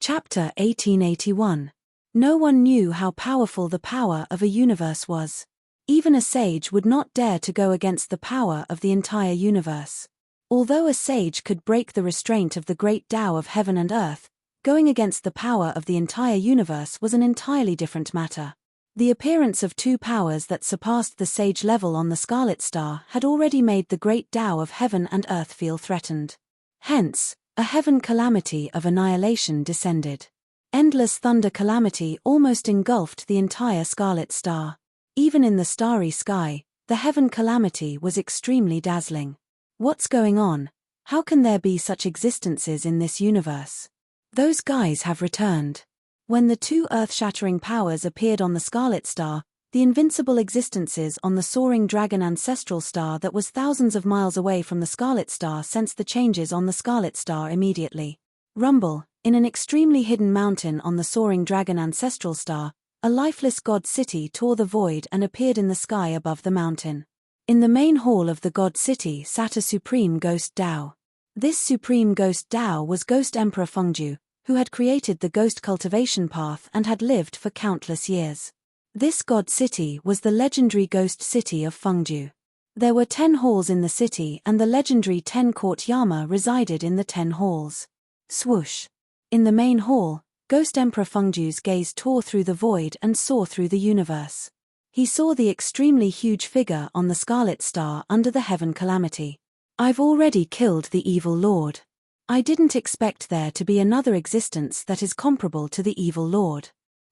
Chapter 1881. No one knew how powerful the power of a universe was. Even a sage would not dare to go against the power of the entire universe. Although a sage could break the restraint of the great Tao of heaven and earth, going against the power of the entire universe was an entirely different matter. The appearance of two powers that surpassed the sage level on the Scarlet Star had already made the great Tao of heaven and earth feel threatened. Hence, a heaven calamity of annihilation descended. Endless thunder calamity almost engulfed the entire Scarlet Star. Even in the starry sky, the heaven calamity was extremely dazzling. What's going on? How can there be such existences in this universe? Those guys have returned. When the two earth-shattering powers appeared on the Scarlet Star, the invincible existences on the soaring dragon ancestral star that was thousands of miles away from the Scarlet Star sensed the changes on the Scarlet Star immediately. Rumble, in an extremely hidden mountain on the soaring dragon ancestral star, a lifeless god city tore the void and appeared in the sky above the mountain. In the main hall of the god city sat a supreme ghost Tao. This supreme ghost Tao was Ghost Emperor Fengju, who had created the ghost cultivation path and had lived for countless years. This god city was the legendary ghost city of Fengju. There were 10 halls in the city and the legendary 10-court Yama resided in the 10 halls. Swoosh! In the main hall, Ghost Emperor Fengju's gaze tore through the void and saw through the universe. He saw the extremely huge figure on the Scarlet Star under the heaven calamity. I've already killed the evil lord. I didn't expect there to be another existence that is comparable to the evil lord.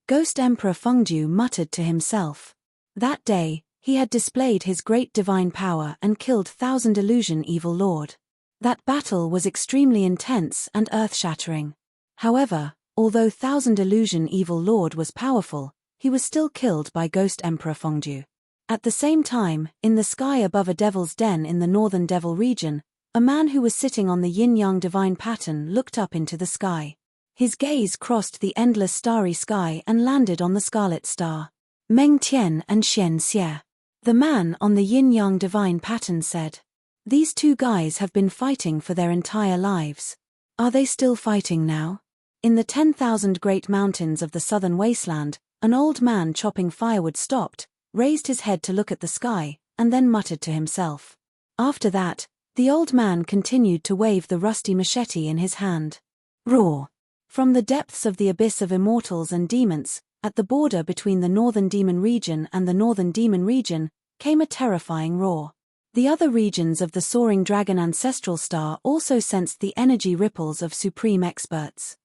Ghost Emperor Fengju muttered to himself. That day, he had displayed his great divine power and killed Thousand Illusion Evil Lord. That battle was extremely intense and earth-shattering. However, although Thousand Illusion Evil Lord was powerful, he was still killed by Ghost Emperor Fengju. At the same time, in the sky above a devil's den in the northern devil region, a man who was sitting on the yin-yang divine pattern looked up into the sky. His gaze crossed the endless starry sky and landed on the Scarlet Star. Meng Tian and Xian Xie. The man on the yin-yang divine pattern said, "These two guys have been fighting for their entire lives. Are they still fighting now?" In the 10,000 great mountains of the southern wasteland, an old man chopping firewood stopped, raised his head to look at the sky, and then muttered to himself. After that, the old man continued to wave the rusty machete in his hand. Roar! From the depths of the abyss of immortals and demons, at the border between the northern demon region and the northern demon region, came a terrifying roar. The other regions of the soaring dragon ancestral star also sensed the energy ripples of supreme experts.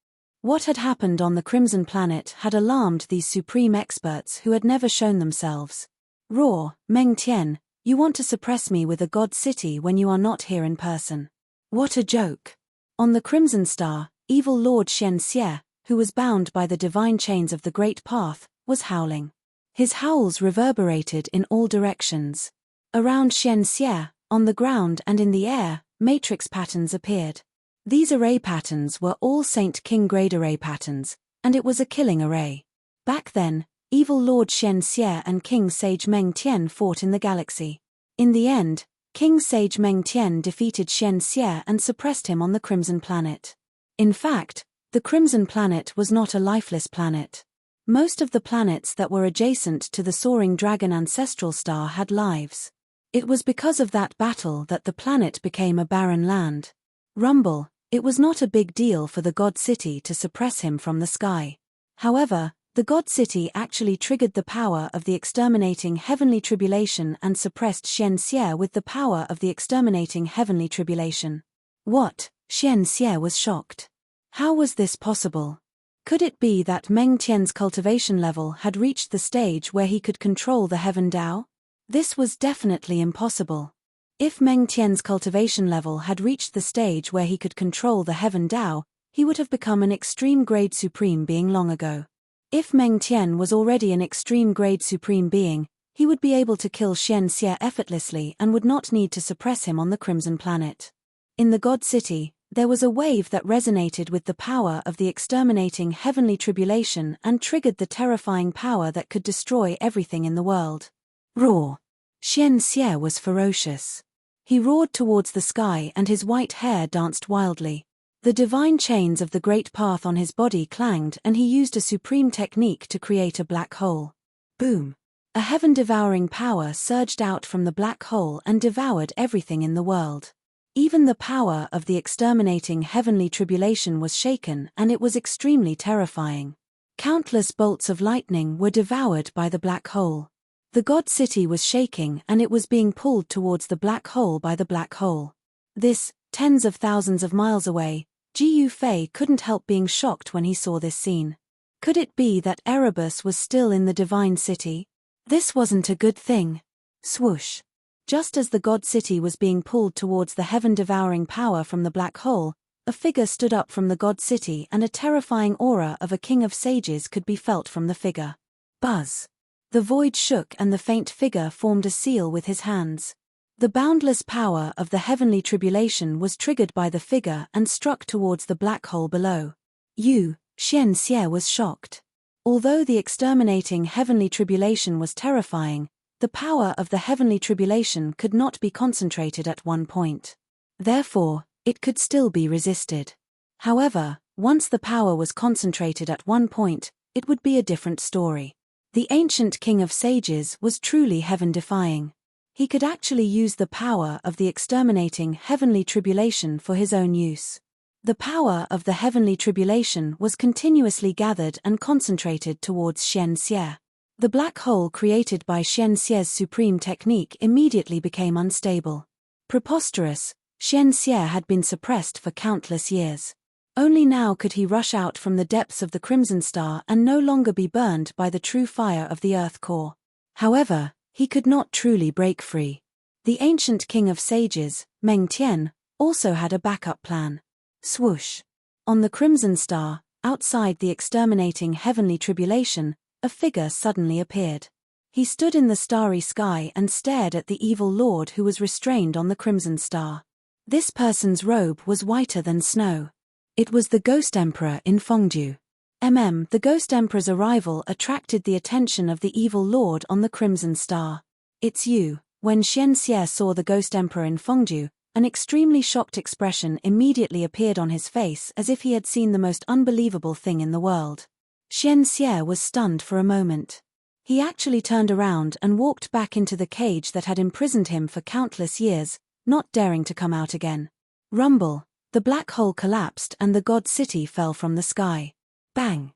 What had happened on the Crimson Planet had alarmed these supreme experts who had never shown themselves. Roar, Meng Tian, you want to suppress me with a god city when you are not here in person. What a joke. On the Crimson Star, evil Lord Xian Xie, who was bound by the divine chains of the Great Path, was howling. His howls reverberated in all directions. Around Xian Xie, on the ground and in the air, matrix patterns appeared. These array patterns were all Saint King grade array patterns, and it was a killing array. Back then, evil Lord Xian Xie and King Sage Meng Tian fought in the galaxy. In the end, King Sage Meng Tian defeated Xian Xie and suppressed him on the Crimson Planet. In fact, the Crimson Planet was not a lifeless planet. Most of the planets that were adjacent to the soaring dragon ancestral star had lives. It was because of that battle that the planet became a barren land. Rumble, it was not a big deal for the God City to suppress him from the sky. However, the God City actually triggered the power of the exterminating heavenly tribulation and suppressed Xian Xie with the power of the exterminating heavenly tribulation. What? Xian Xie was shocked. How was this possible? Could it be that Meng Tian's cultivation level had reached the stage where he could control the heaven Tao? This was definitely impossible. If Meng Tian's cultivation level had reached the stage where he could control the heaven Tao, he would have become an extreme grade supreme being long ago. If Meng Tian was already an extreme grade supreme being, he would be able to kill Xian Xie effortlessly and would not need to suppress him on the Crimson Planet. In the God City, there was a wave that resonated with the power of the exterminating heavenly tribulation and triggered the terrifying power that could destroy everything in the world. Roar! Xian Xie was ferocious. He roared towards the sky and his white hair danced wildly. The divine chains of the great path on his body clanged and he used a supreme technique to create a black hole. Boom! A heaven-devouring power surged out from the black hole and devoured everything in the world. Even the power of the exterminating heavenly tribulation was shaken and it was extremely terrifying. Countless bolts of lightning were devoured by the black hole. The God City was shaking and it was being pulled towards the black hole by the black hole. This, tens of thousands of miles away, Jiu Fei couldn't help being shocked when he saw this scene. Could it be that Erebus was still in the divine city? This wasn't a good thing. Swoosh. Just as the God City was being pulled towards the heaven-devouring power from the black hole, a figure stood up from the God City and a terrifying aura of a king of sages could be felt from the figure. Buzz. The void shook and the faint figure formed a seal with his hands. The boundless power of the heavenly tribulation was triggered by the figure and struck towards the black hole below. Xian Xie was shocked. Although the exterminating heavenly tribulation was terrifying, the power of the heavenly tribulation could not be concentrated at one point. Therefore, it could still be resisted. However, once the power was concentrated at one point, it would be a different story. The ancient king of sages was truly heaven-defying. He could actually use the power of the exterminating heavenly tribulation for his own use. The power of the heavenly tribulation was continuously gathered and concentrated towards Xian Xie. The black hole created by Xian Xie's supreme technique immediately became unstable. Preposterous, Xian Xie had been suppressed for countless years. Only now could he rush out from the depths of the Crimson Star and no longer be burned by the true fire of the Earth core. However, he could not truly break free. The ancient king of sages, Meng Tian, also had a backup plan. Swoosh! On the Crimson Star, outside the exterminating heavenly tribulation, a figure suddenly appeared. He stood in the starry sky and stared at the evil lord who was restrained on the Crimson Star. This person's robe was whiter than snow. It was the Ghost Emperor in Fengdu. The Ghost Emperor's arrival attracted the attention of the evil lord on the Crimson Star. It's you. When Xian Xie saw the Ghost Emperor in Fengdu, an extremely shocked expression immediately appeared on his face as if he had seen the most unbelievable thing in the world. Xian Xie was stunned for a moment. He actually turned around and walked back into the cage that had imprisoned him for countless years, not daring to come out again. Rumble. The black hole collapsed and the God City fell from the sky. Bang!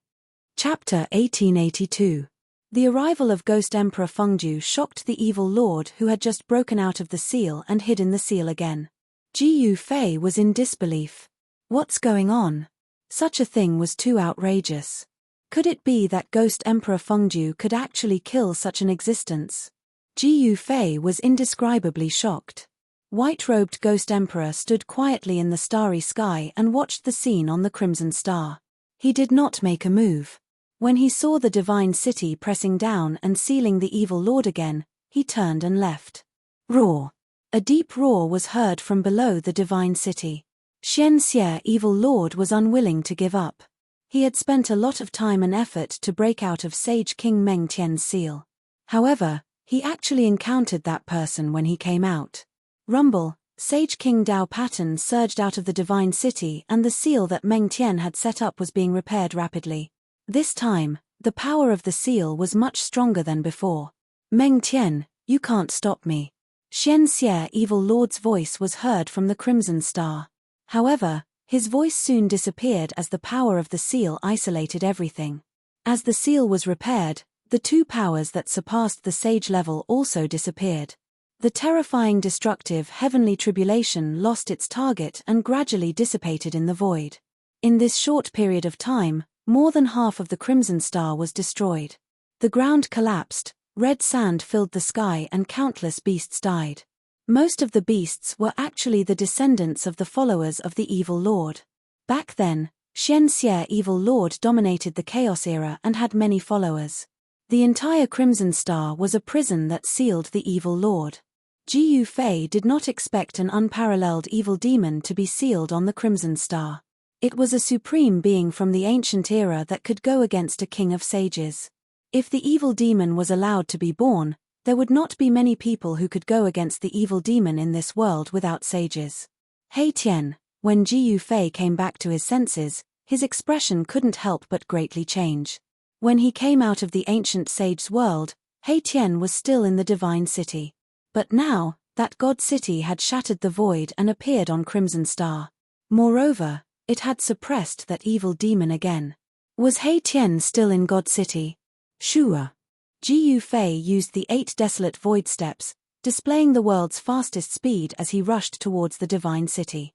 Chapter 1882. The arrival of Ghost Emperor Fengdu shocked the evil lord who had just broken out of the seal and hid in the seal again. Jiu Fei was in disbelief. What's going on? Such a thing was too outrageous. Could it be that Ghost Emperor Fengdu could actually kill such an existence? Jiu Fei was indescribably shocked. White-robed Ghost Emperor stood quietly in the starry sky and watched the scene on the Crimson Star. He did not make a move. When he saw the divine city pressing down and sealing the evil lord again, he turned and left. Roar! A deep roar was heard from below the divine city. Xian Xie, evil lord, was unwilling to give up. He had spent a lot of time and effort to break out of Sage King Meng Tian's seal. However, he actually encountered that person when he came out. Rumble, Sage King Dao Pattern surged out of the divine city and the seal that Meng Tian had set up was being repaired rapidly. This time, the power of the seal was much stronger than before. Meng Tian, you can't stop me. Xian Xie, evil lord's voice was heard from the Crimson Star. However, his voice soon disappeared as the power of the seal isolated everything. As the seal was repaired, the two powers that surpassed the sage level also disappeared. The terrifying destructive heavenly tribulation lost its target and gradually dissipated in the void. In this short period of time, more than half of the Crimson Star was destroyed. The ground collapsed, red sand filled the sky and countless beasts died. Most of the beasts were actually the descendants of the followers of the evil lord. Back then, Xian Xie, evil lord, dominated the Chaos era and had many followers. The entire Crimson Star was a prison that sealed the evil lord. Jiu Fei did not expect an unparalleled evil demon to be sealed on the Crimson Star. It was a supreme being from the ancient era that could go against a king of sages. If the evil demon was allowed to be born, there would not be many people who could go against the evil demon in this world without sages. Hey Tian, When Ji Yufei came back to his senses, his expression couldn't help but greatly change. When he came out of the ancient sage's world, He Tian was still in the divine city. But now, that god city had shattered the void and appeared on Crimson Star. Moreover, it had suppressed that evil demon again. Was He Tian still in God City? Sure. Ji Yufei used the 8 desolate void steps, displaying the world's fastest speed as he rushed towards the divine city.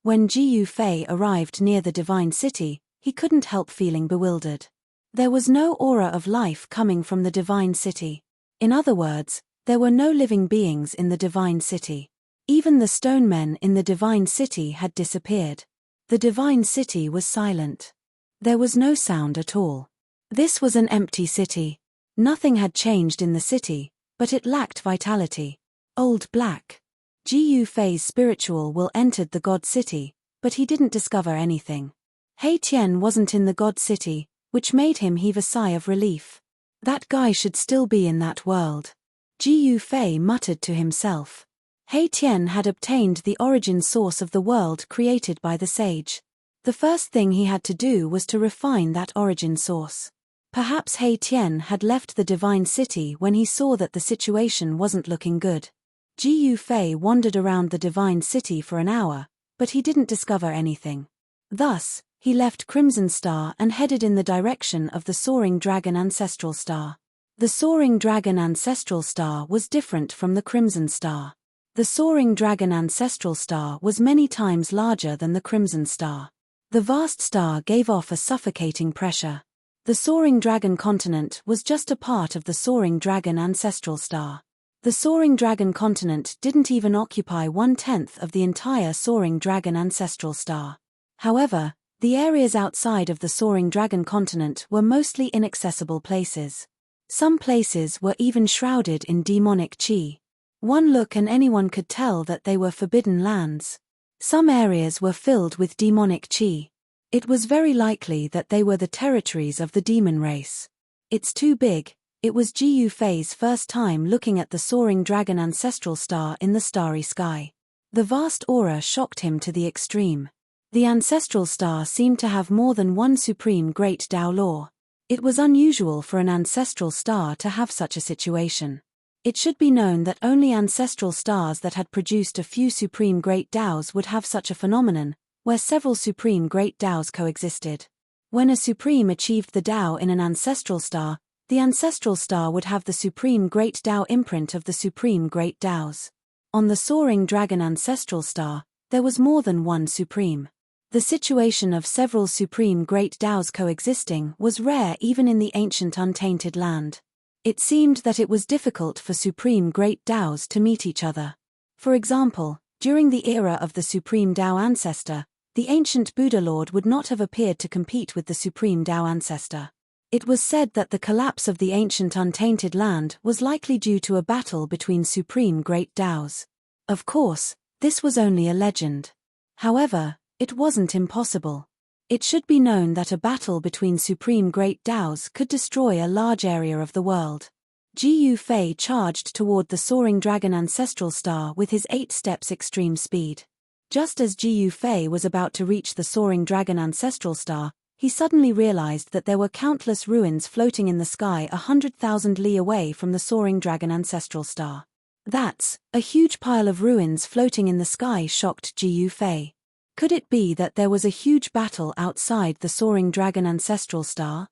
When Ji Yufei arrived near the divine city, he couldn't help feeling bewildered. There was no aura of life coming from the divine city. In other words, there were no living beings in the divine city. Even the stone men in the divine city had disappeared. The divine city was silent. There was no sound at all. This was an empty city. Nothing had changed in the city, but it lacked vitality. Old Black. Ji Yufei's spiritual will entered the God City, but he didn't discover anything. He Tian wasn't in the God City, which made him heave a sigh of relief. That guy should still be in that world. Ji Yufei muttered to himself. He Tian had obtained the origin source of the world created by the sage. The first thing he had to do was to refine that origin source. Perhaps He Tian had left the divine city when he saw that the situation wasn't looking good. Ji Yufei wandered around the divine city for an hour, but he didn't discover anything. Thus, he left Crimson Star and headed in the direction of the Soaring Dragon Ancestral Star. The Soaring Dragon Ancestral Star was different from the Crimson Star. The Soaring Dragon Ancestral Star was many times larger than the Crimson Star. The vast star gave off a suffocating pressure. The Soaring Dragon continent was just a part of the Soaring Dragon Ancestral Star. The Soaring Dragon continent didn't even occupy 1/10 of the entire Soaring Dragon Ancestral Star. However, the areas outside of the Soaring Dragon continent were mostly inaccessible places. Some places were even shrouded in demonic qi. One look and anyone could tell that they were forbidden lands. Some areas were filled with demonic qi. It was very likely that they were the territories of the demon race. It's too big. It was Ji Yufei's first time looking at the Soaring Dragon Ancestral Star in the starry sky. The vast aura shocked him to the extreme. The Ancestral Star seemed to have more than one supreme great Tao law. It was unusual for an ancestral star to have such a situation. It should be known that only ancestral stars that had produced a few supreme great Taos would have such a phenomenon, where several supreme great Taos coexisted. When a supreme achieved the Tao in an ancestral star, the ancestral star would have the supreme great Tao imprint of the supreme great Taos. On the Soaring Dragon Ancestral Star, there was more than one supreme. The situation of several supreme great Taos coexisting was rare even in the ancient untainted land. It seemed that it was difficult for supreme great Taos to meet each other. For example, during the era of the supreme Tao ancestor, the ancient Buddha Lord would not have appeared to compete with the supreme Tao ancestor. It was said that the collapse of the ancient untainted land was likely due to a battle between supreme great Taos. Of course, this was only a legend. However, it wasn't impossible. It should be known that a battle between supreme great Taos could destroy a large area of the world. Ji Yufei charged toward the Soaring Dragon Ancestral Star with his 8 steps extreme speed. Just as Ji Yufei was about to reach the Soaring Dragon Ancestral Star, he suddenly realized that there were countless ruins floating in the sky 100,000 li away from the Soaring Dragon Ancestral Star. That's a huge pile of ruins floating in the sky shocked Ji Yufei. Could it be that there was a huge battle outside the Soaring Dragon Ancestral Star?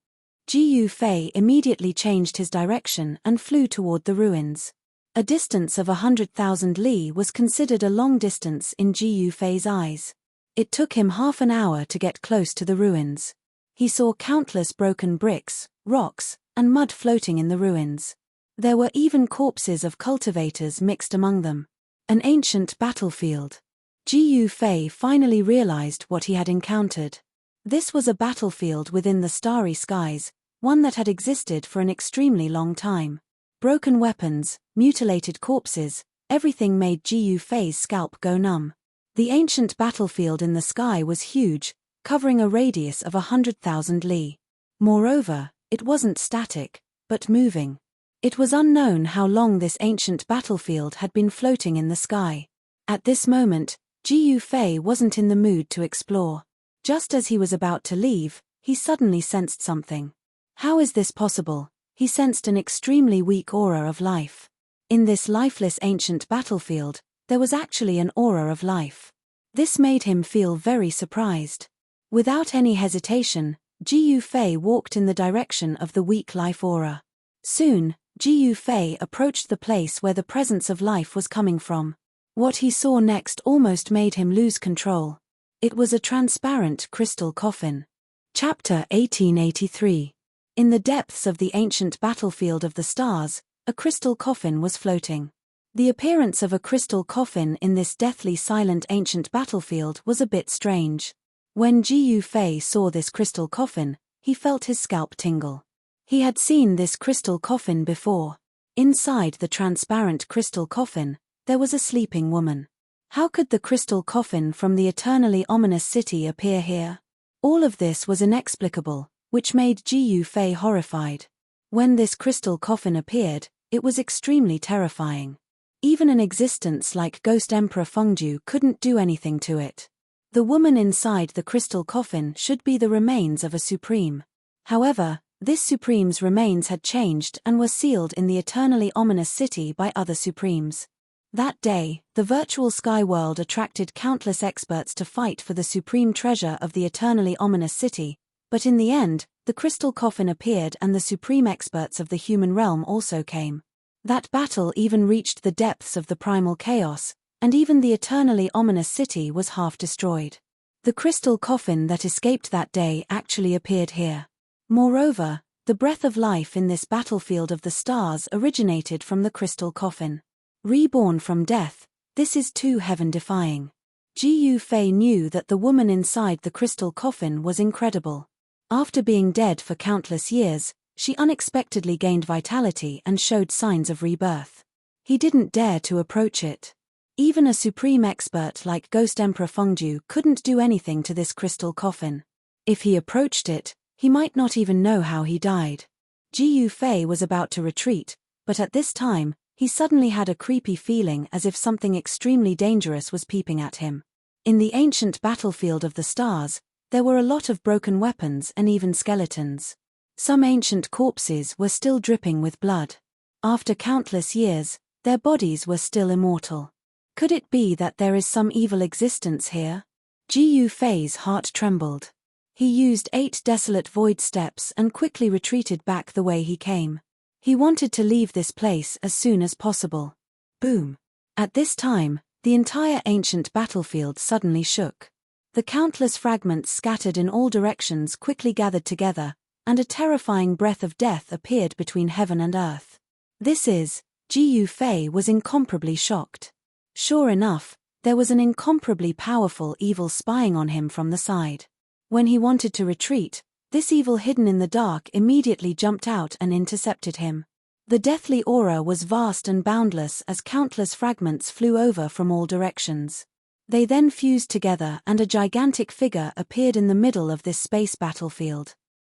Ji Yufei immediately changed his direction and flew toward the ruins. A distance of 100,000 li was considered a long distance in Ji Yufei's eyes. It took him half an hour to get close to the ruins. He saw countless broken bricks, rocks, and mud floating in the ruins. There were even corpses of cultivators mixed among them. An ancient battlefield. Ji Yufei finally realized what he had encountered. This was a battlefield within the starry skies, one that had existed for an extremely long time. Broken weapons, mutilated corpses, everything made Ji Yufei's scalp go numb. The ancient battlefield in the sky was huge, covering a radius of 100,000 li. Moreover, it wasn't static, but moving. It was unknown how long this ancient battlefield had been floating in the sky. At this moment, Ji Yufei wasn't in the mood to explore. Just as he was about to leave, he suddenly sensed something. How is this possible? He sensed an extremely weak aura of life. In this lifeless ancient battlefield, there was actually an aura of life. This made him feel very surprised. Without any hesitation, Ji Yufei walked in the direction of the weak life aura. Soon, Ji Yufei approached the place where the presence of life was coming from. What he saw next almost made him lose control. It was a transparent crystal coffin. Chapter 1883. In the depths of the ancient battlefield of the stars, a crystal coffin was floating. The appearance of a crystal coffin in this deathly silent ancient battlefield was a bit strange. When Ji Yufei saw this crystal coffin, he felt his scalp tingle. He had seen this crystal coffin before. Inside the transparent crystal coffin, there was a sleeping woman. How could the crystal coffin from the eternally ominous city appear here? All of this was inexplicable, which made Ji Yufei horrified. When this crystal coffin appeared, it was extremely terrifying. Even an existence like Ghost Emperor Fengju couldn't do anything to it. The woman inside the crystal coffin should be the remains of a supreme. However, this supreme's remains had changed and were sealed in the eternally ominous city by other supremes. That day, the virtual sky world attracted countless experts to fight for the supreme treasure of the eternally ominous city, but in the end, the crystal coffin appeared and the supreme experts of the human realm also came. That battle even reached the depths of the primal chaos, and even the eternally ominous city was half destroyed. The crystal coffin that escaped that day actually appeared here. Moreover, the breath of life in this battlefield of the stars originated from the crystal coffin. Reborn from death, this is too heaven-defying. Ji Yufei knew that the woman inside the crystal coffin was incredible. After being dead for countless years, she unexpectedly gained vitality and showed signs of rebirth. He didn't dare to approach it. Even a supreme expert like Ghost Emperor Fengju couldn't do anything to this crystal coffin. If he approached it, he might not even know how he died. Ji Yufei was about to retreat, but at this time, he suddenly had a creepy feeling as if something extremely dangerous was peeping at him. In the ancient battlefield of the stars, there were a lot of broken weapons and even skeletons. Some ancient corpses were still dripping with blood. After countless years, their bodies were still immortal. Could it be that there is some evil existence here? Ji Yufei's heart trembled. He used 8 desolate void steps and quickly retreated back the way he came. He wanted to leave this place as soon as possible. Boom! At this time, the entire ancient battlefield suddenly shook. The countless fragments scattered in all directions quickly gathered together, and a terrifying breath of death appeared between heaven and earth. Ji Yufei was incomparably shocked. Sure enough, there was an incomparably powerful evil spying on him from the side. When he wanted to retreat, this evil hidden in the dark immediately jumped out and intercepted him. The deathly aura was vast and boundless as countless fragments flew over from all directions. They then fused together and a gigantic figure appeared in the middle of this space battlefield.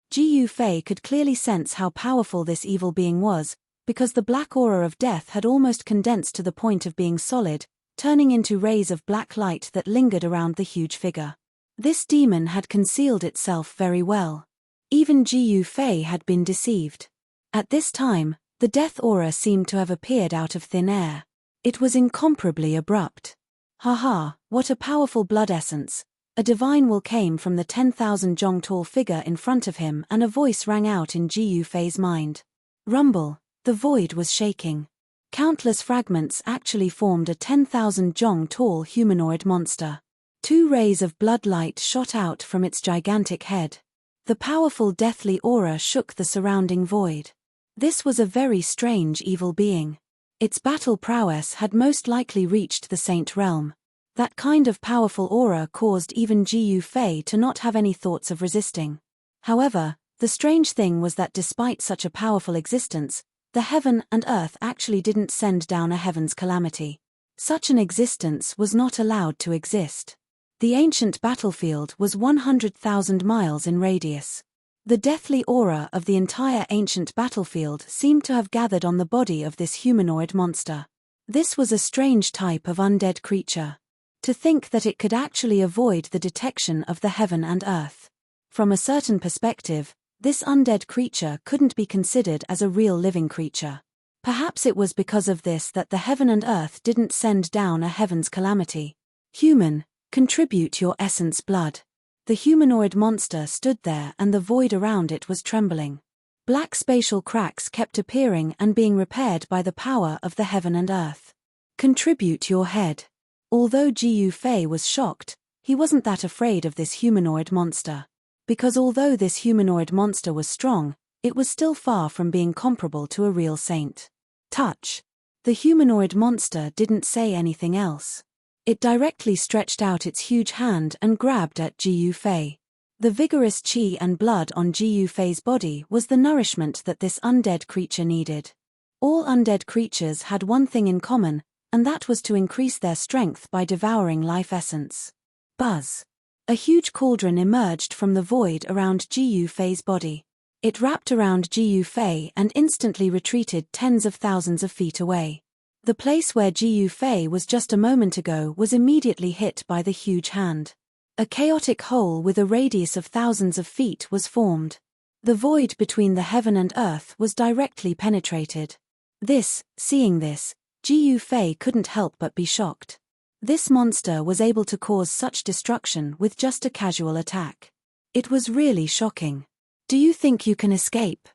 Ji Yufei could clearly sense how powerful this evil being was, because the black aura of death had almost condensed to the point of being solid, turning into rays of black light that lingered around the huge figure. This demon had concealed itself very well. Even Ji Yufei had been deceived. At this time, the death aura seemed to have appeared out of thin air. It was incomparably abrupt. Haha, what a powerful blood essence. A divine will came from the 10,000 jong tall figure in front of him and a voice rang out in Ji Yufei's mind. Rumble, the void was shaking. Countless fragments actually formed a 10,000 jong tall humanoid monster. 2 rays of blood light shot out from its gigantic head. The powerful deathly aura shook the surrounding void. This was a very strange evil being. Its battle prowess had most likely reached the Saint realm. That kind of powerful aura caused even Ji Yufei to not have any thoughts of resisting. However, the strange thing was that despite such a powerful existence, the heaven and earth actually didn't send down a heaven's calamity. Such an existence was not allowed to exist. The ancient battlefield was 100,000 miles in radius. The deathly aura of the entire ancient battlefield seemed to have gathered on the body of this humanoid monster. This was a strange type of undead creature. To think that it could actually avoid the detection of the heaven and earth. From a certain perspective, this undead creature couldn't be considered as a real living creature. Perhaps it was because of this that the heaven and earth didn't send down a heaven's calamity. Human, contribute your essence blood. The humanoid monster stood there and the void around it was trembling. Black spatial cracks kept appearing and being repaired by the power of the heaven and earth. Contribute your head. Although Jiu Fei was shocked, he wasn't that afraid of this humanoid monster. Because although this humanoid monster was strong, it was still far from being comparable to a real saint. Touch. The humanoid monster didn't say anything else. It directly stretched out its huge hand and grabbed at Jiu Fei. The vigorous qi and blood on Jiu Fei's body was the nourishment that this undead creature needed. All undead creatures had one thing in common, and that was to increase their strength by devouring life essence. Buzz. A huge cauldron emerged from the void around Jiu Fei's body. It wrapped around Jiu Fei and instantly retreated tens of thousands of feet away. The place where Jiu Fei was just a moment ago was immediately hit by the huge hand. A chaotic hole with a radius of thousands of feet was formed. The void between the heaven and earth was directly penetrated. Seeing this, Jiu Fei couldn't help but be shocked. This monster was able to cause such destruction with just a casual attack. It was really shocking. Do you think you can escape?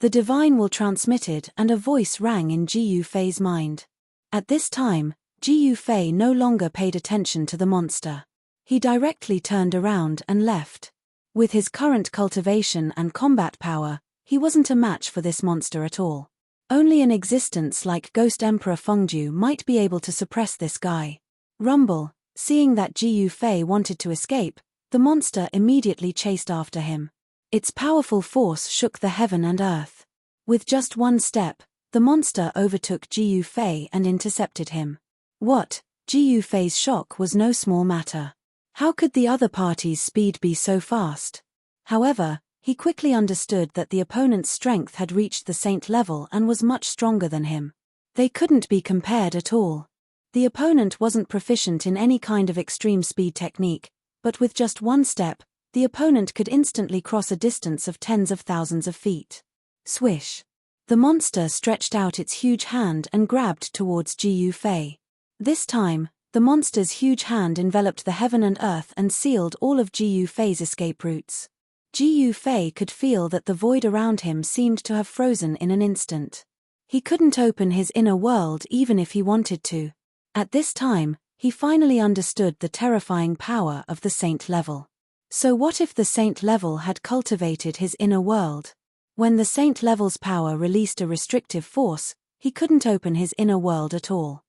The divine will transmitted and a voice rang in Jiu Fei's mind. At this time, Jiu Fei no longer paid attention to the monster. He directly turned around and left. With his current cultivation and combat power, he wasn't a match for this monster at all. Only an existence like Ghost Emperor Fengju might be able to suppress this guy. Rumble, seeing that Jiu Fei wanted to escape, the monster immediately chased after him. Its powerful force shook the heaven and earth. With just one step, the monster overtook Jiu Fei and intercepted him. What? Jiu Fei's shock was no small matter. How could the other party's speed be so fast? However, he quickly understood that the opponent's strength had reached the saint level and was much stronger than him. They couldn't be compared at all. The opponent wasn't proficient in any kind of extreme speed technique, but with just one step, the opponent could instantly cross a distance of tens of thousands of feet. Swish. The monster stretched out its huge hand and grabbed towards Jiu Fei. This time, the monster's huge hand enveloped the heaven and earth and sealed all of Jiu Fei's escape routes. Jiu Fei could feel that the void around him seemed to have frozen in an instant. He couldn't open his inner world even if he wanted to. At this time, he finally understood the terrifying power of the saint level. So what if the saint level had cultivated his inner world? When the saint level's power released a restrictive force, he couldn't open his inner world at all.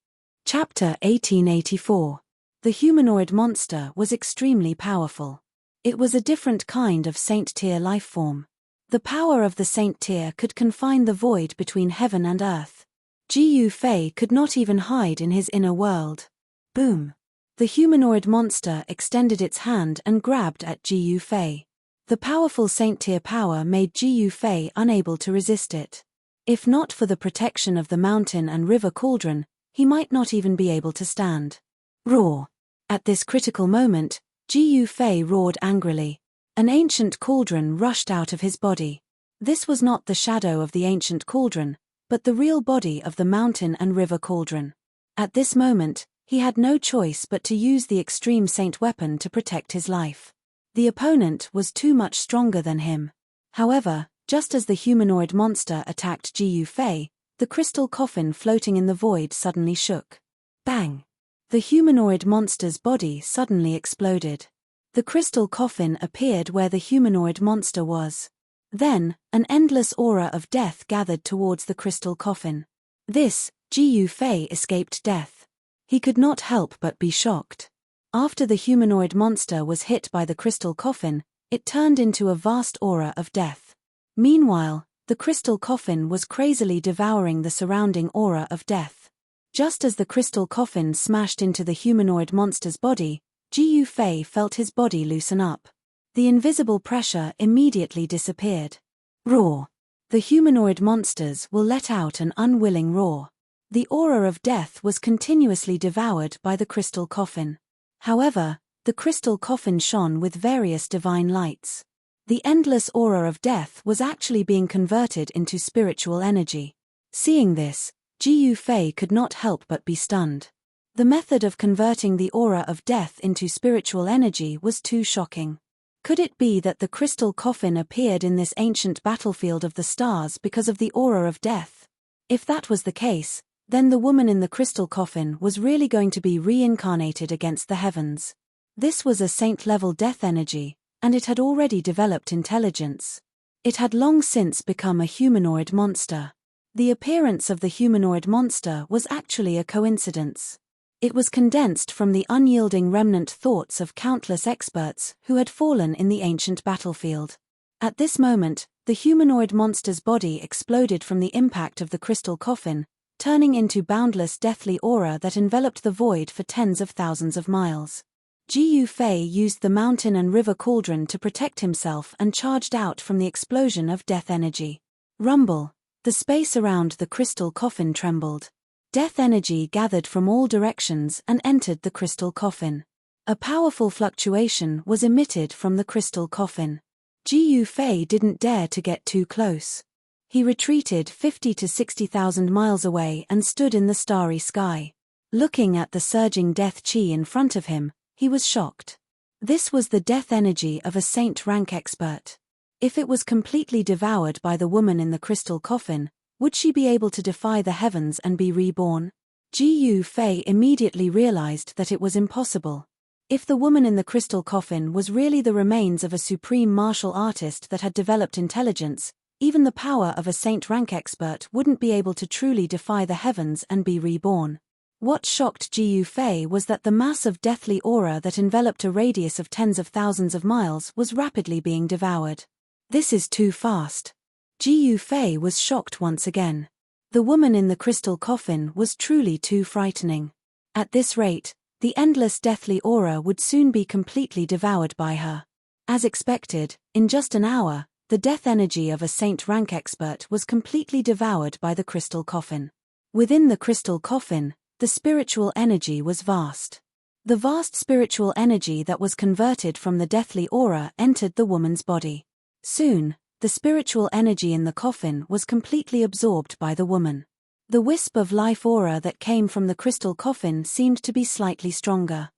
Chapter 1884. The humanoid monster was extremely powerful. It was a different kind of saint-tier life form. The power of the saint tier could confine the void between heaven and earth. Jiu Fei could not even hide in his inner world. Boom! The humanoid monster extended its hand and grabbed at Jiu Fei. The powerful saint-tier power made Jiu Fei unable to resist it. If not for the protection of the mountain and river cauldron, he might not even be able to stand. Roar! At this critical moment, Jiu Fei roared angrily. An ancient cauldron rushed out of his body. This was not the shadow of the ancient cauldron, but the real body of the mountain and river cauldron. At this moment, he had no choice but to use the extreme saint weapon to protect his life. The opponent was too much stronger than him. However, just as the humanoid monster attacked Jiu Fei, the crystal coffin floating in the void suddenly shook. Bang! The humanoid monster's body suddenly exploded. The crystal coffin appeared where the humanoid monster was. Then, an endless aura of death gathered towards the crystal coffin. Jiu Fei escaped death. He could not help but be shocked. After the humanoid monster was hit by the crystal coffin, it turned into a vast aura of death. Meanwhile, the crystal coffin was crazily devouring the surrounding aura of death. Just as the crystal coffin smashed into the humanoid monster's body, Jiu Fei felt his body loosen up. The invisible pressure immediately disappeared. Roar! The humanoid monsters will let out an unwilling roar. The aura of death was continuously devoured by the crystal coffin. However, the crystal coffin shone with various divine lights. The endless aura of death was actually being converted into spiritual energy. Seeing this, Ji Yufei could not help but be stunned. The method of converting the aura of death into spiritual energy was too shocking. Could it be that the crystal coffin appeared in this ancient battlefield of the stars because of the aura of death? If that was the case, then the woman in the crystal coffin was really going to be reincarnated against the heavens. This was a saint-level death energy, and it had already developed intelligence. It had long since become a humanoid monster. The appearance of the humanoid monster was actually a coincidence. It was condensed from the unyielding remnant thoughts of countless experts who had fallen in the ancient battlefield. At this moment, the humanoid monster's body exploded from the impact of the crystal coffin, turning into boundless deathly aura that enveloped the void for tens of thousands of miles. Ji Yufei used the mountain and river cauldron to protect himself and charged out from the explosion of death energy. Rumble. The space around the crystal coffin trembled. Death energy gathered from all directions and entered the crystal coffin. A powerful fluctuation was emitted from the crystal coffin. Ji Yufei didn't dare to get too close. He retreated 50 to 60,000 miles away and stood in the starry sky. Looking at the surging death chi in front of him, he was shocked. This was the death energy of a saint-rank expert. If it was completely devoured by the woman in the crystal coffin, would she be able to defy the heavens and be reborn? Ji Yufei immediately realized that it was impossible. If the woman in the crystal coffin was really the remains of a supreme martial artist that had developed intelligence, even the power of a saint-rank expert wouldn't be able to truly defy the heavens and be reborn. What shocked Ji Yufei was that the mass of deathly aura that enveloped a radius of tens of thousands of miles was rapidly being devoured. This is too fast. Ji Yufei was shocked once again. The woman in the crystal coffin was truly too frightening. At this rate, the endless deathly aura would soon be completely devoured by her. As expected, in just an hour, the death energy of a saint-rank expert was completely devoured by the crystal coffin. Within the crystal coffin, the spiritual energy was vast. The vast spiritual energy that was converted from the deathly aura entered the woman's body. Soon, the spiritual energy in the coffin was completely absorbed by the woman. The wisp of life aura that came from the crystal coffin seemed to be slightly stronger.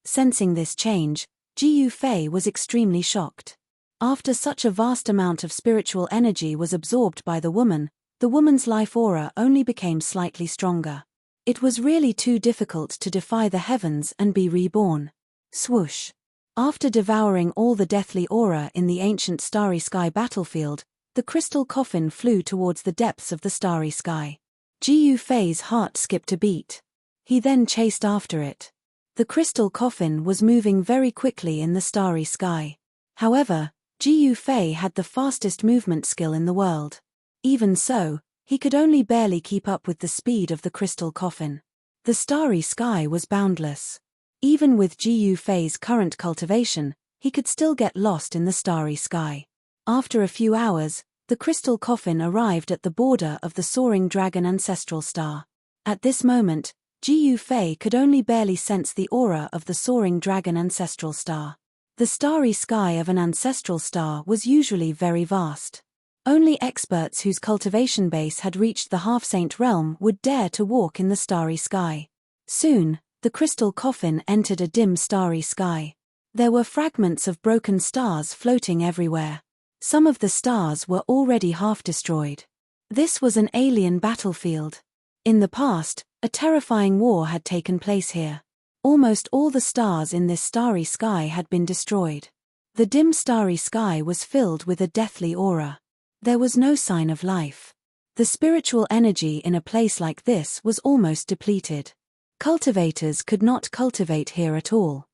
Sensing this change, Ji Yufei was extremely shocked. After such a vast amount of spiritual energy was absorbed by the woman's life aura only became slightly stronger. It was really too difficult to defy the heavens and be reborn. Swoosh. After devouring all the deathly aura in the ancient starry sky battlefield, the crystal coffin flew towards the depths of the starry sky. Ji Yufei's heart skipped a beat. He then chased after it. The crystal coffin was moving very quickly in the starry sky. However, Ji Yufei had the fastest movement skill in the world. Even so, he could only barely keep up with the speed of the crystal coffin. The starry sky was boundless. Even with Ji Yufei's current cultivation, he could still get lost in the starry sky. After a few hours, the crystal coffin arrived at the border of the soaring dragon ancestral star. At this moment, Ji Yufei could only barely sense the aura of the soaring dragon ancestral star. The starry sky of an ancestral star was usually very vast. Only experts whose cultivation base had reached the half-saint realm would dare to walk in the starry sky. Soon, the crystal coffin entered a dim starry sky. There were fragments of broken stars floating everywhere. Some of the stars were already half-destroyed. This was an alien battlefield. In the past, a terrifying war had taken place here. Almost all the stars in this starry sky had been destroyed. The dim starry sky was filled with a deathly aura. There was no sign of life. The spiritual energy in a place like this was almost depleted. Cultivators could not cultivate here at all.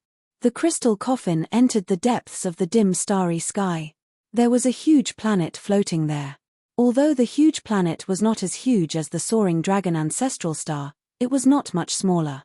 The crystal coffin entered the depths of the dim starry sky. There was a huge planet floating there. Although the huge planet was not as huge as the soaring dragon ancestral star, it was not much smaller.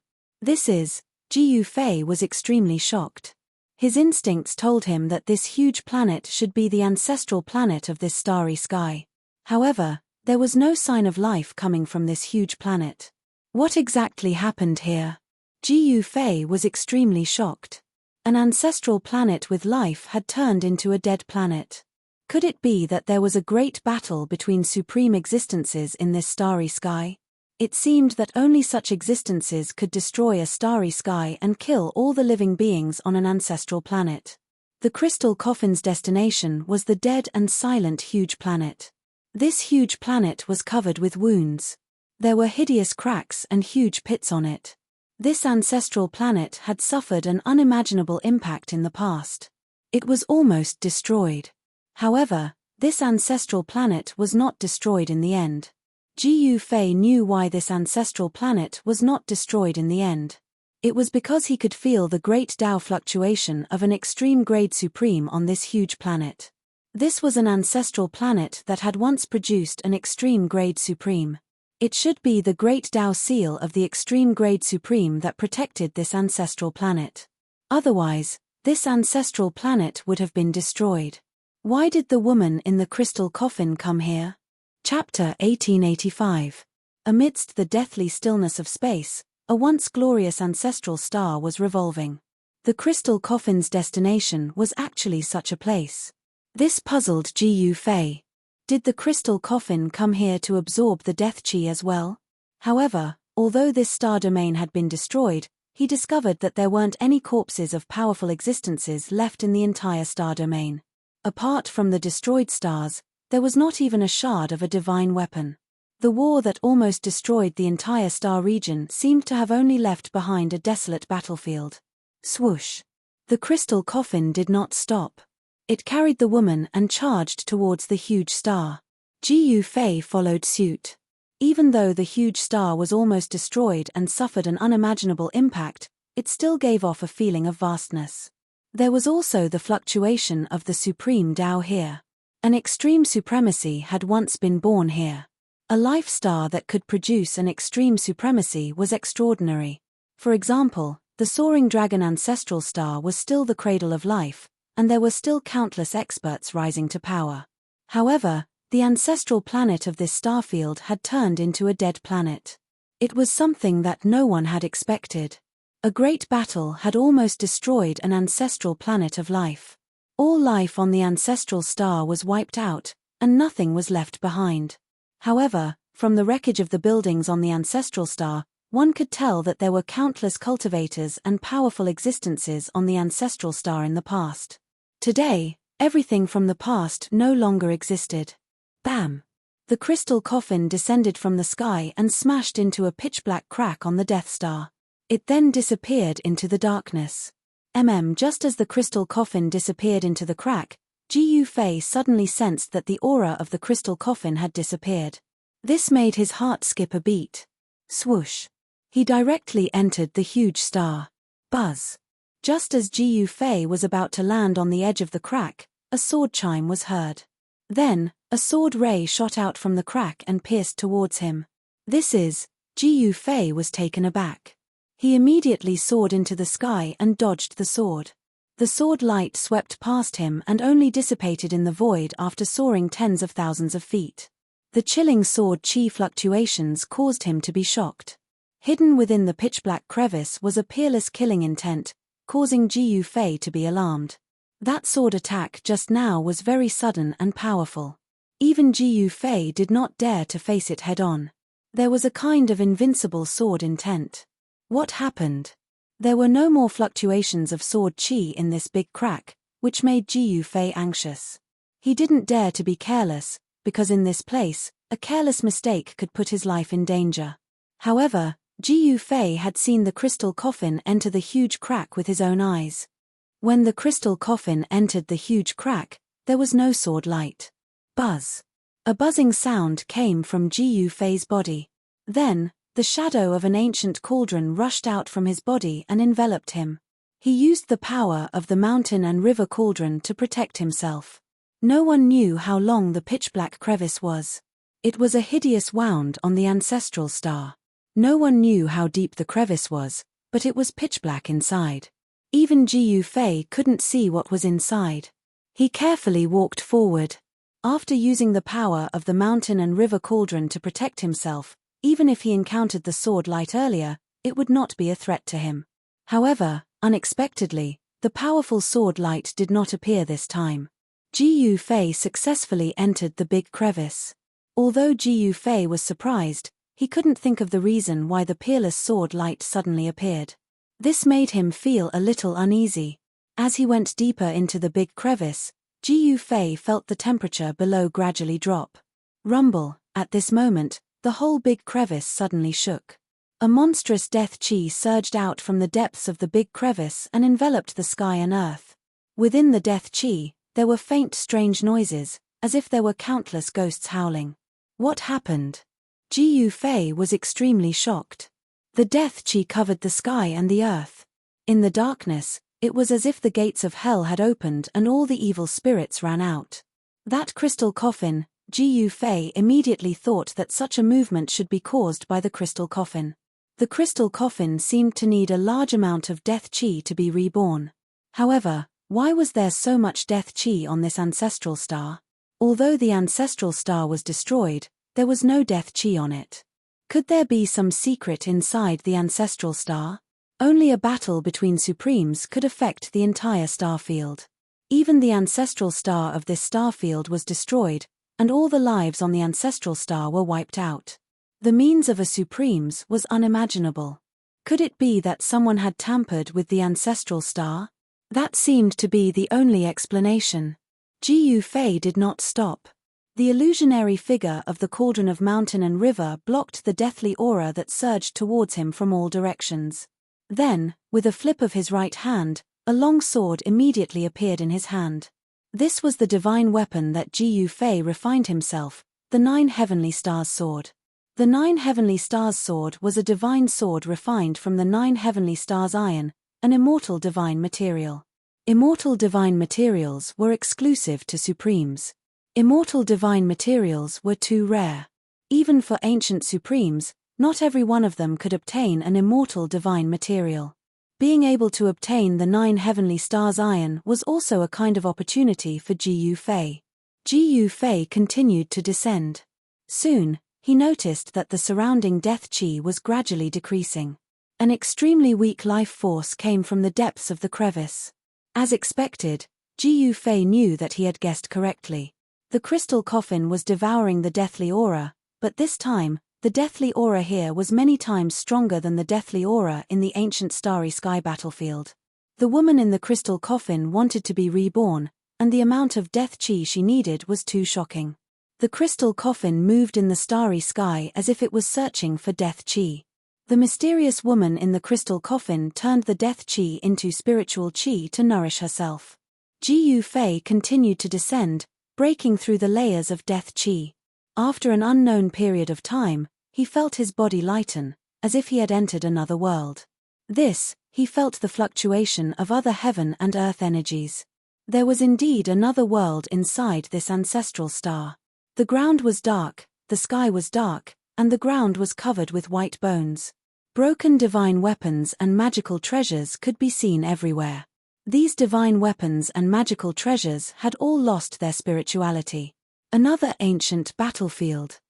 Ji Yufei was extremely shocked. His instincts told him that this huge planet should be the ancestral planet of this starry sky. However, there was no sign of life coming from this huge planet. What exactly happened here? Ji Fei was extremely shocked. An ancestral planet with life had turned into a dead planet. Could it be that there was a great battle between supreme existences in this starry sky? It seemed that only such existences could destroy a starry sky and kill all the living beings on an ancestral planet. The crystal coffin's destination was the dead and silent huge planet. This huge planet was covered with wounds. There were hideous cracks and huge pits on it. This ancestral planet had suffered an unimaginable impact in the past. It was almost destroyed. However, this ancestral planet was not destroyed in the end. Ji Fei knew why this ancestral planet was not destroyed in the end. It was because he could feel the great Tao fluctuation of an extreme grade supreme on this huge planet. This was an ancestral planet that had once produced an extreme grade supreme. It should be the great Tao seal of the extreme grade supreme that protected this ancestral planet. Otherwise, this ancestral planet would have been destroyed. Why did the woman in the crystal coffin come here? Chapter 1885. Amidst the deathly stillness of space, a once glorious ancestral star was revolving. The crystal coffin's destination was actually such a place. This puzzled Ji Fei. Did the crystal coffin come here to absorb the death chi as well? However, although this star domain had been destroyed, he discovered that there weren't any corpses of powerful existences left in the entire star domain. Apart from the destroyed stars, there was not even a shard of a divine weapon. The war that almost destroyed the entire star region seemed to have only left behind a desolate battlefield. Swoosh! The crystal coffin did not stop. It carried the woman and charged towards the huge star. Ji Fei followed suit. Even though the huge star was almost destroyed and suffered an unimaginable impact, it still gave off a feeling of vastness. There was also the fluctuation of the supreme Tao here. An extreme supremacy had once been born here. A life star that could produce an extreme supremacy was extraordinary. For example, the soaring dragon ancestral star was still the cradle of life, and there were still countless experts rising to power. However, the ancestral planet of this starfield had turned into a dead planet. It was something that no one had expected. A great battle had almost destroyed an ancestral planet of life. All life on the ancestral star was wiped out, and nothing was left behind. However, from the wreckage of the buildings on the ancestral star, one could tell that there were countless cultivators and powerful existences on the ancestral star in the past. Today, everything from the past no longer existed. Bam! The crystal coffin descended from the sky and smashed into a pitch-black crack on the Death Star. It then disappeared into the darkness. Just as the crystal coffin disappeared into the crack, Ji Fei suddenly sensed that the aura of the crystal coffin had disappeared. This made his heart skip a beat. Swoosh! He directly entered the huge star. Buzz! Just as Ji Fei was about to land on the edge of the crack, a sword chime was heard. Then, a sword ray shot out from the crack and pierced towards him. Ji Fei was taken aback. He immediately soared into the sky and dodged the sword. The sword light swept past him and only dissipated in the void after soaring tens of thousands of feet. The chilling sword chi fluctuations caused him to be shocked. Hidden within the pitch-black crevice was a peerless killing intent, causing Ji Fei to be alarmed. That sword attack just now was very sudden and powerful. Even Ji Fei did not dare to face it head-on. There was a kind of invincible sword intent. What happened? There were no more fluctuations of sword chi in this big crack, which made Ji Fei anxious. He didn't dare to be careless, because in this place, a careless mistake could put his life in danger. However, Ji Fei had seen the crystal coffin enter the huge crack with his own eyes. When the crystal coffin entered the huge crack, there was no sword light. Buzz! A buzzing sound came from Ji Fei's body. Then, the shadow of an ancient cauldron rushed out from his body and enveloped him. He used the power of the mountain and river cauldron to protect himself. No one knew how long the pitch-black crevice was. It was a hideous wound on the ancestral star. No one knew how deep the crevice was, but it was pitch-black inside. Even Ji Fei couldn't see what was inside. He carefully walked forward. After using the power of the mountain and river cauldron to protect himself, even if he encountered the sword light earlier, it would not be a threat to him. However, unexpectedly, the powerful sword light did not appear this time. Ji Yufei successfully entered the big crevice. Although Ji Yufei was surprised, he couldn't think of the reason why the peerless sword light suddenly appeared. This made him feel a little uneasy. As he went deeper into the big crevice, Ji Yufei felt the temperature below gradually drop. Rumble, at this moment, the whole big crevice suddenly shook. A monstrous death chi surged out from the depths of the big crevice and enveloped the sky and earth. Within the death chi, there were faint strange noises, as if there were countless ghosts howling. What happened? Ji Yufei was extremely shocked. The death chi covered the sky and the earth. In the darkness, it was as if the gates of hell had opened and all the evil spirits ran out. That crystal coffin, Ji Yufei immediately thought that such a movement should be caused by the crystal coffin. The crystal coffin seemed to need a large amount of death chi to be reborn. However, why was there so much death chi on this ancestral star? Although the ancestral star was destroyed, there was no death chi on it. Could there be some secret inside the ancestral star? Only a battle between supremes could affect the entire star field. Even the ancestral star of this star field was destroyed, and all the lives on the ancestral star were wiped out. The means of a supremes was unimaginable. Could it be that someone had tampered with the ancestral star? That seemed to be the only explanation. Ji Yufei did not stop. The illusionary figure of the cauldron of mountain and river blocked the deathly aura that surged towards him from all directions. Then, with a flip of his right hand, a long sword immediately appeared in his hand. This was the divine weapon that Ji Yufei refined himself, the 9 heavenly stars sword. The 9 heavenly stars sword was a divine sword refined from the 9 heavenly stars iron, an immortal divine material. Immortal divine materials were exclusive to supremes. Immortal divine materials were too rare. Even for ancient supremes, not every one of them could obtain an immortal divine material. Being able to obtain the 9 heavenly stars iron was also a kind of opportunity for Ji Yufei. Ji Yufei continued to descend. Soon, he noticed that the surrounding death chi was gradually decreasing. An extremely weak life force came from the depths of the crevice. As expected, Ji Yufei knew that he had guessed correctly. The crystal coffin was devouring the deathly aura, but this time, the deathly aura here was many times stronger than the deathly aura in the ancient starry sky battlefield. The woman in the crystal coffin wanted to be reborn, and the amount of death chi she needed was too shocking. The crystal coffin moved in the starry sky as if it was searching for death chi. The mysterious woman in the crystal coffin turned the death chi into spiritual chi to nourish herself. Ji Yufei continued to descend, breaking through the layers of death chi. After an unknown period of time, he felt his body lighten, as if he had entered another world. He felt the fluctuation of other heaven and earth energies. There was indeed another world inside this ancestral star. The ground was dark, the sky was dark, and the ground was covered with white bones. Broken divine weapons and magical treasures could be seen everywhere. These divine weapons and magical treasures had all lost their spirituality. Another ancient battlefield.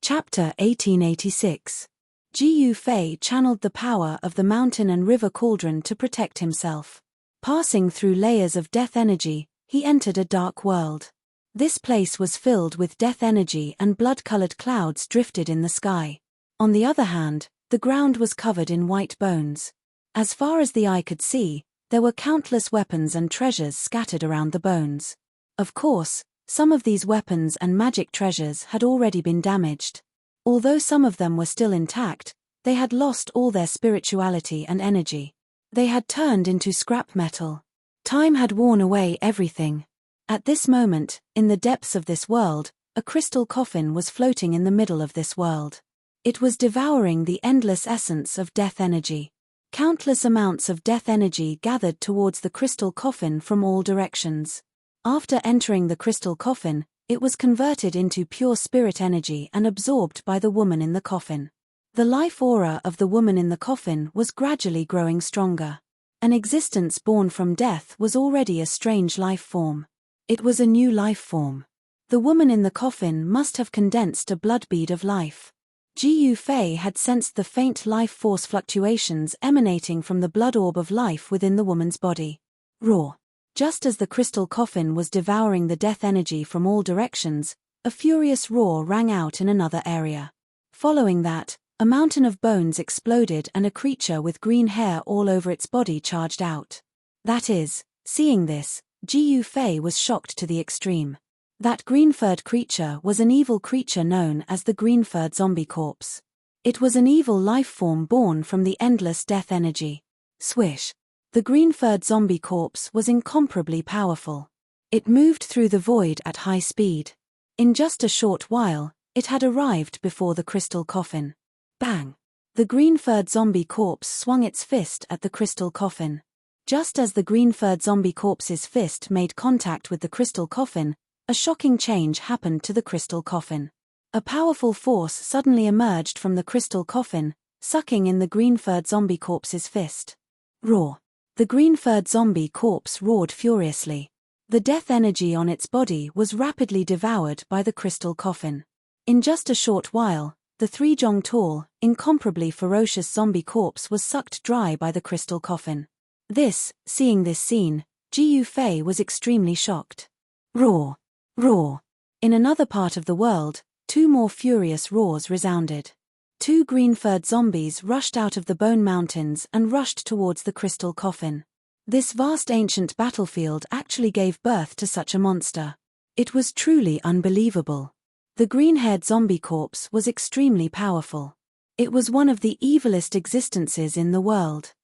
Chapter 1886. Ji Yufei channeled the power of the mountain and river cauldron to protect himself. Passing through layers of death energy, he entered a dark world. This place was filled with death energy and blood-colored clouds drifted in the sky. On the other hand, the ground was covered in white bones. As far as the eye could see, there were countless weapons and treasures scattered around the bones. Of course, some of these weapons and magic treasures had already been damaged. Although some of them were still intact, they had lost all their spirituality and energy. They had turned into scrap metal. Time had worn away everything. At this moment, in the depths of this world, a crystal coffin was floating in the middle of this world. It was devouring the endless essence of death energy. Countless amounts of death energy gathered towards the crystal coffin from all directions. After entering the crystal coffin, it was converted into pure spirit energy and absorbed by the woman in the coffin. The life aura of the woman in the coffin was gradually growing stronger. An existence born from death was already a strange life form. It was a new life form. The woman in the coffin must have condensed a blood bead of life. Ji Yufei had sensed the faint life force fluctuations emanating from the blood orb of life within the woman's body. Roar. Just as the crystal coffin was devouring the death energy from all directions, a furious roar rang out in another area. Following that, a mountain of bones exploded and a creature with green hair all over its body charged out. That is, seeing this, Ji Yufei was shocked to the extreme. That green-furred creature was an evil creature known as the green-furred zombie corpse. It was an evil life form born from the endless death energy. Swish. The green-furred zombie corpse was incomparably powerful. It moved through the void at high speed. In just a short while, it had arrived before the crystal coffin. Bang! The green-furred zombie corpse swung its fist at the crystal coffin. Just as the green-furred zombie corpse's fist made contact with the crystal coffin, a shocking change happened to the crystal coffin. A powerful force suddenly emerged from the crystal coffin, sucking in the green-furred zombie corpse's fist. Roar. The green-furred zombie corpse roared furiously. The death energy on its body was rapidly devoured by the crystal coffin. In just a short while, the 3 jong tall, incomparably ferocious zombie corpse was sucked dry by the crystal coffin. Seeing this scene, Ji Yufei was extremely shocked. Roar! Roar! In another part of the world, 2 more furious roars resounded. 2 green-furred zombies rushed out of the bone mountains and rushed towards the crystal coffin. This vast ancient battlefield actually gave birth to such a monster. It was truly unbelievable. The green-haired zombie corpse was extremely powerful. It was one of the evilest existences in the world.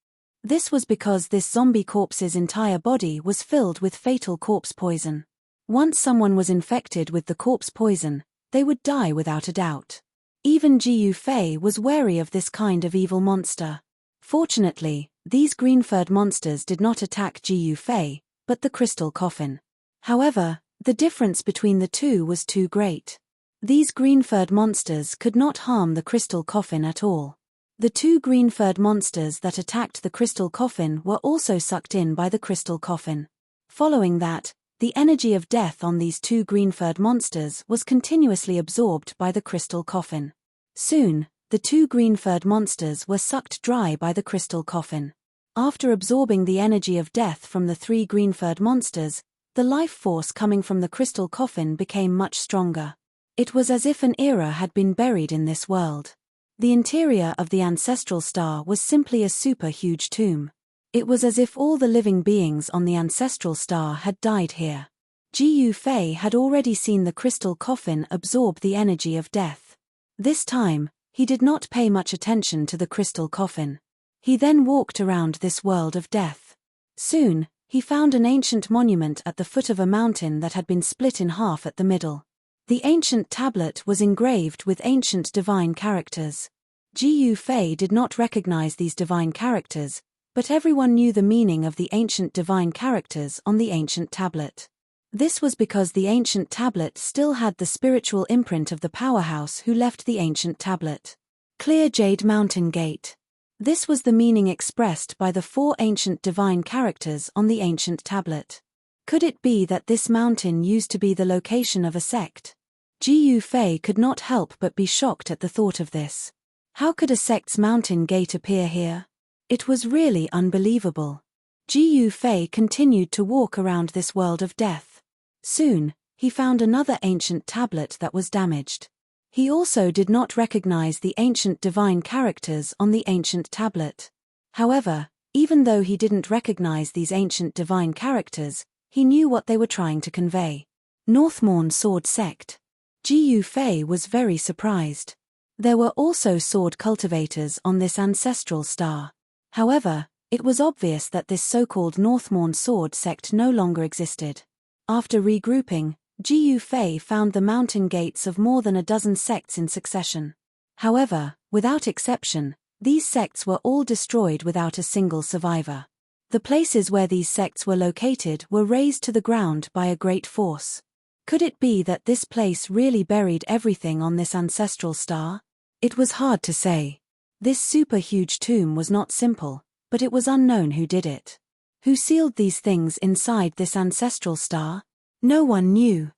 This was because this zombie corpse's entire body was filled with fatal corpse poison. Once someone was infected with the corpse poison, they would die without a doubt. Even Ji Yufei was wary of this kind of evil monster. Fortunately, these green-furred monsters did not attack Ji Yufei, but the crystal coffin. However, the difference between the two was too great. These green-furred monsters could not harm the crystal coffin at all. The 2 green-furred monsters that attacked the crystal coffin were also sucked in by the crystal coffin. Following that, the energy of death on these 2 green-furred monsters was continuously absorbed by the crystal coffin. Soon, the 2 green-furred monsters were sucked dry by the crystal coffin. After absorbing the energy of death from the 3 green-furred monsters, the life force coming from the crystal coffin became much stronger. It was as if an era had been buried in this world. The interior of the ancestral star was simply a super-huge tomb. It was as if all the living beings on the ancestral star had died here. Ji Yufei had already seen the crystal coffin absorb the energy of death. This time, he did not pay much attention to the crystal coffin. He then walked around this world of death. Soon, he found an ancient monument at the foot of a mountain that had been split in half at the middle. The ancient tablet was engraved with ancient divine characters. Ji Yufei did not recognize these divine characters, but everyone knew the meaning of the ancient divine characters on the ancient tablet. This was because the ancient tablet still had the spiritual imprint of the powerhouse who left the ancient tablet. Clear Jade Mountain Gate. This was the meaning expressed by the 4 ancient divine characters on the ancient tablet. Could it be that this mountain used to be the location of a sect? Ji Yufei could not help but be shocked at the thought of this. How could a sect's mountain gate appear here? It was really unbelievable. Ji Yufei continued to walk around this world of death. Soon, he found another ancient tablet that was damaged. He also did not recognize the ancient divine characters on the ancient tablet. However, even though he didn't recognize these ancient divine characters, he knew what they were trying to convey. Northmorn Sword Sect. Ji Yufei was very surprised. There were also sword cultivators on this ancestral star. However, it was obvious that this so-called Northmorn Sword Sect no longer existed. After regrouping, Ji Yufei found the mountain gates of more than a dozen sects in succession. However, without exception, these sects were all destroyed without a single survivor. The places where these sects were located were razed to the ground by a great force. Could it be that this place really buried everything on this ancestral star? It was hard to say. This super-huge tomb was not simple, but it was unknown who did it. Who sealed these things inside this ancestral star? No one knew.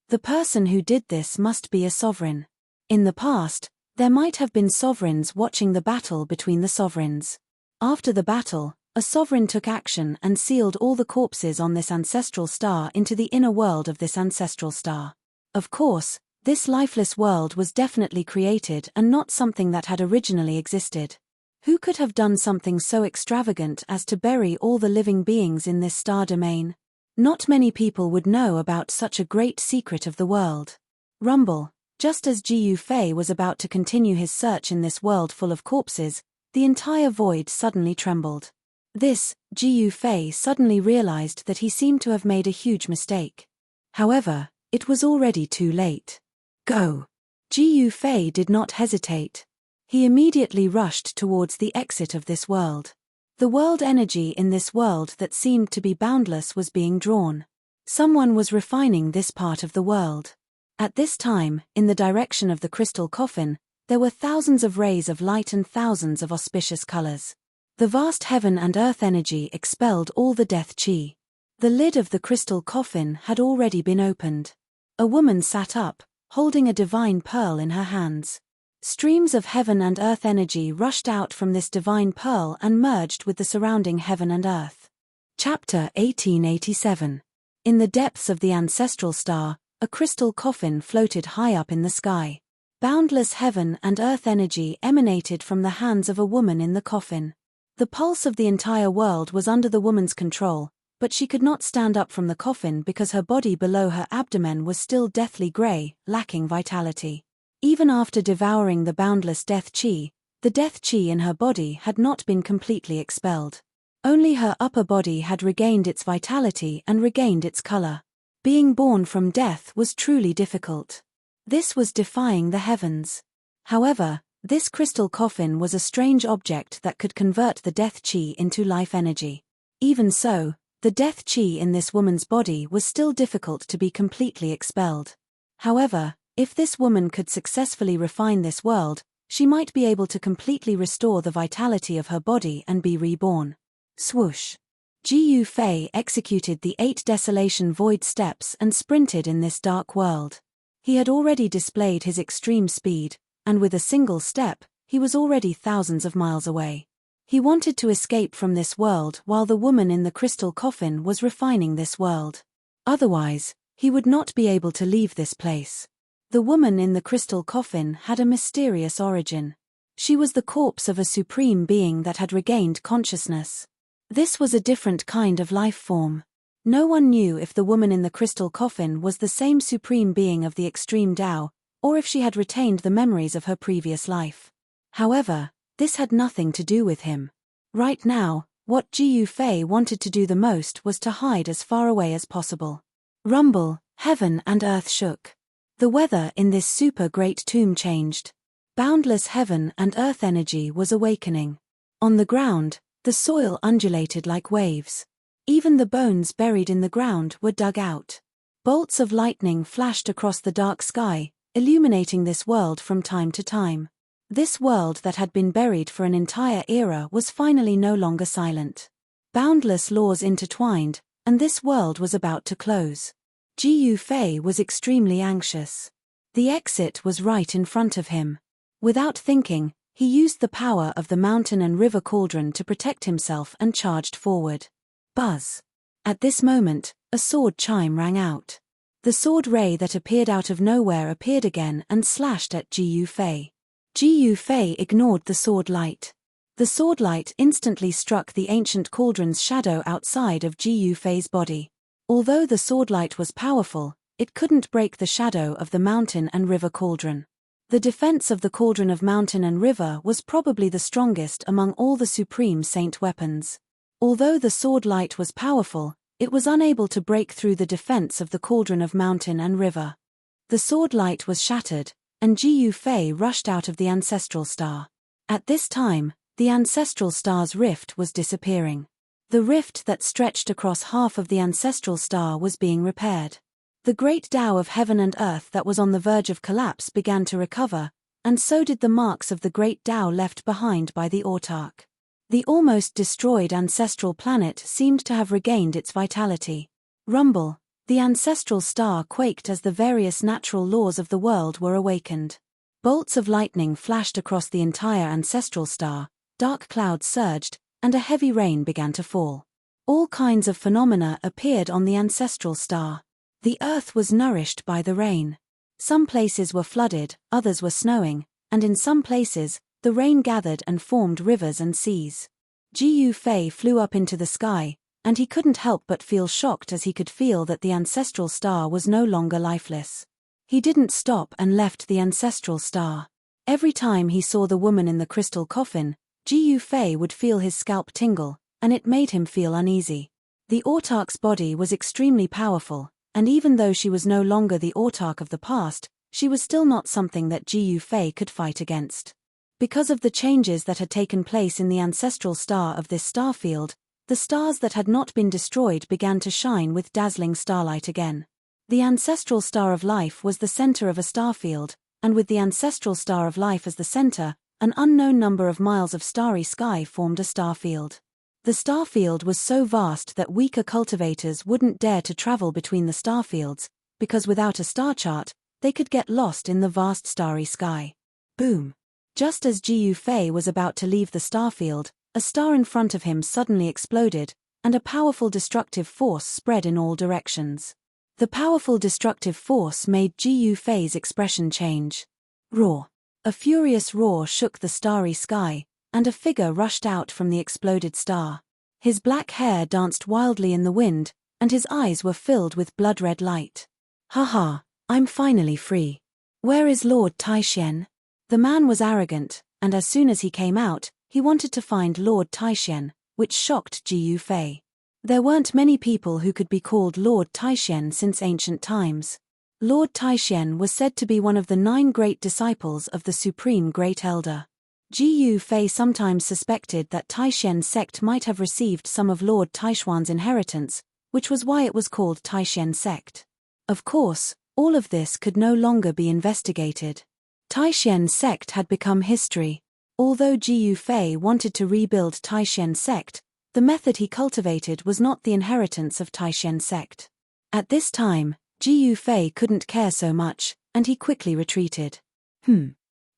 The person who did this must be a sovereign. In the past, There might have been sovereigns watching the battle between the sovereigns. After the battle, a sovereign took action and sealed all the corpses on this ancestral star into the inner world of this ancestral star. Of course, this lifeless world was definitely created and not something that had originally existed. Who could have done something so extravagant as to bury all the living beings in this star domain? Not many people would know about such a great secret of the world. Rumble. Just as Jiu Fei was about to continue his search in this world full of corpses, the entire void suddenly trembled. Jiu Fei suddenly realized that he seemed to have made a huge mistake. However, it was already too late. Go! Jiu Fei did not hesitate. He immediately rushed towards the exit of this world. The world energy in this world that seemed to be boundless was being drawn. Someone was refining this part of the world. At this time, in the direction of the crystal coffin, there were thousands of rays of light and thousands of auspicious colors. The vast heaven and earth energy expelled all the death chi. The lid of the crystal coffin had already been opened. A woman sat up, holding a divine pearl in her hands. Streams of heaven and earth energy rushed out from this divine pearl and merged with the surrounding heaven and earth. Chapter 1887. In the depths of the ancestral star, a crystal coffin floated high up in the sky. Boundless heaven and earth energy emanated from the hands of a woman in the coffin. The pulse of the entire world was under the woman's control, but she could not stand up from the coffin because her body below her abdomen was still deathly gray, lacking vitality. Even after devouring the boundless death chi, the death chi in her body had not been completely expelled. Only her upper body had regained its vitality and regained its color. Being born from death was truly difficult. This was defying the heavens. However, this crystal coffin was a strange object that could convert the death chi into life energy. Even so, the death chi in this woman's body was still difficult to be completely expelled. However, if this woman could successfully refine this world, she might be able to completely restore the vitality of her body and be reborn. Swoosh! Jiu Fei executed the 8 desolation void steps and sprinted in this dark world. He had already displayed his extreme speed, and with a single step, he was already thousands of miles away. He wanted to escape from this world while the woman in the crystal coffin was refining this world. Otherwise, he would not be able to leave this place. The woman in the crystal coffin had a mysterious origin. She was the corpse of a supreme being that had regained consciousness. This was a different kind of life form. No one knew if the woman in the crystal coffin was the same supreme being of the extreme Tao, or if she had retained the memories of her previous life. However, this had nothing to do with him. Right now, what Jiu Fei wanted to do the most was to hide as far away as possible. Rumble, heaven and earth shook. The weather in this super great tomb changed. Boundless heaven and earth energy was awakening. On the ground, the soil undulated like waves. Even the bones buried in the ground were dug out. Bolts of lightning flashed across the dark sky, illuminating this world from time to time. This world that had been buried for an entire era was finally no longer silent. Boundless laws intertwined, and this world was about to close. Jiu Fei was extremely anxious. The exit was right in front of him. Without thinking, he used the power of the mountain and river cauldron to protect himself and charged forward. Buzz! At this moment, a sword chime rang out. The sword ray that appeared out of nowhere appeared again and slashed at Jiu Fei. Jiu Fei ignored the sword light. The sword light instantly struck the ancient cauldron's shadow outside of Jiu Fei's body. Although the sword light was powerful, it couldn't break the shadow of the mountain and river cauldron. The defense of the cauldron of mountain and river was probably the strongest among all the supreme saint weapons. Although the sword light was powerful, it was unable to break through the defense of the cauldron of mountain and river. The sword light was shattered, and Jiu Fei rushed out of the ancestral star. At this time, the ancestral star's rift was disappearing. The rift that stretched across half of the ancestral star was being repaired. The great Tao of heaven and earth that was on the verge of collapse began to recover, and so did the marks of the great Tao left behind by the autarch. The almost destroyed ancestral planet seemed to have regained its vitality. Rumble, the ancestral star quaked as the various natural laws of the world were awakened. Bolts of lightning flashed across the entire ancestral star, dark clouds surged, and a heavy rain began to fall. All kinds of phenomena appeared on the ancestral star. The earth was nourished by the rain. Some places were flooded, others were snowing, and in some places, the rain gathered and formed rivers and seas. Jiu Fei flew up into the sky, and he couldn't help but feel shocked as he could feel that the ancestral star was no longer lifeless. He didn't stop and left the ancestral star. Every time he saw the woman in the crystal coffin, Jiu Fei would feel his scalp tingle, and it made him feel uneasy. The autarch's body was extremely powerful, and even though she was no longer the autarch of the past, she was still not something that Jiu Fei could fight against. Because of the changes that had taken place in the ancestral star of this star field, the stars that had not been destroyed began to shine with dazzling starlight again. The ancestral star of life was the center of a star field, and with the ancestral star of life as the center, an unknown number of miles of starry sky formed a star field. The star field was so vast that weaker cultivators wouldn't dare to travel between the star fields, because without a star chart, they could get lost in the vast starry sky. Boom! Just as Jiu Fei was about to leave the star field, a star in front of him suddenly exploded, and a powerful destructive force spread in all directions. The powerful destructive force made Jiu Fei's expression change. Roar! A furious roar shook the starry sky, and a figure rushed out from the exploded star. His black hair danced wildly in the wind, and his eyes were filled with blood-red light. "Haha, I'm finally free. Where is Lord Taishen?" The man was arrogant, and as soon as he came out, he wanted to find Lord Taishen, which shocked Jiu Fei. There weren't many people who could be called Lord Taishen since ancient times. Lord Taishen was said to be one of the 9 great disciples of the Supreme Great Elder. Jiu Fei sometimes suspected that Taishen's sect might have received some of Lord Taishuan's inheritance, which was why it was called Taishen sect. Of course, all of this could no longer be investigated. Taishen sect had become history. Although Jiu Fei wanted to rebuild Taishen sect, the method he cultivated was not the inheritance of Taishen sect. At this time, Jiu Fei couldn't care so much, and he quickly retreated.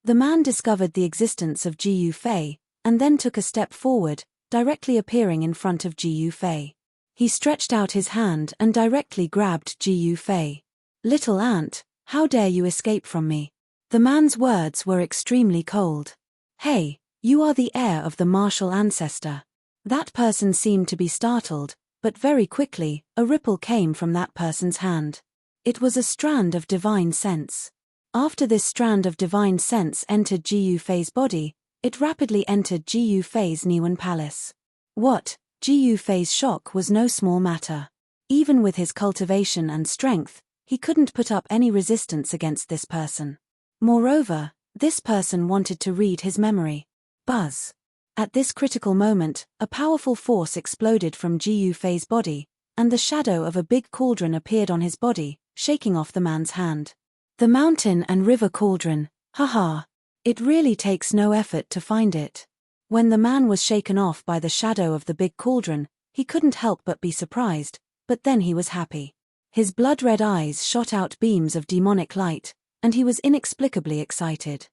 The man discovered the existence of Jiu Fei, and then took a step forward, directly appearing in front of Jiu Fei. He stretched out his hand and directly grabbed Jiu Fei. "Little ant, how dare you escape from me?" The man's words were extremely cold. "Hey, you are the heir of the martial ancestor." That person seemed to be startled, but very quickly, a ripple came from that person's hand. It was a strand of divine sense. After this strand of divine sense entered Jiu Fei's body, it rapidly entered Jiu Fei's Niwen Palace. What? Jiu Fei's shock was no small matter. Even with his cultivation and strength, he couldn't put up any resistance against this person. Moreover, this person wanted to read his memory. Buzz! At this critical moment, a powerful force exploded from Jiu Fei's body, and the shadow of a big cauldron appeared on his body, shaking off the man's hand. The mountain and river cauldron, haha. It really takes no effort to find it. When the man was shaken off by the shadow of the big cauldron, he couldn't help but be surprised, but then he was happy. His blood-red eyes shot out beams of demonic light, and he was inexplicably excited.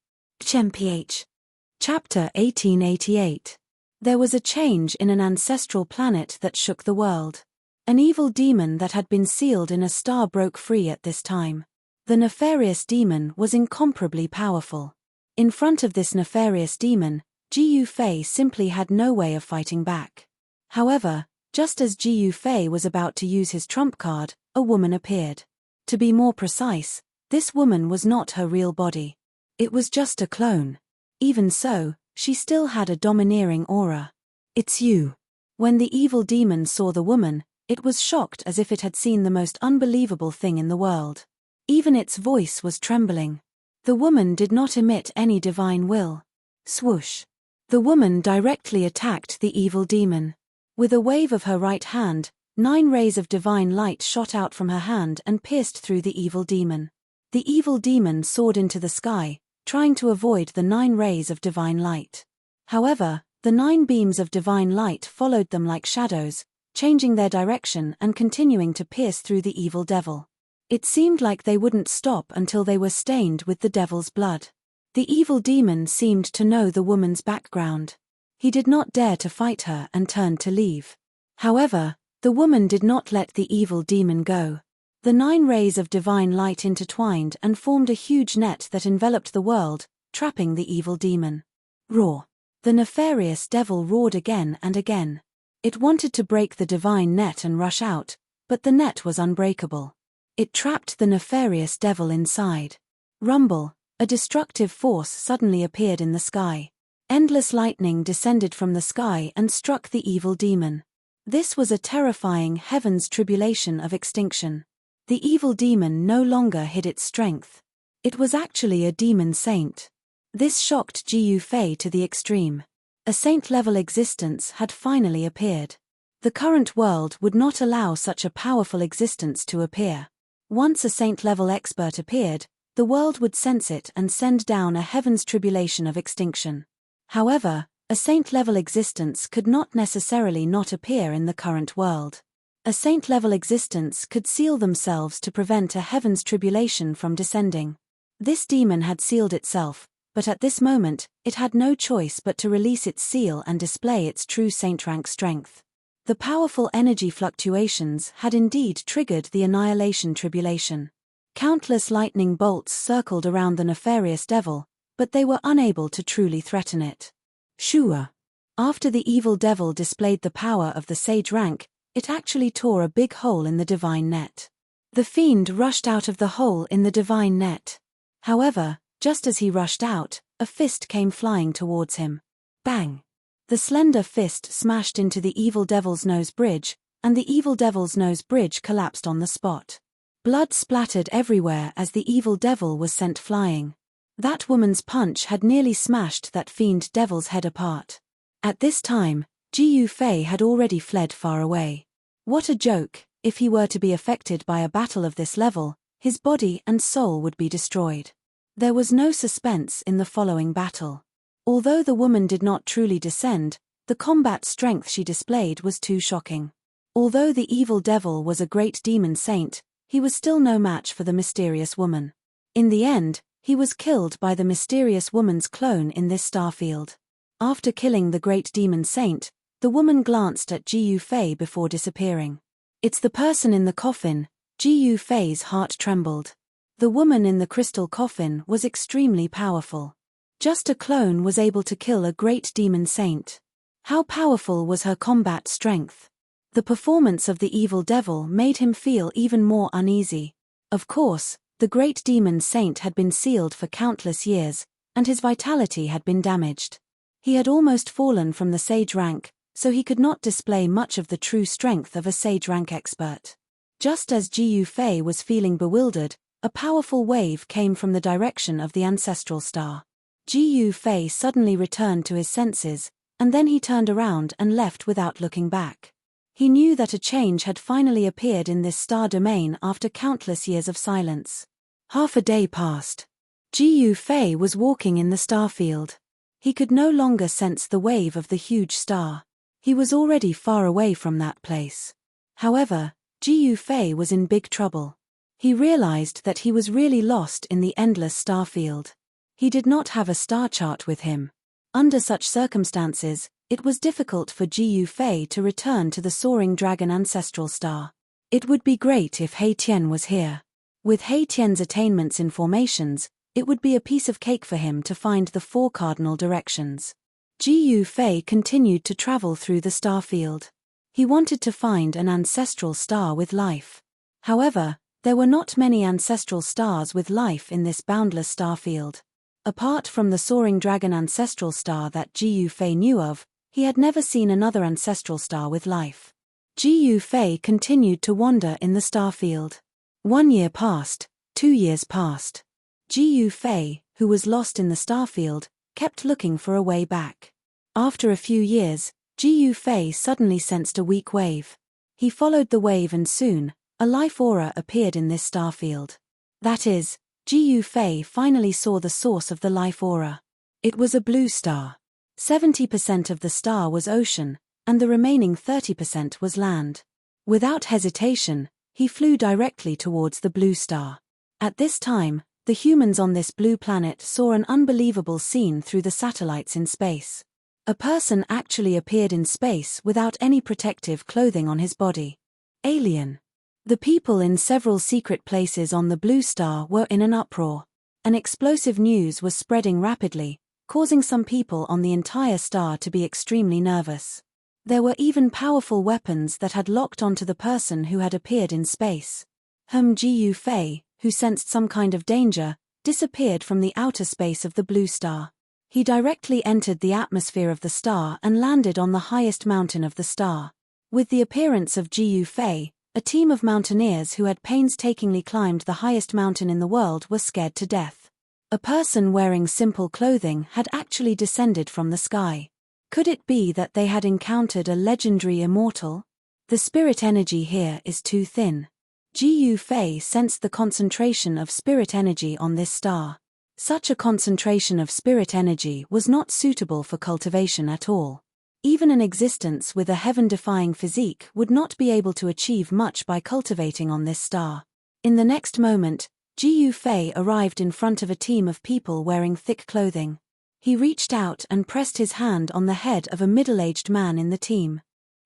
Chapter 1888. There was a change in an ancestral planet that shook the world. An evil demon that had been sealed in a star broke free at this time. The nefarious demon was incomparably powerful. In front of this nefarious demon, Jiu Fei simply had no way of fighting back. However, just as Jiu Fei was about to use his trump card, a woman appeared. To be more precise, this woman was not her real body. It was just a clone. Even so, she still had a domineering aura. "It's you." When the evil demon saw the woman, it was shocked as if it had seen the most unbelievable thing in the world. Even its voice was trembling. The woman did not emit any divine will. Swoosh! The woman directly attacked the evil demon. With a wave of her right hand, 9 rays of divine light shot out from her hand and pierced through the evil demon. The evil demon soared into the sky, trying to avoid the 9 rays of divine light. However, the 9 beams of divine light followed them like shadows, changing their direction and continuing to pierce through the evil devil. It seemed like they wouldn't stop until they were stained with the devil's blood. The evil demon seemed to know the woman's background. He did not dare to fight her and turned to leave. However, the woman did not let the evil demon go. The 9 rays of divine light intertwined and formed a huge net that enveloped the world, trapping the evil demon. Roar! The nefarious devil roared again and again. It wanted to break the divine net and rush out, but the net was unbreakable. It trapped the nefarious devil inside. Rumble! A destructive force suddenly appeared in the sky. Endless lightning descended from the sky and struck the evil demon. This was a terrifying heaven's tribulation of extinction. The evil demon no longer hid its strength. It was actually a demon saint. This shocked Jiu Fei to the extreme. A saint-level existence had finally appeared. The current world would not allow such a powerful existence to appear. Once a saint-level expert appeared, the world would sense it and send down a heaven's tribulation of extinction. However, a saint-level existence could not necessarily not appear in the current world. A saint-level existence could seal themselves to prevent a heaven's tribulation from descending. This demon had sealed itself, but at this moment, it had no choice but to release its seal and display its true saint-rank strength. The powerful energy fluctuations had indeed triggered the annihilation tribulation. Countless lightning bolts circled around the nefarious devil, but they were unable to truly threaten it. Shua! After the evil devil displayed the power of the sage rank, it actually tore a big hole in the divine net. The fiend rushed out of the hole in the divine net. However, just as he rushed out, a fist came flying towards him. Bang! The slender fist smashed into the evil devil's nose bridge, and the evil devil's nose bridge collapsed on the spot. Blood splattered everywhere as the evil devil was sent flying. That woman's punch had nearly smashed that fiend devil's head apart. At this time, Jiu Fei had already fled far away. What a joke! If he were to be affected by a battle of this level, his body and soul would be destroyed. There was no suspense in the following battle. Although the woman did not truly descend, the combat strength she displayed was too shocking. Although the evil devil was a great demon saint, he was still no match for the mysterious woman. In the end, he was killed by the mysterious woman's clone in this starfield. After killing the great demon saint, the woman glanced at Jiu Fei before disappearing. It's the person in the coffin. Jiu Fei's heart trembled. The woman in the crystal coffin was extremely powerful. Just a clone was able to kill a great demon saint. How powerful was her combat strength? The performance of the evil devil made him feel even more uneasy. Of course, the great demon saint had been sealed for countless years, and his vitality had been damaged. He had almost fallen from the sage rank, so he could not display much of the true strength of a sage rank expert. Just as Jiu Fei was feeling bewildered, a powerful wave came from the direction of the ancestral star. Jiu Fei suddenly returned to his senses, and then he turned around and left without looking back. He knew that a change had finally appeared in this star domain after countless years of silence. Half a day passed. Jiu Fei was walking in the starfield. He could no longer sense the wave of the huge star. He was already far away from that place. However, Jiu Fei was in big trouble. He realized that he was really lost in the endless starfield. He did not have a star chart with him. Under such circumstances, it was difficult for Jiu Fei to return to the soaring dragon ancestral star. It would be great if He Tian was here. With He Tian's attainments in formations, it would be a piece of cake for him to find the 4 cardinal directions. Jiu Fei continued to travel through the starfield. He wanted to find an ancestral star with life. However, there were not many ancestral stars with life in this boundless starfield. Apart from the soaring dragon ancestral star that Jiu Fei knew of, he had never seen another ancestral star with life. Jiu Fei continued to wander in the starfield. 1 year passed, 2 years passed. Jiu Fei, who was lost in the starfield, kept looking for a way back. After a few years, Jiu Fei suddenly sensed a weak wave. He followed the wave and soon, a life aura appeared in this starfield. That is, Jiu Fei finally saw the source of the life aura. It was a blue star. 70% of the star was ocean, and the remaining 30% was land. Without hesitation, he flew directly towards the blue star. At this time, The humans on this blue planet saw an unbelievable scene through the satellites in space. A person actually appeared in space without any protective clothing on his body. Alien. The people in several secret places on the blue star were in an uproar. An explosive news was spreading rapidly, causing some people on the entire star to be extremely nervous. There were even powerful weapons that had locked onto the person who had appeared in space. Jiu Fei, who sensed some kind of danger, disappeared from the outer space of the blue star. He directly entered the atmosphere of the star and landed on the highest mountain of the star. With the appearance of Jiu Fei, a team of mountaineers who had painstakingly climbed the highest mountain in the world were scared to death. A person wearing simple clothing had actually descended from the sky. Could it be that they had encountered a legendary immortal? The spirit energy here is too thin. Jiu Fei sensed the concentration of spirit energy on this star. Such a concentration of spirit energy was not suitable for cultivation at all. Even an existence with a heaven-defying physique would not be able to achieve much by cultivating on this star. In the next moment, Jiu Fei arrived in front of a team of people wearing thick clothing. He reached out and pressed his hand on the head of a middle-aged man in the team.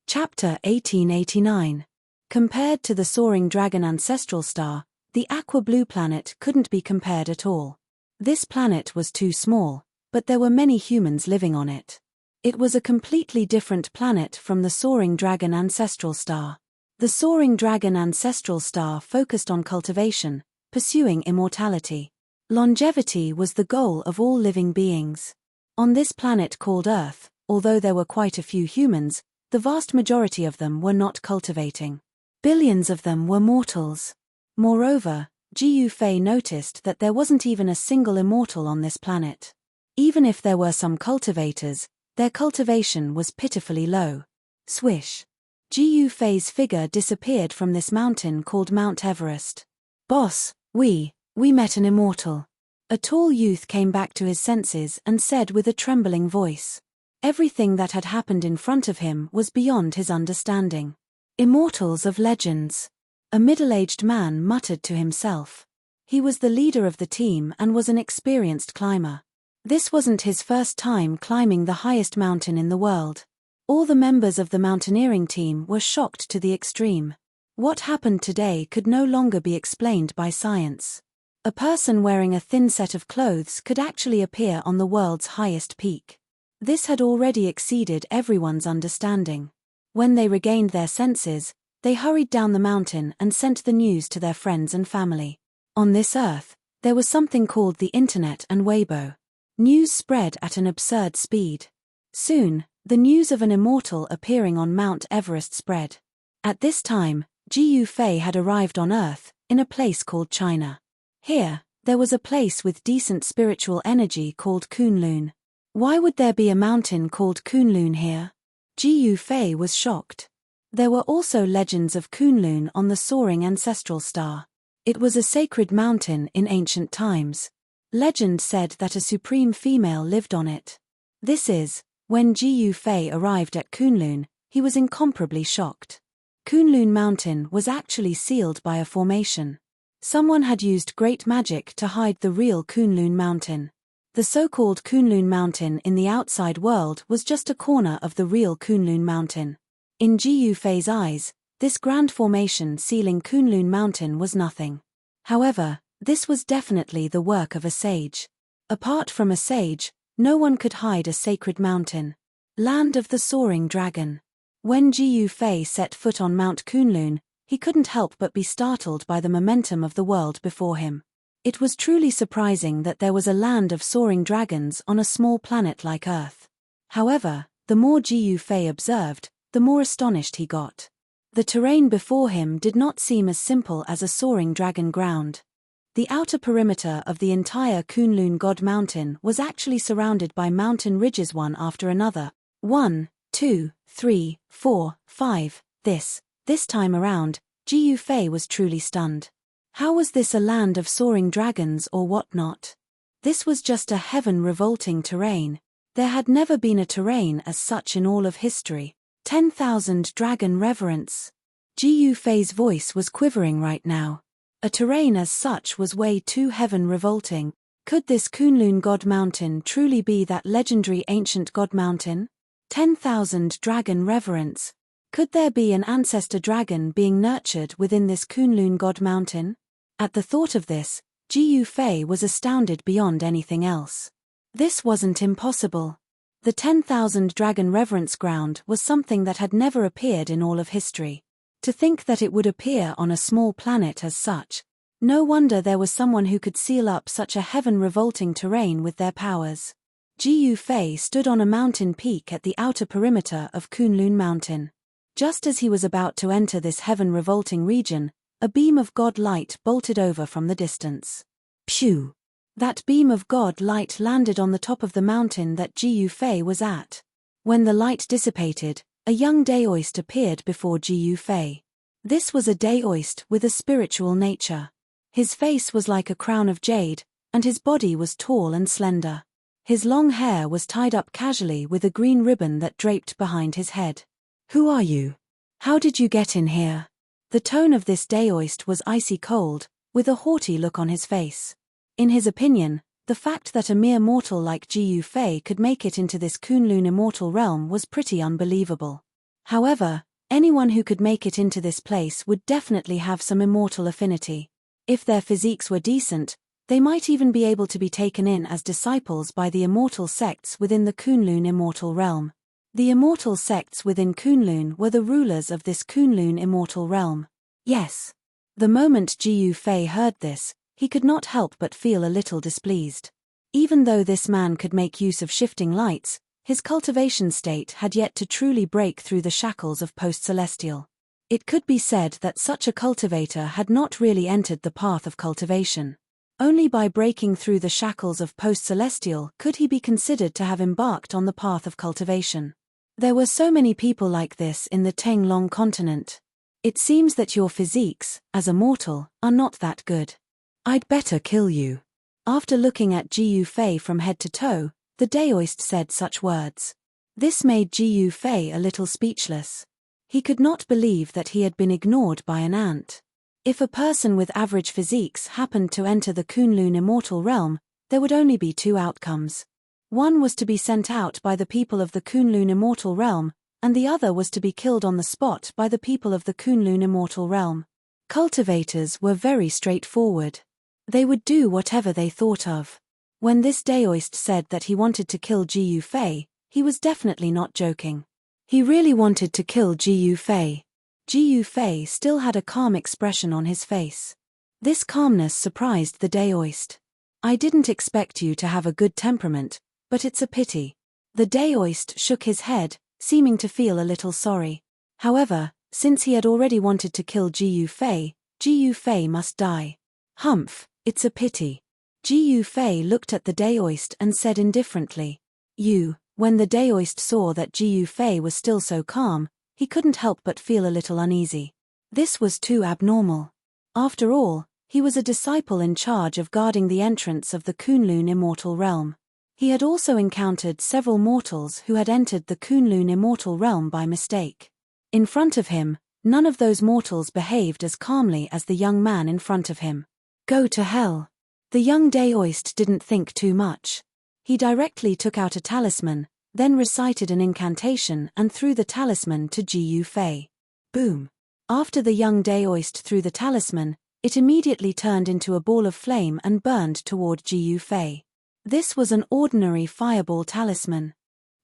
Chapter 1889. Compared to the soaring dragon ancestral star, the aqua blue planet couldn't be compared at all. This planet was too small, but there were many humans living on it. It was a completely different planet from the soaring dragon ancestral star. The soaring dragon ancestral star focused on cultivation, pursuing immortality. Longevity was the goal of all living beings. On this planet called Earth, although there were quite a few humans, the vast majority of them were not cultivating. Billions of them were mortals. Moreover, Jiu Fei noticed that there wasn't even a single immortal on this planet. Even if there were some cultivators, their cultivation was pitifully low. Swish. Jiu Fei's figure disappeared from this mountain called Mount Everest. "Boss, we met an immortal." A tall youth came back to his senses and said with a trembling voice. Everything that had happened in front of him was beyond his understanding. Immortals of legends. A middle-aged man muttered to himself. He was the leader of the team and was an experienced climber. This wasn't his first time climbing the highest mountain in the world. All the members of the mountaineering team were shocked to the extreme. What happened today could no longer be explained by science. A person wearing a thin set of clothes could actually appear on the world's highest peak. This had already exceeded everyone's understanding. When they regained their senses, they hurried down the mountain and sent the news to their friends and family. On this earth, there was something called the Internet and Weibo. News spread at an absurd speed. Soon, the news of an immortal appearing on Mount Everest spread. At this time, Jiu Fei had arrived on Earth, in a place called China. Here, there was a place with decent spiritual energy called Kunlun. Why would there be a mountain called Kunlun here? Jiu Fei was shocked. There were also legends of Kunlun on the soaring ancestral star. It was a sacred mountain in ancient times. Legend said that a supreme female lived on it. When Jiu Fei arrived at Kunlun, he was incomparably shocked. Kunlun Mountain was actually sealed by a formation. Someone had used great magic to hide the real Kunlun Mountain. The so-called Kunlun Mountain in the outside world was just a corner of the real Kunlun Mountain. In Jiu Fei's eyes, this grand formation sealing Kunlun Mountain was nothing. However, this was definitely the work of a sage. Apart from a sage, no one could hide a sacred mountain. Land of the soaring dragon. When Jiu Fei set foot on Mount Kunlun, he couldn't help but be startled by the momentum of the world before him. It was truly surprising that there was a land of soaring dragons on a small planet like Earth. However, the more Jiu Fei observed, the more astonished he got. The terrain before him did not seem as simple as a soaring dragon ground. The outer perimeter of the entire Kunlun God Mountain was actually surrounded by mountain ridges one after another. 1, 2, 3, 4, 5. This time around, Jiu Fei was truly stunned. How was this a land of soaring dragons or whatnot? This was just a heaven-revolting terrain. There had never been a terrain as such in all of history. 10,000 dragon reverence. Jiu Fei's voice was quivering right now. A terrain as such was way too heaven-revolting. Could this Kunlun God Mountain truly be that legendary ancient God Mountain? 10,000 dragon reverence. Could there be an ancestor dragon being nurtured within this Kunlun God Mountain? At the thought of this, Jiyu Fei was astounded beyond anything else. This wasn't impossible. The 10,000 dragon reverence ground was something that had never appeared in all of history. To think that it would appear on a small planet as such. No wonder there was someone who could seal up such a heaven-revolting terrain with their powers. Jiyu Fei stood on a mountain peak at the outer perimeter of Kunlun Mountain. Just as he was about to enter this heaven-revolting region, a beam of God light bolted over from the distance. Phew! That beam of God light landed on the top of the mountain that Jiyu Fei was at. When the light dissipated, a young Daoist appeared before Jiyu Fei. This was a Daoist with a spiritual nature. His face was like a crown of jade, and his body was tall and slender. His long hair was tied up casually with a green ribbon that draped behind his head. Who are you? How did you get in here? The tone of this Daoist was icy cold, with a haughty look on his face. In his opinion, the fact that a mere mortal like Jiyu Fei could make it into this Kunlun immortal realm was pretty unbelievable. However, anyone who could make it into this place would definitely have some immortal affinity. If their physiques were decent, they might even be able to be taken in as disciples by the immortal sects within the Kunlun immortal realm. The immortal sects within Kunlun were the rulers of this Kunlun immortal realm. Yes. The moment Jiyu Fei heard this, he could not help but feel a little displeased. Even though this man could make use of shifting lights, his cultivation state had yet to truly break through the shackles of post-celestial. It could be said that such a cultivator had not really entered the path of cultivation. Only by breaking through the shackles of post-celestial could he be considered to have embarked on the path of cultivation. There were so many people like this in the Tenglong continent. It seems that your physiques, as a mortal, are not that good. I'd better kill you. After looking at Jiyu Fei from head to toe, the Daoist said such words. This made Jiyu Fei a little speechless. He could not believe that he had been ignored by an ant. If a person with average physiques happened to enter the Kunlun immortal realm, there would only be two outcomes. One was to be sent out by the people of the Kunlun immortal realm, and the other was to be killed on the spot by the people of the Kunlun immortal realm. Cultivators were very straightforward. They would do whatever they thought of. When this Daoist said that he wanted to kill Jiyu Fei, he was definitely not joking. He really wanted to kill Jiyu Fei. Jiyu Fei still had a calm expression on his face. This calmness surprised the Daoist. I didn't expect you to have a good temperament, but it's a pity. The Daoist shook his head, seeming to feel a little sorry. However, since he had already wanted to kill Jiyu Fei must die. Humph, it's a pity. Jiyu Fei looked at the Daoist and said indifferently. When the Daoist saw that Jiyu Fei was still so calm, he couldn't help but feel a little uneasy. This was too abnormal. After all, he was a disciple in charge of guarding the entrance of the Kunlun immortal realm. He had also encountered several mortals who had entered the Kunlun immortal realm by mistake. In front of him, none of those mortals behaved as calmly as the young man in front of him. Go to hell. The young Daoist didn't think too much. He directly took out a talisman, then recited an incantation and threw the talisman to Jiyu Fei. Boom. After the young Daoist threw the talisman, it immediately turned into a ball of flame and burned toward Jiyu Fei. This was an ordinary fireball talisman.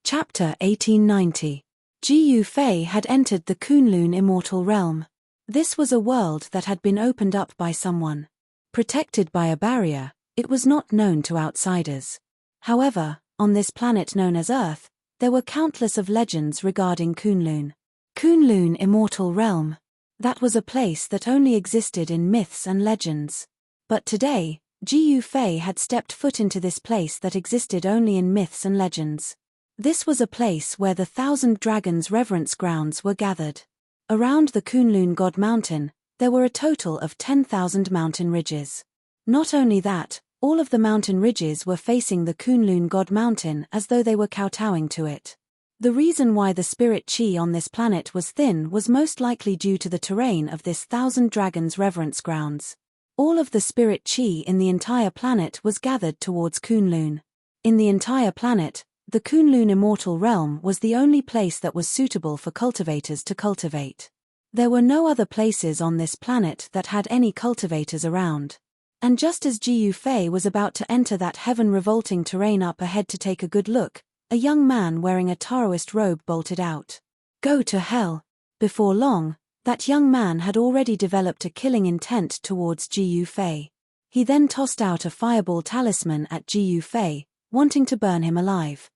Chapter 1890. Jiyu Fei had entered the Kunlun immortal realm. This was a world that had been opened up by someone. Protected by a barrier, it was not known to outsiders. However, on this planet known as Earth, there were countless of legends regarding Kunlun. Kunlun immortal realm. That was a place that only existed in myths and legends. But today, Jiyu Fei had stepped foot into this place that existed only in myths and legends. This was a place where the 1,000 dragons' reverence grounds were gathered. Around the Kunlun God Mountain, there were a total of 10,000 mountain ridges. Not only that, all of the mountain ridges were facing the Kunlun God Mountain as though they were kowtowing to it. The reason why the spirit chi on this planet was thin was most likely due to the terrain of this 1,000 dragons' reverence grounds. All of the spirit chi in the entire planet was gathered towards Kunlun. In the entire planet, the Kunlun immortal realm was the only place that was suitable for cultivators to cultivate. There were no other places on this planet that had any cultivators around. And just as Ji Yufei was about to enter that heaven-revolting terrain up ahead to take a good look, a young man wearing a Taoist robe bolted out. Go to hell. Before long, that young man had already developed a killing intent towards Ji Yufei. He then tossed out a fireball talisman at Ji Yufei, wanting to burn him alive.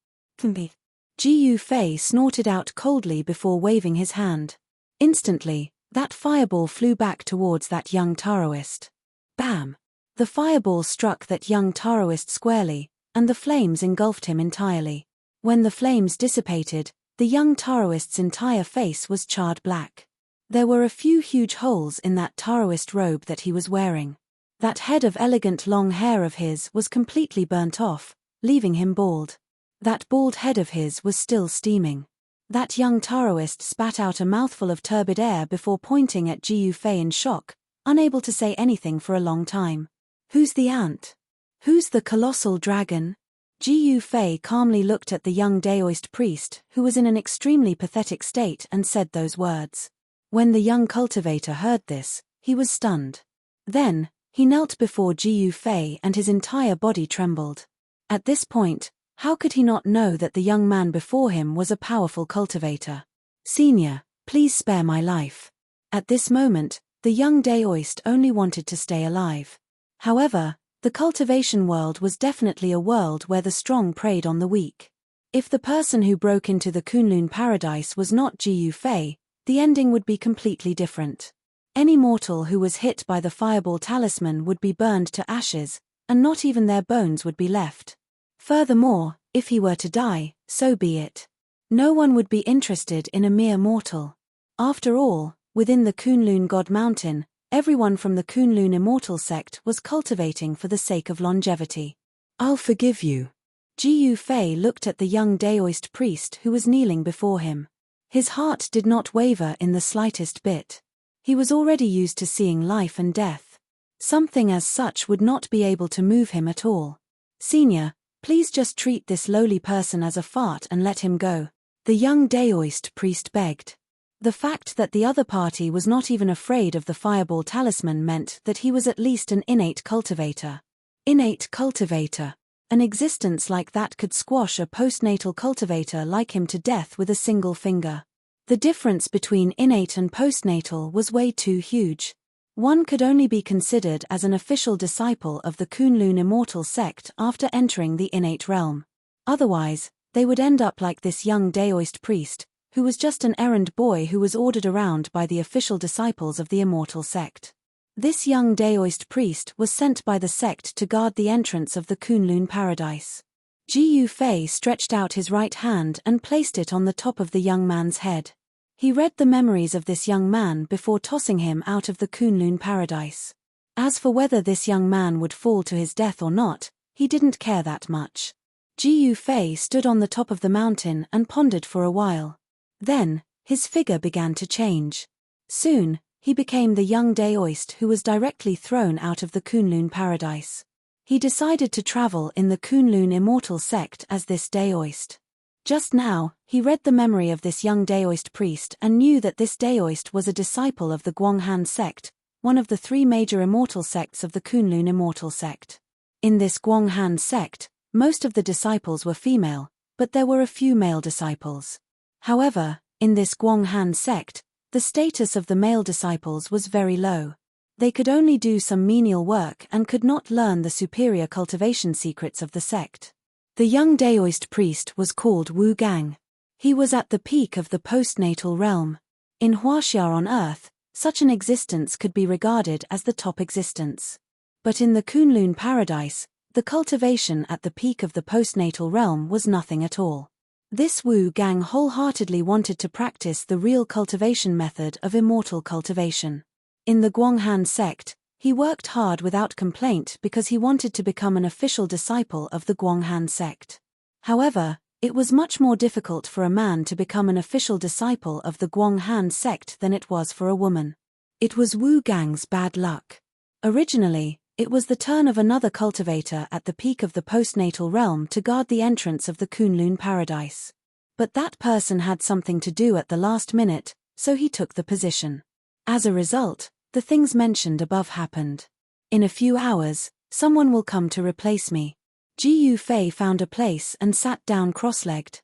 Ji Yufei snorted out coldly before waving his hand. Instantly, that fireball flew back towards that young Taoist. Bam! The fireball struck that young Taoist squarely, and the flames engulfed him entirely. When the flames dissipated, the young Taoist's entire face was charred black. There were a few huge holes in that Taoist robe that he was wearing. That head of elegant long hair of his was completely burnt off, leaving him bald. That bald head of his was still steaming. That young Taoist spat out a mouthful of turbid air before pointing at Ji Yufei in shock, unable to say anything for a long time. Who's the ant? Who's the colossal dragon? Ji Yufei calmly looked at the young Daoist priest, who was in an extremely pathetic state, and said those words. When the young cultivator heard this, he was stunned. Then, he knelt before Ji Yufei and his entire body trembled. At this point, how could he not know that the young man before him was a powerful cultivator? Senior, please spare my life. At this moment, the young Daoist only wanted to stay alive. However, the cultivation world was definitely a world where the strong preyed on the weak. If the person who broke into the Kunlun paradise was not Ji Yufei, the ending would be completely different. Any mortal who was hit by the fireball talisman would be burned to ashes, and not even their bones would be left. Furthermore, if he were to die, so be it. No one would be interested in a mere mortal. After all, within the Kunlun God Mountain, everyone from the Kunlun immortal sect was cultivating for the sake of longevity. I'll forgive you. Ji Yufei looked at the young Daoist priest who was kneeling before him. His heart did not waver in the slightest bit. He was already used to seeing life and death. Something as such would not be able to move him at all. Senior, please just treat this lowly person as a fart and let him go, the young Daoist priest begged. The fact that the other party was not even afraid of the fireball talisman meant that he was at least an innate cultivator. Innate cultivator. An existence like that could squash a postnatal cultivator like him to death with a single finger. The difference between innate and postnatal was way too huge. One could only be considered as an official disciple of the Kunlun immortal sect after entering the innate realm. Otherwise, they would end up like this young Daoist priest, who was just an errand boy who was ordered around by the official disciples of the immortal sect. This young Daoist priest was sent by the sect to guard the entrance of the Kunlun paradise. Ji Yufei stretched out his right hand and placed it on the top of the young man's head. He read the memories of this young man before tossing him out of the Kunlun paradise. As for whether this young man would fall to his death or not, he didn't care that much. Ji Yufei stood on the top of the mountain and pondered for a while. Then, his figure began to change. Soon, he became the young Daoist who was directly thrown out of the Kunlun paradise. He decided to travel in the Kunlun immortal sect as this Daoist. Just now, he read the memory of this young Daoist priest and knew that this Daoist was a disciple of the Guanghan sect, one of the three major immortal sects of the Kunlun immortal sect. In this Guanghan sect, most of the disciples were female, but there were a few male disciples. However, in this Guanghan sect, the status of the male disciples was very low. They could only do some menial work and could not learn the superior cultivation secrets of the sect. The young Daoist priest was called Wu Gang. He was at the peak of the postnatal realm. In Huaxia on Earth, such an existence could be regarded as the top existence. But in the Kunlun paradise, the cultivation at the peak of the postnatal realm was nothing at all. This Wu Gang wholeheartedly wanted to practice the real cultivation method of immortal cultivation. In the Guanghan sect, he worked hard without complaint because he wanted to become an official disciple of the Guanghan sect. However, it was much more difficult for a man to become an official disciple of the Guanghan sect than it was for a woman. It was Wu Gang's bad luck. Originally, it was the turn of another cultivator at the peak of the postnatal realm to guard the entrance of the Kunlun paradise. But that person had something to do at the last minute, so he took the position. As a result, the things mentioned above happened. In a few hours, someone will come to replace me. Ji Yufei found a place and sat down cross-legged.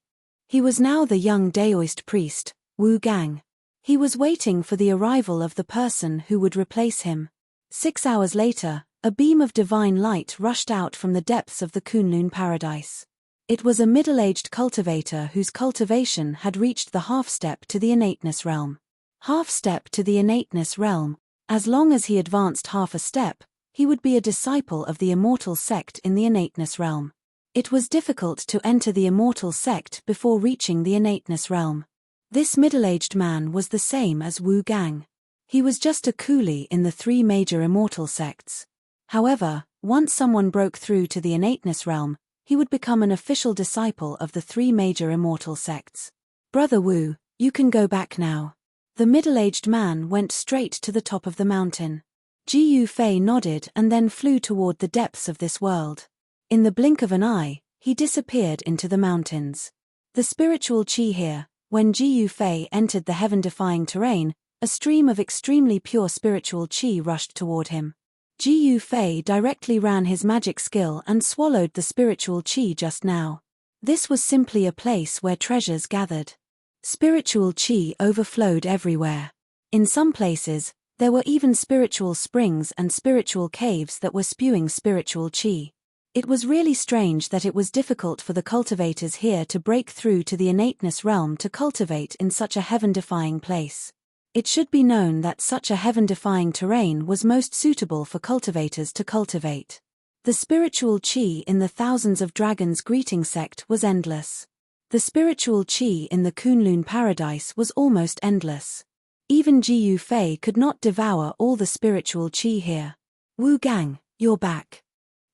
He was now the young Daoist priest, Wu Gang. He was waiting for the arrival of the person who would replace him. 6 hours later, a beam of divine light rushed out from the depths of the Kunlun paradise. It was a middle-aged cultivator whose cultivation had reached the half-step to the innateness realm. Half-step to the innateness realm. As long as he advanced half a step, he would be a disciple of the immortal sect in the innateness realm. It was difficult to enter the immortal sect before reaching the innateness realm. This middle-aged man was the same as Wu Gang. He was just a coolie in the 3 major immortal sects. However, once someone broke through to the innateness realm, he would become an official disciple of the 3 major immortal sects. Brother Wu, you can go back now. The middle-aged man went straight to the top of the mountain. Ji Yufei nodded and then flew toward the depths of this world. In the blink of an eye, he disappeared into the mountains. The spiritual qi here, when Ji Yufei entered the heaven-defying terrain, a stream of extremely pure spiritual qi rushed toward him. Ji Yufei directly ran his magic skill and swallowed the spiritual qi just now. This was simply a place where treasures gathered. Spiritual qi overflowed everywhere. In some places, there were even spiritual springs and spiritual caves that were spewing spiritual qi. It was really strange that it was difficult for the cultivators here to break through to the innateness realm to cultivate in such a heaven-defying place. It should be known that such a heaven-defying terrain was most suitable for cultivators to cultivate. The spiritual qi in the thousands of dragons greeting sect was endless. The spiritual qi in the Kunlun paradise was almost endless. Even Ji Yufei could not devour all the spiritual qi here. Wu Gang, you're back.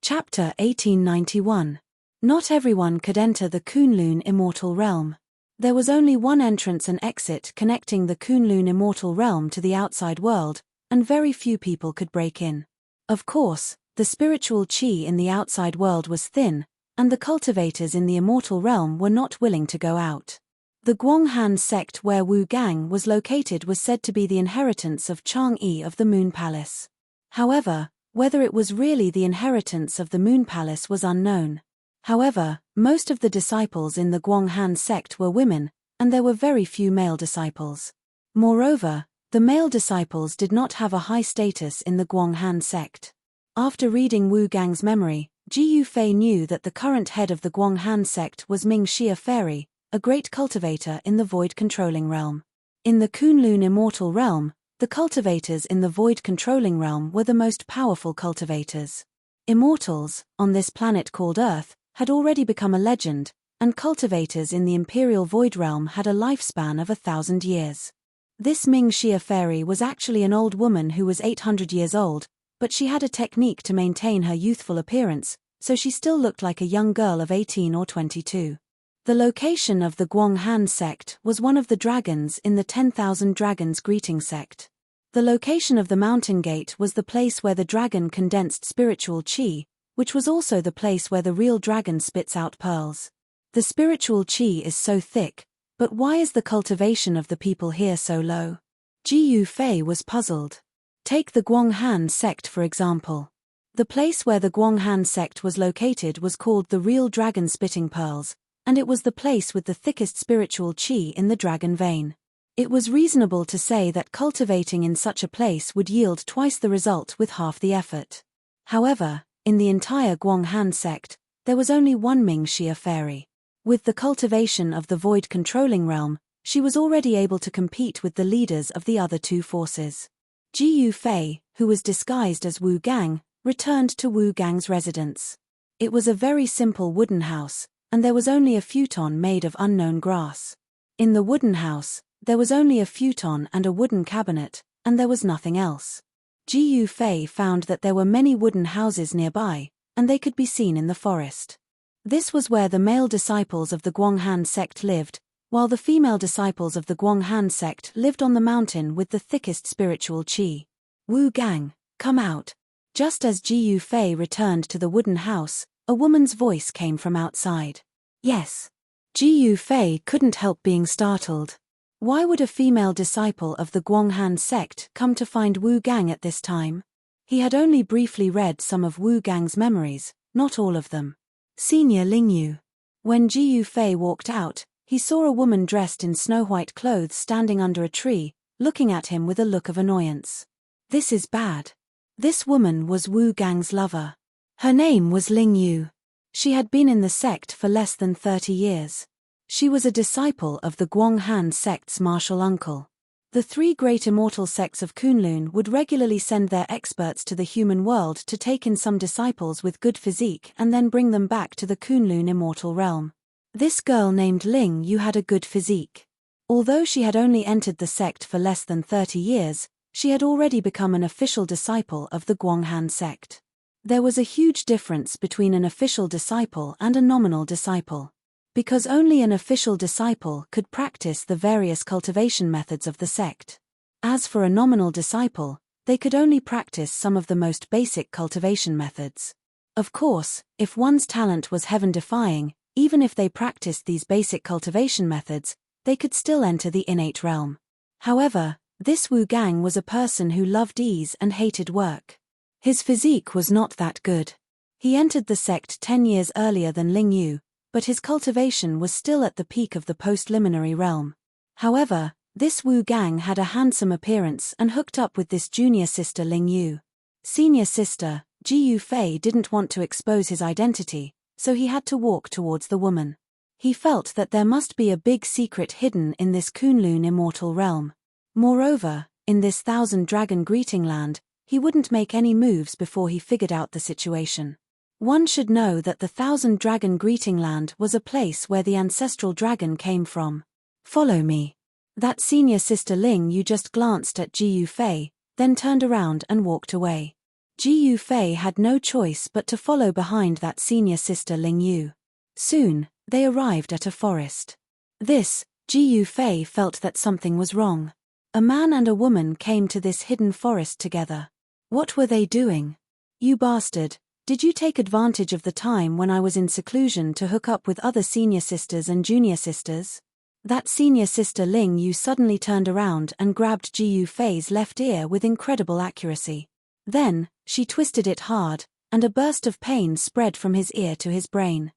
Chapter 1891. Not everyone could enter the Kunlun immortal realm. There was only one entrance and exit connecting the Kunlun immortal realm to the outside world, and very few people could break in. Of course, the spiritual qi in the outside world was thin, and the cultivators in the immortal realm were not willing to go out. The Guanghan sect where Wu Gang was located was said to be the inheritance of Chang'e of the Moon Palace. However, whether it was really the inheritance of the Moon Palace was unknown. However, most of the disciples in the Guanghan sect were women, and there were very few male disciples. Moreover, the male disciples did not have a high status in the Guanghan sect. After reading Wu Gang's memory, Ji Yufei knew that the current head of the Guanghan sect was Ming Xia Fairy, a great cultivator in the void-controlling realm. In the Kunlun immortal realm, the cultivators in the void-controlling realm were the most powerful cultivators. Immortals, on this planet called Earth, had already become a legend, and cultivators in the imperial void realm had a lifespan of 1,000 years. This Ming Xia Fairy was actually an old woman who was 800 years old, but she had a technique to maintain her youthful appearance, so she still looked like a young girl of 18 or 22. The location of the Guanghan sect was one of the dragons in the 10,000 Dragons greeting sect. The location of the mountain gate was the place where the dragon condensed spiritual qi, which was also the place where the real dragon spits out pearls. The spiritual qi is so thick, but why is the cultivation of the people here so low? Ji Yufei was puzzled. Take the Guanghan sect for example. The place where the Guanghan sect was located was called the real dragon spitting pearls, and it was the place with the thickest spiritual qi in the dragon vein. It was reasonable to say that cultivating in such a place would yield twice the result with half the effort. However, in the entire Guanghan sect, there was only one Ming Xia Fairy. With the cultivation of the void-controlling realm, she was already able to compete with the leaders of the other 2 forces. Ji Yufei, who was disguised as Wu Gang, returned to Wu Gang's residence. It was a very simple wooden house, and there was only a futon made of unknown grass. In the wooden house, there was only a futon and a wooden cabinet, and there was nothing else. Ji Yufei found that there were many wooden houses nearby, and they could be seen in the forest. This was where the male disciples of the Guanghan sect lived, while the female disciples of the Guanghan sect lived on the mountain with the thickest spiritual qi. Wu Gang, come out. Just as Ji Yufei returned to the wooden house, a woman's voice came from outside. Yes. Ji Yufei couldn't help being startled. Why would a female disciple of the Guanghan sect come to find Wu Gang at this time? He had only briefly read some of Wu Gang's memories, not all of them. Senior Lingyu. When Ji Yufei walked out, he saw a woman dressed in snow-white clothes standing under a tree, looking at him with a look of annoyance. This is bad. This woman was Wu Gang's lover. Her name was Lingyu. She had been in the sect for less than 30 years. She was a disciple of the Guanghan sect's martial uncle. The three great immortal sects of Kunlun would regularly send their experts to the human world to take in some disciples with good physique and then bring them back to the Kunlun immortal realm. This girl named Ling Yu had a good physique. Although she had only entered the sect for less than 30 years, she had already become an official disciple of the Guanghan sect. There was a huge difference between an official disciple and a nominal disciple. Because only an official disciple could practice the various cultivation methods of the sect. As for a nominal disciple, they could only practice some of the most basic cultivation methods. Of course, if one's talent was heaven-defying, even if they practiced these basic cultivation methods, they could still enter the innate realm. However, this Wu Gang was a person who loved ease and hated work. His physique was not that good. He entered the sect 10 years earlier than Ling Yu, but his cultivation was still at the peak of the post-liminary realm. However, this Wu Gang had a handsome appearance and hooked up with this junior sister Ling Yu. Senior sister, Ji Yufei didn't want to expose his identity, so he had to walk towards the woman. He felt that there must be a big secret hidden in this Kunlun immortal realm. Moreover, in this thousand-dragon greeting land, he wouldn't make any moves before he figured out the situation. One should know that the thousand-dragon greeting land was a place where the ancestral dragon came from. Follow me. That senior sister Ling Yu just glanced at Ji Yufei, then turned around and walked away. Ji Yufei had no choice but to follow behind that senior sister Ling Yu. Soon, they arrived at a forest. Ji Yufei felt that something was wrong. A man and a woman came to this hidden forest together. What were they doing? You bastard, did you take advantage of the time when I was in seclusion to hook up with other senior sisters and junior sisters? That senior sister Ling Yu suddenly turned around and grabbed Ji Yufei's left ear with incredible accuracy. Then, she twisted it hard, and a burst of pain spread from his ear to his brain.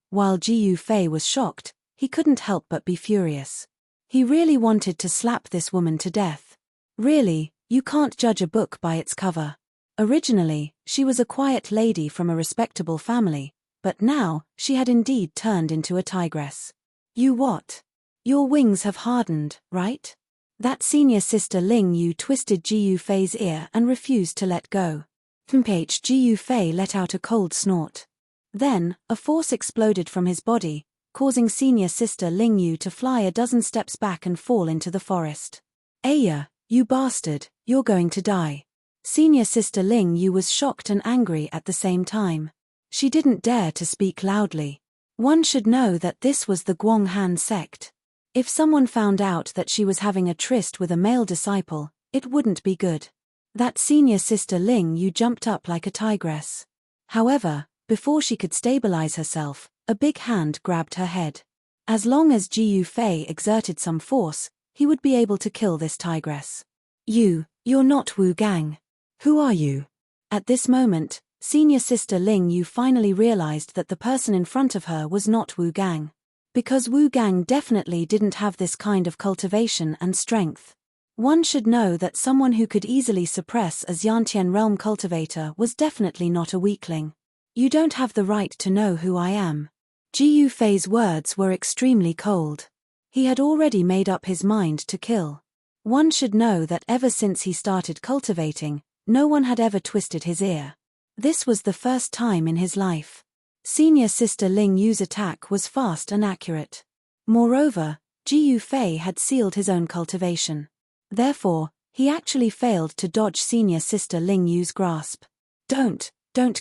While Ji Yufei was shocked, he couldn't help but be furious. He really wanted to slap this woman to death. Really, you can't judge a book by its cover. Originally, she was a quiet lady from a respectable family, but now, she had indeed turned into a tigress. You what? Your wings have hardened, right? That senior sister Ling Yu twisted Ji Yufei's ear and refused to let go. Ji Yufei let out a cold snort. Then, a force exploded from his body, causing senior sister Ling Yu to fly a dozen steps back and fall into the forest. Aya, you bastard, you're going to die. Senior sister Ling Yu was shocked and angry at the same time. She didn't dare to speak loudly. One should know that this was the Guanghan sect. If someone found out that she was having a tryst with a male disciple, it wouldn't be good. That senior sister Ling Yu jumped up like a tigress. However, before she could stabilize herself, a big hand grabbed her head. As long as Ji Yufei exerted some force, he would be able to kill this tigress. You're not Wu Gang. Who are you? At this moment, senior sister Ling Yu finally realized that the person in front of her was not Wu Gang. Because Wu Gang definitely didn't have this kind of cultivation and strength. One should know that someone who could easily suppress a Xiantian realm cultivator was definitely not a weakling. You don't have the right to know who I am. Ji Yufei's words were extremely cold. He had already made up his mind to kill. One should know that ever since he started cultivating, no one had ever twisted his ear. This was the first time in his life. Senior sister Ling Yu's attack was fast and accurate. Moreover, Ji Yufei had sealed his own cultivation. Therefore, he actually failed to dodge senior sister Ling Yu's grasp. Don't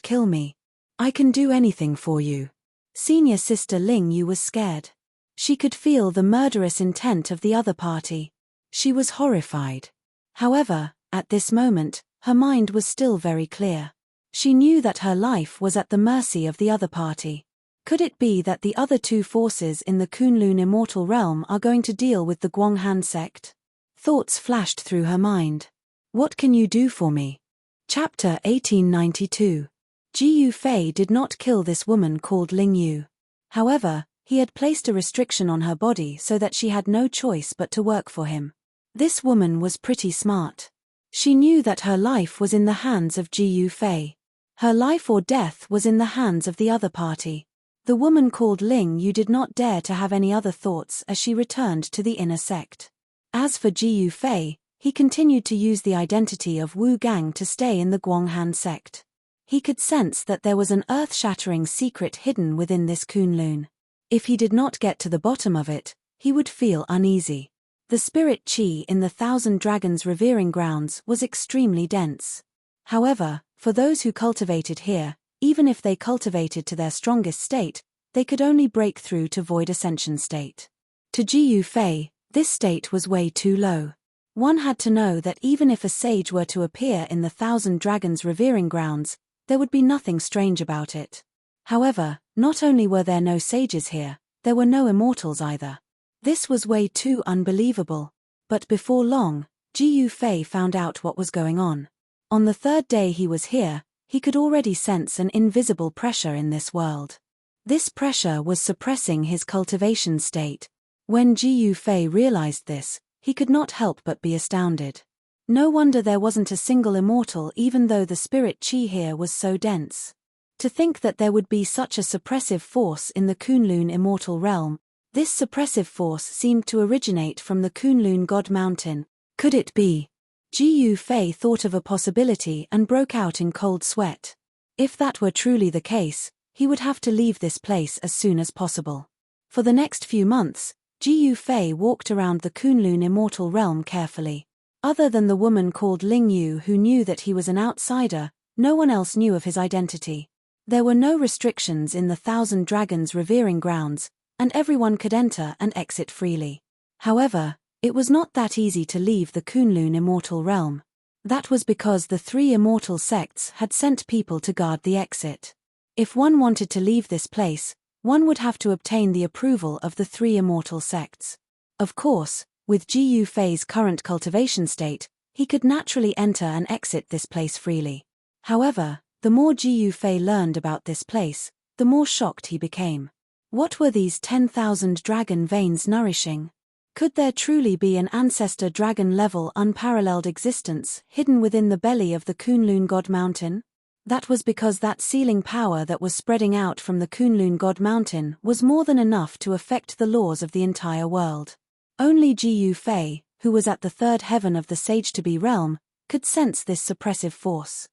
kill me. I can do anything for you. Senior sister Ling Yu was scared. She could feel the murderous intent of the other party. She was horrified. However, at this moment, her mind was still very clear. She knew that her life was at the mercy of the other party. Could it be that the other two forces in the Kunlun immortal realm are going to deal with the Guanghan sect? Thoughts flashed through her mind. What can you do for me? Chapter 1892. Ji Yufei did not kill this woman called Ling Yu. However, he had placed a restriction on her body so that she had no choice but to work for him. This woman was pretty smart. She knew that her life was in the hands of Ji Yufei. Her life or death was in the hands of the other party. The woman called Ling Yu did not dare to have any other thoughts as she returned to the inner sect. As for Ji Yufei, he continued to use the identity of Wu Gang to stay in the Guanghan sect. He could sense that there was an earth-shattering secret hidden within this Kunlun. If he did not get to the bottom of it, he would feel uneasy. The spirit qi in the Thousand Dragons Revering Grounds was extremely dense. However, for those who cultivated here, even if they cultivated to their strongest state, they could only break through to Void Ascension state. To Ji Yufei, this state was way too low. One had to know that even if a sage were to appear in the Thousand Dragons Revering Grounds, there would be nothing strange about it. However, not only were there no sages here, there were no immortals either. This was way too unbelievable. But before long, Ji Yufei found out what was going on. On the third day he was here, he could already sense an invisible pressure in this world. This pressure was suppressing his cultivation state. When Ji Yufei realized this, he could not help but be astounded. No wonder there wasn't a single immortal even though the spirit qi here was so dense. To think that there would be such a suppressive force in the Kunlun immortal realm, this suppressive force seemed to originate from the Kunlun God Mountain. Could it be? Ji Yufei thought of a possibility and broke out in cold sweat. If that were truly the case, he would have to leave this place as soon as possible. For the next few months, Ji Yufei walked around the Kunlun immortal realm carefully. Other than the woman called Ling Yu who knew that he was an outsider, no one else knew of his identity. There were no restrictions in the Thousand Dragons Revering Grounds, and everyone could enter and exit freely. However, it was not that easy to leave the Kunlun immortal realm. That was because the three immortal sects had sent people to guard the exit. If one wanted to leave this place, one would have to obtain the approval of the three immortal sects. Of course, with Ji Yufei's current cultivation state, he could naturally enter and exit this place freely. However, the more Ji Yufei learned about this place, the more shocked he became. What were these 10,000 dragon veins nourishing? Could there truly be an ancestor dragon-level unparalleled existence hidden within the belly of the Kunlun God Mountain? That was because that sealing power that was spreading out from the Kunlun God Mountain was more than enough to affect the laws of the entire world. Only Ji Yufei, who was at the third heaven of the Sage-to-Be realm, could sense this suppressive force.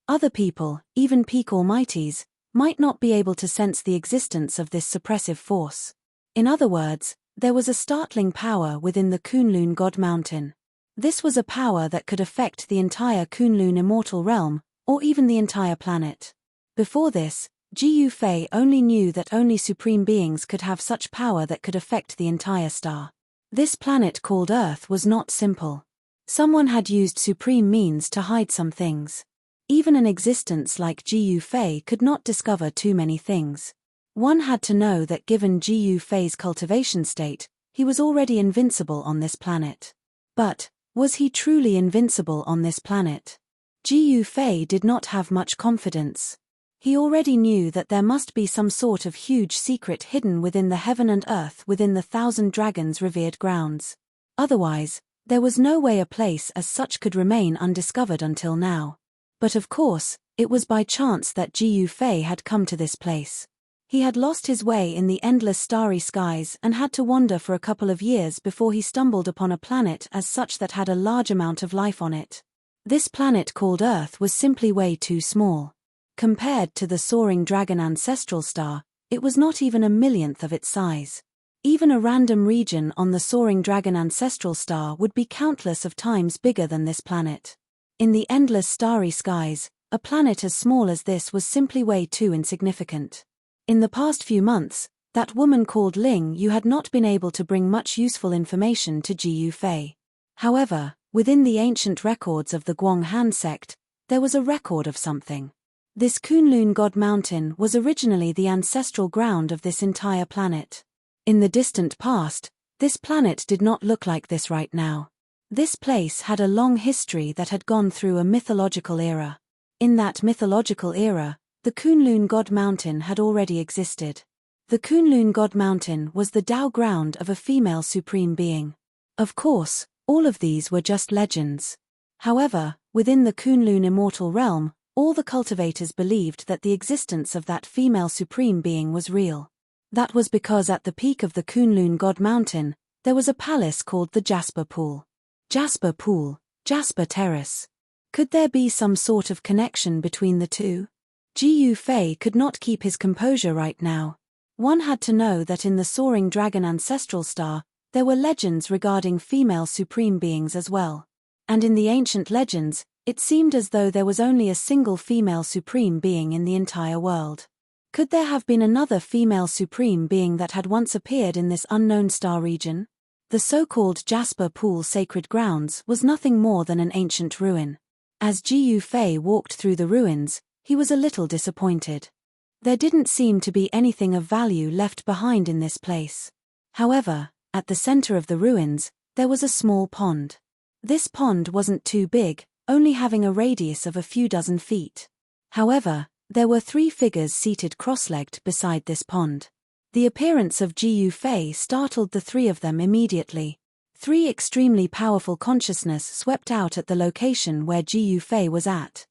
Other people, even peak almighties, might not be able to sense the existence of this suppressive force. In other words, there was a startling power within the Kunlun God Mountain. This was a power that could affect the entire Kunlun immortal realm, or even the entire planet. Before this, Ji Yufei only knew that only supreme beings could have such power that could affect the entire star. This planet called Earth was not simple. Someone had used supreme means to hide some things. Even an existence like Ji Yufei could not discover too many things. One had to know that given Ji Yufei's cultivation state, he was already invincible on this planet. But, was he truly invincible on this planet? Ji Yufei did not have much confidence. He already knew that there must be some sort of huge secret hidden within the heaven and earth within the Thousand Dragons Revered Grounds. Otherwise, there was no way a place as such could remain undiscovered until now. But of course, it was by chance that Ji Yufei had come to this place. He had lost his way in the endless starry skies and had to wander for a couple of years before he stumbled upon a planet as such that had a large amount of life on it. This planet called Earth was simply way too small. Compared to the soaring dragon ancestral star, it was not even a millionth of its size. Even a random region on the soaring dragon ancestral star would be countless of times bigger than this planet. In the endless starry skies, a planet as small as this was simply way too insignificant. In the past few months, that woman called Ling Yu had not been able to bring much useful information to Ji Yufei. However, within the ancient records of the Guanghan sect, there was a record of something. This Kunlun God Mountain was originally the ancestral ground of this entire planet. In the distant past, this planet did not look like this right now. This place had a long history that had gone through a mythological era. In that mythological era, the Kunlun God Mountain had already existed. The Kunlun God Mountain was the Tao ground of a female supreme being. Of course, all of these were just legends. However, within the Kunlun immortal realm, all the cultivators believed that the existence of that female supreme being was real. That was because at the peak of the Kunlun God Mountain, there was a palace called the Jasper Pool. Jasper Pool, Jasper Terrace. Could there be some sort of connection between the two? Ji Fei could not keep his composure right now. One had to know that in the soaring dragon ancestral star, there were legends regarding female supreme beings as well. And in the ancient legends, it seemed as though there was only a single female supreme being in the entire world. Could there have been another female supreme being that had once appeared in this unknown star region? The so-called Jasper Pool sacred grounds was nothing more than an ancient ruin. As Ji Fei walked through the ruins, he was a little disappointed. There didn't seem to be anything of value left behind in this place. However, at the center of the ruins, there was a small pond. This pond wasn't too big, only having a radius of a few dozen feet. However, there were 3 figures seated cross-legged beside this pond. The appearance of Ji Fei startled the 3 of them immediately. 3 extremely powerful consciousness swept out at the location where Ji Fei was at.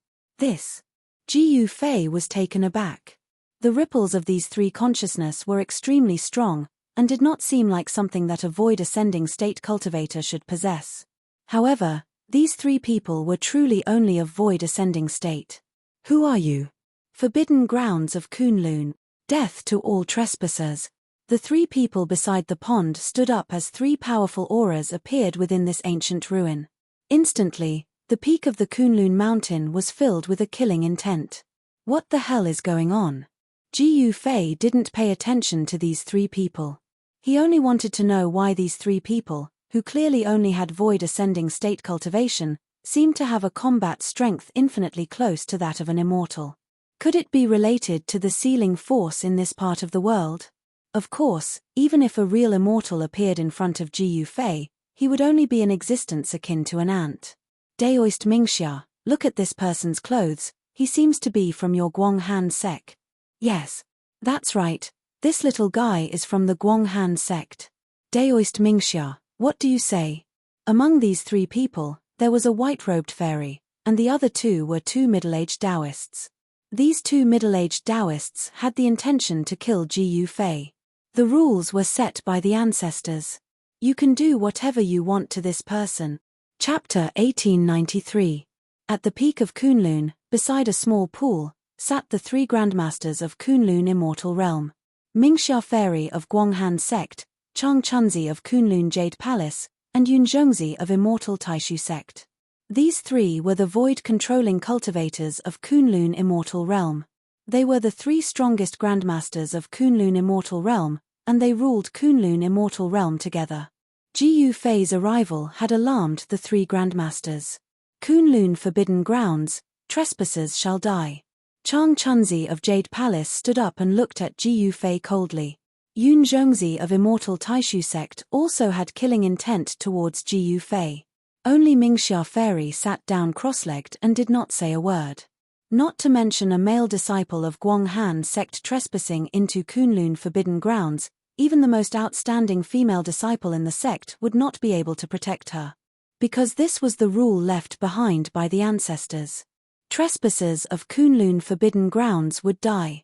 Ji Fei was taken aback. The ripples of these 3 consciousness were extremely strong, and did not seem like something that a void ascending state cultivator should possess. However, these 3 people were truly only of void ascending state. Who are you? Forbidden grounds of Kunlun. Death to all trespassers. The 3 people beside the pond stood up as 3 powerful auras appeared within this ancient ruin. Instantly, the peak of the Kunlun mountain was filled with a killing intent. What the hell is going on? Ji Fei didn't pay attention to these 3 people. He only wanted to know why these 3 people, who clearly only had void ascending state cultivation, seemed to have a combat strength infinitely close to that of an immortal. Could it be related to the sealing force in this part of the world? Of course, even if a real immortal appeared in front of Ji Fei, he would only be in existence akin to an ant. Daoist Mingxia, look at this person's clothes, he seems to be from your Guanghan sect. Yes. That's right, this little guy is from the Guanghan sect. Daoist Mingxia, what do you say? Among these 3 people, there was a white-robed fairy, and the other 2 were 2 middle-aged Taoists. These 2 middle-aged Taoists had the intention to kill Ji Fei. The rules were set by the ancestors. You can do whatever you want to this person. Chapter 1893. At the peak of Kunlun, beside a small pool, sat the 3 grandmasters of Kunlun immortal realm. Mingxia Fairy of Guanghan sect, Chang Chunzi of Kunlun Jade Palace, and Yun Zhongzi of Immortal Taishu sect. These 3 were the void-controlling cultivators of Kunlun immortal realm. They were the 3 strongest grandmasters of Kunlun immortal realm, and they ruled Kunlun immortal realm together. Ji Fei's arrival had alarmed the 3 grandmasters. Kunlun forbidden grounds, trespassers shall die. Chang Chunzi of Jade Palace stood up and looked at Ji Fei coldly. Yun Zhongzi of Immortal Taishu sect also had killing intent towards Ji Fei. Only Mingxia Fairy sat down cross-legged and did not say a word. Not to mention a male disciple of Guanghan sect trespassing into Kunlun forbidden grounds, even the most outstanding female disciple in the sect would not be able to protect her. Because this was the rule left behind by the ancestors. Trespassers of Kunlun forbidden grounds would die.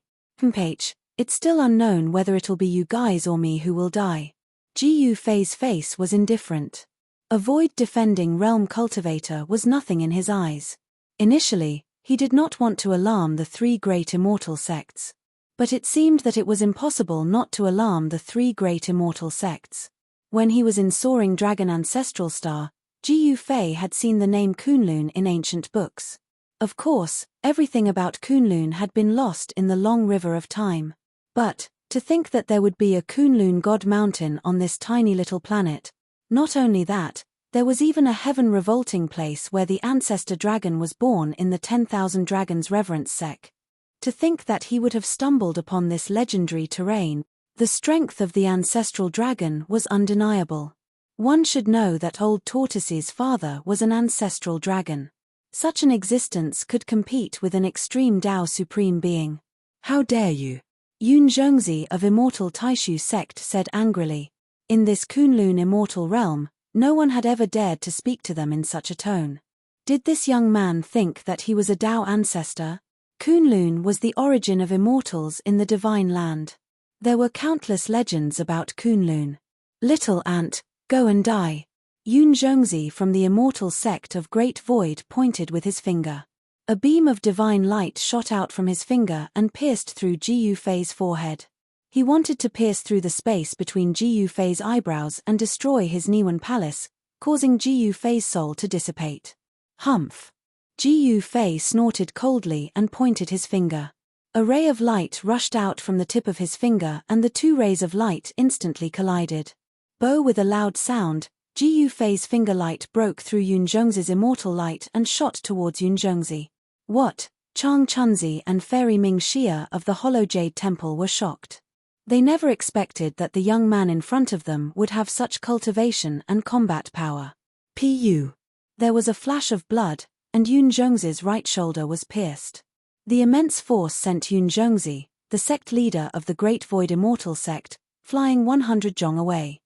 It's still unknown whether it'll be you guys or me who will die. Ji Fei's face was indifferent. A void-defending realm cultivator was nothing in his eyes. Initially, he did not want to alarm the 3 great immortal sects. But it seemed that it was impossible not to alarm the 3 great immortal sects. When he was in Soaring Dragon Ancestral Star, Ji Fei had seen the name Kunlun in ancient books. Of course, everything about Kunlun had been lost in the long river of time. But, to think that there would be a Kunlun God Mountain on this tiny little planet. Not only that, There was even a heaven-revolting place where the ancestor dragon was born in the 10,000 Dragons Reverence sect. To think that he would have stumbled upon this legendary terrain, the strength of the ancestral dragon was undeniable. One should know that Old Tortoise's father was an ancestral dragon. Such an existence could compete with an extreme Tao supreme being. How dare you? Yun Zhongzi of Immortal Taishu sect said angrily. In this Kunlun immortal realm, no one had ever dared to speak to them in such a tone. Did this young man think that he was a Tao ancestor? Kunlun was the origin of immortals in the divine land. There were countless legends about Kunlun. Little ant, go and die. Yun Zhongzi from the immortal sect of Great Void pointed with his finger. A beam of divine light shot out from his finger and pierced through Ji Yufei's forehead. He wanted to pierce through the space between Ji Yufei's eyebrows and destroy his Niwen palace, causing Ji Yufei's soul to dissipate. Humph! Ji Yufei snorted coldly and pointed his finger. A ray of light rushed out from the tip of his finger and the two rays of light instantly collided. With a loud sound, Ji Yufei's finger light broke through Yun Zhongzi's immortal light and shot towards Yun Zhongzi. What? Chang Chunzi and Fairy Ming Xia of the Hollow Jade Temple were shocked. They never expected that the young man in front of them would have such cultivation and combat power. Pu. There was a flash of blood, and Yun Zhongzi's right shoulder was pierced. The immense force sent Yun Zhongzi, the sect leader of the Great Void Immortal sect, flying 100 zhong away.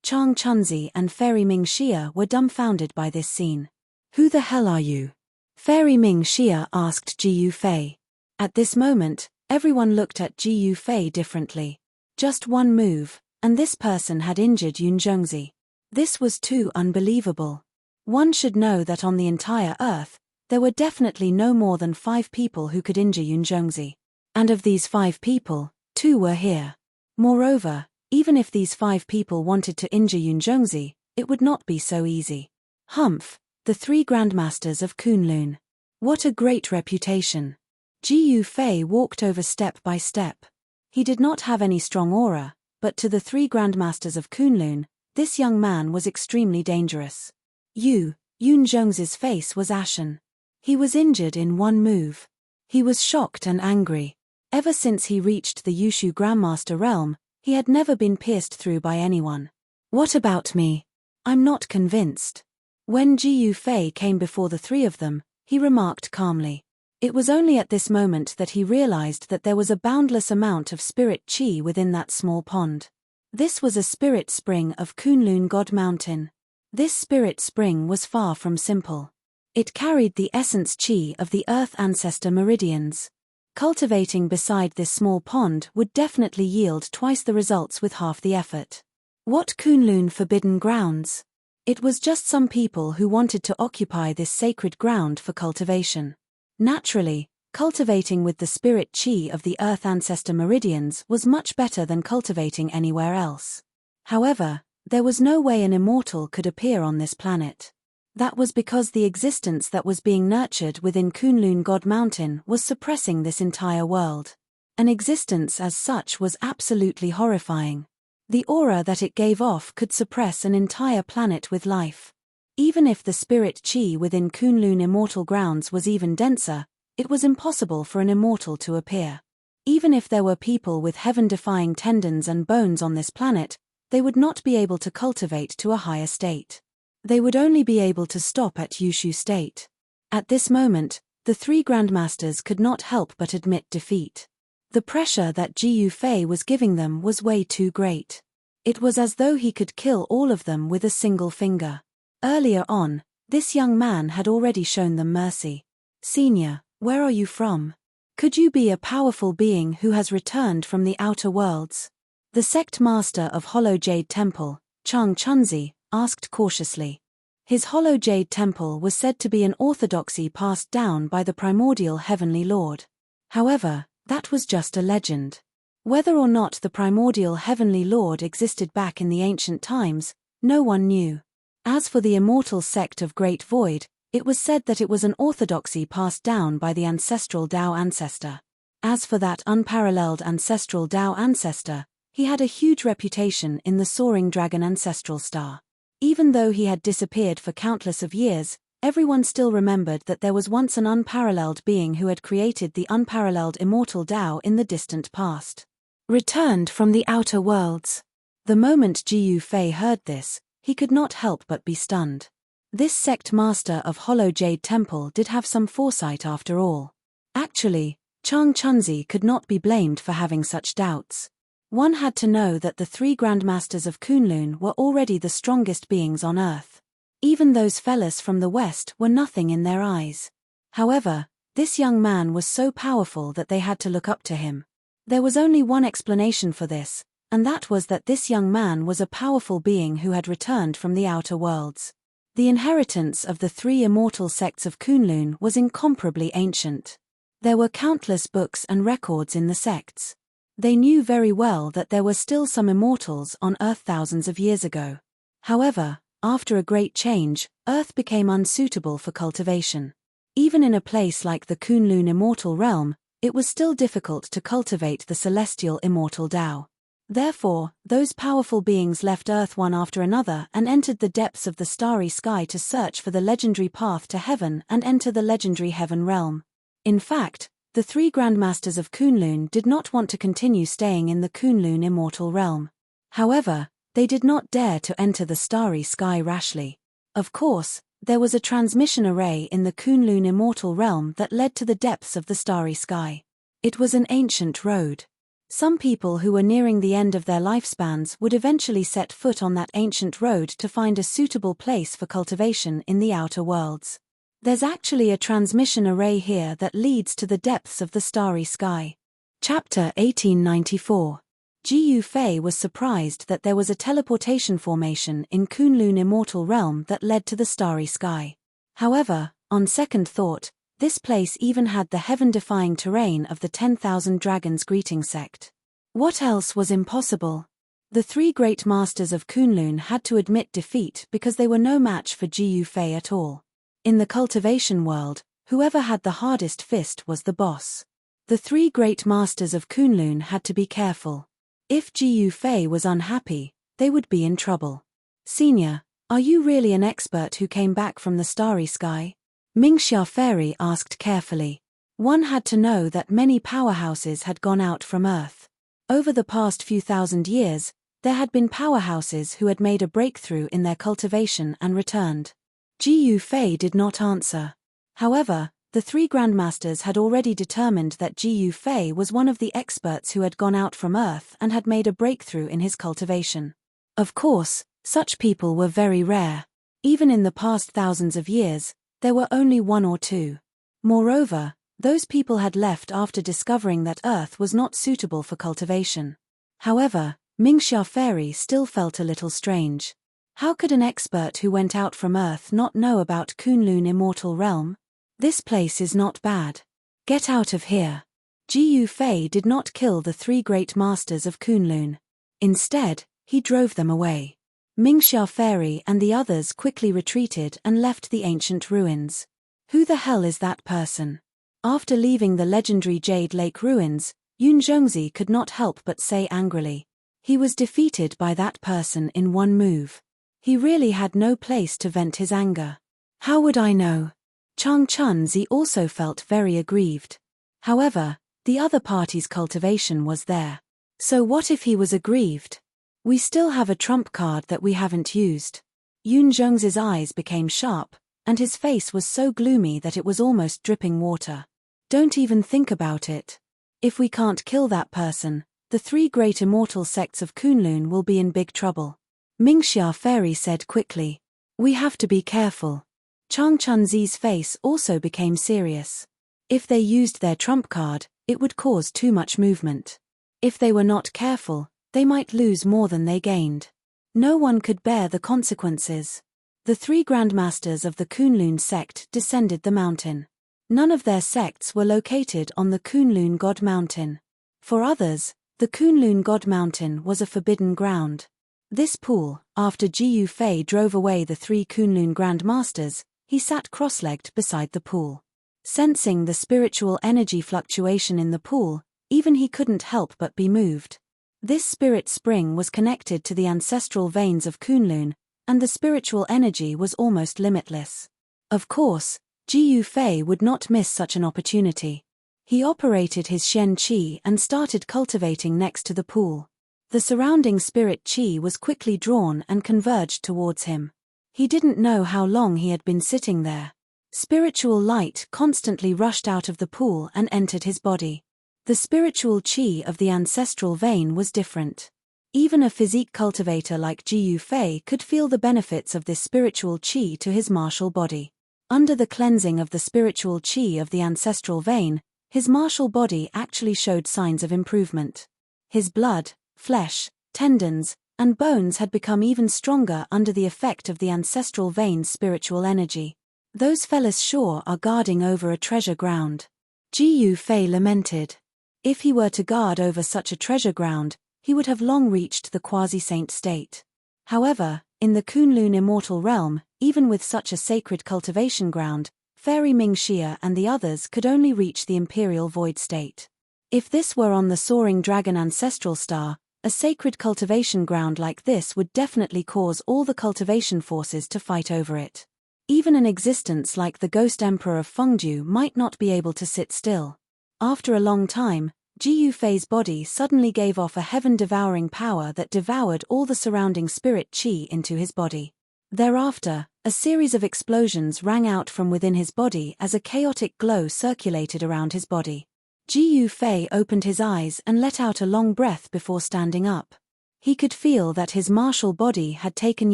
Chang Chunzi and Fairy Ming Xia were dumbfounded by this scene. Who the hell are you? Fairy Ming Xia asked Ji Yufei. At this moment, everyone looked at Ji Yufei differently. Just one move, and this person had injured Yun Zhongzi. This was too unbelievable. One should know that on the entire earth, there were definitely no more than 5 people who could injure Yun Zhongzi. And of these 5 people, 2 were here. Moreover, even if these 5 people wanted to injure Yun Zhongzi, it would not be so easy. Humph, the 3 grandmasters of Kunlun. What a great reputation. Ji Yufei walked over step by step. He did not have any strong aura, but to the 3 grandmasters of Kunlun, this young man was extremely dangerous. Yun Zhongzi's face was ashen. He was injured in one move. He was shocked and angry. Ever since he reached the Yushu Grandmaster realm, he had never been pierced through by anyone. What about me? I'm not convinced. When Ji Yufei came before the 3 of them, he remarked calmly. It was only at this moment that he realized that there was a boundless amount of spirit qi within that small pond. This was a spirit spring of Kunlun God Mountain. This spirit spring was far from simple. It carried the essence qi of the earth ancestor meridians. Cultivating beside this small pond would definitely yield twice the results with half the effort. What Kunlun forbidden grounds? It was just some people who wanted to occupy this sacred ground for cultivation. Naturally, cultivating with the spirit qi of the earth ancestor meridians was much better than cultivating anywhere else. However, there was no way an immortal could appear on this planet. That was because the existence that was being nurtured within Kunlun God Mountain was suppressing this entire world. An existence as such was absolutely horrifying. The aura that it gave off could suppress an entire planet with life. Even if the spirit qi within Kunlun immortal grounds was even denser, it was impossible for an immortal to appear. Even if there were people with heaven-defying tendons and bones on this planet, they would not be able to cultivate to a higher state. They would only be able to stop at Yushu state. At this moment, the 3 grandmasters could not help but admit defeat. The pressure that Ji Yufei was giving them was way too great. It was as though he could kill all of them with a single finger. Earlier on, this young man had already shown them mercy. Senior, where are you from? Could you be a powerful being who has returned from the outer worlds? The sect master of Hollow Jade Temple, Chang Chunzi, asked cautiously. His Hollow Jade Temple was said to be an orthodoxy passed down by the primordial Heavenly Lord. However, that was just a legend. Whether or not the primordial Heavenly Lord existed back in the ancient times, no one knew. As for the immortal sect of Great Void, it was said that it was an orthodoxy passed down by the ancestral Tao ancestor. As for that unparalleled ancestral Tao ancestor, he had a huge reputation in the soaring dragon ancestral star. Even though he had disappeared for countless of years, everyone still remembered that there was once an unparalleled being who had created the unparalleled immortal Tao in the distant past. Returned from the outer worlds. The moment Ji Fei heard this, he could not help but be stunned. This sect master of Hollow Jade Temple did have some foresight after all. Actually, Chang Chunzi could not be blamed for having such doubts. One had to know that the three grandmasters of Kunlun were already the strongest beings on earth. Even those fellas from the west were nothing in their eyes. However, this young man was so powerful that they had to look up to him. There was only one explanation for this, and that was that this young man was a powerful being who had returned from the outer worlds. The inheritance of the three immortal sects of Kunlun was incomparably ancient. There were countless books and records in the sects. They knew very well that there were still some immortals on Earth thousands of years ago. However, after a great change, Earth became unsuitable for cultivation. Even in a place like the Kunlun immortal realm, it was still difficult to cultivate the celestial immortal Tao. Therefore, those powerful beings left Earth one after another and entered the depths of the starry sky to search for the legendary path to heaven and enter the legendary heaven realm. In fact, the three grandmasters of Kunlun did not want to continue staying in the Kunlun immortal realm. However, they did not dare to enter the starry sky rashly. Of course, there was a transmission array in the Kunlun immortal realm that led to the depths of the starry sky. It was an ancient road. Some people who were nearing the end of their lifespans would eventually set foot on that ancient road to find a suitable place for cultivation in the outer worlds. There's actually a transmission array here that leads to the depths of the starry sky. Chapter 1894. Ji Fei was surprised that there was a teleportation formation in Kunlun immortal realm that led to the starry sky. However, on second thought, this place even had the heaven-defying terrain of the 10,000 Dragons greeting sect. What else was impossible? The three great masters of Kunlun had to admit defeat because they were no match for Ji Fei at all. In the cultivation world, whoever had the hardest fist was the boss. The three great masters of Kunlun had to be careful. If Ji Fei was unhappy, they would be in trouble. Senior, are you really an expert who came back from the starry sky? Mingxia Fairy asked carefully. One had to know that many powerhouses had gone out from Earth. Over the past few thousand years, there had been powerhouses who had made a breakthrough in their cultivation and returned. Ji Fei did not answer. However, the three grandmasters had already determined that Ji Fei was one of the experts who had gone out from Earth and had made a breakthrough in his cultivation. Of course, such people were very rare. Even in the past thousands of years, there were only one or two. Moreover, those people had left after discovering that Earth was not suitable for cultivation. However, Mingxia Fairy still felt a little strange. How could an expert who went out from Earth not know about Kunlun immortal realm? This place is not bad. Get out of here. Ji Fei did not kill the three great masters of Kunlun. Instead, he drove them away. Mingxia Fairy and the others quickly retreated and left the ancient ruins. Who the hell is that person? After leaving the legendary Jade Lake ruins, Yun Zhongzi could not help but say angrily. He was defeated by that person in one move. He really had no place to vent his anger. How would I know? Chang Chunzi also felt very aggrieved. However, the other party's cultivation was there. So what if he was aggrieved? We still have a trump card that we haven't used. Yun Zhongzi's eyes became sharp, and his face was so gloomy that it was almost dripping water. Don't even think about it. If we can't kill that person, the three great immortal sects of Kunlun will be in big trouble. Mingxia Fairy said quickly. We have to be careful. Chang Chunzi's face also became serious. If they used their trump card, it would cause too much movement. If they were not careful, they might lose more than they gained. No one could bear the consequences. The three grandmasters of the Kunlun sect descended the mountain. None of their sects were located on the Kunlun God Mountain. For others, the Kunlun God Mountain was a forbidden ground. This pool, after Ji Fei drove away the three Kunlun grandmasters, he sat cross-legged beside the pool. Sensing the spiritual energy fluctuation in the pool, even he couldn't help but be moved. This spirit spring was connected to the ancestral veins of Kunlun, and the spiritual energy was almost limitless. Of course, Ji Yufei would not miss such an opportunity. He operated his Shen Qi and started cultivating next to the pool. The surrounding spirit Qi was quickly drawn and converged towards him. He didn't know how long he had been sitting there. Spiritual light constantly rushed out of the pool and entered his body. The spiritual Qi of the ancestral vein was different. Even a physique cultivator like Ji Yufei could feel the benefits of this spiritual Qi to his martial body. Under the cleansing of the spiritual Qi of the ancestral vein, his martial body actually showed signs of improvement. His blood, flesh, tendons, and bones had become even stronger under the effect of the ancestral vein's spiritual energy. Those fellas sure are guarding over a treasure ground. Ji Yufei lamented. If he were to guard over such a treasure ground, he would have long reached the quasi-saint state. However, in the Kunlun immortal realm, even with such a sacred cultivation ground, Fairy Mingxia and the others could only reach the imperial void state. If this were on the soaring dragon ancestral star, a sacred cultivation ground like this would definitely cause all the cultivation forces to fight over it. Even an existence like the Ghost Emperor of Fengju might not be able to sit still. After a long time, Ji Yufei's body suddenly gave off a heaven-devouring power that devoured all the surrounding spirit Qi into his body. Thereafter, a series of explosions rang out from within his body as a chaotic glow circulated around his body. Ji Yufei opened his eyes and let out a long breath before standing up. He could feel that his martial body had taken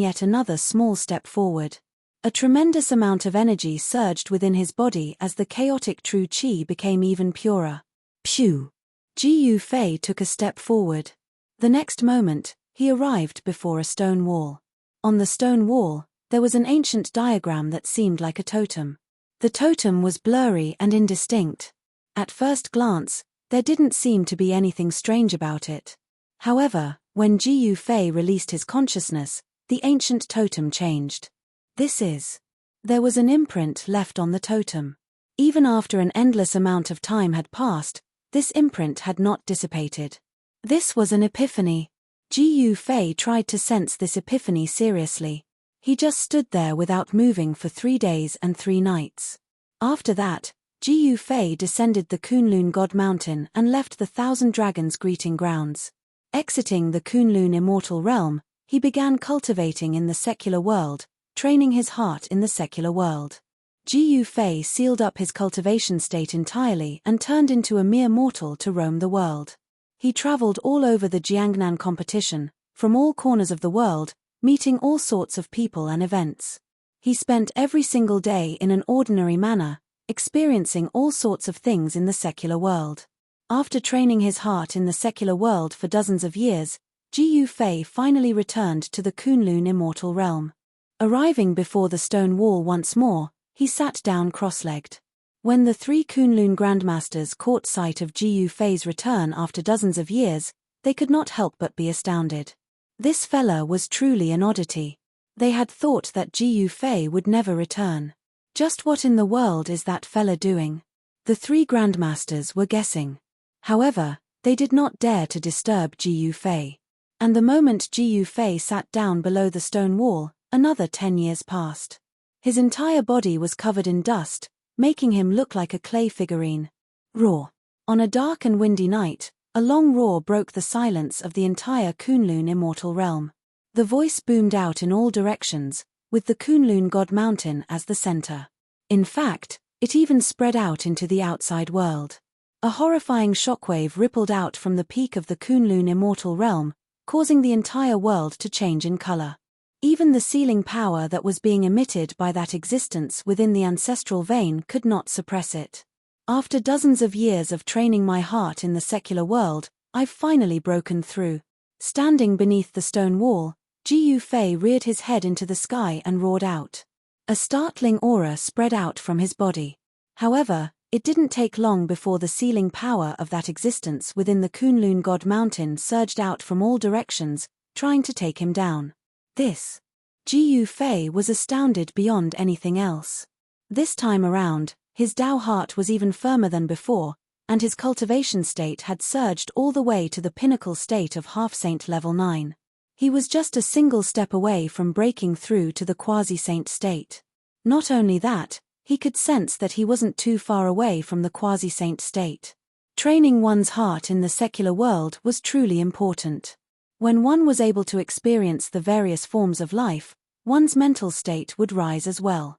yet another small step forward. A tremendous amount of energy surged within his body as the chaotic true Qi became even purer. Phew! Ji Yufei took a step forward. The next moment, he arrived before a stone wall. On the stone wall, there was an ancient diagram that seemed like a totem. The totem was blurry and indistinct. At first glance, there didn't seem to be anything strange about it. However, when Ji Yufei released his consciousness, the ancient totem changed. There was an imprint left on the totem. Even after an endless amount of time had passed, this imprint had not dissipated. This was an epiphany. Ji Yufei tried to sense this epiphany seriously. He just stood there without moving for 3 days and 3 nights. After that, Ji Yufei descended the Kunlun God Mountain and left the Thousand Dragons Greeting Grounds. Exiting the Kunlun immortal realm, he began cultivating in the secular world, training his heart in the secular world. Ji Yufei sealed up his cultivation state entirely and turned into a mere mortal to roam the world. He traveled all over the Jiangnan competition, from all corners of the world, meeting all sorts of people and events. He spent every single day in an ordinary manner, experiencing all sorts of things in the secular world. After training his heart in the secular world for dozens of years, Ji Yufei finally returned to the Kunlun immortal realm. Arriving before the stone wall once more, he sat down cross-legged. When the 3 Kunlun grandmasters caught sight of Ji Yufei's return after dozens of years, they could not help but be astounded. This fella was truly an oddity. They had thought that Ji Yufei would never return. Just what in the world is that fella doing? The 3 grandmasters were guessing. However, they did not dare to disturb Ji Yufei. And the moment Ji Yufei sat down below the stone wall, another 10 years passed. His entire body was covered in dust, making him look like a clay figurine. Roar. On a dark and windy night, a long roar broke the silence of the entire Kunlun immortal realm. The voice boomed out in all directions, with the Kunlun God Mountain as the center. In fact, it even spread out into the outside world. A horrifying shockwave rippled out from the peak of the Kunlun immortal realm, causing the entire world to change in color. Even the sealing power that was being emitted by that existence within the ancestral vein could not suppress it. After dozens of years of training my heart in the secular world, I've finally broken through. Standing beneath the stone wall, Ji Yufei reared his head into the sky and roared out. A startling aura spread out from his body. However, it didn't take long before the sealing power of that existence within the Kunlun God Mountain surged out from all directions, trying to take him down. Ji Yufei was astounded beyond anything else. This time around, his Dao heart was even firmer than before, and his cultivation state had surged all the way to the pinnacle state of half-saint level 9. He was just a single step away from breaking through to the quasi-saint state. Not only that, he could sense that he wasn't too far away from the quasi-saint state. Training one's heart in the secular world was truly important. When one was able to experience the various forms of life, one's mental state would rise as well.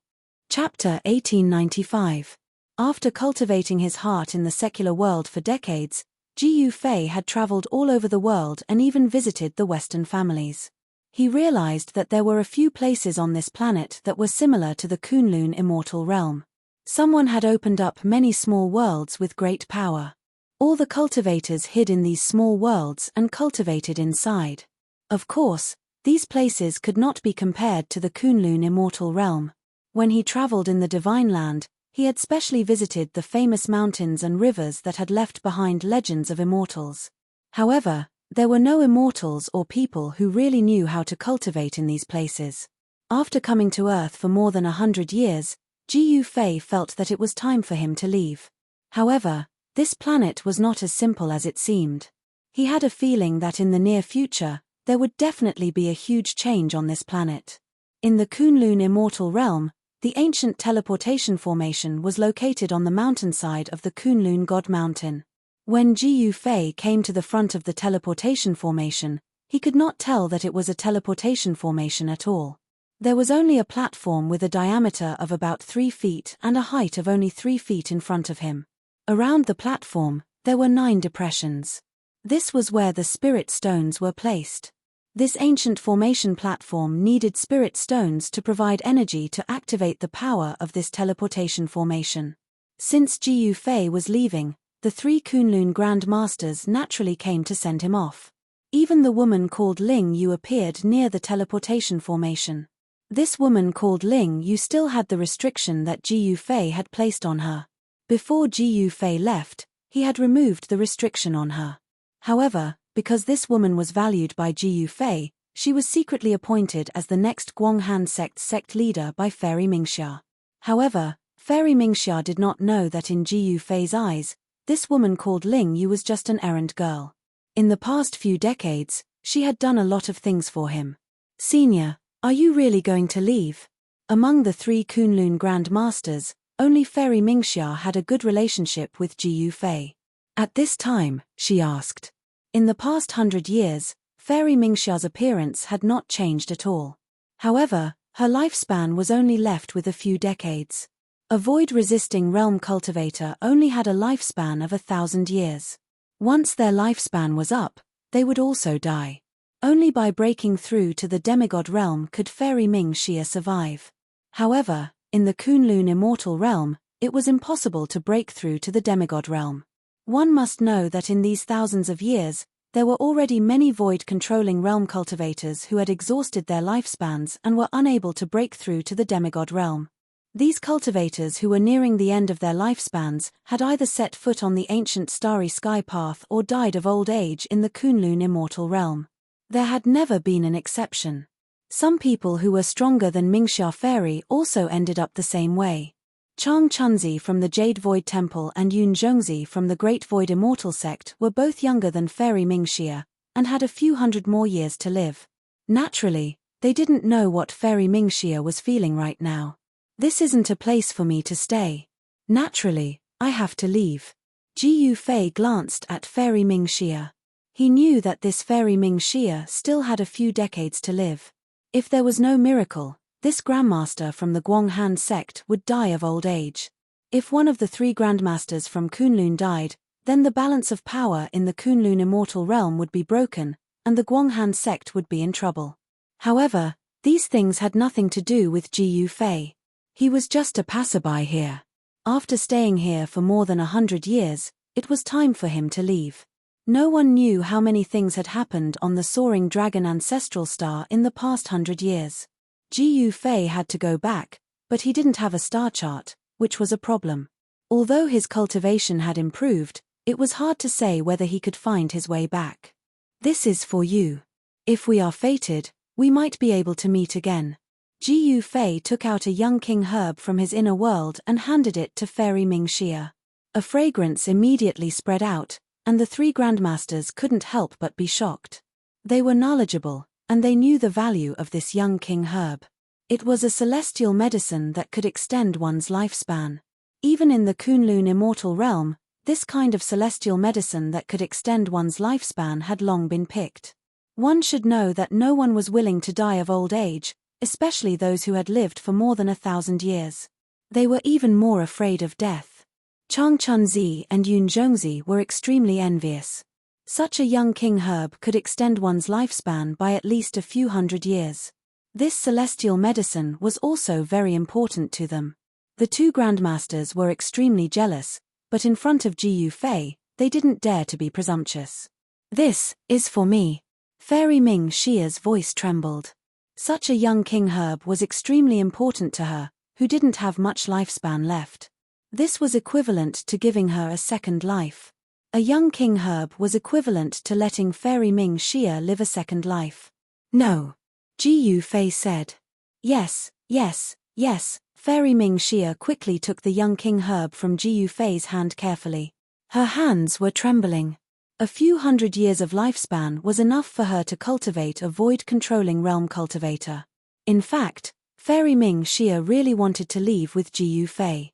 Chapter 1895. After cultivating his heart in the secular world for decades, Ji Yufei had traveled all over the world and even visited the Western families. He realized that there were a few places on this planet that were similar to the Kunlun immortal realm. Someone had opened up many small worlds with great power. All the cultivators hid in these small worlds and cultivated inside. Of course, these places could not be compared to the Kunlun immortal realm. When he traveled in the Divine Land, he had specially visited the famous mountains and rivers that had left behind legends of immortals. However, there were no immortals or people who really knew how to cultivate in these places. After coming to Earth for more than 100 years, Ji Yufei felt that it was time for him to leave. However, this planet was not as simple as it seemed. He had a feeling that in the near future, there would definitely be a huge change on this planet. In the Kunlun immortal realm, the ancient teleportation formation was located on the mountainside of the Kunlun God Mountain. When Ji Yufei came to the front of the teleportation formation, he could not tell that it was a teleportation formation at all. There was only a platform with a diameter of about 3 feet and a height of only 3 feet in front of him. Around the platform, there were 9 depressions. This was where the spirit stones were placed. This ancient formation platform needed spirit stones to provide energy to activate the power of this teleportation formation. Since Ji Yufei was leaving, the 3 Kunlun Grand Masters naturally came to send him off. Even the woman called Ling Yu appeared near the teleportation formation. This woman called Ling Yu still had the restriction that Ji Yufei had placed on her. Before Ji Yufei left, he had removed the restriction on her. However, because this woman was valued by Ji Yufei, she was secretly appointed as the next Guanghan sect leader by Fairy Mingxia. However, Fairy Mingxia did not know that in Ji Yufei's eyes, this woman called Ling Yu was just an errand girl. In the past few decades, she had done a lot of things for him. "Senior, are you really going to leave?" Among the 3 Kunlun Grand Masters, only Fairy Mingxia had a good relationship with Ji Yufei. At this time, she asked. In the past 100 years, Fairy Mingxia's appearance had not changed at all. However, her lifespan was only left with a few decades. A void-resisting realm cultivator only had a lifespan of 1,000 years. Once their lifespan was up, they would also die. Only by breaking through to the demigod realm could Fairy Mingxia survive. However, in the Kunlun immortal realm, it was impossible to break through to the demigod realm. One must know that in these thousands of years, there were already many void-controlling realm cultivators who had exhausted their lifespans and were unable to break through to the demigod realm. These cultivators who were nearing the end of their lifespans had either set foot on the ancient starry sky path or died of old age in the Kunlun immortal realm. There had never been an exception. Some people who were stronger than Mingxia Fairy also ended up the same way. Chang Chunzi from the Jade Void Temple and Yun Zhongzi from the Great Void Immortal Sect were both younger than Fairy Mingxia, and had a few hundred more years to live. Naturally, they didn't know what Fairy Mingxia was feeling right now. "This isn't a place for me to stay. Naturally, I have to leave." Ji Yufei glanced at Fairy Mingxia. He knew that this Fairy Mingxia still had a few decades to live. If there was no miracle, this Grandmaster from the Guanghan sect would die of old age. If one of the 3 Grandmasters from Kunlun died, then the balance of power in the Kunlun immortal realm would be broken, and the Guanghan sect would be in trouble. However, these things had nothing to do with Ji Yufei. He was just a passerby here. After staying here for more than 100 years, it was time for him to leave. No one knew how many things had happened on the soaring dragon ancestral star in the past 100 years. Ji Yufei had to go back, but he didn't have a star chart, which was a problem. Although his cultivation had improved, it was hard to say whether he could find his way back. "This is for you. If we are fated, we might be able to meet again." Ji Yufei took out a young king herb from his inner world and handed it to Fairy Mingxia. A fragrance immediately spread out, and the 3 Grandmasters couldn't help but be shocked. They were knowledgeable, and they knew the value of this young king herb. It was a celestial medicine that could extend one's lifespan. Even in the Kunlun immortal realm, this kind of celestial medicine that could extend one's lifespan had long been picked. One should know that no one was willing to die of old age, especially those who had lived for more than 1,000 years. They were even more afraid of death. Chang Chunzi and Yun Zhongzi were extremely envious. Such a young king herb could extend one's lifespan by at least a few hundred years. This celestial medicine was also very important to them. The two grandmasters were extremely jealous, but in front of Ji Yufei, they didn't dare to be presumptuous. "This is for me." Fairy Ming Xia's voice trembled. Such a young king herb was extremely important to her, who didn't have much lifespan left. This was equivalent to giving her a second life. A young king herb was equivalent to letting Fairy Ming Xia live a second life. "No," Ji Yufei said. "Yes, yes, yes." Fairy Ming Xia quickly took the young king herb from Ji Yufei's hand carefully. Her hands were trembling. A few hundred years of lifespan was enough for her to cultivate a void-controlling realm cultivator. In fact, Fairy Ming Xia really wanted to leave with Ji Yufei.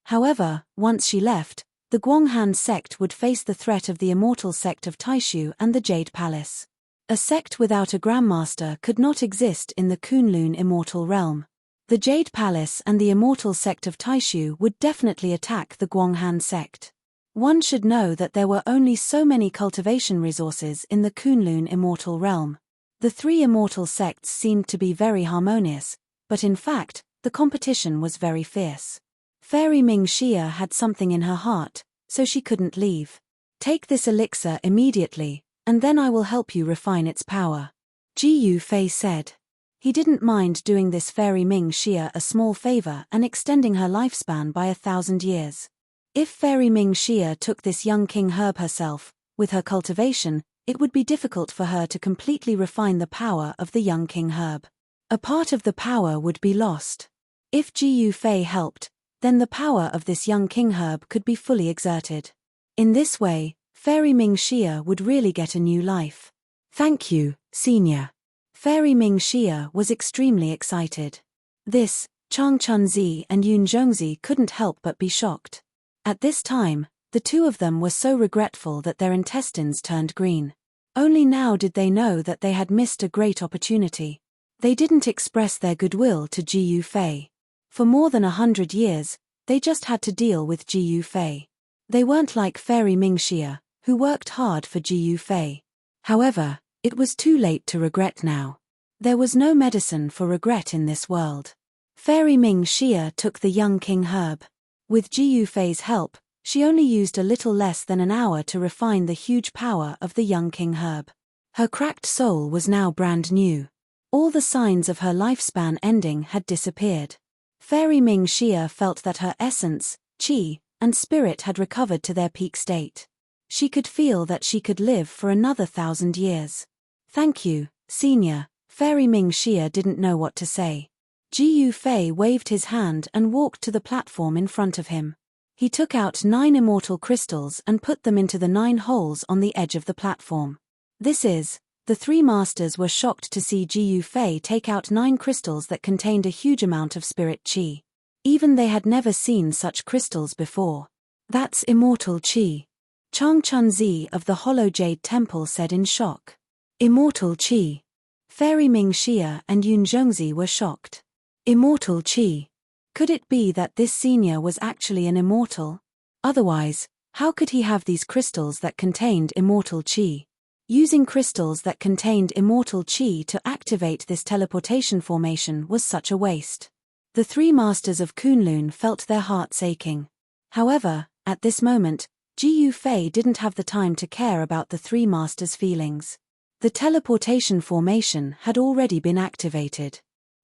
However, once she left, the Guanghan sect would face the threat of the immortal sect of Taishu and the Jade Palace. A sect without a grandmaster could not exist in the Kunlun immortal realm. The Jade Palace and the immortal sect of Taishu would definitely attack the Guanghan sect. One should know that there were only so many cultivation resources in the Kunlun immortal realm. The three immortal sects seemed to be very harmonious, but in fact, the competition was very fierce. Fairy Ming Xia had something in her heart, so she couldn't leave. "Take this elixir immediately, and then I will help you refine its power," Ji Yufei said. He didn't mind doing this Fairy Ming Xia a small favor and extending her lifespan by 1,000 years. If Fairy Ming Xia took this young king herb herself, with her cultivation, it would be difficult for her to completely refine the power of the young king herb. A part of the power would be lost. If Ji Yufei helped, then the power of this young king herb could be fully exerted. In this way, Fairy Ming Xia would really get a new life. "Thank you, Senior." Fairy Ming Xia was extremely excited. This, Chang Chunzi and Yun Zhongzi couldn't help but be shocked. At this time, the two of them were so regretful that their intestines turned green. Only now did they know that they had missed a great opportunity. They didn't express their goodwill to Ji Yufei. For more than 100 years, they just had to deal with Ji Yufei. They weren't like Fairy Ming Xia, who worked hard for Ji Yufei. However, it was too late to regret now. There was no medicine for regret in this world. Fairy Ming Xia took the young king herb. With Ji Yufei's help, she only used a little less than an hour to refine the huge power of the young king herb. Her cracked soul was now brand new. All the signs of her lifespan ending had disappeared. Fairy Ming Xia felt that her essence, qi, and spirit had recovered to their peak state. She could feel that she could live for another 1,000 years. "Thank you, Senior." Fairy Ming Xia didn't know what to say. Ji Yufei waved his hand and walked to the platform in front of him. He took out 9 immortal crystals and put them into the 9 holes on the edge of the platform. The three masters were shocked to see Ji Yufei take out 9 crystals that contained a huge amount of spirit qi. Even they had never seen such crystals before. "That's immortal qi," Chang Chunzi of the Hollow Jade Temple said in shock. "Immortal qi." Fairy Ming Xia and Yun Zhongzi were shocked. Immortal qi. Could it be that this senior was actually an immortal? Otherwise, how could he have these crystals that contained immortal qi? Using crystals that contained immortal qi to activate this teleportation formation was such a waste. The 3 masters of Kunlun felt their hearts aching. However, at this moment, Ji Yufei didn't have the time to care about the 3 masters' feelings. The teleportation formation had already been activated.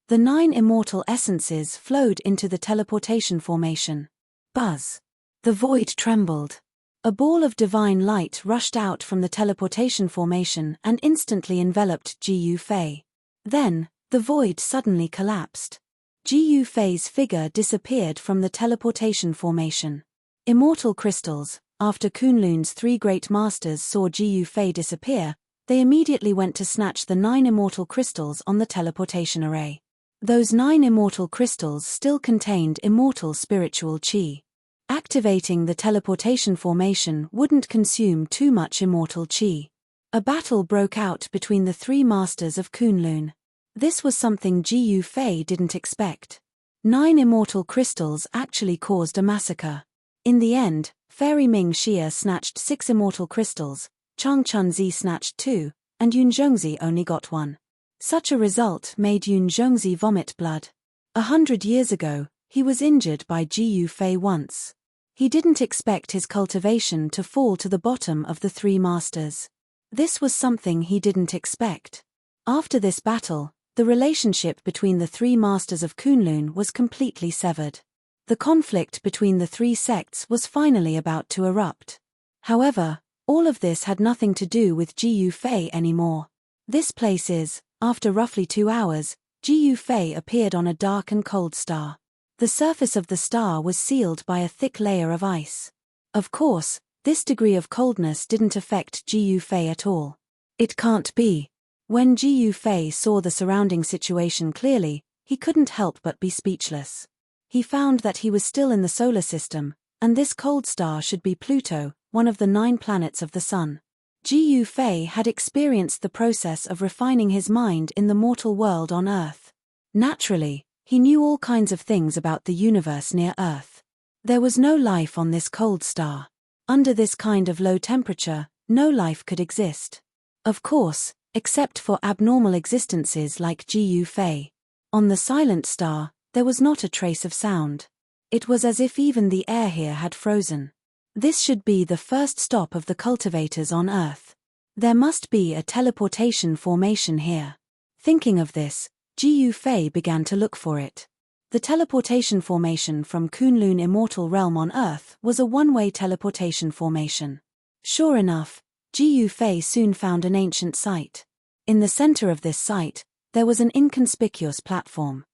The 9 immortal essences flowed into the teleportation formation. Buzz! The void trembled. A ball of divine light rushed out from the teleportation formation and instantly enveloped Ji Yufei. Then, the void suddenly collapsed. Ji Yufei's figure disappeared from the teleportation formation. Immortal crystals. After Kunlun's 3 great masters saw Ji Yufei disappear, They immediately went to snatch the 9 immortal crystals on the teleportation array. Those 9 immortal crystals still contained immortal spiritual chi. Activating the teleportation formation wouldn't consume too much immortal chi. A battle broke out between the 3 masters of Kunlun. This was something Ji Yufei didn't expect. 9 immortal crystals actually caused a massacre. In the end, Fairy Ming Xia snatched 6 immortal crystals, Chang Chunzi snatched 2, and Yun Zhongzi only got 1. Such a result made Yun Zhongzi vomit blood. 100 years ago, he was injured by Ji Yufei once. He didn't expect his cultivation to fall to the bottom of the 3 masters. This was something he didn't expect. After this battle, the relationship between the 3 masters of Kunlun was completely severed. The conflict between the 3 sects was finally about to erupt. However, all of this had nothing to do with Ji Yufei anymore. This place is, after roughly 2 hours, Ji Yufei appeared on a dark and cold star. The surface of the star was sealed by a thick layer of ice. Of course, this degree of coldness didn't affect Ji Yufei at all. It can't be. When Ji Yufei saw the surrounding situation clearly, he couldn't help but be speechless. He found that he was still in the solar system, and this cold star should be Pluto, one of the 9 planets of the Sun. Ji Yufei had experienced the process of refining his mind in the mortal world on Earth. Naturally, he knew all kinds of things about the universe near Earth. There was no life on this cold star. Under this kind of low temperature, no life could exist. Of course, except for abnormal existences like Ji Yufei. On the silent star, there was not a trace of sound. It was as if even the air here had frozen. This should be the first stop of the cultivators on Earth. There must be a teleportation formation here. Thinking of this, Ji Yufei began to look for it. The teleportation formation from Kunlun Immortal Realm on Earth was a one-way teleportation formation. Sure enough, Ji Yufei soon found an ancient site. In the center of this site, there was an inconspicuous platform.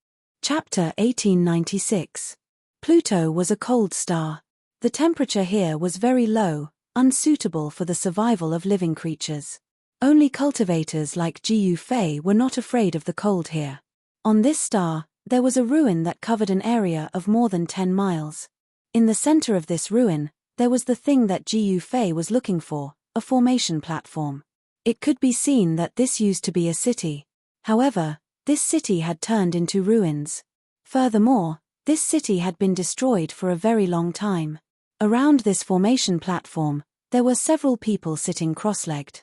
Chapter 1896. Pluto was a cold star. The temperature here was very low, unsuitable for the survival of living creatures. Only cultivators like Ji Yufei were not afraid of the cold here. On this star, there was a ruin that covered an area of more than 10 miles. In the center of this ruin, there was the thing that Ji Yufei was looking for, a formation platform. It could be seen that this used to be a city. However, this city had turned into ruins. Furthermore, this city had been destroyed for a very long time. Around this formation platform, there were several people sitting cross-legged.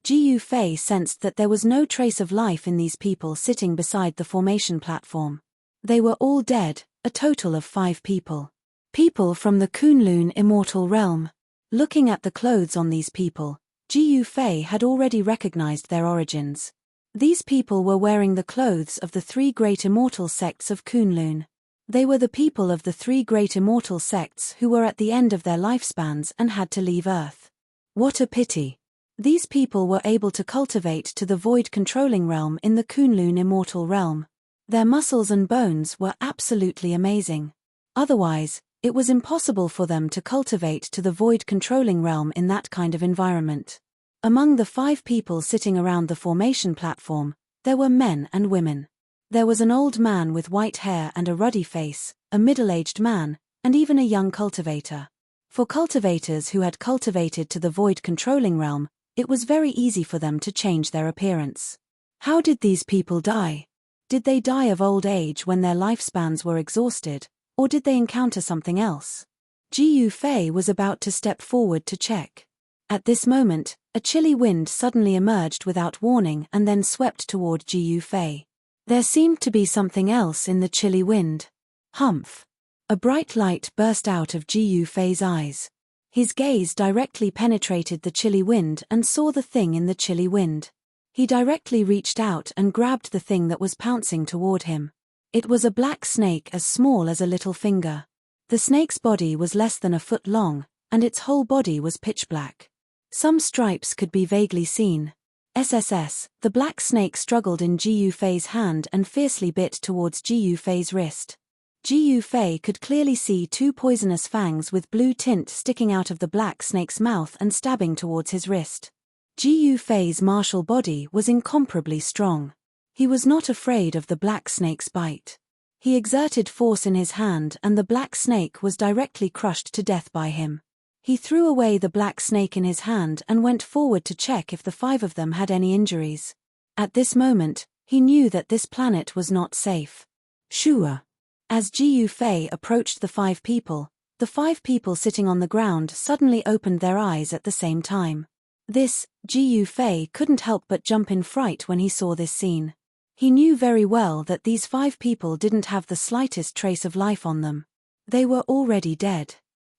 Ji Yufei sensed that there was no trace of life in these people sitting beside the formation platform. They were all dead, a total of 5 people. People from the Kunlun Immortal Realm. Looking at the clothes on these people, Ji Yufei had already recognized their origins. These people were wearing the clothes of the 3 great immortal sects of Kunlun. They were the people of the 3 great immortal sects who were at the end of their lifespans and had to leave Earth. What a pity. These people were able to cultivate to the void-controlling realm in the Kunlun Immortal Realm. Their muscles and bones were absolutely amazing. Otherwise, it was impossible for them to cultivate to the void-controlling realm in that kind of environment. Among the 5 people sitting around the formation platform, there were men and women. There was an old man with white hair and a ruddy face, a middle-aged man, and even a young cultivator. For cultivators who had cultivated to the void-controlling realm, it was very easy for them to change their appearance. How did these people die? Did they die of old age when their lifespans were exhausted, or did they encounter something else? Ji Yufei was about to step forward to check. At this moment, a chilly wind suddenly emerged without warning and then swept toward Ji Yufei. There seemed to be something else in the chilly wind. Humph! A bright light burst out of Ji Yufei's eyes. His gaze directly penetrated the chilly wind and saw the thing in the chilly wind. He directly reached out and grabbed the thing that was pouncing toward him. It was a black snake as small as a little finger. The snake's body was less than a foot long, and its whole body was pitch black. Some stripes could be vaguely seen. The black snake struggled in Ji Yufei's hand and fiercely bit towards Ji Yufei's wrist. Ji Yufei could clearly see 2 poisonous fangs with blue tint sticking out of the black snake's mouth and stabbing towards his wrist. Ji Yufei's martial body was incomparably strong. He was not afraid of the black snake's bite. He exerted force in his hand and the black snake was directly crushed to death by him. He threw away the black snake in his hand and went forward to check if the 5 of them had any injuries. At this moment, he knew that this planet was not safe. Shua. As Ji Yufei approached the 5 people sitting on the ground suddenly opened their eyes at the same time. Ji Yufei couldn't help but jump in fright when he saw this scene. He knew very well that these 5 people didn't have the slightest trace of life on them. They were already dead.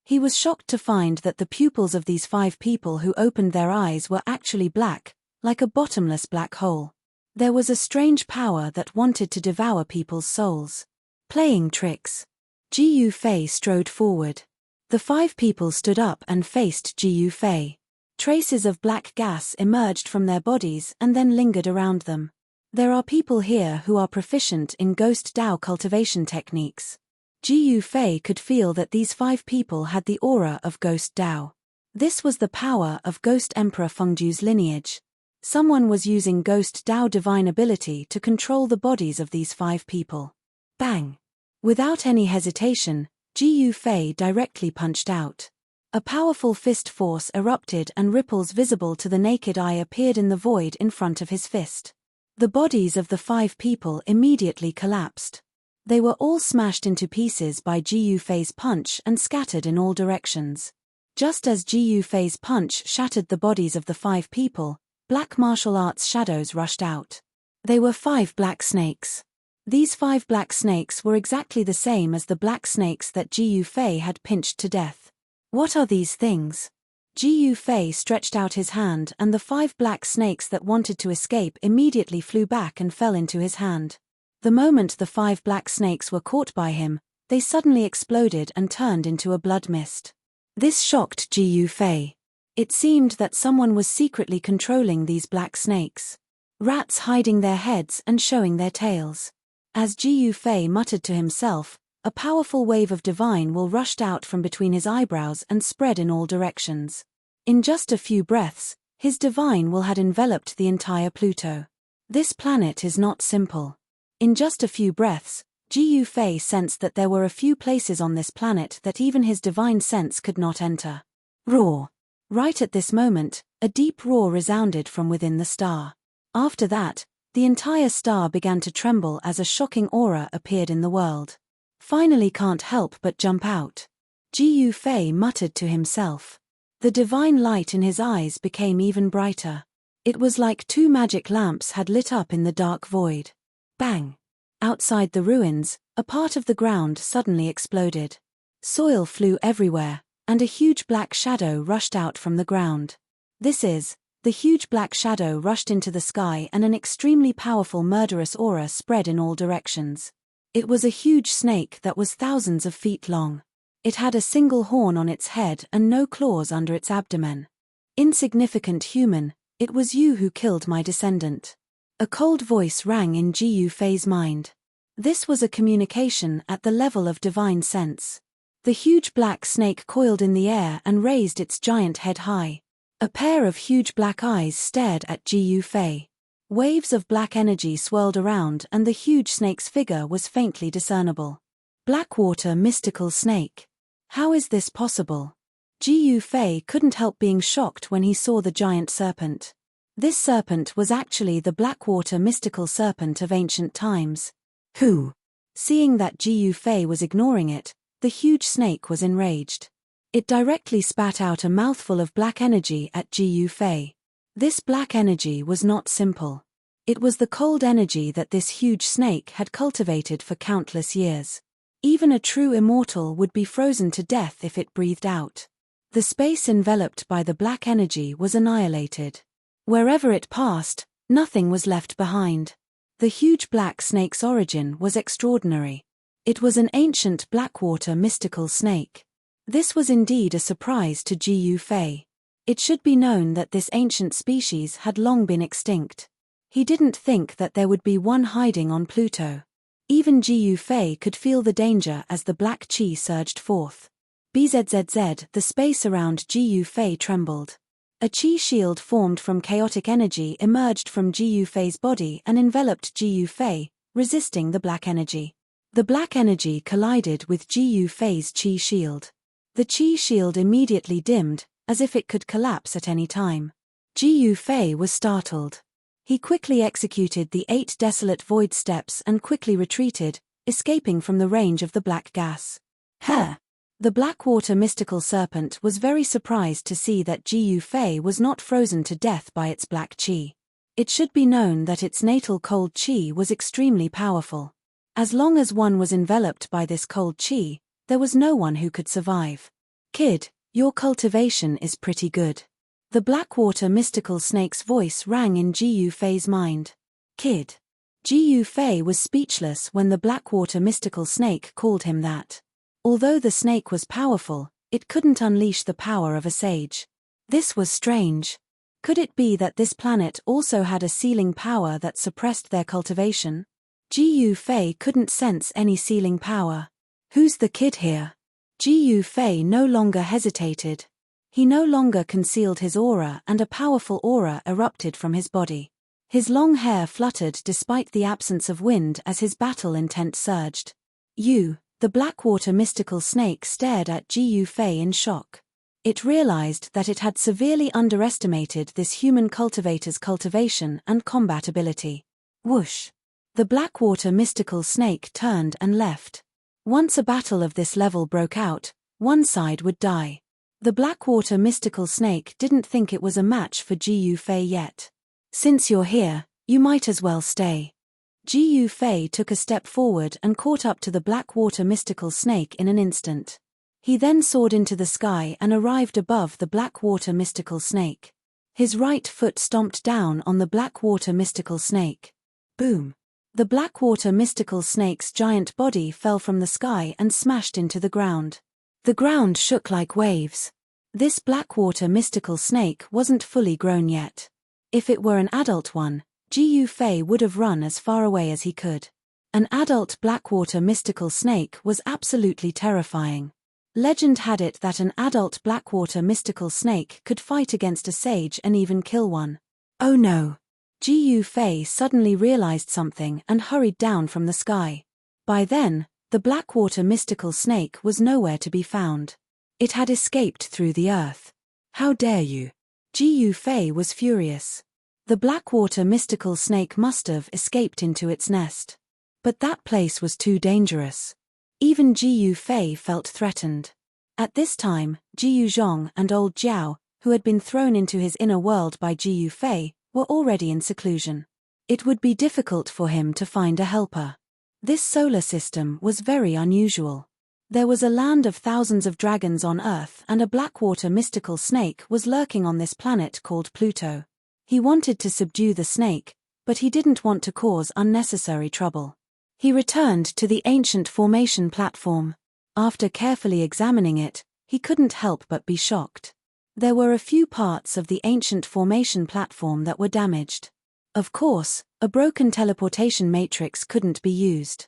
He was shocked to find that the pupils of these 5 people who opened their eyes were actually black, like a bottomless black hole. There was a strange power that wanted to devour people's souls. Playing tricks. Ji Yufei strode forward. The 5 people stood up and faced Ji Yufei. Traces of black gas emerged from their bodies and then lingered around them. There are people here who are proficient in ghost Dao cultivation techniques. Ji Yufei could feel that these 5 people had the aura of ghost Dao. This was the power of Ghost Emperor Fengju's lineage. Someone was using ghost Dao divine ability to control the bodies of these 5 people. Bang! Without any hesitation, Ji Yufei directly punched out. A powerful fist force erupted and ripples visible to the naked eye appeared in the void in front of his fist. The bodies of the 5 people immediately collapsed. They were all smashed into pieces by Ji Yufei's punch and scattered in all directions. Just as Ji Yufei's punch shattered the bodies of the 5 people, black martial arts shadows rushed out. They were 5 black snakes. These 5 black snakes were exactly the same as the black snakes that Ji Yufei had pinched to death. What are these things? Ji Yufei stretched out his hand and the 5 black snakes that wanted to escape immediately flew back and fell into his hand. The moment the 5 black snakes were caught by him, they suddenly exploded and turned into a blood mist. This shocked Ji Yufei. It seemed that someone was secretly controlling these black snakes. Rats hiding their heads and showing their tails. As Ji Yufei muttered to himself, a powerful wave of divine will rushed out from between his eyebrows and spread in all directions. In just a few breaths, his divine will had enveloped the entire Pluto. This planet is not simple. In just a few breaths, Ji Yufei sensed that there were a few places on this planet that even his divine sense could not enter. Roar! Right at this moment, a deep roar resounded from within the star. After that, the entire star began to tremble as a shocking aura appeared in the world. Finally can't help but jump out. Ji Yufei muttered to himself. The divine light in his eyes became even brighter. It was like 2 magic lamps had lit up in the dark void. Bang! Outside the ruins, a part of the ground suddenly exploded. Soil flew everywhere, and a huge black shadow rushed out from the ground. The huge black shadow rushed into the sky and an extremely powerful murderous aura spread in all directions. It was a huge snake that was thousands of feet long. It had a single horn on its head and no claws under its abdomen. Insignificant human, it was you who killed my descendant. A cold voice rang in Ji Yufei's mind. This was a communication at the level of divine sense. The huge black snake coiled in the air and raised its giant head high. A pair of huge black eyes stared at Ji Yufei. Waves of black energy swirled around and the huge snake's figure was faintly discernible. Blackwater mystical snake. How is this possible? Ji Yufei couldn't help being shocked when he saw the giant serpent. This serpent was actually the Blackwater mystical serpent of ancient times. Who? Seeing that Ji Yufei was ignoring it, the huge snake was enraged. It directly spat out a mouthful of black energy at Ji Yufei. This black energy was not simple. It was the cold energy that this huge snake had cultivated for countless years. Even a true immortal would be frozen to death if it breathed out. The space enveloped by the black energy was annihilated. Wherever it passed, nothing was left behind. The huge black snake's origin was extraordinary. It was an ancient Blackwater mystical snake. This was indeed a surprise to Ji Yufei. It should be known that this ancient species had long been extinct. He didn't think that there would be one hiding on Pluto. Even Ji Yufei could feel the danger as the black chi surged forth. Bzzz, the space around Ji Yufei trembled. A qi shield formed from chaotic energy emerged from Ji Yufei's body and enveloped Ji Yufei, resisting the black energy. The black energy collided with Ji Yufei's qi shield. The qi shield immediately dimmed, as if it could collapse at any time. Ji Yufei was startled. He quickly executed the 8 desolate void steps and quickly retreated, escaping from the range of the black gas. The Blackwater mystical serpent was very surprised to see that Ji Yufei was not frozen to death by its black qi. It should be known that its natal cold qi was extremely powerful. As long as one was enveloped by this cold qi, there was no one who could survive. "Kid, your cultivation is pretty good." The Blackwater mystical snake's voice rang in Ji Yufei's mind. "Kid." Ji Yufei was speechless when the Blackwater mystical snake called him that. Although the snake was powerful, it couldn't unleash the power of a sage. This was strange. Could it be that this planet also had a sealing power that suppressed their cultivation? Ji Yufei couldn't sense any sealing power. "Who's the kid here?" Ji Yufei no longer hesitated. He no longer concealed his aura, and a powerful aura erupted from his body. His long hair fluttered despite the absence of wind as his battle intent surged. "You." The Blackwater mystical snake stared at Ji Yufei in shock. It realized that it had severely underestimated this human cultivator's cultivation and combat ability. Whoosh! The Blackwater mystical snake turned and left. Once a battle of this level broke out, one side would die. The Blackwater mystical snake didn't think it was a match for Ji Yufei yet. "Since you're here, you might as well stay." Ji Yufei took a step forward and caught up to the Blackwater mystical snake in an instant. He then soared into the sky and arrived above the Blackwater mystical snake. His right foot stomped down on the Blackwater mystical snake. Boom! The Blackwater mystical snake's giant body fell from the sky and smashed into the ground. The ground shook like waves. This Blackwater mystical snake wasn't fully grown yet. If it were an adult one, Ji Yufei would have run as far away as he could. An adult Blackwater mystical snake was absolutely terrifying. Legend had it that an adult Blackwater mystical snake could fight against a sage and even kill one. Oh no! Ji Yufei suddenly realized something and hurried down from the sky. By then, the Blackwater mystical snake was nowhere to be found. It had escaped through the earth. "How dare you!" Ji Yufei was furious. The Blackwater mystical snake must have escaped into its nest. But that place was too dangerous. Even Ji Yufei felt threatened. At this time, Ji Yuzhong and old Jiao, who had been thrown into his inner world by Ji Yufei, were already in seclusion. It would be difficult for him to find a helper. This solar system was very unusual. There was a land of thousands of dragons on Earth, and a Blackwater mystical snake was lurking on this planet called Pluto. He wanted to subdue the snake, but he didn't want to cause unnecessary trouble. He returned to the ancient formation platform. After carefully examining it, he couldn't help but be shocked. There were a few parts of the ancient formation platform that were damaged. Of course, a broken teleportation matrix couldn't be used.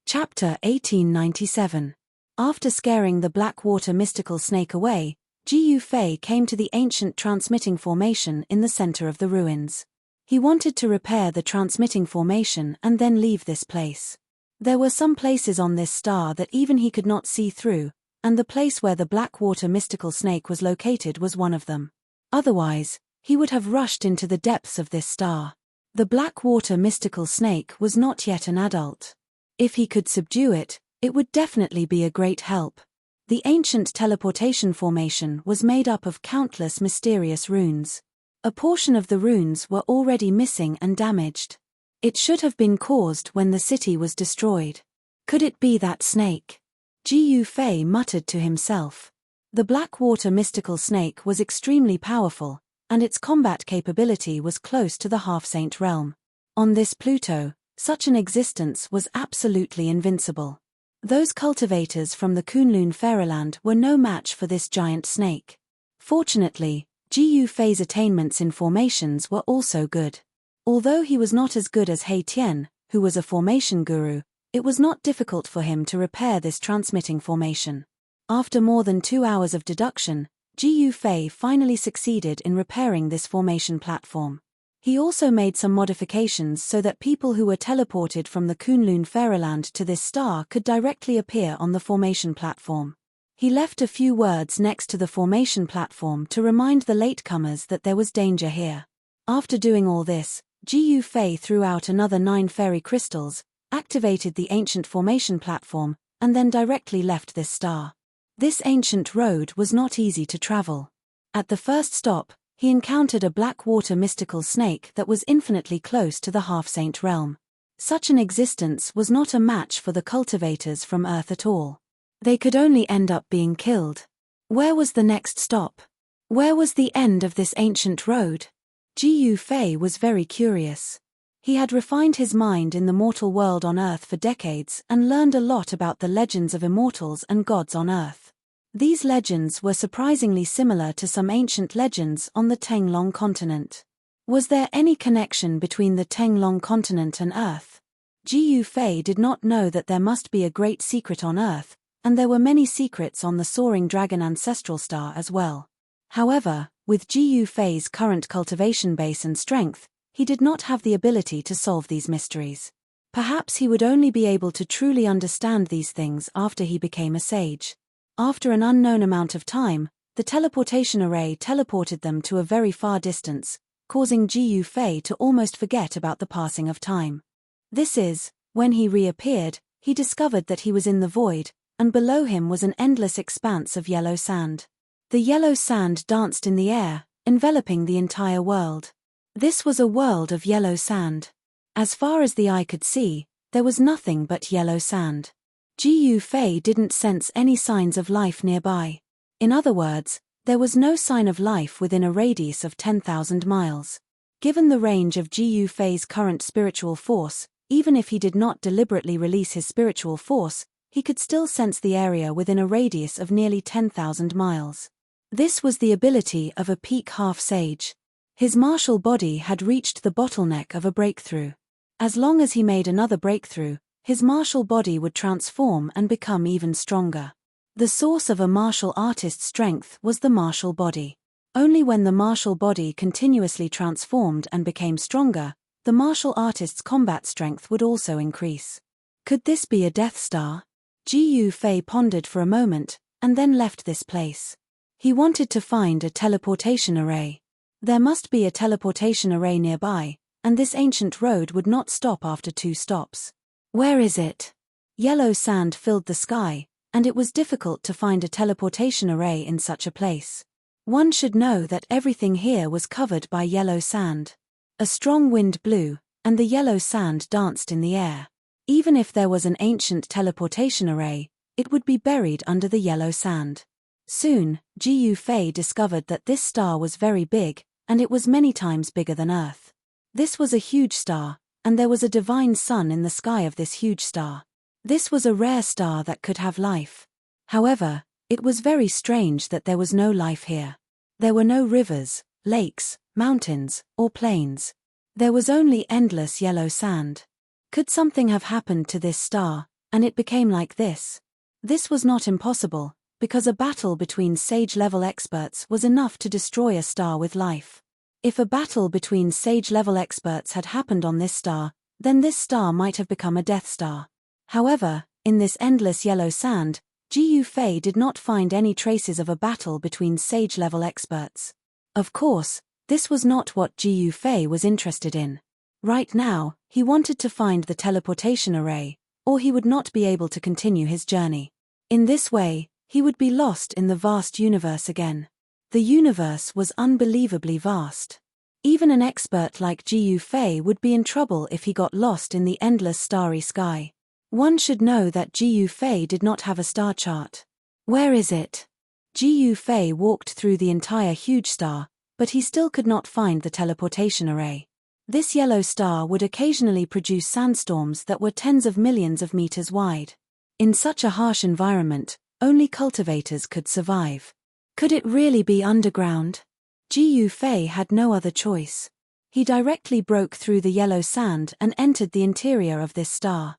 Chapter 1897. After scaring the Blackwater mystical snake away, Ji Yufei came to the ancient transmitting formation in the center of the ruins. He wanted to repair the transmitting formation and then leave this place. There were some places on this star that even he could not see through, and the place where the Blackwater mystical snake was located was one of them. Otherwise, he would have rushed into the depths of this star. The Blackwater mystical snake was not yet an adult. If he could subdue it, it would definitely be a great help. The ancient teleportation formation was made up of countless mysterious runes. A portion of the runes were already missing and damaged. It should have been caused when the city was destroyed. Could it be that snake? Ji Yufei muttered to himself. The Blackwater mystical snake was extremely powerful, and its combat capability was close to the half-saint realm. On this Pluto, such an existence was absolutely invincible. Those cultivators from the Kunlun Fairyland were no match for this giant snake. Fortunately, Ji Yufei's attainments in formations were also good. Although he was not as good as He Tian, who was a formation guru, it was not difficult for him to repair this transmitting formation. After more than 2 hours of deduction, Ji Fei finally succeeded in repairing this formation platform. He also made some modifications so that people who were teleported from the Kunlun Fairyland to this star could directly appear on the formation platform. He left a few words next to the formation platform to remind the latecomers that there was danger here. After doing all this, Ji Fei threw out another 9 fairy crystals, activated the ancient formation platform, and then directly left this star. This ancient road was not easy to travel. At the first stop, he encountered a black water mystical snake that was infinitely close to the half-saint realm. Such an existence was not a match for the cultivators from Earth at all. They could only end up being killed. Where was the next stop? Where was the end of this ancient road? Ji Fei was very curious. He had refined his mind in the mortal world on Earth for decades and learned a lot about the legends of immortals and gods on Earth. These legends were surprisingly similar to some ancient legends on the Tenglong continent. Was there any connection between the Tenglong continent and Earth? Ji Fei did not know that there must be a great secret on Earth, and there were many secrets on the soaring dragon ancestral star as well. However, with Ji Fei's current cultivation base and strength, he did not have the ability to solve these mysteries. Perhaps he would only be able to truly understand these things after he became a sage. After an unknown amount of time, the teleportation array teleported them to a very far distance, causing Ji Fei to almost forget about the passing of time. This is, when he reappeared, he discovered that he was in the void, and below him was an endless expanse of yellow sand. The yellow sand danced in the air, enveloping the entire world. This was a world of yellow sand. As far as the eye could see, there was nothing but yellow sand. Ji Fei didn't sense any signs of life nearby. In other words, there was no sign of life within a radius of 10,000 miles. Given the range of Ji Fei's current spiritual force, even if he did not deliberately release his spiritual force, he could still sense the area within a radius of nearly 10,000 miles. This was the ability of a peak half-sage. His martial body had reached the bottleneck of a breakthrough. As long as he made another breakthrough, his martial body would transform and become even stronger. The source of a martial artist's strength was the martial body. Only when the martial body continuously transformed and became stronger, the martial artist's combat strength would also increase. Could this be a Death Star? Ji Fei pondered for a moment, and then left this place. He wanted to find a teleportation array. There must be a teleportation array nearby, and this ancient road would not stop after 2 stops. Where is it? Yellow sand filled the sky, and it was difficult to find a teleportation array in such a place. One should know that everything here was covered by yellow sand. A strong wind blew, and the yellow sand danced in the air. Even if there was an ancient teleportation array, it would be buried under the yellow sand. Soon, Ji Fei discovered that this star was very big, and it was many times bigger than Earth. This was a huge star, and there was a divine sun in the sky of this huge star. This was a rare star that could have life. However, it was very strange that there was no life here. There were no rivers, lakes, mountains, or plains. There was only endless yellow sand. Could something have happened to this star, and it became like this? This was not impossible, because a battle between sage-level experts was enough to destroy a star with life. If a battle between sage-level experts had happened on this star, then this star might have become a Death Star. However, in this endless yellow sand, Ji Fei did not find any traces of a battle between sage-level experts. Of course, this was not what Ji Fei was interested in. Right now, he wanted to find the teleportation array, or he would not be able to continue his journey. In this way, he would be lost in the vast universe again. The universe was unbelievably vast. Even an expert like Ji Fei would be in trouble if he got lost in the endless starry sky. One should know that Ji Fei did not have a star chart. Where is it? Ji Fei walked through the entire huge star, but he still could not find the teleportation array. This yellow star would occasionally produce sandstorms that were tens of millions of meters wide. In such a harsh environment, only cultivators could survive. Could it really be underground? Ji Fei had no other choice. He directly broke through the yellow sand and entered the interior of this star.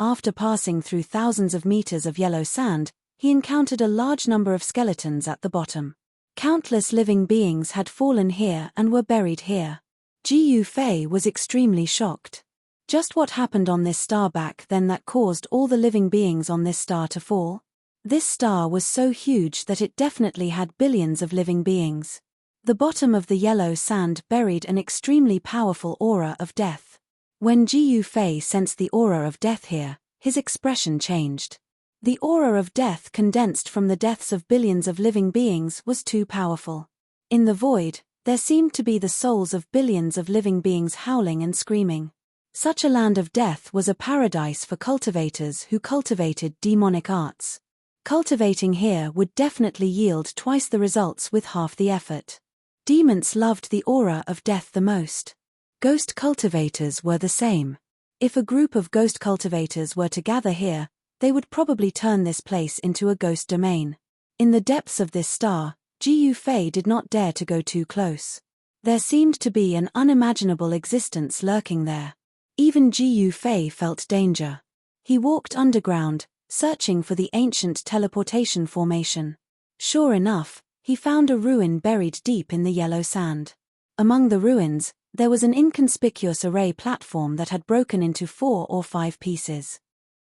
After passing through thousands of meters of yellow sand, he encountered a large number of skeletons at the bottom. Countless living beings had fallen here and were buried here. Ji Fei was extremely shocked. Just what happened on this star back then that caused all the living beings on this star to fall? This star was so huge that it definitely had billions of living beings. The bottom of the yellow sand buried an extremely powerful aura of death. When Ji Fei sensed the aura of death here, his expression changed. The aura of death condensed from the deaths of billions of living beings was too powerful. In the void, there seemed to be the souls of billions of living beings howling and screaming. Such a land of death was a paradise for cultivators who cultivated demonic arts. Cultivating here would definitely yield twice the results with half the effort. Demons loved the aura of death the most. Ghost cultivators were the same. If a group of ghost cultivators were to gather here, they would probably turn this place into a ghost domain. In the depths of this star, Ji Fei did not dare to go too close. There seemed to be an unimaginable existence lurking there. Even Ji Fei felt danger. He walked underground, searching for the ancient teleportation formation. Sure enough, he found a ruin buried deep in the yellow sand. Among the ruins, there was an inconspicuous array platform that had broken into 4 or 5 pieces.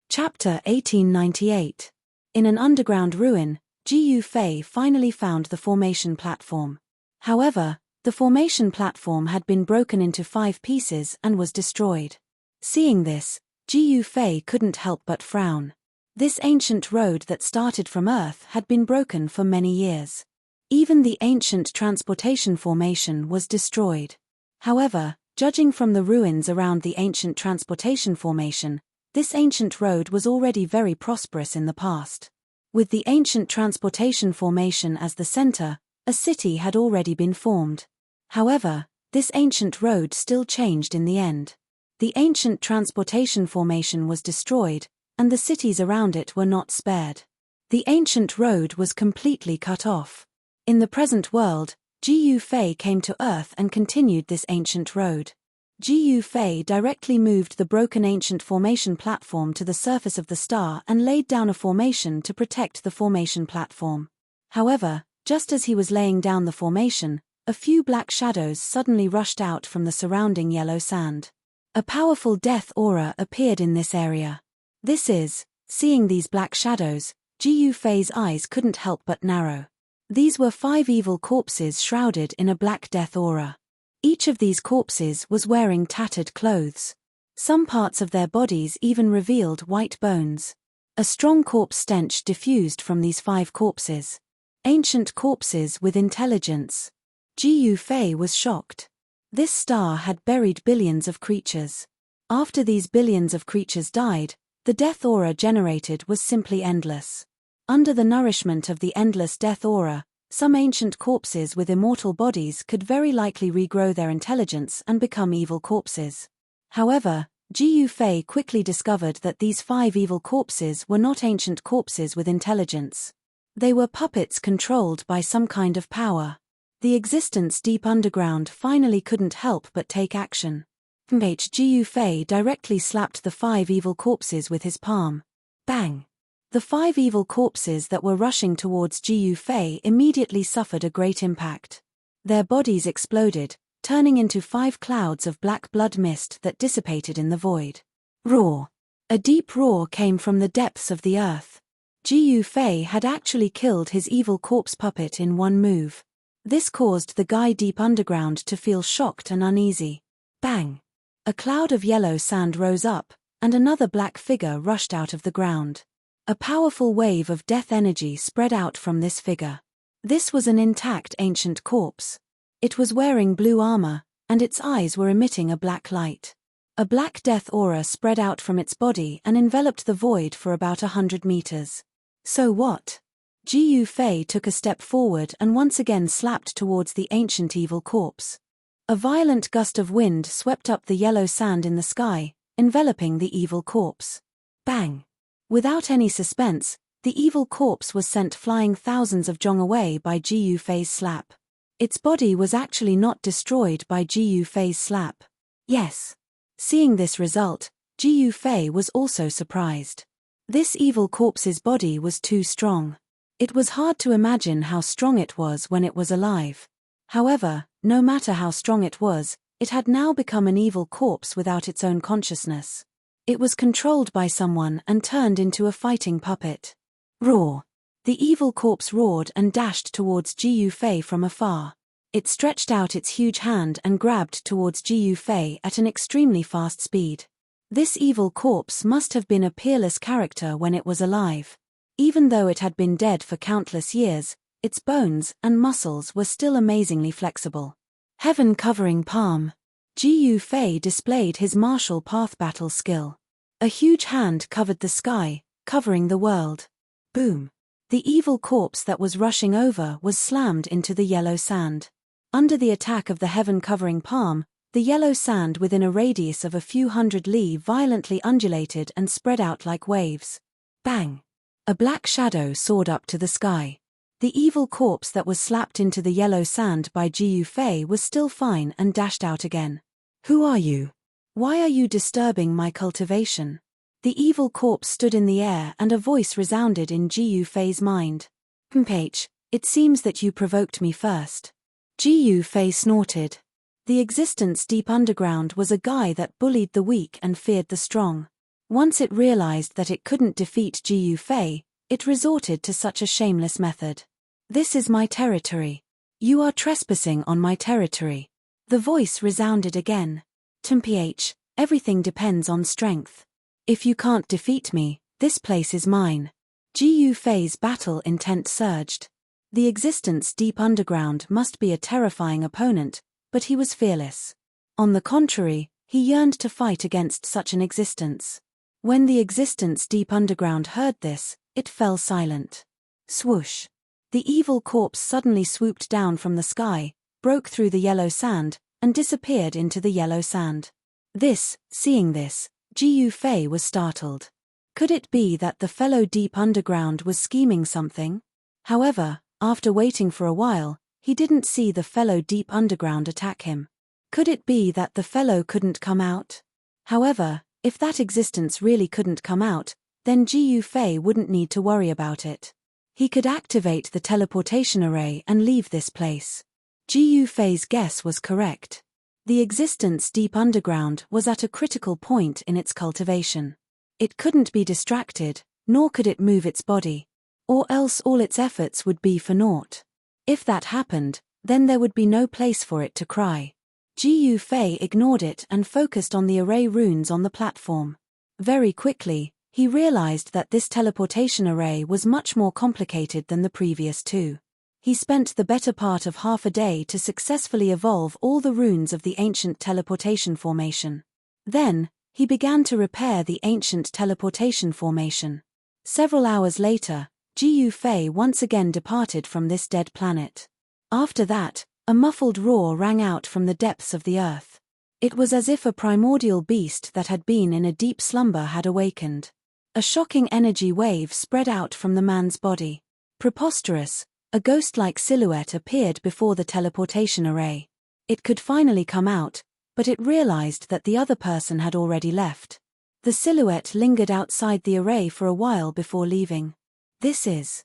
Chapter 1898. In an underground ruin, Ji Fei finally found the formation platform. However, the formation platform had been broken into 5 pieces and was destroyed. Seeing this, Ji Fei couldn't help but frown. This ancient road that started from Earth had been broken for many years. Even the ancient transportation formation was destroyed. However, judging from the ruins around the ancient transportation formation, this ancient road was already very prosperous in the past. With the ancient transportation formation as the center, a city had already been formed. However, this ancient road still changed in the end. The ancient transportation formation was destroyed, and the cities around it were not spared. The ancient road was completely cut off. In the present world, Ji Fei came to Earth and continued this ancient road. Ji Fei directly moved the broken ancient formation platform to the surface of the star and laid down a formation to protect the formation platform. However, just as he was laying down the formation, a few black shadows suddenly rushed out from the surrounding yellow sand. A powerful death aura appeared in this area. Seeing these black shadows, Ji Fei's eyes couldn't help but narrow. These were 5 evil corpses shrouded in a black death aura. Each of these corpses was wearing tattered clothes. Some parts of their bodies even revealed white bones. A strong corpse stench diffused from these 5 corpses. Ancient corpses with intelligence. Ji Fei was shocked. This star had buried billions of creatures. After these billions of creatures died, the death aura generated was simply endless. Under the nourishment of the endless death aura, some ancient corpses with immortal bodies could very likely regrow their intelligence and become evil corpses. However, Ji Fei quickly discovered that these 5 evil corpses were not ancient corpses with intelligence. They were puppets controlled by some kind of power. The existence deep underground finally couldn't help but take action. Ji Fei directly slapped the 5 evil corpses with his palm. Bang! The 5 evil corpses that were rushing towards Ji Fei immediately suffered a great impact. Their bodies exploded, turning into 5 clouds of black blood mist that dissipated in the void. Roar! A deep roar came from the depths of the earth. Ji Fei had actually killed his evil corpse puppet in one move. This caused the guy deep underground to feel shocked and uneasy. Bang! A cloud of yellow sand rose up, and another black figure rushed out of the ground. A powerful wave of death energy spread out from this figure. This was an intact ancient corpse. It was wearing blue armor, and its eyes were emitting a black light. A black death aura spread out from its body and enveloped the void for about 100 meters. So what? Ji Fei took a step forward and once again slapped towards the ancient evil corpse. A violent gust of wind swept up the yellow sand in the sky, enveloping the evil corpse. Bang! Without any suspense, the evil corpse was sent flying thousands of jong away by Ji Fei's slap. Its body was actually not destroyed by Ji Fei's slap. Yes. Seeing this result, Ji Fei was also surprised. This evil corpse's body was too strong. It was hard to imagine how strong it was when it was alive. However, no matter how strong it had now become an evil corpse without its own consciousness. It was controlled by someone and turned into a fighting puppet. Roar! The evil corpse roared and dashed towards Ji Yufei from afar. It stretched out its huge hand and grabbed towards Ji Yufei at an extremely fast speed. This evil corpse must have been a peerless character when it was alive. Even though it had been dead for countless years, its bones and muscles were still amazingly flexible. Heaven-covering palm. Ji Yufei displayed his martial path battle skill. A huge hand covered the sky, covering the world. Boom! The evil corpse that was rushing over was slammed into the yellow sand. Under the attack of the heaven-covering palm, the yellow sand within a radius of a few hundred li violently undulated and spread out like waves. Bang! A black shadow soared up to the sky. The evil corpse that was slapped into the yellow sand by Ji Yufei was still fine and dashed out again. Who are you? Why are you disturbing my cultivation? The evil corpse stood in the air and a voice resounded in Ji Yufei's mind. H, it seems that you provoked me first. Ji Yufei snorted. The existence deep underground was a guy that bullied the weak and feared the strong. Once it realized that it couldn't defeat Ji Yufei, it resorted to such a shameless method. This is my territory. You are trespassing on my territory. The voice resounded again. H, everything depends on strength. If you can't defeat me, this place is mine. Ji Yufei's battle intent surged. The existence deep underground must be a terrifying opponent, but he was fearless. On the contrary, he yearned to fight against such an existence. When the existence deep underground heard this, it fell silent. Swoosh! The evil corpse suddenly swooped down from the sky, broke through the yellow sand, and disappeared into the yellow sand. Seeing this, Ji Yufei was startled. Could it be that the fellow deep underground was scheming something? However, after waiting for a while, he didn't see the fellow deep underground attack him. Could it be that the fellow couldn't come out? However, if that existence really couldn't come out, then Ji Yufei wouldn't need to worry about it. He could activate the teleportation array and leave this place. Ji Yufei's guess was correct. The existence deep underground was at a critical point in its cultivation. It couldn't be distracted, nor could it move its body. Or else all its efforts would be for naught. If that happened, then there would be no place for it to cry. Ji Yufei ignored it and focused on the array runes on the platform. Very quickly, he realized that this teleportation array was much more complicated than the previous two. He spent the better part of half a day to successfully evolve all the runes of the ancient teleportation formation. Then, he began to repair the ancient teleportation formation. Several hours later, Ji Yufei once again departed from this dead planet. After that, a muffled roar rang out from the depths of the earth. It was as if a primordial beast that had been in a deep slumber had awakened. A shocking energy wave spread out from the man's body. Preposterous, a ghost-like silhouette appeared before the teleportation array. It could finally come out, but it realized that the other person had already left. The silhouette lingered outside the array for a while before leaving. This is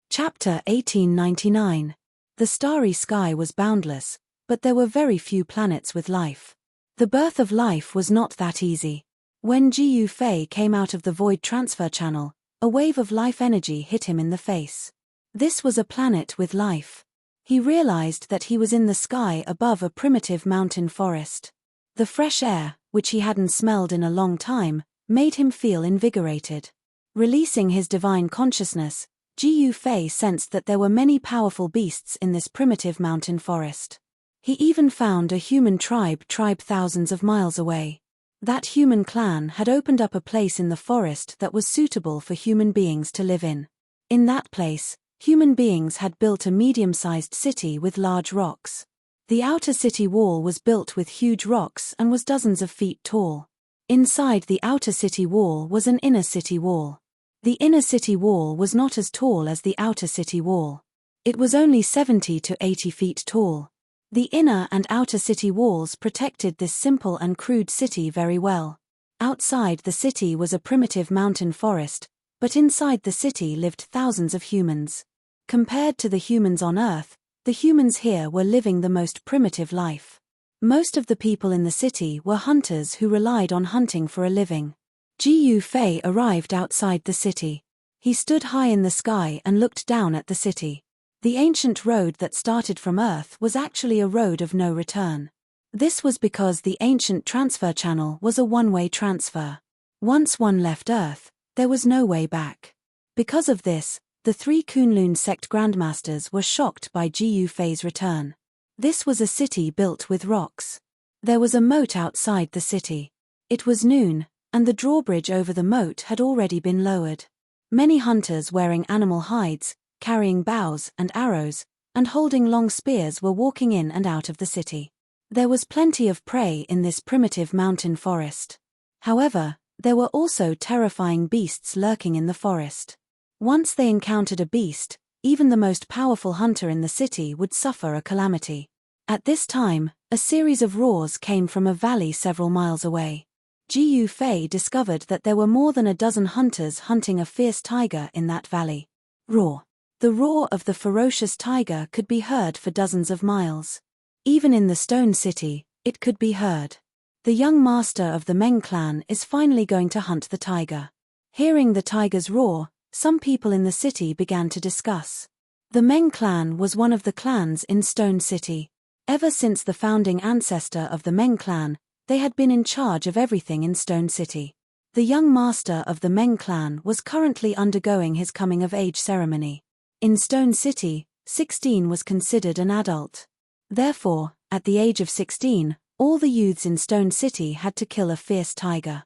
Chapter 1899. The starry sky was boundless, but there were very few planets with life. The birth of life was not that easy. When Ji Yufei came out of the void transfer channel, a wave of life energy hit him in the face. This was a planet with life. He realized that he was in the sky above a primitive mountain forest. The fresh air, which he hadn't smelled in a long time, made him feel invigorated. Releasing his divine consciousness, Ji Yufei sensed that there were many powerful beasts in this primitive mountain forest. He even found a human tribe thousands of miles away. That human clan had opened up a place in the forest that was suitable for human beings to live in. In that place, human beings had built a medium-sized city with large rocks. The outer city wall was built with huge rocks and was dozens of feet tall. Inside the outer city wall was an inner city wall. The inner city wall was not as tall as the outer city wall. It was only 70 to 80 feet tall. The inner and outer city walls protected this simple and crude city very well. Outside the city was a primitive mountain forest, but inside the city lived thousands of humans. Compared to the humans on Earth, the humans here were living the most primitive life. Most of the people in the city were hunters who relied on hunting for a living. Jiyu Fei arrived outside the city. He stood high in the sky and looked down at the city. The ancient road that started from Earth was actually a road of no return. This was because the ancient transfer channel was a one-way transfer. Once one left Earth, there was no way back. Because of this, the three Kunlun sect grandmasters were shocked by Jiyu Fei's return. This was a city built with rocks. There was a moat outside the city. It was noon, and the drawbridge over the moat had already been lowered. Many hunters wearing animal hides, carrying bows and arrows, and holding long spears were walking in and out of the city. There was plenty of prey in this primitive mountain forest. However, there were also terrifying beasts lurking in the forest. Once they encountered a beast, even the most powerful hunter in the city would suffer a calamity. At this time, a series of roars came from a valley several miles away. Jiyu Fei discovered that there were more than a dozen hunters hunting a fierce tiger in that valley. Roar. The roar of the ferocious tiger could be heard for dozens of miles. Even in the Stone City, it could be heard. The young master of the Meng clan is finally going to hunt the tiger. Hearing the tiger's roar, some people in the city began to discuss. The Meng clan was one of the clans in Stone City. Ever since the founding ancestor of the Meng clan, they had been in charge of everything in Stone City. The young master of the Meng clan was currently undergoing his coming-of-age ceremony. In Stone City, 16 was considered an adult. Therefore, at the age of 16, all the youths in Stone City had to kill a fierce tiger.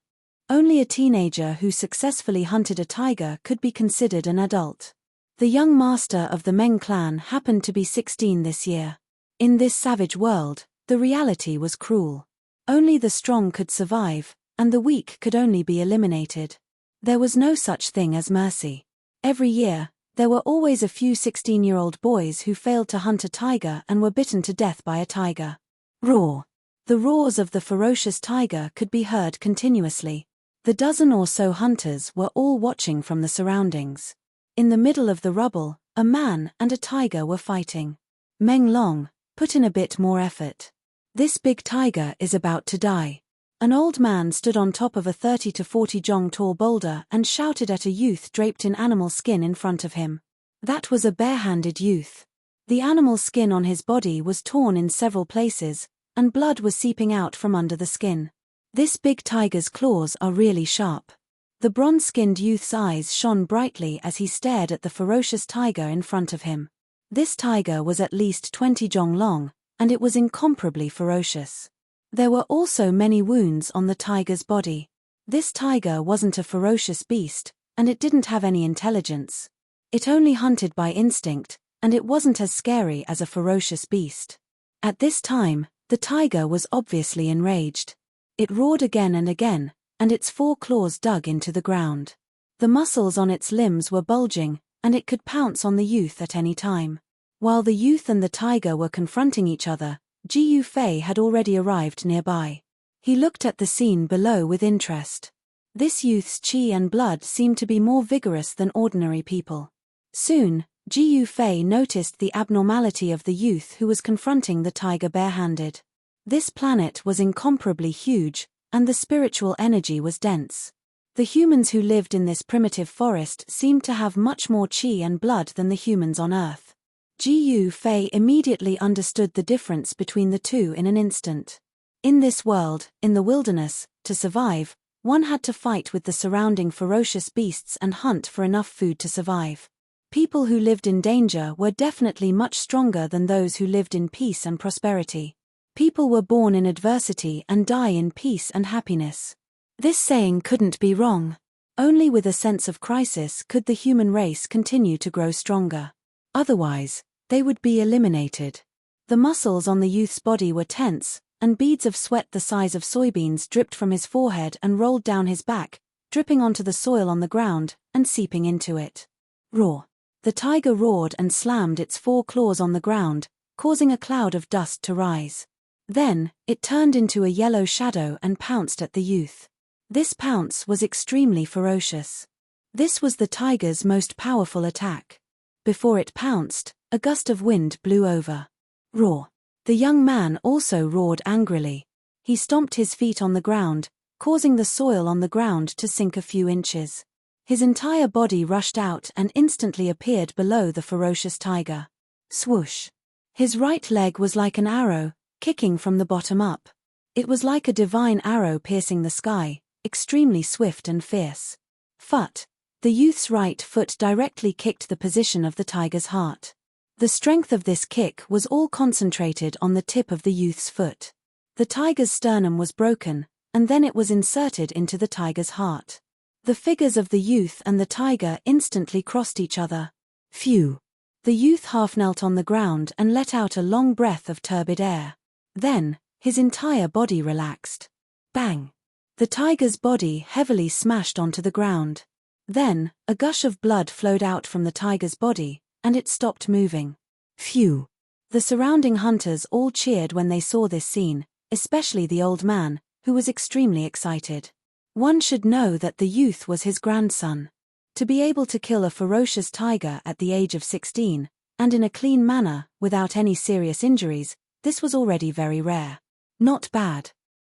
Only a teenager who successfully hunted a tiger could be considered an adult. The young master of the Meng clan happened to be 16 this year. In this savage world, the reality was cruel. Only the strong could survive, and the weak could only be eliminated. There was no such thing as mercy. Every year, there were always a few 16-year-old boys who failed to hunt a tiger and were bitten to death by a tiger. Roar. The roars of the ferocious tiger could be heard continuously. The dozen or so hunters were all watching from the surroundings. In the middle of the rubble, a man and a tiger were fighting. Meng Long, put in a bit more effort. This big tiger is about to die. An old man stood on top of a 30 to 40 jong tall boulder and shouted at a youth draped in animal skin in front of him. That was a barehanded youth. The animal skin on his body was torn in several places, and blood was seeping out from under the skin. This big tiger's claws are really sharp. The bronze-skinned youth's eyes shone brightly as he stared at the ferocious tiger in front of him. This tiger was at least 20 jong long, and it was incomparably ferocious. There were also many wounds on the tiger's body. This tiger wasn't a ferocious beast, and it didn't have any intelligence. It only hunted by instinct, and it wasn't as scary as a ferocious beast. At this time, the tiger was obviously enraged. It roared again and again, and its 4 claws dug into the ground. The muscles on its limbs were bulging, and it could pounce on the youth at any time. While the youth and the tiger were confronting each other, Jiyu Fei had already arrived nearby. He looked at the scene below with interest. This youth's qi and blood seemed to be more vigorous than ordinary people. Soon, Jiyu Fei noticed the abnormality of the youth who was confronting the tiger barehanded. This planet was incomparably huge, and the spiritual energy was dense. The humans who lived in this primitive forest seemed to have much more qi and blood than the humans on Earth. Jiyu Fei immediately understood the difference between the two in an instant. In this world, in the wilderness, to survive, one had to fight with the surrounding ferocious beasts and hunt for enough food to survive. People who lived in danger were definitely much stronger than those who lived in peace and prosperity. People were born in adversity and die in peace and happiness. This saying couldn't be wrong. Only with a sense of crisis could the human race continue to grow stronger. Otherwise, they would be eliminated. The muscles on the youth's body were tense, and beads of sweat the size of soybeans dripped from his forehead and rolled down his back, dripping onto the soil on the ground and seeping into it. Roar. The tiger roared and slammed its 4 claws on the ground, causing a cloud of dust to rise. Then, it turned into a yellow shadow and pounced at the youth. This pounce was extremely ferocious. This was the tiger's most powerful attack. Before it pounced, a gust of wind blew over. Roar! The young man also roared angrily. He stomped his feet on the ground, causing the soil on the ground to sink a few inches. His entire body rushed out and instantly appeared below the ferocious tiger. Swoosh! His right leg was like an arrow, kicking from the bottom up. It was like a divine arrow piercing the sky, extremely swift and fierce. Phut! The youth's right foot directly kicked the position of the tiger's heart. The strength of this kick was all concentrated on the tip of the youth's foot. The tiger's sternum was broken, and then it was inserted into the tiger's heart. The figures of the youth and the tiger instantly crossed each other. Phew! The youth half knelt on the ground and let out a long breath of turbid air. Then, his entire body relaxed. Bang! The tiger's body heavily smashed onto the ground. Then, a gush of blood flowed out from the tiger's body, and it stopped moving. Phew! The surrounding hunters all cheered when they saw this scene, especially the old man, who was extremely excited. One should know that the youth was his grandson. To be able to kill a ferocious tiger at the age of 16, and in a clean manner, without any serious injuries, this was already very rare. Not bad.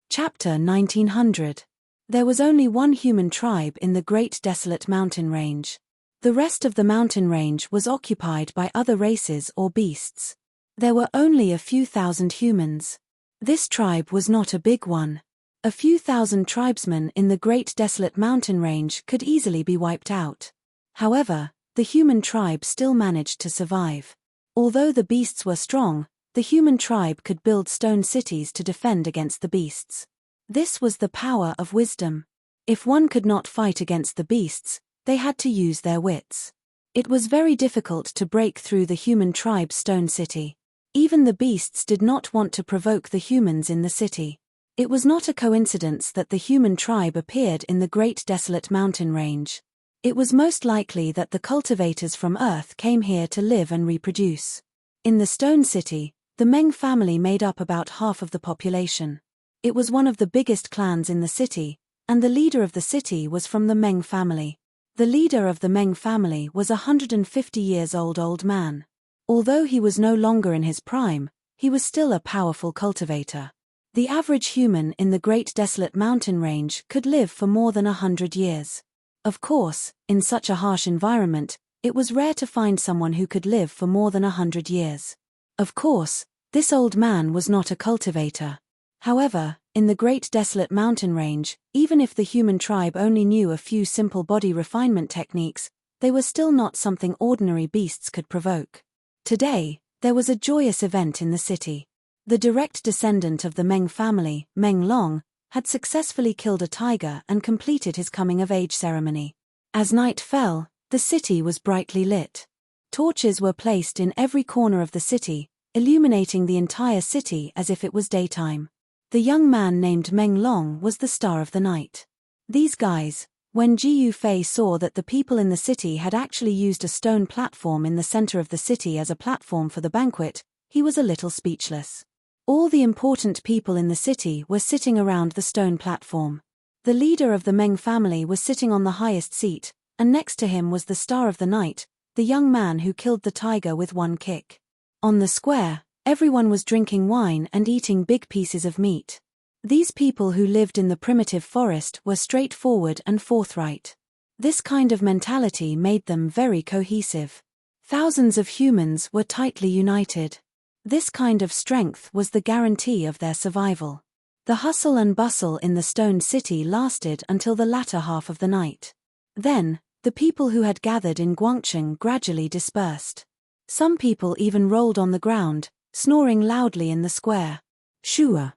Chapter 1900. There was only one human tribe in the Great Desolate Mountain Range. The rest of the mountain range was occupied by other races or beasts. There were only a few thousand humans. This tribe was not a big one. A few thousand tribesmen in the Great Desolate Mountain Range could easily be wiped out. However, the human tribe still managed to survive. Although the beasts were strong, the human tribe could build stone cities to defend against the beasts. This was the power of wisdom. If one could not fight against the beasts, they had to use their wits. It was very difficult to break through the human tribe's stone city. Even the beasts did not want to provoke the humans in the city. It was not a coincidence that the human tribe appeared in the Great Desolate Mountain Range. It was most likely that the cultivators from Earth came here to live and reproduce. In the Stone City, the Meng family made up about half of the population. It was one of the biggest clans in the city, and the leader of the city was from the Meng family. The leader of the Meng family was a 150-years-old old man. Although he was no longer in his prime, he was still a powerful cultivator. The average human in the Great Desolate Mountain Range could live for more than 100 years. Of course, in such a harsh environment, it was rare to find someone who could live for more than 100 years. Of course, this old man was not a cultivator. However, in the Great Desolate Mountain Range, even if the human tribe only knew a few simple body refinement techniques, they were still not something ordinary beasts could provoke. Today, there was a joyous event in the city. The direct descendant of the Meng family, Meng Long, had successfully killed a tiger and completed his coming-of-age ceremony. As night fell, the city was brightly lit. Torches were placed in every corner of the city, illuminating the entire city as if it was daytime. The young man named Meng Long was the star of the night. These guys, when Ji Yufei saw that the people in the city had actually used a stone platform in the center of the city as a platform for the banquet, he was a little speechless. All the important people in the city were sitting around the stone platform. The leader of the Meng family was sitting on the highest seat, and next to him was the star of the night, the young man who killed the tiger with one kick. On the square, everyone was drinking wine and eating big pieces of meat. These people who lived in the primitive forest were straightforward and forthright. This kind of mentality made them very cohesive. Thousands of humans were tightly united. This kind of strength was the guarantee of their survival. The hustle and bustle in the stone city lasted until the latter half of the night. Then, the people who had gathered in Guangcheng gradually dispersed. Some people even rolled on the ground, snoring loudly in the square. Shua!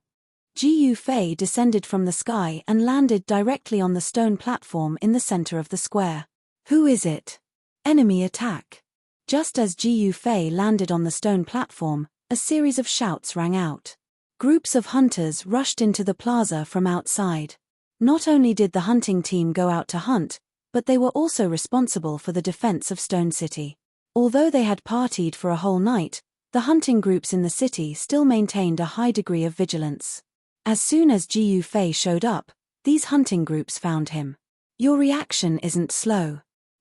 Ji Yufei descended from the sky and landed directly on the stone platform in the center of the square. Who is it? Enemy attack! Just as Ji Yufei landed on the stone platform, a series of shouts rang out. Groups of hunters rushed into the plaza from outside. Not only did the hunting team go out to hunt, but they were also responsible for the defense of Stone City. Although they had partied for a whole night, the hunting groups in the city still maintained a high degree of vigilance. As soon as Ji Yufei showed up, these hunting groups found him. Your reaction isn't slow.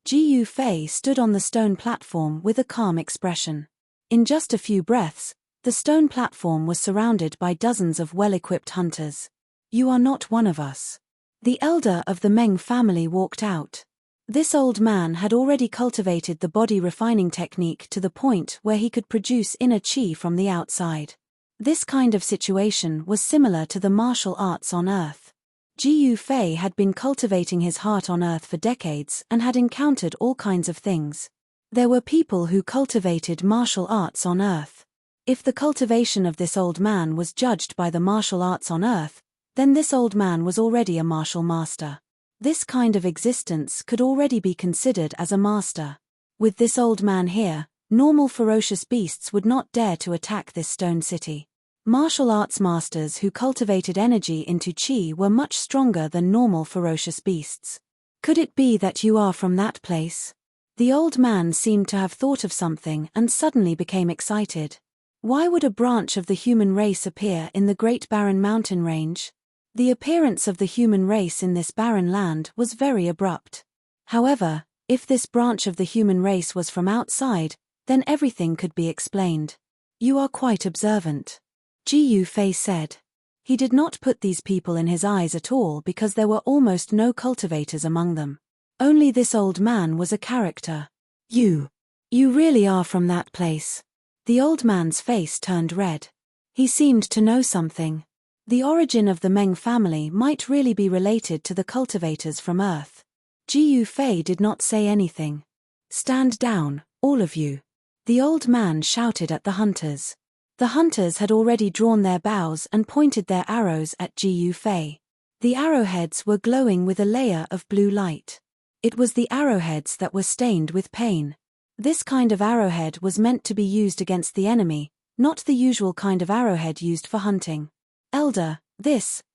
Ji Fei stood on the stone platform with a calm expression. In just a few breaths, the stone platform was surrounded by dozens of well-equipped hunters. You are not one of us. The elder of the Meng family walked out. This old man had already cultivated the body refining technique to the point where he could produce inner qi from the outside. This kind of situation was similar to the martial arts on Earth. Ji Fei had been cultivating his heart on Earth for decades and had encountered all kinds of things. There were people who cultivated martial arts on Earth. If the cultivation of this old man was judged by the martial arts on Earth, then this old man was already a martial master. This kind of existence could already be considered as a master. With this old man here, normal ferocious beasts would not dare to attack this stone city. Martial arts masters who cultivated energy into qi were much stronger than normal ferocious beasts. Could it be that you are from that place? The old man seemed to have thought of something and suddenly became excited. Why would a branch of the human race appear in the Great Barren Mountain Range? The appearance of the human race in this barren land was very abrupt. However, if this branch of the human race was from outside, then everything could be explained. You are quite observant, Ji Fei said. He did not put these people in his eyes at all because there were almost no cultivators among them. Only this old man was a character. You really are from that place. The old man's face turned red. He seemed to know something. The origin of the Meng family might really be related to the cultivators from Earth. Ji Fei did not say anything. Stand down, all of you. The old man shouted at the hunters. The hunters had already drawn their bows and pointed their arrows at Ji Fei. The arrowheads were glowing with a layer of blue light. It was the arrowheads that were stained with pain. This kind of arrowhead was meant to be used against the enemy, not the usual kind of arrowhead used for hunting. Elder,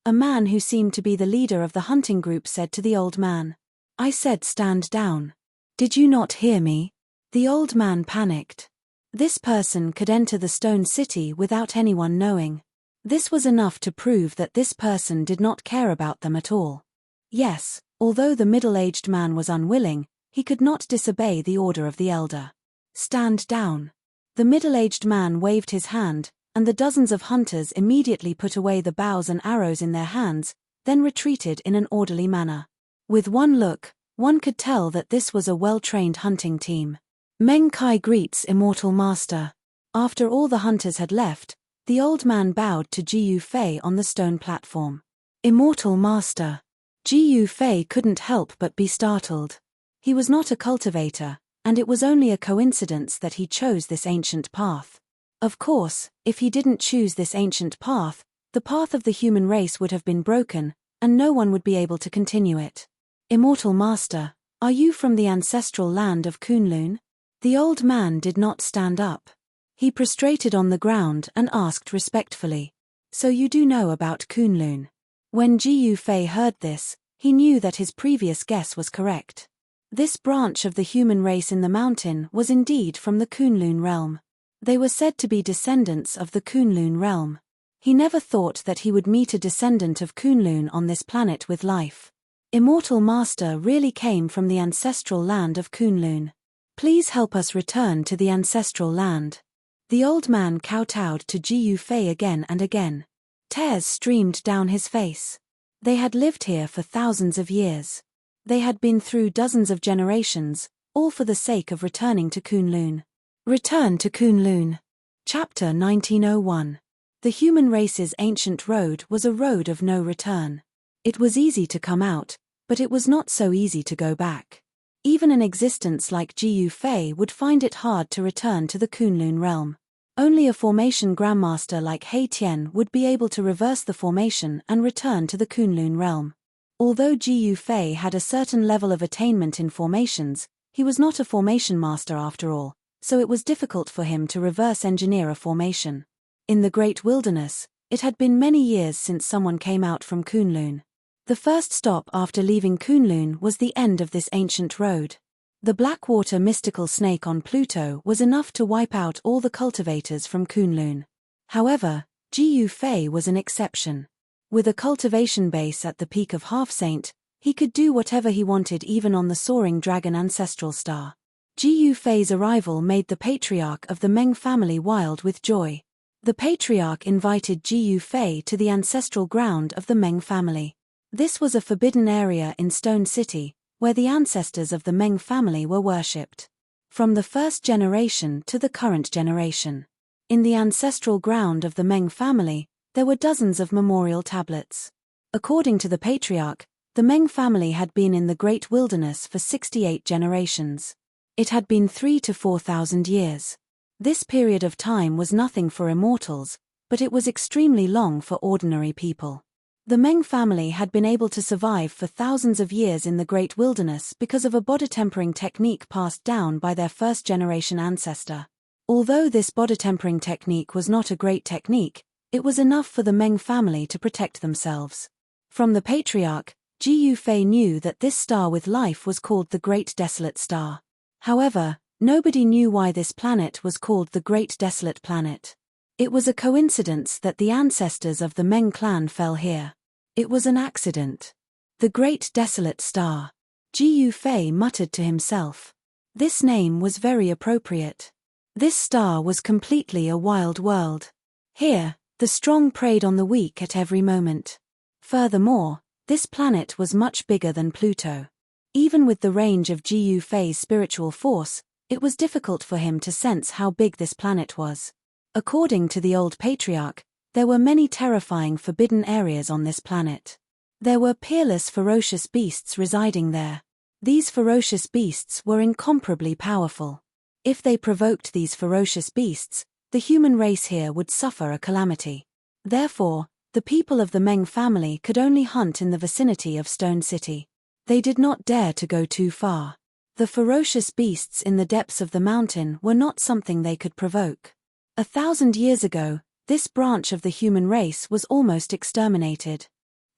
a man who seemed to be the leader of the hunting group said to the old man. I said stand down. Did you not hear me? The old man panicked. This person could enter the stone city without anyone knowing. This was enough to prove that this person did not care about them at all. Yes, although the middle-aged man was unwilling, he could not disobey the order of the elder. Stand down. The middle-aged man waved his hand, and the dozens of hunters immediately put away the bows and arrows in their hands, then retreated in an orderly manner. With one look, one could tell that this was a well-trained hunting team. Meng Kai greets Immortal Master. After all the hunters had left, the old man bowed to Ji Fei on the stone platform. Immortal Master. Ji Fei couldn't help but be startled. He was not a cultivator, and it was only a coincidence that he chose this ancient path. Of course, if he didn't choose this ancient path, the path of the human race would have been broken, and no one would be able to continue it. Immortal Master, are you from the ancestral land of Kunlun? The old man did not stand up. He prostrated on the ground and asked respectfully. So you do know about Kunlun? When Ji Fei heard this, he knew that his previous guess was correct. This branch of the human race in the mountain was indeed from the Kunlun realm. They were said to be descendants of the Kunlun realm. He never thought that he would meet a descendant of Kunlun on this planet with life. Immortal Master really came from the ancestral land of Kunlun. Please help us return to the ancestral land. The old man kowtowed to Ji Fei again and again. Tears streamed down his face. They had lived here for thousands of years. They had been through dozens of generations, all for the sake of returning to Kunlun. Return to Kunlun. Chapter 1901. The human race's ancient road was a road of no return. It was easy to come out, but it was not so easy to go back. Even an existence like Ji Fei would find it hard to return to the Kunlun realm. Only a formation grandmaster like He Tian would be able to reverse the formation and return to the Kunlun realm. Although Ji Fei had a certain level of attainment in formations, he was not a formation master after all, so it was difficult for him to reverse engineer a formation. In the Great Wilderness, it had been many years since someone came out from Kunlun. The first stop after leaving Kunlun was the end of this ancient road. The Blackwater mystical snake on Pluto was enough to wipe out all the cultivators from Kunlun. However, Ji Fei was an exception. With a cultivation base at the peak of Half Saint, He could do whatever he wanted even on the soaring dragon ancestral star. Ji Yufei's arrival made the patriarch of the Meng family wild with joy. The patriarch invited Ji Yufei to the ancestral ground of the Meng family. This was a forbidden area in Stone City, where the ancestors of the Meng family were worshipped. From the first generation to the current generation. In the ancestral ground of the Meng family, there were dozens of memorial tablets. According to the patriarch, the Meng family had been in the Great Wilderness for 68 generations. It had been 3,000 to 4,000 years. This period of time was nothing for immortals, but it was extremely long for ordinary people. The Meng family had been able to survive for thousands of years in the Great Wilderness because of a body-tempering technique passed down by their first-generation ancestor. Although this body-tempering technique was not a great technique, it was enough for the Meng family to protect themselves. From the patriarch, Ji Yufei knew that this star with life was called the Great Desolate Star. However, nobody knew why this planet was called the Great Desolate Planet. It was a coincidence that the ancestors of the Meng clan fell here. It was an accident. The Great Desolate Star. Ji Yufei muttered to himself. This name was very appropriate. This star was completely a wild world. Here, the strong preyed on the weak at every moment. Furthermore, this planet was much bigger than Pluto. Even with the range of Ji Yufei's spiritual force, it was difficult for him to sense how big this planet was. According to the old patriarch, there were many terrifying forbidden areas on this planet. There were peerless ferocious beasts residing there. These ferocious beasts were incomparably powerful. If they provoked these ferocious beasts, the human race here would suffer a calamity. Therefore, the people of the Meng family could only hunt in the vicinity of Stone City. They did not dare to go too far. The ferocious beasts in the depths of the mountain were not something they could provoke. 1,000 years ago, this branch of the human race was almost exterminated.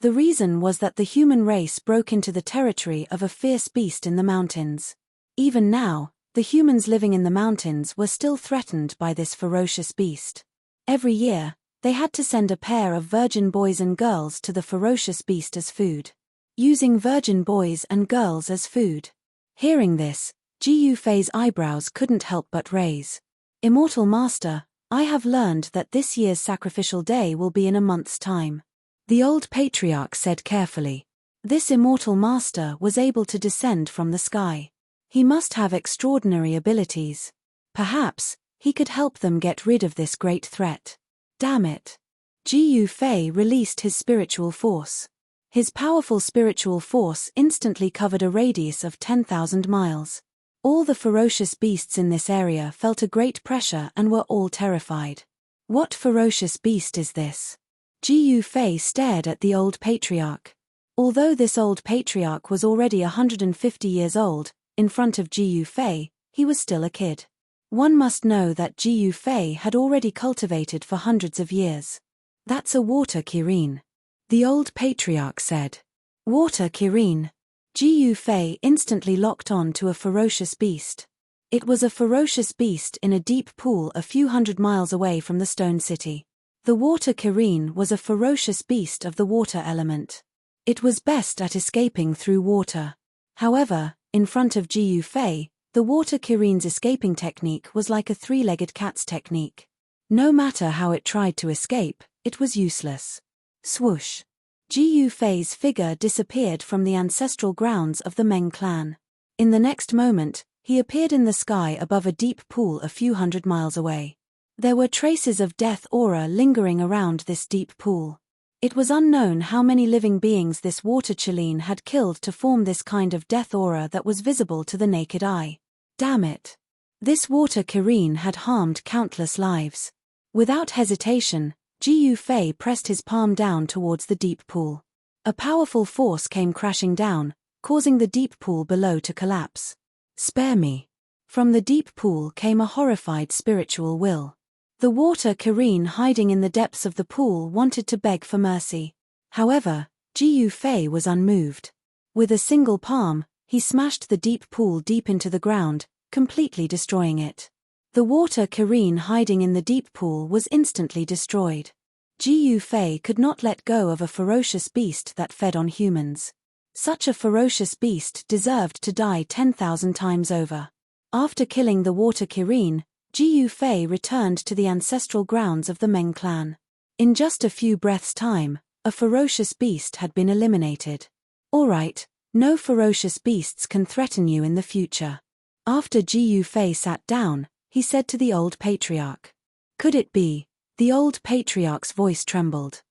The reason was that the human race broke into the territory of a fierce beast in the mountains. Even now, the humans living in the mountains were still threatened by this ferocious beast. Every year, they had to send a pair of virgin boys and girls to the ferocious beast as food. Using virgin boys and girls as food. Hearing this, Ji Yufei's eyebrows couldn't help but raise. Immortal Master, I have learned that this year's sacrificial day will be in a month's time. The old patriarch said carefully. This Immortal Master was able to descend from the sky. He must have extraordinary abilities. Perhaps, he could help them get rid of this great threat. Damn it. Ji Yufei released his spiritual force. His powerful spiritual force instantly covered a radius of 10,000 miles. All the ferocious beasts in this area felt a great pressure and were all terrified. What ferocious beast is this? Ji Yufei stared at the old patriarch. Although this old patriarch was already 150 years old, in front of Ji Yufei, he was still a kid. One must know that Ji Yufei had already cultivated for hundreds of years. That's a water Kirin. The old patriarch said. Water Kirin. Ji Yufei instantly locked on to a ferocious beast. It was a ferocious beast in a deep pool a few hundred miles away from the Stone City. The water Kirin was a ferocious beast of the water element. It was best at escaping through water. However, in front of Ji Yufei, the water Kirin's escaping technique was like a three-legged cat's technique. No matter how it tried to escape, it was useless. Swoosh. Ji Yufei's figure disappeared from the ancestral grounds of the Meng clan. In the next moment, he appeared in the sky above a deep pool a few hundred miles away. There were traces of death aura lingering around this deep pool. It was unknown how many living beings this water Chileen had killed to form this kind of death aura that was visible to the naked eye. Damn it. This water Kirin had harmed countless lives. Without hesitation, Ji Yufei pressed his palm down towards the deep pool. A powerful force came crashing down, causing the deep pool below to collapse. Spare me. From the deep pool came a horrified spiritual will. The water Kirin hiding in the depths of the pool wanted to beg for mercy. However, Ji Yufei was unmoved. With a single palm, he smashed the deep pool deep into the ground, completely destroying it. The water Kirin hiding in the deep pool was instantly destroyed. Ji Yufei could not let go of a ferocious beast that fed on humans. Such a ferocious beast deserved to die 10,000 times over. After killing the water Kirin, Ji Yufei returned to the ancestral grounds of the Meng clan. In just a few breaths' time, a ferocious beast had been eliminated. Alright, no ferocious beasts can threaten you in the future. After Ji Yufei sat down, he said to the old patriarch. Could it be? The old patriarch's voice trembled.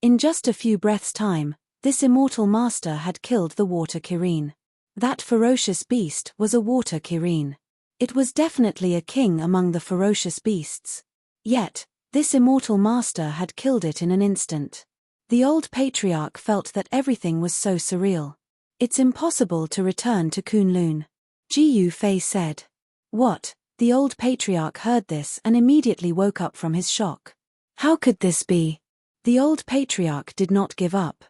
In just a few breaths' time, this immortal master had killed the water Kirin. That ferocious beast was a water Kirin. It was definitely a king among the ferocious beasts. Yet, this immortal master had killed it in an instant. The old patriarch felt that everything was so surreal. It's impossible to return to Kunlun. Ji Yufei said. What? The old patriarch heard this and immediately woke up from his shock. How could this be? The old patriarch did not give up.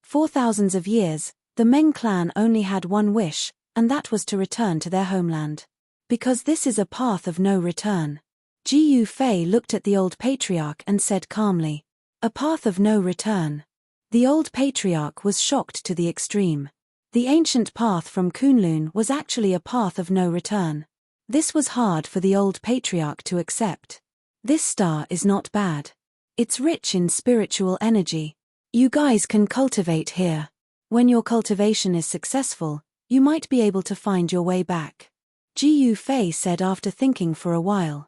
For thousands of years, the Meng clan only had one wish, and that was to return to their homeland. Because this is a path of no return. Ji Yufei looked at the old patriarch and said calmly, a path of no return. The old patriarch was shocked to the extreme. The ancient path from Kunlun was actually a path of no return. This was hard for the old patriarch to accept. This star is not bad. It's rich in spiritual energy. You guys can cultivate here. When your cultivation is successful, you might be able to find your way back. Ji Yufei said after thinking for a while.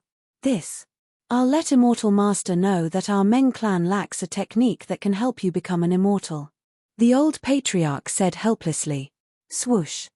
I'll let Immortal Master know that our Meng clan lacks a technique that can help you become an immortal. The old patriarch said helplessly. Swoosh.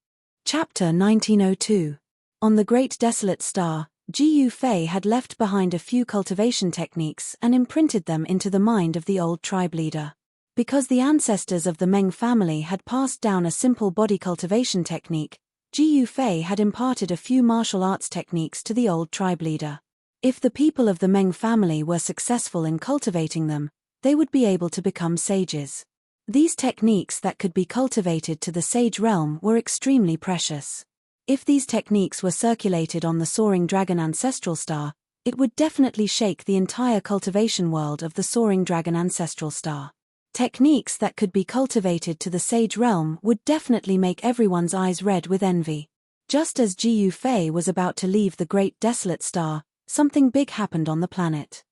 Chapter 1902. On the Great Desolate Star, Ji Yufei had left behind a few cultivation techniques and imprinted them into the mind of the old tribe leader. Because the ancestors of the Meng family had passed down a simple body cultivation technique, Ji Yufei had imparted a few martial arts techniques to the old tribe leader. If the people of the Meng family were successful in cultivating them, they would be able to become sages. These techniques that could be cultivated to the sage realm were extremely precious. If these techniques were circulated on the Soaring Dragon Ancestral Star, it would definitely shake the entire cultivation world of the Soaring Dragon Ancestral Star. Techniques that could be cultivated to the sage realm would definitely make everyone's eyes red with envy. Just as Ji Yufei was about to leave the Great Desolate Star, something big happened on the planet.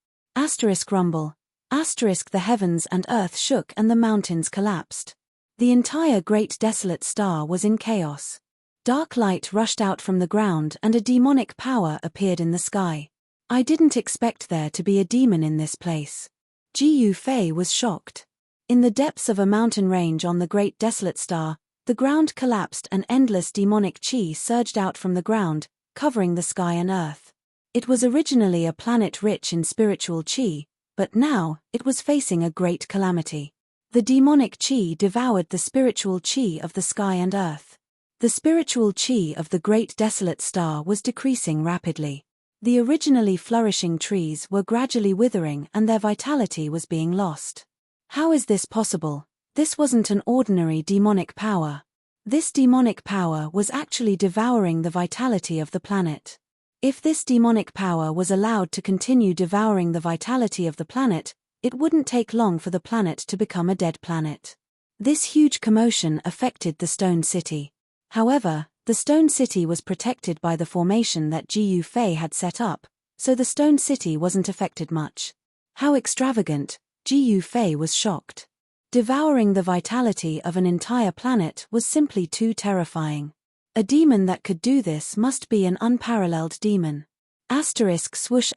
Rumble. The heavens and earth shook and the mountains collapsed. The entire Great Desolate Star was in chaos. Dark light rushed out from the ground and a demonic power appeared in the sky. I didn't expect there to be a demon in this place. Ji Yufei was shocked. In the depths of a mountain range on the Great Desolate Star, the ground collapsed and endless demonic chi surged out from the ground, covering the sky and earth. It was originally a planet rich in spiritual chi, but now, it was facing a great calamity. The demonic chi devoured the spiritual chi of the sky and earth. The spiritual chi of the Great Desolate Star was decreasing rapidly. The originally flourishing trees were gradually withering and their vitality was being lost. How is this possible? This wasn't an ordinary demonic power. This demonic power was actually devouring the vitality of the planet. If this demonic power was allowed to continue devouring the vitality of the planet, it wouldn't take long for the planet to become a dead planet. This huge commotion affected the Stone City. However, the Stone City was protected by the formation that Ji Yufei had set up, so the Stone City wasn't affected much. How extravagant! Ji Yufei was shocked. Devouring the vitality of an entire planet was simply too terrifying. A demon that could do this must be an unparalleled demon. Swoosh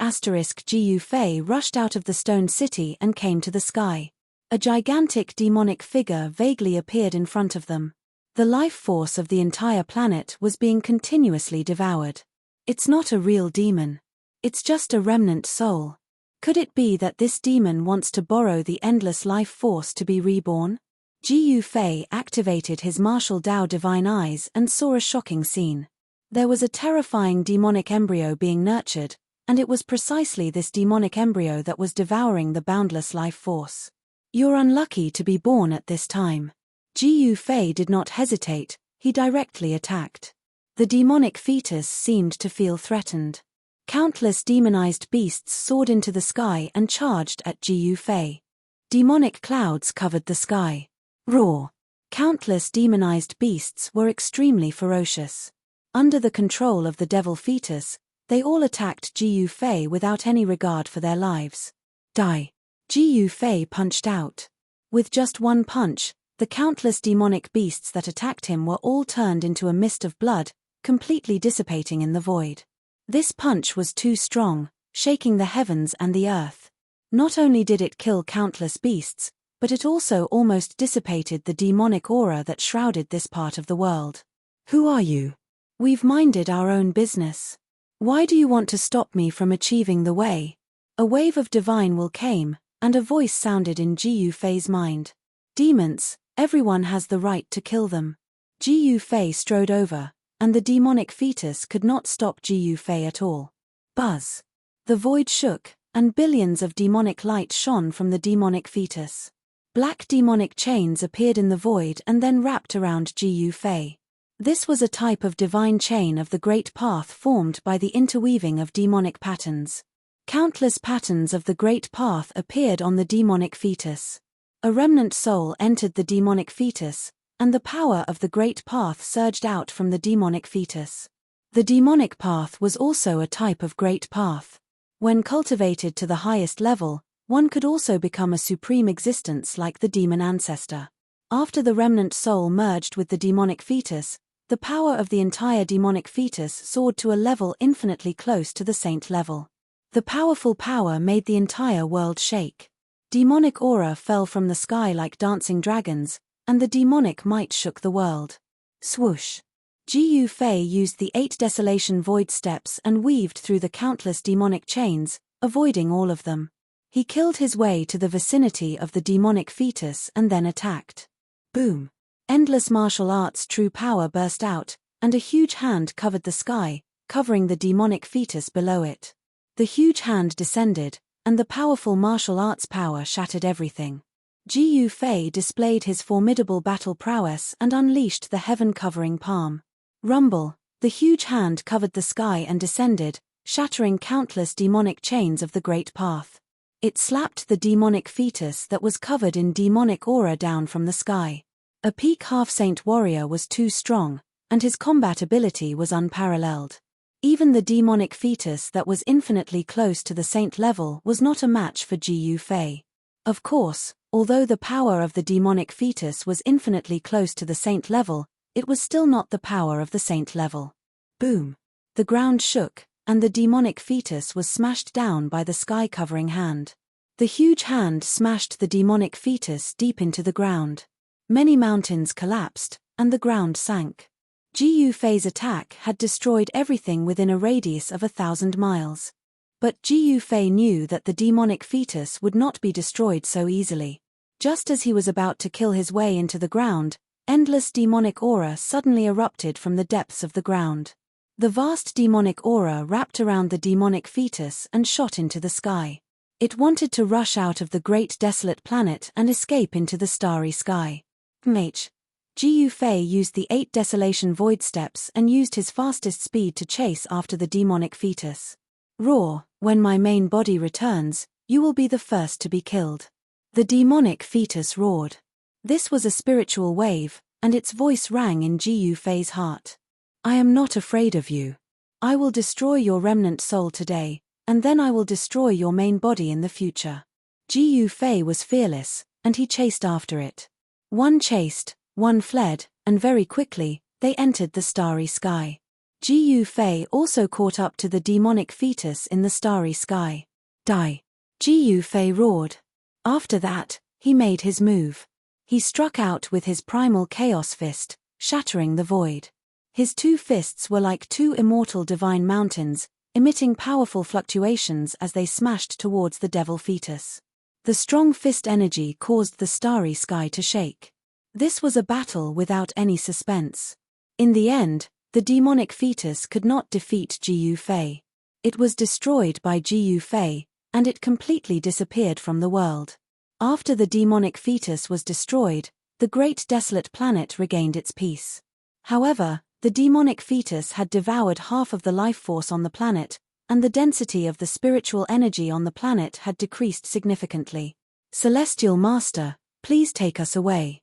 Ji Yufei rushed out of the Stone City and came to the sky. A gigantic demonic figure vaguely appeared in front of them. The life force of the entire planet was being continuously devoured. It's not a real demon. It's just a remnant soul. Could it be that this demon wants to borrow the endless life force to be reborn? Ji Yufei activated his martial Dao divine eyes and saw a shocking scene. There was a terrifying demonic embryo being nurtured, and it was precisely this demonic embryo that was devouring the boundless life force. You're unlucky to be born at this time. Ji Yufei did not hesitate, he directly attacked. The demonic fetus seemed to feel threatened. Countless demonized beasts soared into the sky and charged at Ji Yufei. Demonic clouds covered the sky. Roar! Countless demonized beasts were extremely ferocious. Under the control of the devil fetus, they all attacked Jiu Fei without any regard for their lives. Die. Jiu Fei punched out. With just one punch, the countless demonic beasts that attacked him were all turned into a mist of blood, completely dissipating in the void. This punch was too strong, shaking the heavens and the earth. Not only did it kill countless beasts, but it also almost dissipated the demonic aura that shrouded this part of the world. Who are you? We've minded our own business. Why do you want to stop me from achieving the way? A wave of divine will came, and a voice sounded in Jiu Fei's mind. Demons, everyone has the right to kill them. Jiu Fei strode over, and the demonic fetus could not stop Jiu Fei at all. Buzz. The void shook, and billions of demonic light shone from the demonic fetus. Black demonic chains appeared in the void and then wrapped around Jiu Fei. This was a type of divine chain of the great path formed by the interweaving of demonic patterns. Countless patterns of the great path appeared on the demonic fetus. A remnant soul entered the demonic fetus, and the power of the great path surged out from the demonic fetus. The demonic path was also a type of great path. When cultivated to the highest level, one could also become a supreme existence like the demon ancestor. After the remnant soul merged with the demonic fetus, the power of the entire demonic fetus soared to a level infinitely close to the saint level. The powerful power made the entire world shake. Demonic aura fell from the sky like dancing dragons, and the demonic might shook the world. Swoosh. Jiu Fei used the 8 desolation void steps and weaved through the countless demonic chains, avoiding all of them. He killed his way to the vicinity of the demonic fetus and then attacked. Boom. Endless martial arts true power burst out, and a huge hand covered the sky, covering the demonic fetus below it. The huge hand descended, and the powerful martial arts power shattered everything. Jiu Fei displayed his formidable battle prowess and unleashed the heaven-covering palm. Rumble. The huge hand covered the sky and descended, shattering countless demonic chains of the great path. It slapped the demonic fetus that was covered in demonic aura down from the sky. A peak half-saint warrior was too strong, and his combat ability was unparalleled. Even the demonic fetus that was infinitely close to the saint level was not a match for Jiu Fei. Of course, although the power of the demonic fetus was infinitely close to the saint level, it was still not the power of the saint level. Boom. The ground shook, and the demonic fetus was smashed down by the sky-covering hand. The huge hand smashed the demonic fetus deep into the ground. Many mountains collapsed, and the ground sank. Jiu Fei's attack had destroyed everything within a radius of 1,000 miles. But Jiu Fei knew that the demonic fetus would not be destroyed so easily. Just as he was about to kill his way into the ground, endless demonic aura suddenly erupted from the depths of the ground. The vast demonic aura wrapped around the demonic fetus and shot into the sky. It wanted to rush out of the great desolate planet and escape into the starry sky. Jiu Fei used the 8 desolation void steps and used his fastest speed to chase after the demonic fetus. Roar, when my main body returns, you will be the first to be killed. The demonic fetus roared. This was a spiritual wave, and its voice rang in Jiu Fei's heart. I am not afraid of you. I will destroy your remnant soul today, and then I will destroy your main body in the future. Jiu Fei was fearless, and he chased after it. One chased, one fled, and very quickly, they entered the starry sky. Jiu Fei also caught up to the demonic fetus in the starry sky. Die. Jiu Fei roared. After that, he made his move. He struck out with his primal chaos fist, shattering the void. His 2 fists were like 2 immortal divine mountains, emitting powerful fluctuations as they smashed towards the devil fetus. The strong fist energy caused the starry sky to shake. This was a battle without any suspense. In the end, the demonic fetus could not defeat Jiu Fei. It was destroyed by Jiu Fei, and it completely disappeared from the world. After the demonic fetus was destroyed, the great desolate planet regained its peace. However, the demonic fetus had devoured half of the life force on the planet, and the density of the spiritual energy on the planet had decreased significantly. Celestial Master, please take us away.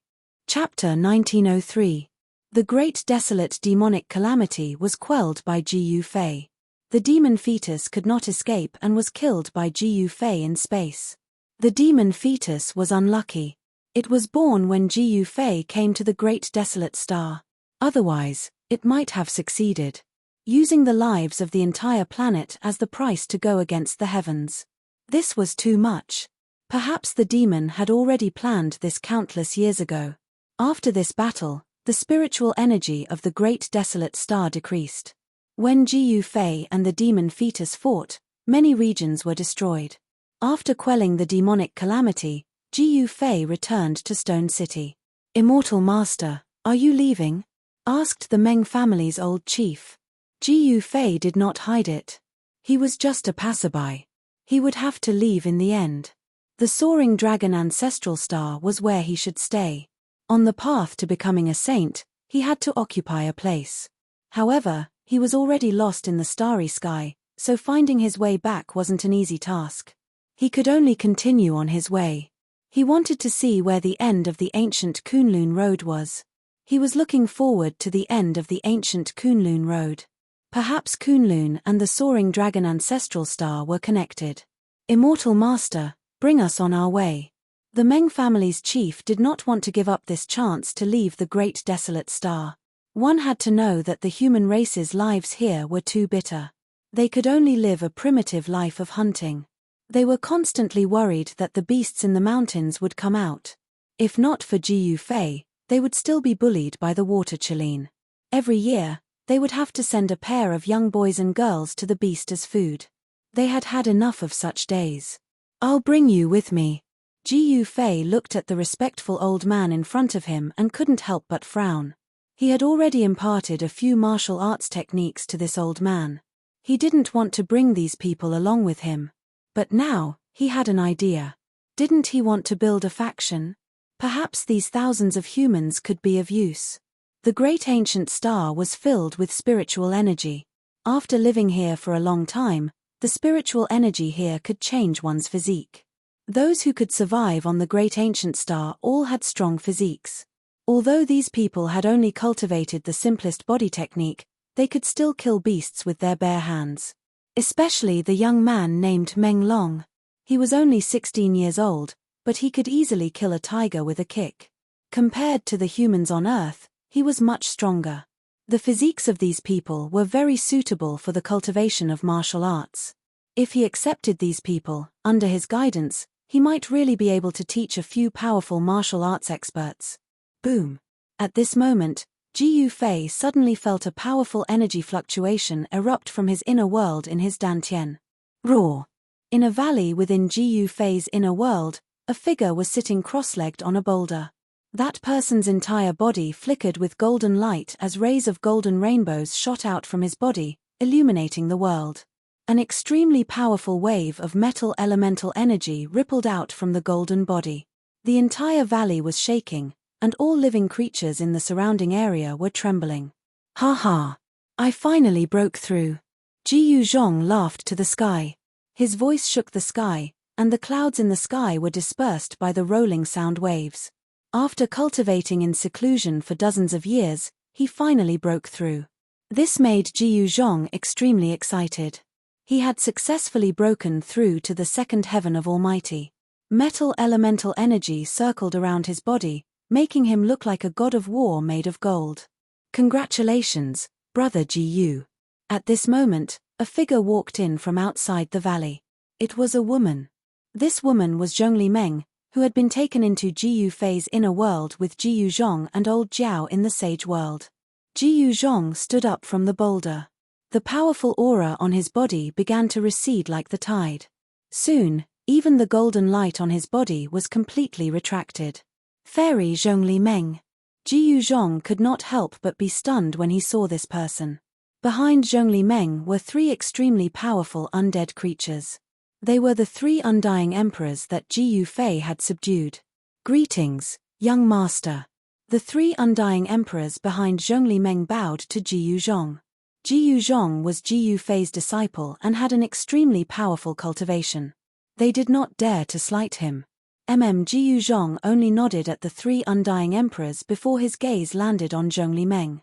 Chapter 1903. The Great Desolate Demonic Calamity was quelled by Gu Fei. The demon fetus could not escape and was killed by Gu Fei in space. The demon fetus was unlucky. It was born when Gu Fei came to the Great Desolate Star. Otherwise, it might have succeeded, using the lives of the entire planet as the price to go against the heavens. This was too much. Perhaps the demon had already planned this countless years ago. After this battle, the spiritual energy of the Great Desolate Star decreased. When Gu Fei and the demon fetus fought, many regions were destroyed. After quelling the demonic calamity, Gu Fei returned to Stone City. "Immortal Master, are you leaving?" asked the Meng family's old chief. Gu Fei did not hide it. He was just a passerby. He would have to leave in the end. The soaring dragon ancestral star was where he should stay. On the path to becoming a saint, he had to occupy a place. However, he was already lost in the starry sky, so finding his way back wasn't an easy task. He could only continue on his way. He wanted to see where the end of the ancient Kunlun Road was. He was looking forward to the end of the ancient Kunlun Road. Perhaps Kunlun and the soaring dragon ancestral star were connected. "Immortal Master, bring us on our way." The Meng family's chief did not want to give up this chance to leave the Great Desolate Star. One had to know that the human race's lives here were too bitter. They could only live a primitive life of hunting. They were constantly worried that the beasts in the mountains would come out. If not for Gu Fei, they would still be bullied by the water Chileen. Every year, they would have to send a pair of young boys and girls to the beast as food. They had had enough of such days. "I'll bring you with me." Gu Fei looked at the respectful old man in front of him and couldn't help but frown. He had already imparted a few martial arts techniques to this old man. He didn't want to bring these people along with him. But now, he had an idea. Didn't he want to build a faction? Perhaps these thousands of humans could be of use. The great ancient star was filled with spiritual energy. After living here for a long time, the spiritual energy here could change one's physique. Those who could survive on the great ancient star all had strong physiques. Although these people had only cultivated the simplest body technique, they could still kill beasts with their bare hands. Especially the young man named Meng Long. He was only 16 years old, but he could easily kill a tiger with a kick. Compared to the humans on Earth, he was much stronger. The physiques of these people were very suitable for the cultivation of martial arts. If he accepted these people, under his guidance, he might really be able to teach a few powerful martial arts experts. Boom. At this moment, Gu Fei suddenly felt a powerful energy fluctuation erupt from his inner world in his dantian. Roar. In a valley within Gu Fei's inner world, a figure was sitting cross-legged on a boulder. That person's entire body flickered with golden light as rays of golden rainbows shot out from his body, illuminating the world. An extremely powerful wave of metal elemental energy rippled out from the golden body. The entire valley was shaking, and all living creatures in the surrounding area were trembling. "Ha ha! I finally broke through." Jiyu Zhong laughed to the sky. His voice shook the sky, and the clouds in the sky were dispersed by the rolling sound waves. After cultivating in seclusion for dozens of years, he finally broke through. This made Jiyu Zhong extremely excited. He had successfully broken through to the second heaven of Almighty. Metal elemental energy circled around his body, making him look like a god of war made of gold. "Congratulations, Brother Jiyu." At this moment, a figure walked in from outside the valley. It was a woman. This woman was Zhongli Meng, who had been taken into Gu Fei's inner world with Jiyu Zhong and old Jiao in the sage world. Jiyu Zhong stood up from the boulder. The powerful aura on his body began to recede like the tide. Soon, even the golden light on his body was completely retracted. Fairy Zhongli Meng. Jiyu Zhong could not help but be stunned when he saw this person. Behind Zhongli Meng were three extremely powerful undead creatures. They were the three undying emperors that Gu Fei had subdued. "Greetings, young master." The three undying emperors behind Zhongli Meng bowed to Jiyu Zhong. Jiyu Zhong was Gu Fei's disciple and had an extremely powerful cultivation. They did not dare to slight him. Ji Yuzhong only nodded at the three undying emperors before his gaze landed on Zhong Li Meng.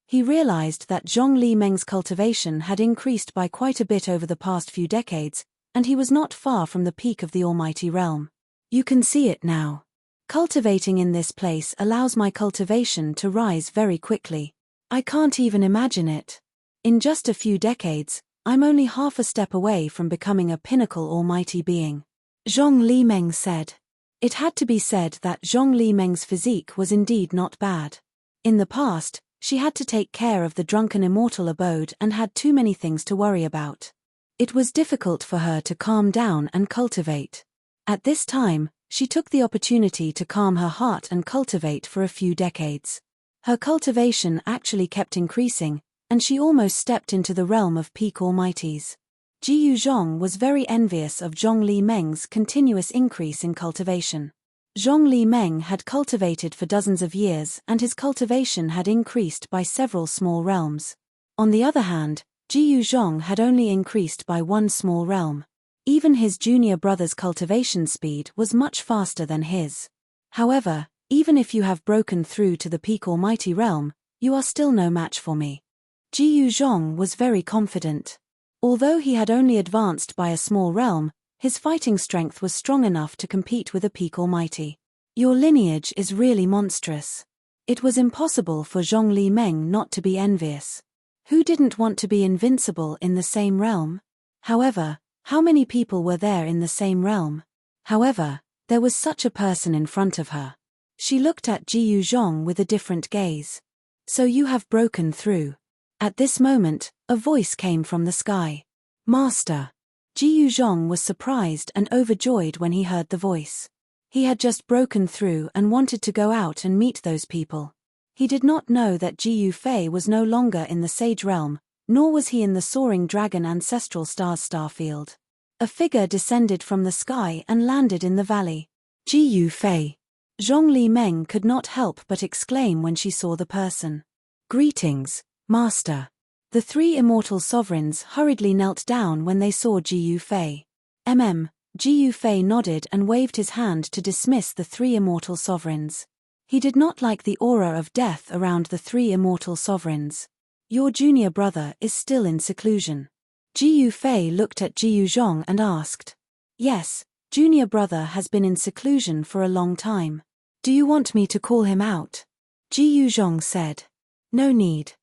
He realized that Zhong Li Meng's cultivation had increased by quite a bit over the past few decades, and he was not far from the peak of the almighty realm. You can see it now. Cultivating in this place allows my cultivation to rise very quickly. I can't even imagine it. In just a few decades, I'm only half a step away from becoming a pinnacle almighty being. Zhong Li Meng said. It had to be said that Zhong Li Meng's physique was indeed not bad. In the past, she had to take care of the drunken immortal abode and had too many things to worry about. It was difficult for her to calm down and cultivate. At this time, she took the opportunity to calm her heart and cultivate for a few decades. Her cultivation actually kept increasing, and she almost stepped into the realm of peak almighties. Ji Yuzhong was very envious of Zhong Li Meng's continuous increase in cultivation. Zhong Li Meng had cultivated for dozens of years and his cultivation had increased by several small realms. On the other hand, Ji Yuzhong had only increased by one small realm. Even his junior brother's cultivation speed was much faster than his. However, even if you have broken through to the peak almighty realm, you are still no match for me. Ji Yuzhong was very confident. Although he had only advanced by a small realm, his fighting strength was strong enough to compete with a peak almighty. Your lineage is really monstrous. It was impossible for Zhong Li Meng not to be envious. Who didn't want to be invincible in the same realm? However, how many people were there in the same realm? However, there was such a person in front of her. She looked at Ji Yuzhong with a different gaze. So you have broken through. At this moment, a voice came from the sky. Master. Ji Yuzhong was surprised and overjoyed when he heard the voice. He had just broken through and wanted to go out and meet those people. He did not know that Ji Yufei was no longer in the Sage Realm, nor was he in the Soaring Dragon Ancestral Stars starfield. A figure descended from the sky and landed in the valley. Ji Yufei. Zhong Li Meng could not help but exclaim when she saw the person. Greetings, Master. The three immortal sovereigns hurriedly knelt down when they saw Ji Yufei. Ji Yufei nodded and waved his hand to dismiss the three immortal sovereigns. He did not like the aura of death around the three immortal sovereigns. Your junior brother is still in seclusion. Ji Yufei looked at Ji Yuzhong and asked. Yes, junior brother has been in seclusion for a long time. Do you want me to call him out? Ji Yuzhong said. No need.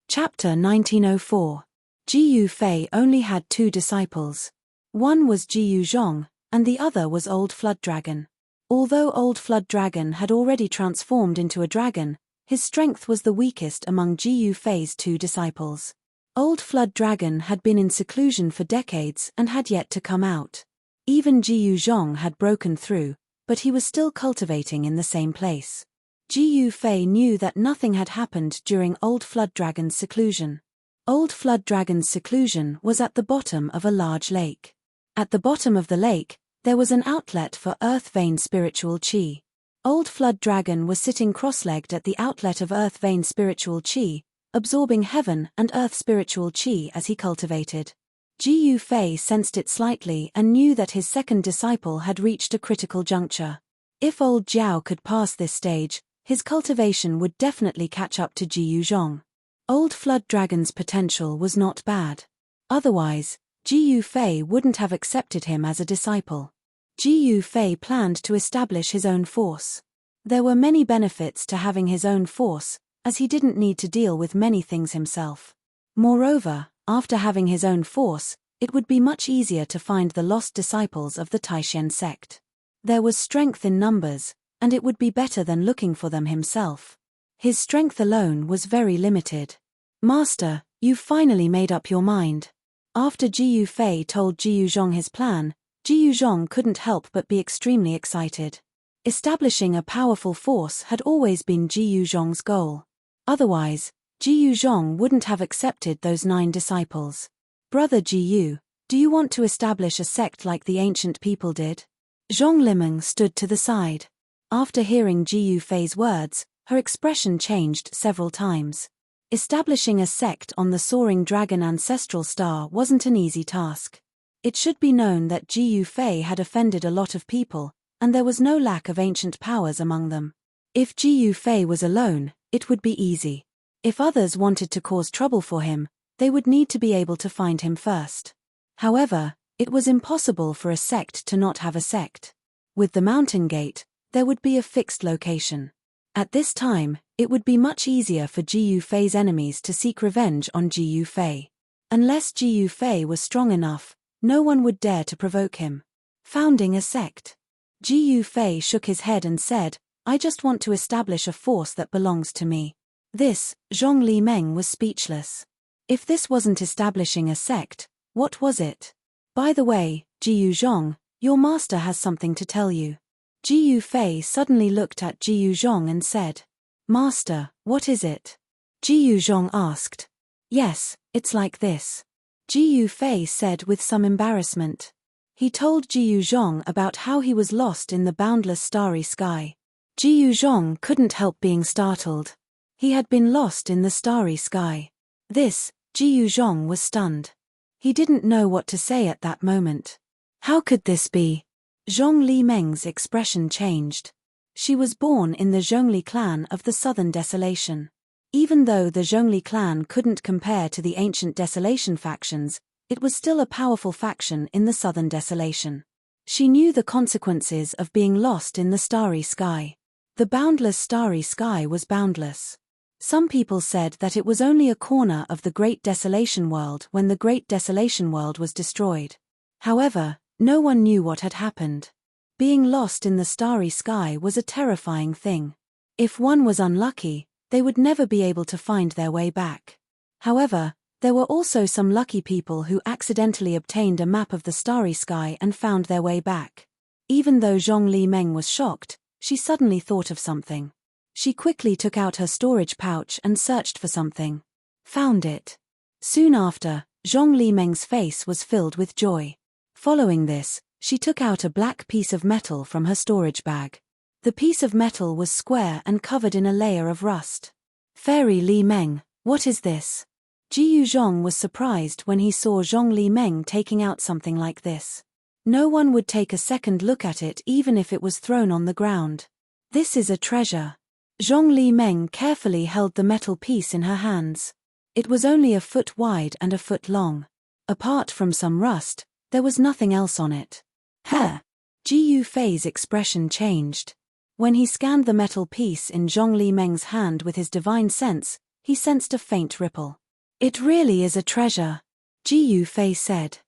Chapter 1904. Ji Yufei only had two disciples. One was Ji Yuzhong, and the other was Old Flood Dragon. Although Old Flood Dragon had already transformed into a dragon, his strength was the weakest among Ji Yufei's two disciples. Old Flood Dragon had been in seclusion for decades and had yet to come out. Even Ji Yuzhong had broken through, but he was still cultivating in the same place. Ji Yufei knew that nothing had happened during Old Flood Dragon's seclusion. Old Flood Dragon's seclusion was at the bottom of a large lake. At the bottom of the lake, there was an outlet for Earth Vein Spiritual Qi. Old Flood Dragon was sitting cross-legged at the outlet of Earth Vein Spiritual Qi, absorbing heaven and earth spiritual qi as he cultivated. Ji Yufei sensed it slightly and knew that his second disciple had reached a critical juncture. If old Jiao could pass this stage, his cultivation would definitely catch up to Ji Yuzhong. Old Flood Dragon's potential was not bad. Otherwise, Ji Yufei wouldn't have accepted him as a disciple. Ji Yufei planned to establish his own force. There were many benefits to having his own force, as he didn't need to deal with many things himself. Moreover, after having his own force, it would be much easier to find the lost disciples of the Taishen sect. There was strength in numbers, and it would be better than looking for them himself. His strength alone was very limited. Master, you've finally made up your mind. After Ji Yufei told Ji Yuzhong his plan, Ji Yuzhong couldn't help but be extremely excited. Establishing a powerful force had always been Ji Yuzhong's goal. Otherwise, Ji Yuzhong wouldn't have accepted those 9 disciples. Brother Ji Yu, do you want to establish a sect like the ancient people did? Zhong Limeng stood to the side. After hearing Ji Yufei's words, her expression changed several times. Establishing a sect on the Soaring Dragon Ancestral Star wasn't an easy task. It should be known that Ji Yufei had offended a lot of people, and there was no lack of ancient powers among them. If Ji Yufei was alone, it would be easy. If others wanted to cause trouble for him, they would need to be able to find him first. However, it was impossible for a sect to not have a sect. With the mountain gate, there would be a fixed location. At this time, it would be much easier for Ji Yufei's enemies to seek revenge on Ji Yufei. Unless Ji Yufei was strong enough, no one would dare to provoke him. Founding a sect. Ji Yufei shook his head and said, "I just want to establish a force that belongs to me." This, Zhong Li Meng was speechless. If this wasn't establishing a sect, what was it? By the way, Ji Yuzhong, your master has something to tell you. Ji Yufei suddenly looked at Ji Yuzhong and said, "Master, what is it?" Ji Yuzhong asked. "Yes, it's like this." Ji Yufei said with some embarrassment. He told Ji Yuzhong about how he was lost in the boundless starry sky. Ji Yuzhong couldn't help being startled. He had been lost in the starry sky. This, Ji Yuzhong was stunned. He didn't know what to say at that moment. How could this be? Zhong Li Meng's expression changed. She was born in the Zhongli clan of the Southern Desolation. Even though the Zhongli clan couldn't compare to the ancient Desolation factions, it was still a powerful faction in the Southern Desolation. She knew the consequences of being lost in the starry sky. The boundless starry sky was boundless. Some people said that it was only a corner of the Great Desolation World when the Great Desolation World was destroyed. However, no one knew what had happened. Being lost in the starry sky was a terrifying thing. If one was unlucky, they would never be able to find their way back. However, there were also some lucky people who accidentally obtained a map of the starry sky and found their way back. Even though Zhong Li Meng was shocked, she suddenly thought of something. She quickly took out her storage pouch and searched for something. Found it. Soon after, Zhong Li Meng's face was filled with joy. Following this, she took out a black piece of metal from her storage bag. The piece of metal was square and covered in a layer of rust. Fairy Li Meng, what is this? Ji Yuzhong was surprised when he saw Zhong Li Meng taking out something like this. No one would take a second look at it even if it was thrown on the ground. This is a treasure. Zhong Li Meng carefully held the metal piece in her hands. It was only a foot wide and a foot long. Apart from some rust, there was nothing else on it. Huh! Ji Yufei's expression changed. When he scanned the metal piece in Zhong Li Meng's hand with his divine sense, he sensed a faint ripple. It really is a treasure, Ji Yufei said.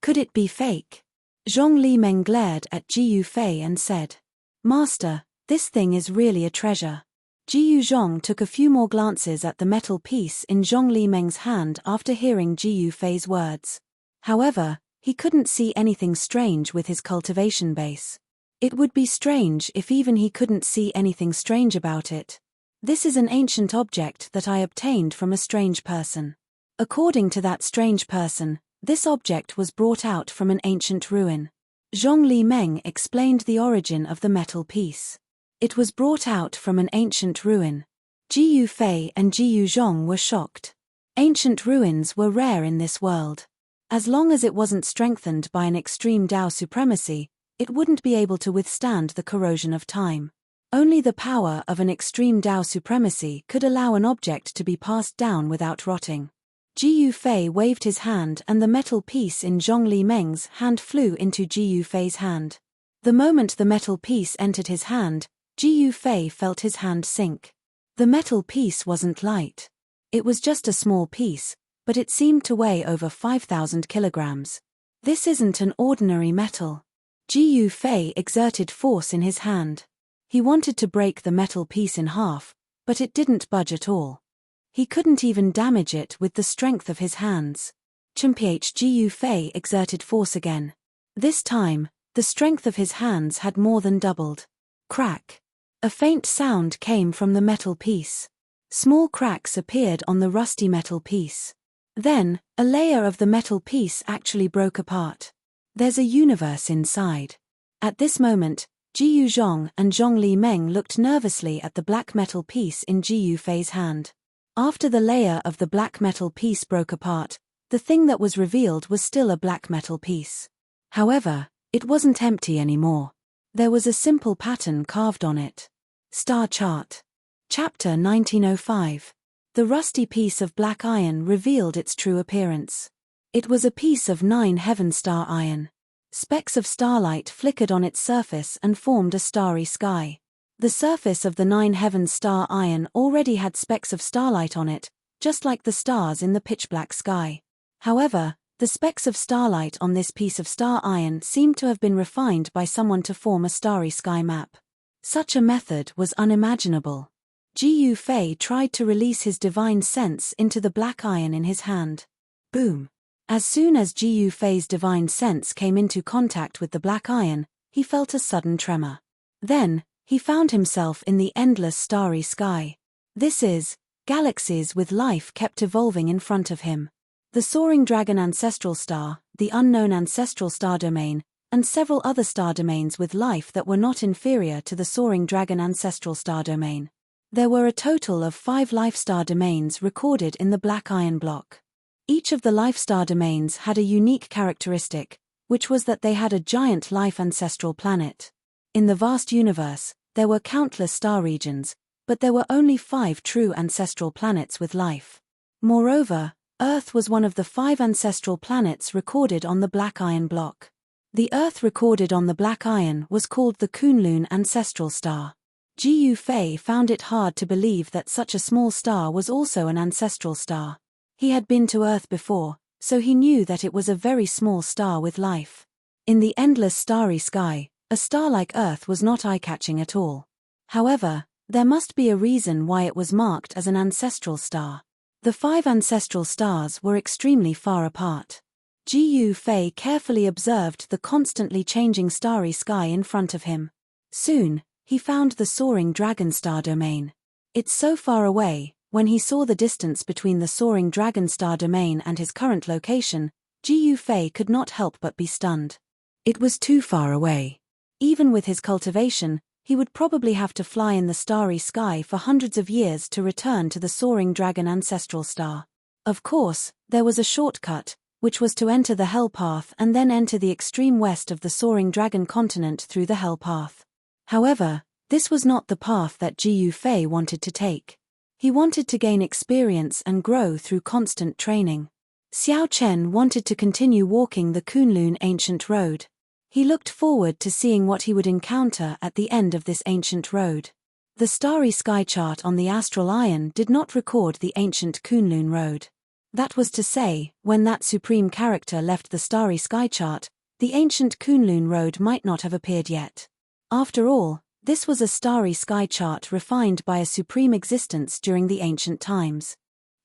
Could it be fake? Zhong Li Meng glared at Ji Yufei and said, "Master, this thing is really a treasure." Ji Yuzhong took a few more glances at the metal piece in Zhong Li Meng's hand after hearing Ji Yufei's words. However, he couldn't see anything strange with his cultivation base. It would be strange if even he couldn't see anything strange about it. This is an ancient object that I obtained from a strange person. According to that strange person, this object was brought out from an ancient ruin. Zhong Li Meng explained the origin of the metal piece. It was brought out from an ancient ruin. Ji Yufei and Ji Yuzhong were shocked. Ancient ruins were rare in this world. As long as it wasn't strengthened by an extreme Dao supremacy, it wouldn't be able to withstand the corrosion of time. Only the power of an extreme Dao supremacy could allow an object to be passed down without rotting. Ji Yufei waved his hand and the metal piece in Zhong Li Meng's hand flew into Ji Yufei's hand. The moment the metal piece entered his hand, Ji Yufei felt his hand sink. The metal piece wasn't light. It was just a small piece, but it seemed to weigh over 5,000 kilograms. This isn't an ordinary metal. Ji Yufei exerted force in his hand. He wanted to break the metal piece in half, but it didn't budge at all. He couldn't even damage it with the strength of his hands. Ji Yufei exerted force again. This time, the strength of his hands had more than doubled. Crack. A faint sound came from the metal piece. Small cracks appeared on the rusty metal piece. Then, a layer of the metal piece actually broke apart. There's a universe inside. At this moment, Ji Yuzhong and Zhong Li Meng looked nervously at the black metal piece in Ji Yufei's hand. After the layer of the black metal piece broke apart, the thing that was revealed was still a black metal piece. However, it wasn't empty anymore. There was a simple pattern carved on it. Star Chart. Chapter 1905. The rusty piece of black iron revealed its true appearance. It was a piece of 9 heaven star iron. Specks of starlight flickered on its surface and formed a starry sky. The surface of the 9 heaven star iron already had specks of starlight on it, just like the stars in the pitch-black sky. However, the specks of starlight on this piece of star iron seemed to have been refined by someone to form a starry sky map. Such a method was unimaginable. Ji Fei tried to release his divine sense into the black iron in his hand. Boom! As soon as Ji Fei's divine sense came into contact with the black iron, he felt a sudden tremor. Then, he found himself in the endless starry sky. This is, galaxies with life kept evolving in front of him. The soaring dragon ancestral star, the unknown ancestral star domain, and several other star domains with life that were not inferior to the soaring dragon ancestral star domain. There were a total of 5 life star domains recorded in the black iron block. Each of the life star domains had a unique characteristic, which was that they had a giant life ancestral planet. In the vast universe, there were countless star regions, but there were only 5 true ancestral planets with life. Moreover, Earth was one of the 5 ancestral planets recorded on the black iron block. The Earth recorded on the black iron was called the Kunlun ancestral star. Ji Fei found it hard to believe that such a small star was also an ancestral star. He had been to Earth before, so he knew that it was a very small star with life. In the endless starry sky, a star like Earth was not eye-catching at all. However, there must be a reason why it was marked as an ancestral star. The 5 ancestral stars were extremely far apart. Ji Fei carefully observed the constantly changing starry sky in front of him. Soon, he found the soaring dragon star domain. It's so far away. When he saw the distance between the soaring dragon star domain and his current location, Ji Fei could not help but be stunned. It was too far away. Even with his cultivation, he would probably have to fly in the starry sky for hundreds of years to return to the soaring dragon ancestral star. Of course, there was a shortcut, which was to enter the Hell Path and then enter the extreme west of the soaring dragon continent through the Hell Path. However, this was not the path that Ji Fei wanted to take. He wanted to gain experience and grow through constant training. Xiao Chen wanted to continue walking the Kunlun ancient road. He looked forward to seeing what he would encounter at the end of this ancient road. The starry sky chart on the astral iron did not record the ancient Kunlun road. That was to say, when that supreme character left the starry sky chart, the ancient Kunlun road might not have appeared yet. After all, this was a starry sky chart refined by a supreme existence during the ancient times.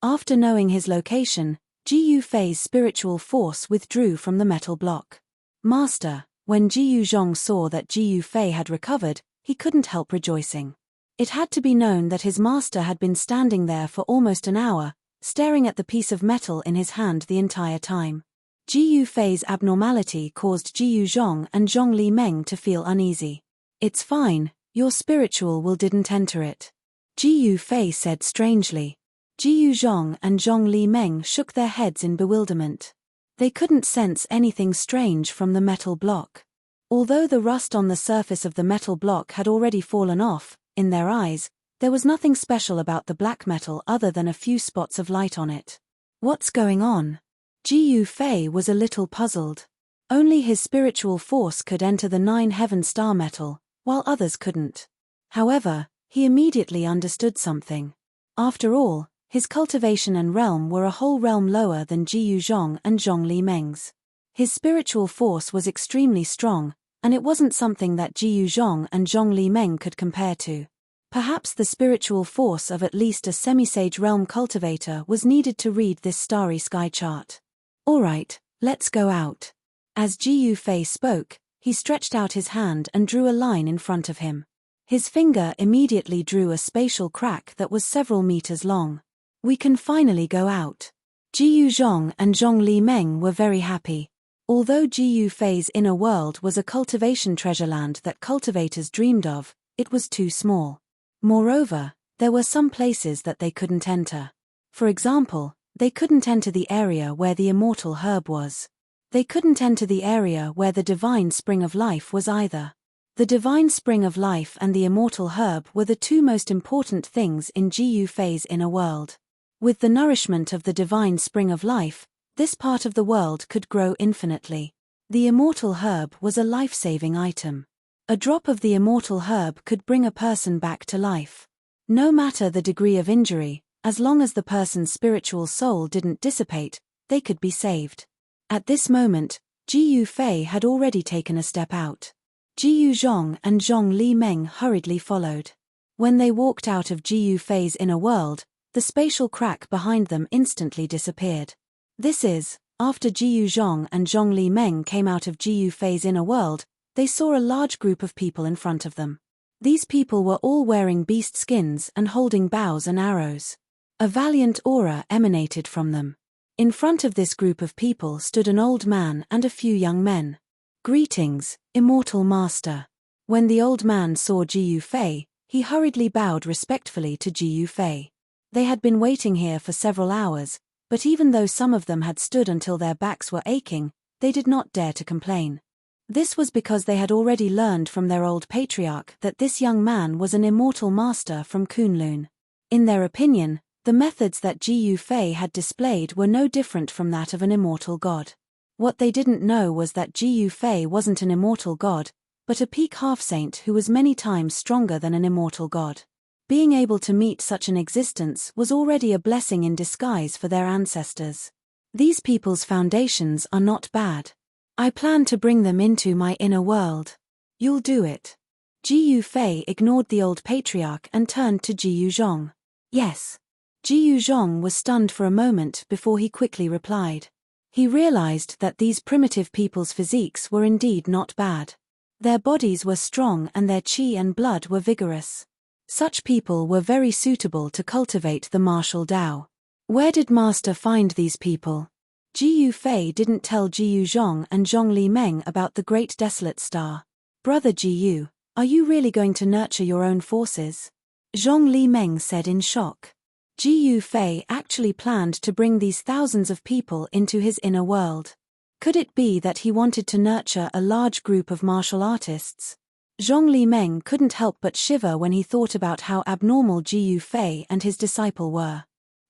After knowing his location, Ji Fei's spiritual force withdrew from the metal block. Master, when Ji Zhong saw that Ji Fei had recovered, he couldn't help rejoicing. It had to be known that his master had been standing there for almost an hour, staring at the piece of metal in his hand the entire time. Ji Fei's abnormality caused Ji Zhong and Zhong Li Meng to feel uneasy. "It's fine, your spiritual will didn't enter it," Ji Fei said strangely. Ji Zhong and Zhong Li Meng shook their heads in bewilderment. They couldn't sense anything strange from the metal block. Although the rust on the surface of the metal block had already fallen off, in their eyes, there was nothing special about the black metal other than a few spots of light on it. What's going on? Ji Fei was a little puzzled. Only his spiritual force could enter the 9 heaven star metal, while others couldn't. However, he immediately understood something. After all, his cultivation and realm were a whole realm lower than Ji Zhong and Zhong Li Meng's. His spiritual force was extremely strong, and it wasn't something that Ji Zhong and Zhong Li Meng could compare to. Perhaps the spiritual force of at least a semi-sage realm cultivator was needed to read this starry sky chart. "Alright, let's go out." As Ji Fei spoke, he stretched out his hand and drew a line in front of him. His finger immediately drew a spatial crack that was several meters long. "We can finally go out." Ji Zhong and Zhong Li Meng were very happy. Although Ji Fei's inner world was a cultivation treasure land that cultivators dreamed of, it was too small. Moreover, there were some places that they couldn't enter. For example, they couldn't enter the area where the immortal herb was. They couldn't enter the area where the divine spring of life was either. The divine spring of life and the immortal herb were the two most important things in Gu Fei's inner world. With the nourishment of the divine spring of life, this part of the world could grow infinitely. The immortal herb was a life-saving item. A drop of the immortal herb could bring a person back to life. No matter the degree of injury, as long as the person's spiritual soul didn't dissipate, they could be saved. At this moment, Gu Fei had already taken a step out. Jiyu Zhong and Zhong Li Meng hurriedly followed. When they walked out of Gu Fei's inner world, the spatial crack behind them instantly disappeared. This is, after Jiyu Zhong and Zhong Li Meng came out of Gu Fei's inner world, they saw a large group of people in front of them. These people were all wearing beast skins and holding bows and arrows. A valiant aura emanated from them. In front of this group of people stood an old man and a few young men. "Greetings, immortal master." When the old man saw Gu Fei, he hurriedly bowed respectfully to Gu Fei. They had been waiting here for several hours, but even though some of them had stood until their backs were aching, they did not dare to complain. This was because they had already learned from their old patriarch that this young man was an immortal master from Kunlun. In their opinion, the methods that Gu Fei had displayed were no different from that of an immortal god. What they didn't know was that Gu Fei wasn't an immortal god, but a peak half-saint who was many times stronger than an immortal god. Being able to meet such an existence was already a blessing in disguise for their ancestors. These people's foundations are not bad. I plan to bring them into my inner world. You'll do it. Gu Fei ignored the old patriarch and turned to Jiyu Zhong. Yes. Jiyu Zhong was stunned for a moment before he quickly replied. He realized that these primitive people's physiques were indeed not bad. Their bodies were strong and their qi and blood were vigorous. Such people were very suitable to cultivate the martial Dao. Where did Master find these people? Gu Fei didn't tell Jiyu Zhong and Zhong Li Meng about the Great Desolate Star. Brother Jiyu, are you really going to nurture your own forces? Zhong Li Meng said in shock. Gu Fei actually planned to bring these thousands of people into his inner world. Could it be that he wanted to nurture a large group of martial artists? Zhong Li Meng couldn't help but shiver when he thought about how abnormal Gu Fei and his disciple were.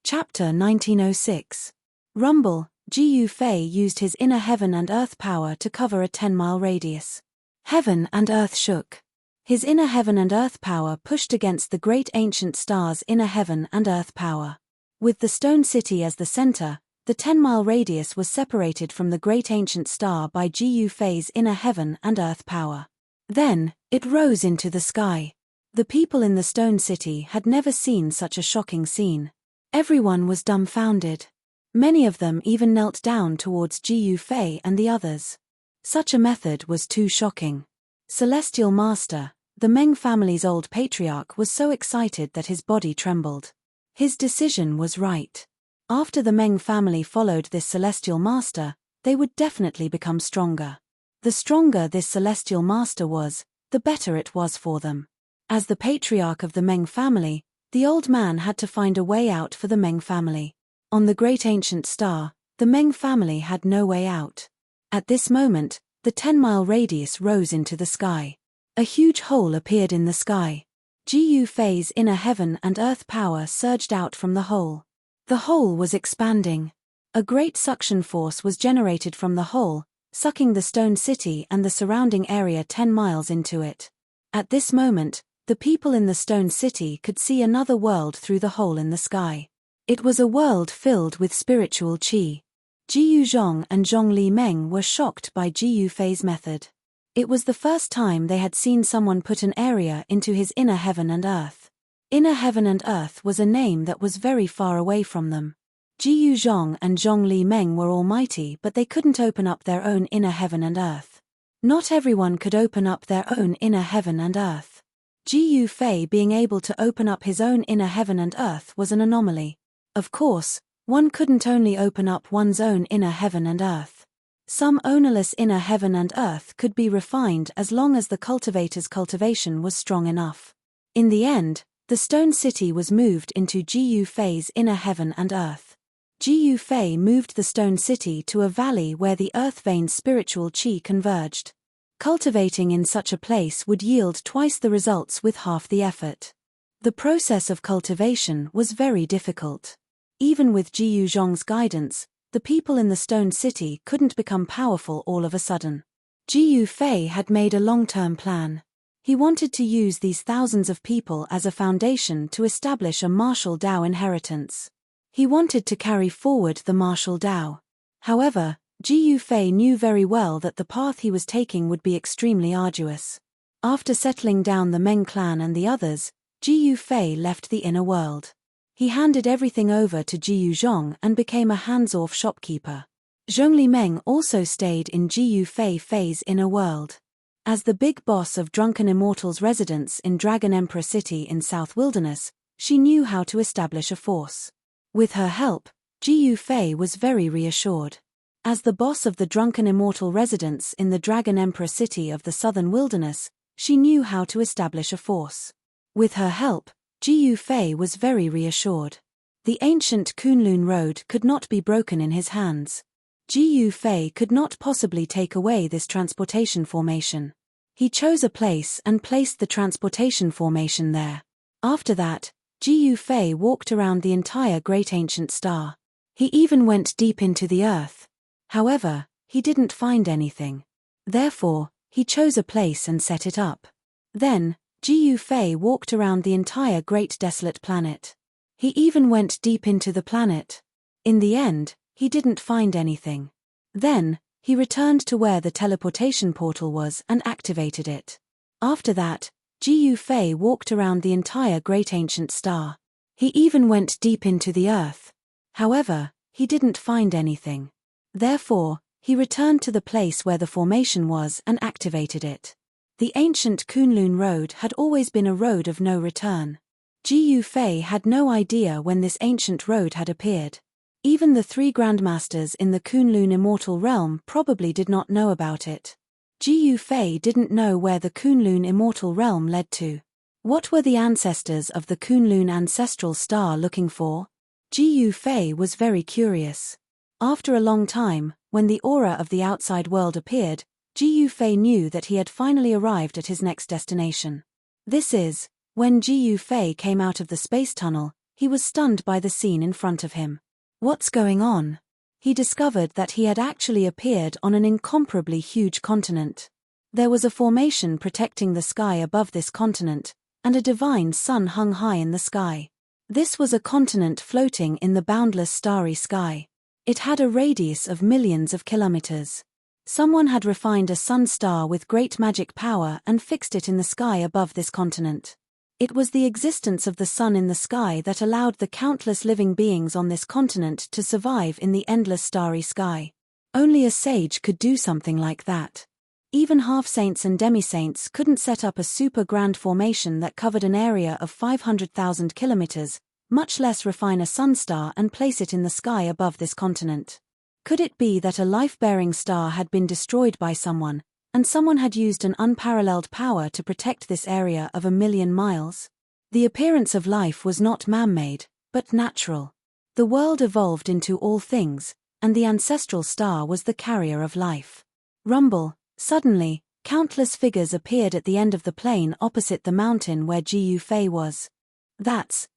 Chapter 1906. Rumble. Gu Fei used his inner heaven and earth power to cover a 10-mile radius. Heaven and earth shook. His inner heaven and earth power pushed against the great ancient star's inner heaven and earth power. With the stone city as the center, the 10-mile radius was separated from the great ancient star by Gu Fei's inner heaven and earth power. Then, it rose into the sky. The people in the stone city had never seen such a shocking scene. Everyone was dumbfounded. Many of them even knelt down towards Gu Fei and the others. Such a method was too shocking. Celestial Master, the Meng family's old patriarch, was so excited that his body trembled. His decision was right. After the Meng family followed this celestial master, they would definitely become stronger. The stronger this celestial master was, the better it was for them. As the patriarch of the Meng family, the old man had to find a way out for the Meng family. On the great ancient star, the Meng family had no way out. At this moment, the 10-mile radius rose into the sky. A huge hole appeared in the sky. Gu Fei's inner heaven and earth power surged out from the hole. The hole was expanding. A great suction force was generated from the hole, sucking the stone city and the surrounding area 10 miles into it. At this moment, the people in the stone city could see another world through the hole in the sky. It was a world filled with spiritual qi. Jiyu Zhong and Zhong Li Meng were shocked by Gu Fei's method. It was the first time they had seen someone put an area into his inner heaven and earth. Inner heaven and earth was a name that was very far away from them. Jiyu Zhong and Zhong Li Meng were almighty, but they couldn't open up their own inner heaven and earth. Not everyone could open up their own inner heaven and earth. Gu Fei being able to open up his own inner heaven and earth was an anomaly. Of course, one couldn't only open up one's own inner heaven and earth. Some ownerless inner heaven and earth could be refined as long as the cultivator's cultivation was strong enough. In the end, the stone city was moved into Gu Fei's inner heaven and earth. Gu Fei moved the stone city to a valley where the earth vein's spiritual qi converged. Cultivating in such a place would yield twice the results with half the effort. The process of cultivation was very difficult. Even with Jiyu Zhong's guidance, the people in the Stone City couldn't become powerful all of a sudden. Jiyu Fei had made a long-term plan. He wanted to use these thousands of people as a foundation to establish a martial Dao inheritance. He wanted to carry forward the martial Dao. However, Jiyu Fei knew very well that the path he was taking would be extremely arduous. After settling down the Meng clan and the others, Jiyu Fei left the inner world. He handed everything over to Jiyu Zhong and became a hands-off shopkeeper. Zhongli Meng also stayed in Jiyu Fei's inner world. As the big boss of Drunken Immortal's residence in Dragon Emperor City in South Wilderness, she knew how to establish a force. With her help, Jiyu Fei was very reassured. As the boss of the Drunken Immortal residence in the Dragon Emperor City of the Southern Wilderness, she knew how to establish a force. With her help, Jiyu Fei was very reassured. The ancient Kunlun road could not be broken in his hands. Jiyu Fei could not possibly take away this transportation formation. He chose a place and placed the transportation formation there. After that, Jiyu Fei walked around the entire great ancient star. He even went deep into the earth. However, he didn't find anything. Therefore, he chose a place and set it up. Then, Jiyu Fei walked around the entire great desolate planet. He even went deep into the planet. In the end, he didn't find anything. Then, he returned to where the teleportation portal was and activated it. After that, Jiyu Fei walked around the entire great ancient star. He even went deep into the earth. However, he didn't find anything. Therefore, he returned to the place where the formation was and activated it. The ancient Kunlun road had always been a road of no return. Jiyu Fei had no idea when this ancient road had appeared. Even the three grandmasters in the Kunlun immortal realm probably did not know about it. Jiyu Fei didn't know where the Kunlun immortal realm led to. What were the ancestors of the Kunlun ancestral star looking for? Jiyu Fei was very curious. After a long time, when the aura of the outside world appeared, Jiyu Fei knew that he had finally arrived at his next destination. This is, when Jiyu Fei came out of the space tunnel, he was stunned by the scene in front of him. What's going on? He discovered that he had actually appeared on an incomparably huge continent. There was a formation protecting the sky above this continent, and a divine sun hung high in the sky. This was a continent floating in the boundless starry sky. It had a radius of millions of kilometers. Someone had refined a sun star with great magic power and fixed it in the sky above this continent. It was the existence of the sun in the sky that allowed the countless living beings on this continent to survive in the endless starry sky. Only a sage could do something like that. Even half-saints and demi-saints couldn't set up a super grand formation that covered an area of 500,000 kilometers, much less refine a sun star and place it in the sky above this continent. Could it be that a life-bearing star had been destroyed by someone, and someone had used an unparalleled power to protect this area of 1,000,000 miles? The appearance of life was not man-made, but natural. The world evolved into all things, and the ancestral star was the carrier of life. Rumble, suddenly, countless figures appeared at the end of the plain opposite the mountain where Jiyu Fei was.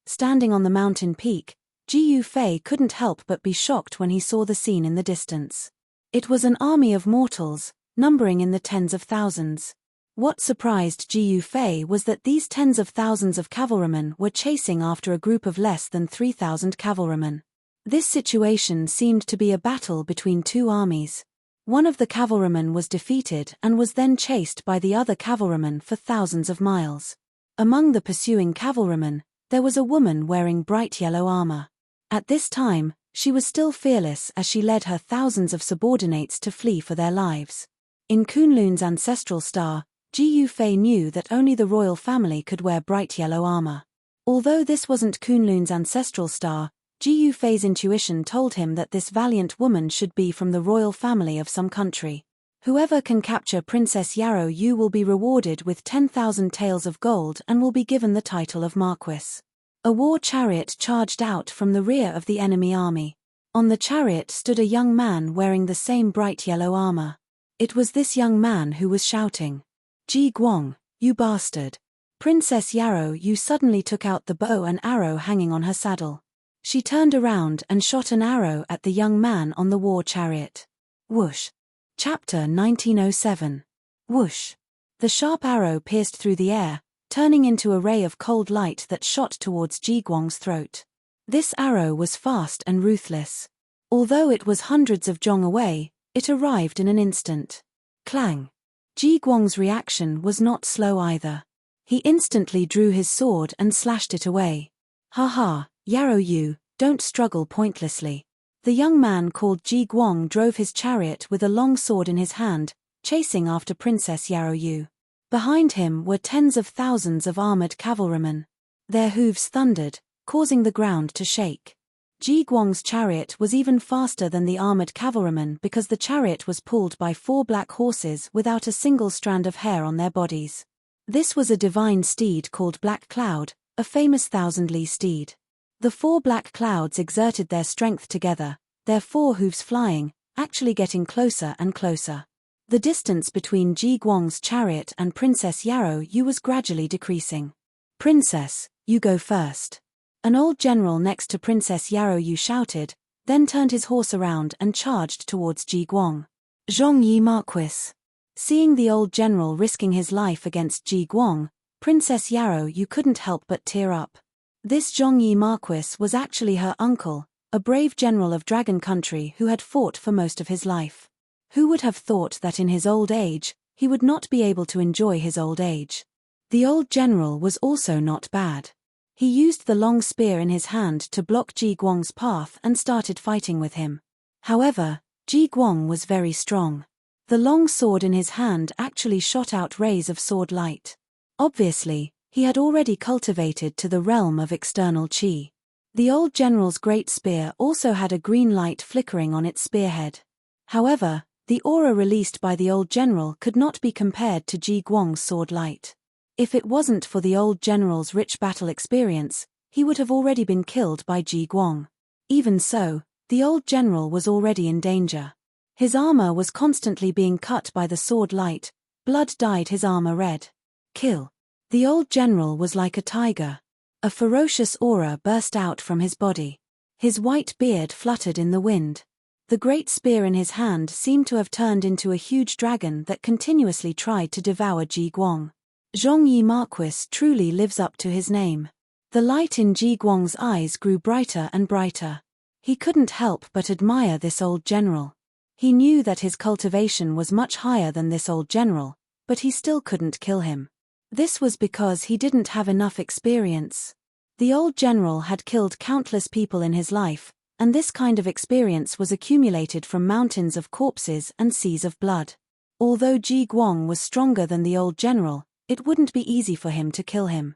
Standing on the mountain peak, Jiyu Fei couldn't help but be shocked when he saw the scene in the distance. It was an army of mortals, numbering in the tens of thousands. What surprised Jiyu Fei was that these tens of thousands of cavalrymen were chasing after a group of less than 3,000 cavalrymen. This situation seemed to be a battle between two armies. One of the cavalrymen was defeated and was then chased by the other cavalryman for thousands of miles. Among the pursuing cavalrymen, there was a woman wearing bright yellow armor. At this time, she was still fearless as she led her thousands of subordinates to flee for their lives. In Kunlun's ancestral star, Jiyu Fei knew that only the royal family could wear bright yellow armor. Although this wasn't Kunlun's ancestral star, Jiyu Fei's intuition told him that this valiant woman should be from the royal family of some country. Whoever can capture Princess Yarrow Yu will be rewarded with 10,000 taels of gold and will be given the title of Marquis. A war chariot charged out from the rear of the enemy army. On the chariot stood a young man wearing the same bright yellow armor. It was this young man who was shouting, "Ji Guang, you bastard." Princess Yarrow Yu suddenly took out the bow and arrow hanging on her saddle. She turned around and shot an arrow at the young man on the war chariot. Whoosh. Chapter 1907. Whoosh. The sharp arrow pierced through the air, turning into a ray of cold light that shot towards Ji Guang's throat. This arrow was fast and ruthless. Although it was hundreds of zhong away, it arrived in an instant. Clang. Ji Guang's reaction was not slow either. He instantly drew his sword and slashed it away. "Ha ha, Yarrow Yu, don't struggle pointlessly." The young man called Ji Guang drove his chariot with a long sword in his hand, chasing after Princess Yarrow Yu. Behind him were tens of thousands of armored cavalrymen. Their hooves thundered, causing the ground to shake. Ji Guang's chariot was even faster than the armored cavalrymen because the chariot was pulled by 4 black horses without a single strand of hair on their bodies. This was a divine steed called Black Cloud, a famous thousand-li steed. The 4 black clouds exerted their strength together, their 4 hooves flying, actually getting closer and closer. The distance between Ji Guang's chariot and Princess Yarrow Yu was gradually decreasing. "Princess, you go first." An old general next to Princess Yarrow Yu shouted, then turned his horse around and charged towards Ji Guang. "Zhong Yi Marquis." Seeing the old general risking his life against Ji Guang, Princess Yarrow Yu couldn't help but tear up. This Zhong Yi Marquis was actually her uncle, a brave general of Dragon Country who had fought for most of his life. Who would have thought that in his old age, he would not be able to enjoy his old age? The old general was also not bad. He used the long spear in his hand to block Ji Guang's path and started fighting with him. However, Ji Guang was very strong. The long sword in his hand actually shot out rays of sword light. Obviously, he had already cultivated to the realm of external qi. The old general's great spear also had a green light flickering on its spearhead. However, the aura released by the old general could not be compared to Ji Guang's sword light. If it wasn't for the old general's rich battle experience, he would have already been killed by Ji Guang. Even so, the old general was already in danger. His armor was constantly being cut by the sword light, blood dyed his armor red. Kill. The old general was like a tiger. A ferocious aura burst out from his body. His white beard fluttered in the wind. The great spear in his hand seemed to have turned into a huge dragon that continuously tried to devour Ji Guang. Zhong Yi Marquis truly lives up to his name. The light in Ji Guang's eyes grew brighter and brighter. He couldn't help but admire this old general. He knew that his cultivation was much higher than this old general, but he still couldn't kill him. This was because he didn't have enough experience. The old general had killed countless people in his life, and this kind of experience was accumulated from mountains of corpses and seas of blood. Although Ji Guang was stronger than the old general, it wouldn't be easy for him to kill him.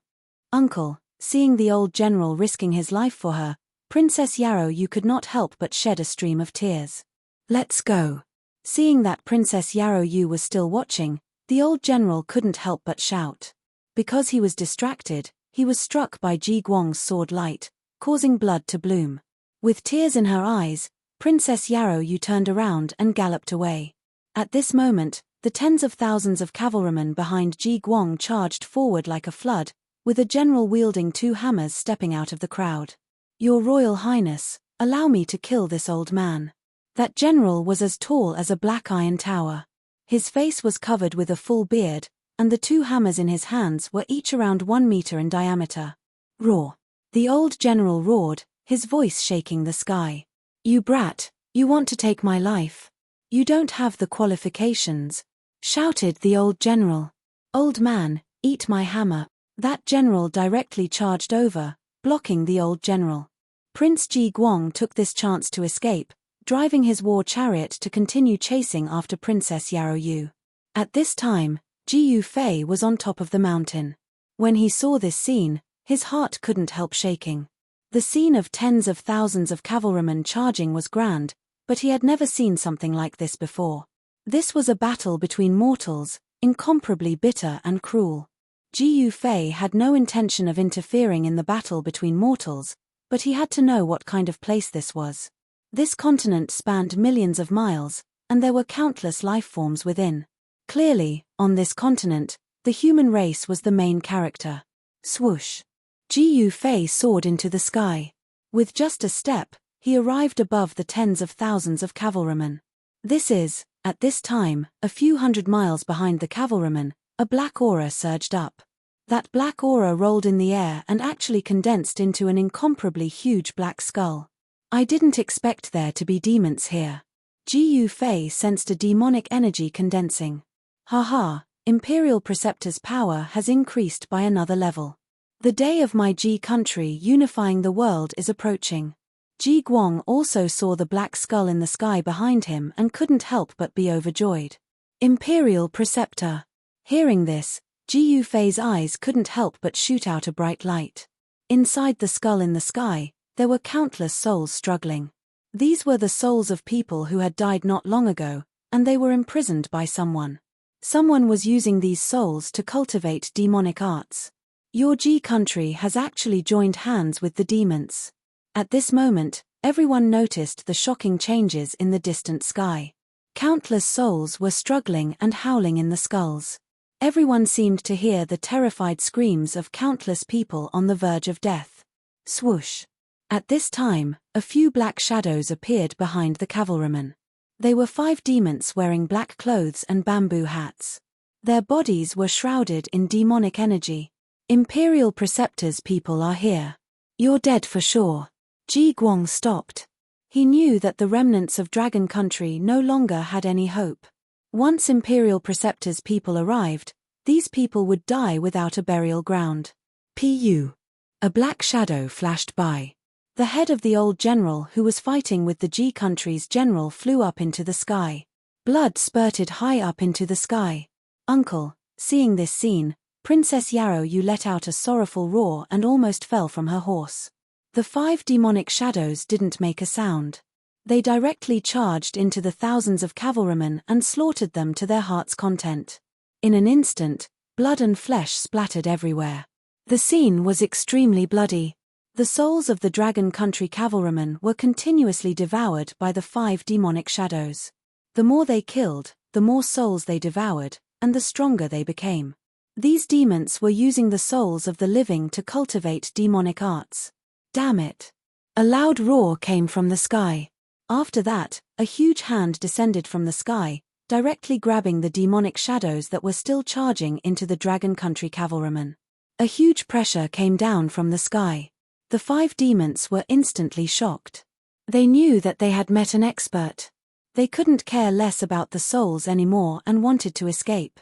"Uncle," seeing the old general risking his life for her, Princess Yarrow Yu could not help but shed a stream of tears. "Let's go." Seeing that Princess Yarrow Yu was still watching, the old general couldn't help but shout. Because he was distracted, he was struck by Ji Guang's sword light, causing blood to bloom. With tears in her eyes, Princess Yarrow Yu turned around and galloped away. At this moment, the tens of thousands of cavalrymen behind Ji Guang charged forward like a flood, with a general wielding 2 hammers stepping out of the crowd. "Your Royal Highness, allow me to kill this old man." That general was as tall as a black iron tower. His face was covered with a full beard, and the 2 hammers in his hands were each around 1 meter in diameter. Roar. The old general roared, his voice shaking the sky. "You brat, you want to take my life? You don't have the qualifications," shouted the old general. "Old man, eat my hammer." That general directly charged over, blocking the old general. Prince Ji Guang took this chance to escape, driving his war chariot to continue chasing after Princess Yarrow Yu. At this time, Ji Yufei was on top of the mountain. When he saw this scene, his heart couldn't help shaking. The scene of tens of thousands of cavalrymen charging was grand, but he had never seen something like this before. This was a battle between mortals, incomparably bitter and cruel. Ji Yufei had no intention of interfering in the battle between mortals, but he had to know what kind of place this was. This continent spanned millions of miles, and there were countless life forms within. Clearly, on this continent, the human race was the main character. Swoosh! Ji Yufei soared into the sky. With just a step, he arrived above the tens of thousands of cavalrymen. This is, at this time, a few hundred miles behind the cavalrymen. A black aura surged up. That black aura rolled in the air and actually condensed into an incomparably huge black skull. I didn't expect there to be demons here. Ji Yufei sensed a demonic energy condensing. Haha, Imperial Preceptor's power has increased by another level. The day of my Ji country unifying the world is approaching. Ji Guang also saw the black skull in the sky behind him and couldn't help but be overjoyed. Imperial Preceptor. Hearing this, Ji Yufei's eyes couldn't help but shoot out a bright light. Inside the skull in the sky, there were countless souls struggling. These were the souls of people who had died not long ago, and they were imprisoned by someone. Someone was using these souls to cultivate demonic arts. Your Ji country has actually joined hands with the demons. At this moment, everyone noticed the shocking changes in the distant sky. Countless souls were struggling and howling in the skulls. Everyone seemed to hear the terrified screams of countless people on the verge of death. Swoosh! At this time, a few black shadows appeared behind the cavalrymen. They were 5 demons wearing black clothes and bamboo hats. Their bodies were shrouded in demonic energy. Imperial Preceptor's people are here. You're dead for sure. Ji Guang stopped. He knew that the remnants of Dragon Country no longer had any hope. Once Imperial Preceptor's people arrived, these people would die without a burial ground. Pu. A black shadow flashed by. The head of the old general who was fighting with the Ji country's general flew up into the sky. Blood spurted high up into the sky. Uncle, seeing this scene, Princess Yarrow Yu let out a sorrowful roar and almost fell from her horse. The 5 demonic shadows didn't make a sound. They directly charged into the thousands of cavalrymen and slaughtered them to their heart's content. In an instant, blood and flesh splattered everywhere. The scene was extremely bloody. The souls of the Dragon Country cavalrymen were continuously devoured by the 5 demonic shadows. The more they killed, the more souls they devoured, and the stronger they became. These demons were using the souls of the living to cultivate demonic arts. Damn it! A loud roar came from the sky. After that, a huge hand descended from the sky, directly grabbing the demonic shadows that were still charging into the Dragon Country cavalrymen. A huge pressure came down from the sky. The 5 demons were instantly shocked. They knew that they had met an expert. They couldn't care less about the souls anymore and wanted to escape.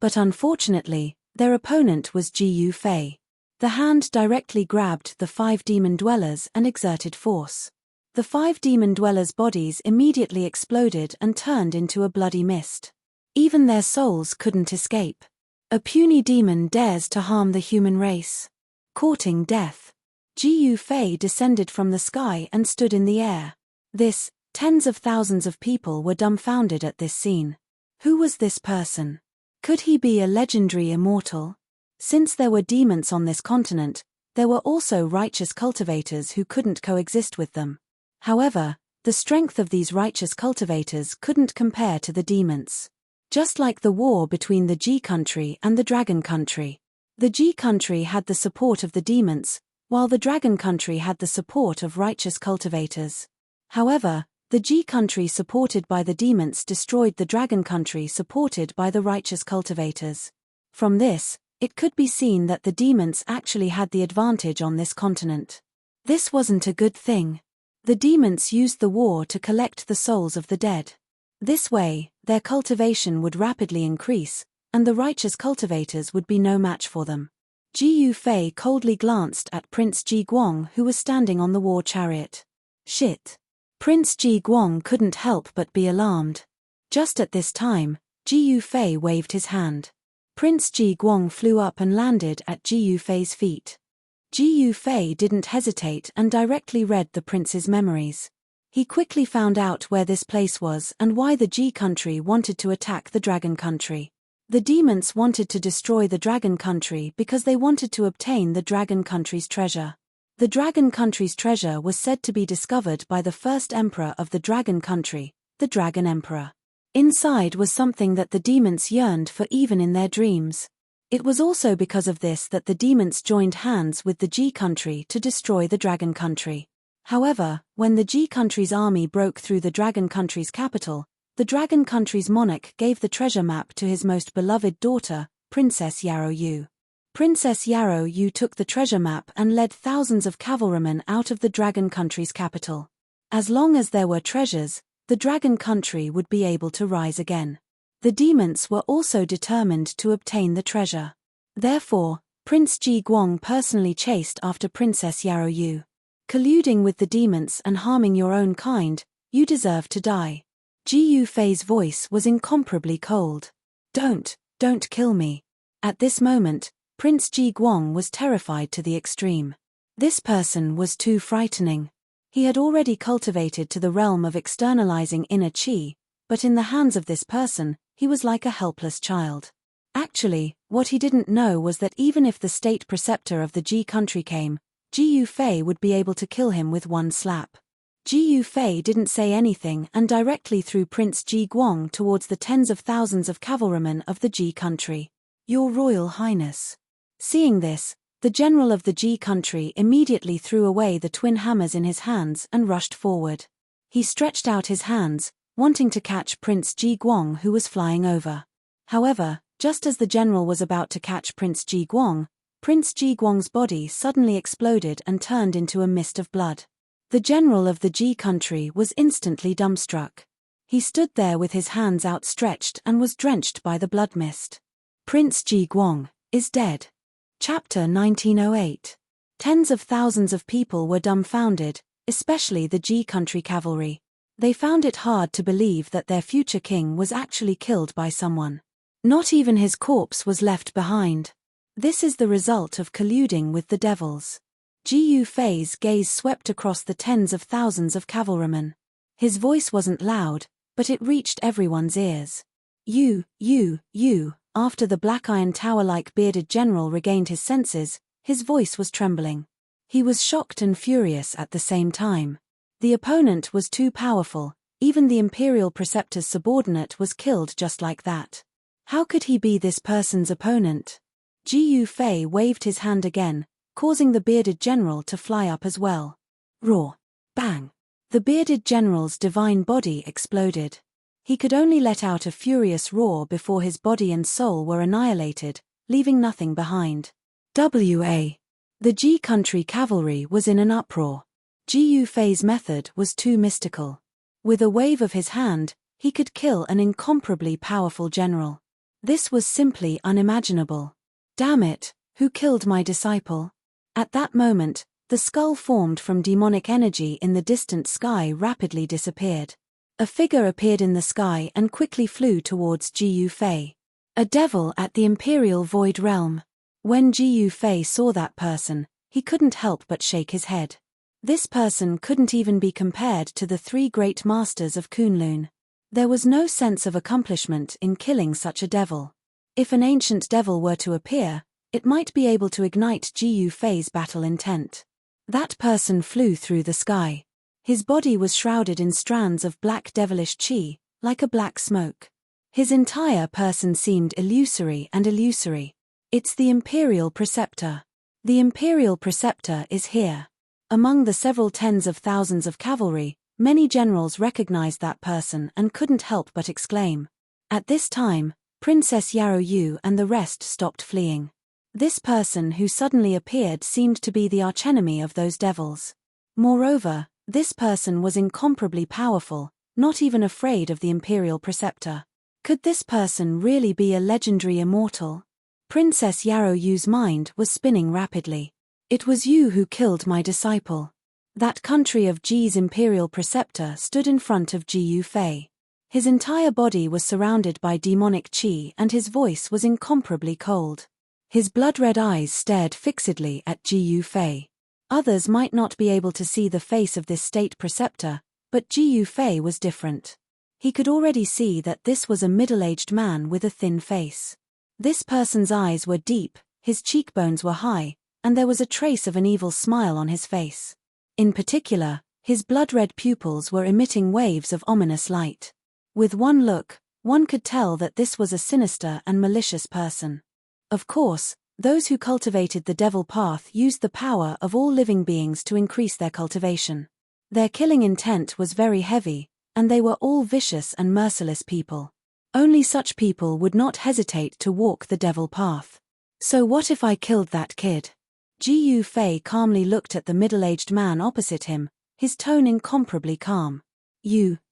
But unfortunately, their opponent was Ji Yufei. The hand directly grabbed the 5 demon dwellers and exerted force. The 5 demon dwellers' bodies immediately exploded and turned into a bloody mist. Even their souls couldn't escape. A puny demon dares to harm the human race. Courting death. Ji Yufei descended from the sky and stood in the air. Tens of thousands of people were dumbfounded at this scene. Who was this person? Could he be a legendary immortal? Since there were demons on this continent, there were also righteous cultivators who couldn't coexist with them. However, the strength of these righteous cultivators couldn't compare to the demons. Just like the war between the Ji country and the Dragon country. The Ji country had the support of the demons, while the Dragon country had the support of righteous cultivators. However, the Ji country supported by the demons destroyed the Dragon country supported by the righteous cultivators. From this, it could be seen that the demons actually had the advantage on this continent. This wasn't a good thing. The demons used the war to collect the souls of the dead. This way, their cultivation would rapidly increase, and the righteous cultivators would be no match for them. Ji Yufei coldly glanced at Prince Ji Guang who was standing on the war chariot. Shit. Prince Ji Guang couldn't help but be alarmed. Just at this time, Ji Yufei waved his hand. Prince Ji Guang flew up and landed at Ji Yufei's feet. Ji Yufei didn't hesitate and directly read the prince's memories. He quickly found out where this place was and why the Ji country wanted to attack the Dragon country. The demons wanted to destroy the Dragon country because they wanted to obtain the Dragon country's treasure. The Dragon country's treasure was said to be discovered by the first emperor of the Dragon country, the Dragon Emperor. Inside was something that the demons yearned for even in their dreams. It was also because of this that the demons joined hands with the G country to destroy the Dragon Country. However, when the G country's army broke through the Dragon Country's capital, the Dragon Country's monarch gave the treasure map to his most beloved daughter, Princess Yarrow Yu. Princess Yarrow Yu took the treasure map and led thousands of cavalrymen out of the Dragon Country's capital. As long as there were treasures, the Dragon Country would be able to rise again. The demons were also determined to obtain the treasure. Therefore, Prince Ji Guang personally chased after Princess Yarrow Yu. Colluding with the demons and harming your own kind, you deserve to die. Ji Yufei's voice was incomparably cold. Don't kill me. At this moment, Prince Ji Guang was terrified to the extreme. This person was too frightening. He had already cultivated to the realm of externalizing inner qi, but in the hands of this person, he was like a helpless child. Actually, what he didn't know was that even if the state preceptor of the Ji country came, Ji Yufei would be able to kill him with one slap. Ji Yufei didn't say anything and directly threw Prince Ji Guang towards the tens of thousands of cavalrymen of the Ji country. Your Royal Highness. Seeing this, the general of the Ji country immediately threw away the twin hammers in his hands and rushed forward. He stretched out his hands, wanting to catch Prince Ji Guang who was flying over. However, just as the general was about to catch Prince Ji Guang's body suddenly exploded and turned into a mist of blood. The general of the Ji country was instantly dumbstruck. He stood there with his hands outstretched and was drenched by the blood mist. Prince Ji Guang is dead. Chapter 1908. Tens of thousands of people were dumbfounded, especially the Ji country cavalry. They found it hard to believe that their future king was actually killed by someone. Not even his corpse was left behind. This is the result of colluding with the devils. Ji Yufei's gaze swept across the tens of thousands of cavalrymen. His voice wasn't loud, but it reached everyone's ears. You. After the Black Iron Tower-like bearded general regained his senses, his voice was trembling. He was shocked and furious at the same time. The opponent was too powerful, even the Imperial Preceptor's subordinate was killed just like that. How could he be this person's opponent? Ji Yufei waved his hand again, causing the bearded general to fly up as well. Roar! Bang! The bearded general's divine body exploded. He could only let out a furious roar before his body and soul were annihilated, leaving nothing behind. The Ji country cavalry was in an uproar. Ji Yufei's method was too mystical. With a wave of his hand, he could kill an incomparably powerful general. This was simply unimaginable. Damn it, who killed my disciple? At that moment, the skull formed from demonic energy in the distant sky rapidly disappeared. A figure appeared in the sky and quickly flew towards Ji Yufei. A devil at the Imperial Void Realm. When Ji Yufei saw that person, he couldn't help but shake his head. This person couldn't even be compared to the three great masters of Kunlun. There was no sense of accomplishment in killing such a devil. If an ancient devil were to appear, it might be able to ignite Ji Yufei's battle intent. That person flew through the sky. His body was shrouded in strands of black devilish qi, like a black smoke. His entire person seemed illusory. It's the Imperial Preceptor. The Imperial Preceptor is here. Among the several tens of thousands of cavalry, many generals recognized that person and couldn't help but exclaim. At this time, Princess Yarrow Yu and the rest stopped fleeing. This person who suddenly appeared seemed to be the archenemy of those devils. Moreover, this person was incomparably powerful, not even afraid of the Imperial Preceptor. Could this person really be a legendary immortal? Princess Yarrow Yu's mind was spinning rapidly. It was you who killed my disciple. That country of Ji's Imperial Preceptor stood in front of Ji Yufei. His entire body was surrounded by demonic qi and his voice was incomparably cold. His blood-red eyes stared fixedly at Ji Yufei. Others might not be able to see the face of this state preceptor, but Ji Yufei was different. He could already see that this was a middle-aged man with a thin face. This person's eyes were deep, his cheekbones were high, and there was a trace of an evil smile on his face. In particular, his blood-red pupils were emitting waves of ominous light. With one look, One could tell that this was a sinister and malicious person. Of course, those who cultivated the devil path used the power of all living beings to increase their cultivation. Their killing intent was very heavy, and they were all vicious and merciless people. Only such people would not hesitate to walk the devil path. So what if I killed that kid? Ji Fei calmly looked at the middle-aged man opposite him, his tone incomparably calm.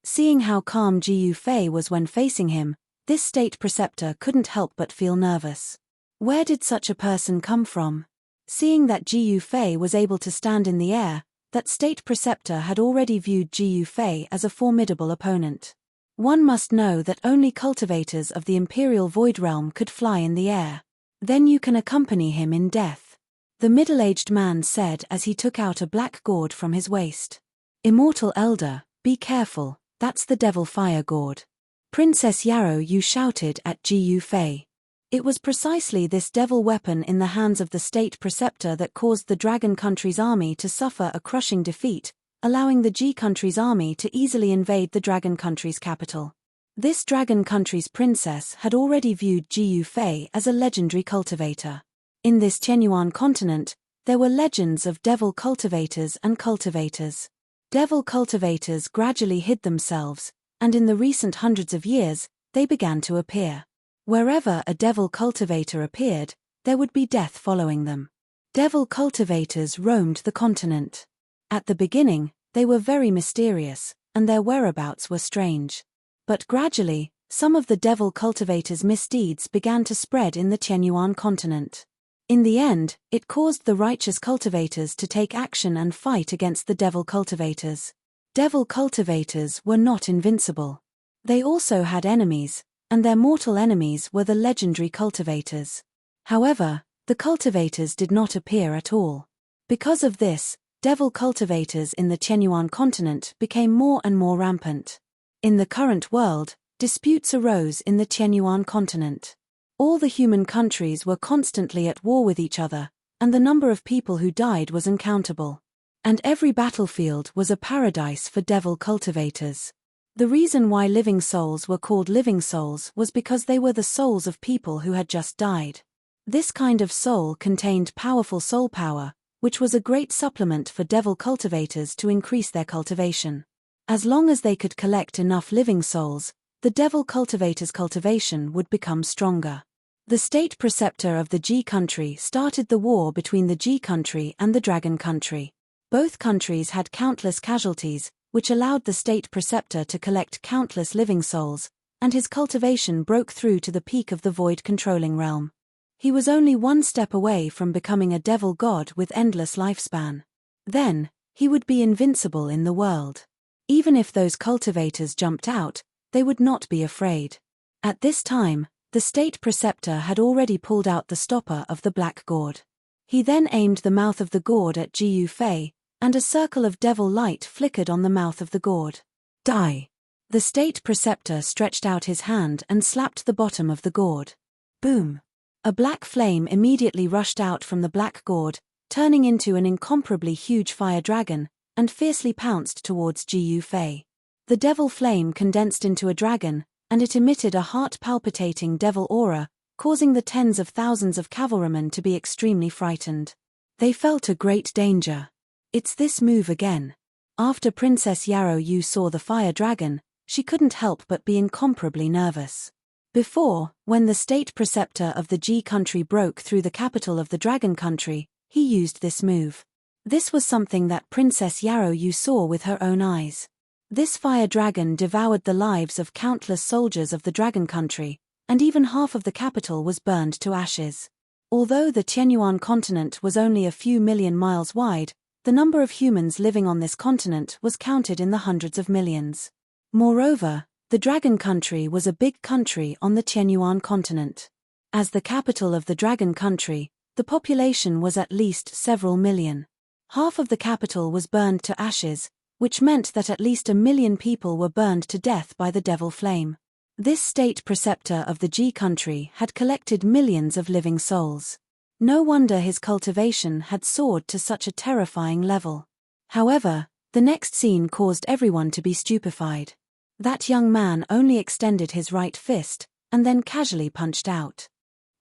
Seeing how calm Ji Fei was when facing him, this state preceptor couldn't help but feel nervous. Where did such a person come from? Seeing that Ji Fei was able to stand in the air, that state preceptor had already viewed Ji Fei as a formidable opponent. One must know that only cultivators of the Imperial Void Realm could fly in the air. Then you can accompany him in death, the middle-aged man said as he took out a black gourd from his waist. Immortal Elder, be careful, that's the devil fire gourd. Princess Yarrow Yu shouted at Ji Fei. It was precisely this devil weapon in the hands of the state preceptor that caused the Dragon Country's army to suffer a crushing defeat, allowing the Ji Country's army to easily invade the Dragon Country's capital. This Dragon Country's princess had already viewed Ji Fei as a legendary cultivator. In this Qianyuan continent, there were legends of devil cultivators and cultivators. Devil cultivators gradually hid themselves, and in the recent hundreds of years, they began to appear. Wherever a devil cultivator appeared, there would be death following them. Devil cultivators roamed the continent. At the beginning, they were very mysterious, and their whereabouts were strange. But gradually, some of the devil cultivators' misdeeds began to spread in the Qianyuan continent. In the end, it caused the righteous cultivators to take action and fight against the devil cultivators. Devil cultivators were not invincible. They also had enemies, and their mortal enemies were the legendary cultivators. However, the cultivators did not appear at all. Because of this, devil cultivators in the Qianyuan continent became more and more rampant. In the current world, disputes arose in the Qianyuan continent. All the human countries were constantly at war with each other, and the number of people who died was uncountable. And every battlefield was a paradise for devil cultivators. The reason why living souls were called living souls was because they were the souls of people who had just died. This kind of soul contained powerful soul power, which was a great supplement for devil cultivators to increase their cultivation. As long as they could collect enough living souls, the devil cultivators' cultivation would become stronger. The state preceptor of the Ji country started the war between the Ji country and the Dragon country. Both countries had countless casualties, which allowed the state preceptor to collect countless living souls, and his cultivation broke through to the peak of the void-controlling realm. He was only one step away from becoming a devil god with endless lifespan. Then, he would be invincible in the world. Even if those cultivators jumped out, they would not be afraid. At this time, the state preceptor had already pulled out the stopper of the black gourd. He then aimed the mouth of the gourd at Ji Fei, and a circle of devil light flickered on the mouth of the gourd. Die! The state preceptor stretched out his hand and slapped the bottom of the gourd. Boom! A black flame immediately rushed out from the black gourd, turning into an incomparably huge fire dragon, and fiercely pounced towards Ji Fei. The devil flame condensed into a dragon, and it emitted a heart-palpitating devil aura, causing the tens of thousands of cavalrymen to be extremely frightened. They felt a great danger. It's this move again. After Princess Yarrow Yu saw the fire dragon, she couldn't help but be incomparably nervous. Before, when the state preceptor of the Ji country broke through the capital of the Dragon country, he used this move. This was something that Princess Yarrow Yu saw with her own eyes. This fire dragon devoured the lives of countless soldiers of the Dragon country, and even half of the capital was burned to ashes. Although the Qianyuan continent was only a few million miles wide, the number of humans living on this continent was counted in the hundreds of millions. Moreover, the Dragon country was a big country on the Qianyuan continent. As the capital of the Dragon country, the population was at least several million. Half of the capital was burned to ashes, which meant that at least 1 million people were burned to death by the devil flame. This state preceptor of the Ji country had collected millions of living souls. No wonder his cultivation had soared to such a terrifying level. However, the next scene caused everyone to be stupefied. That young man only extended his right fist, and then casually punched out.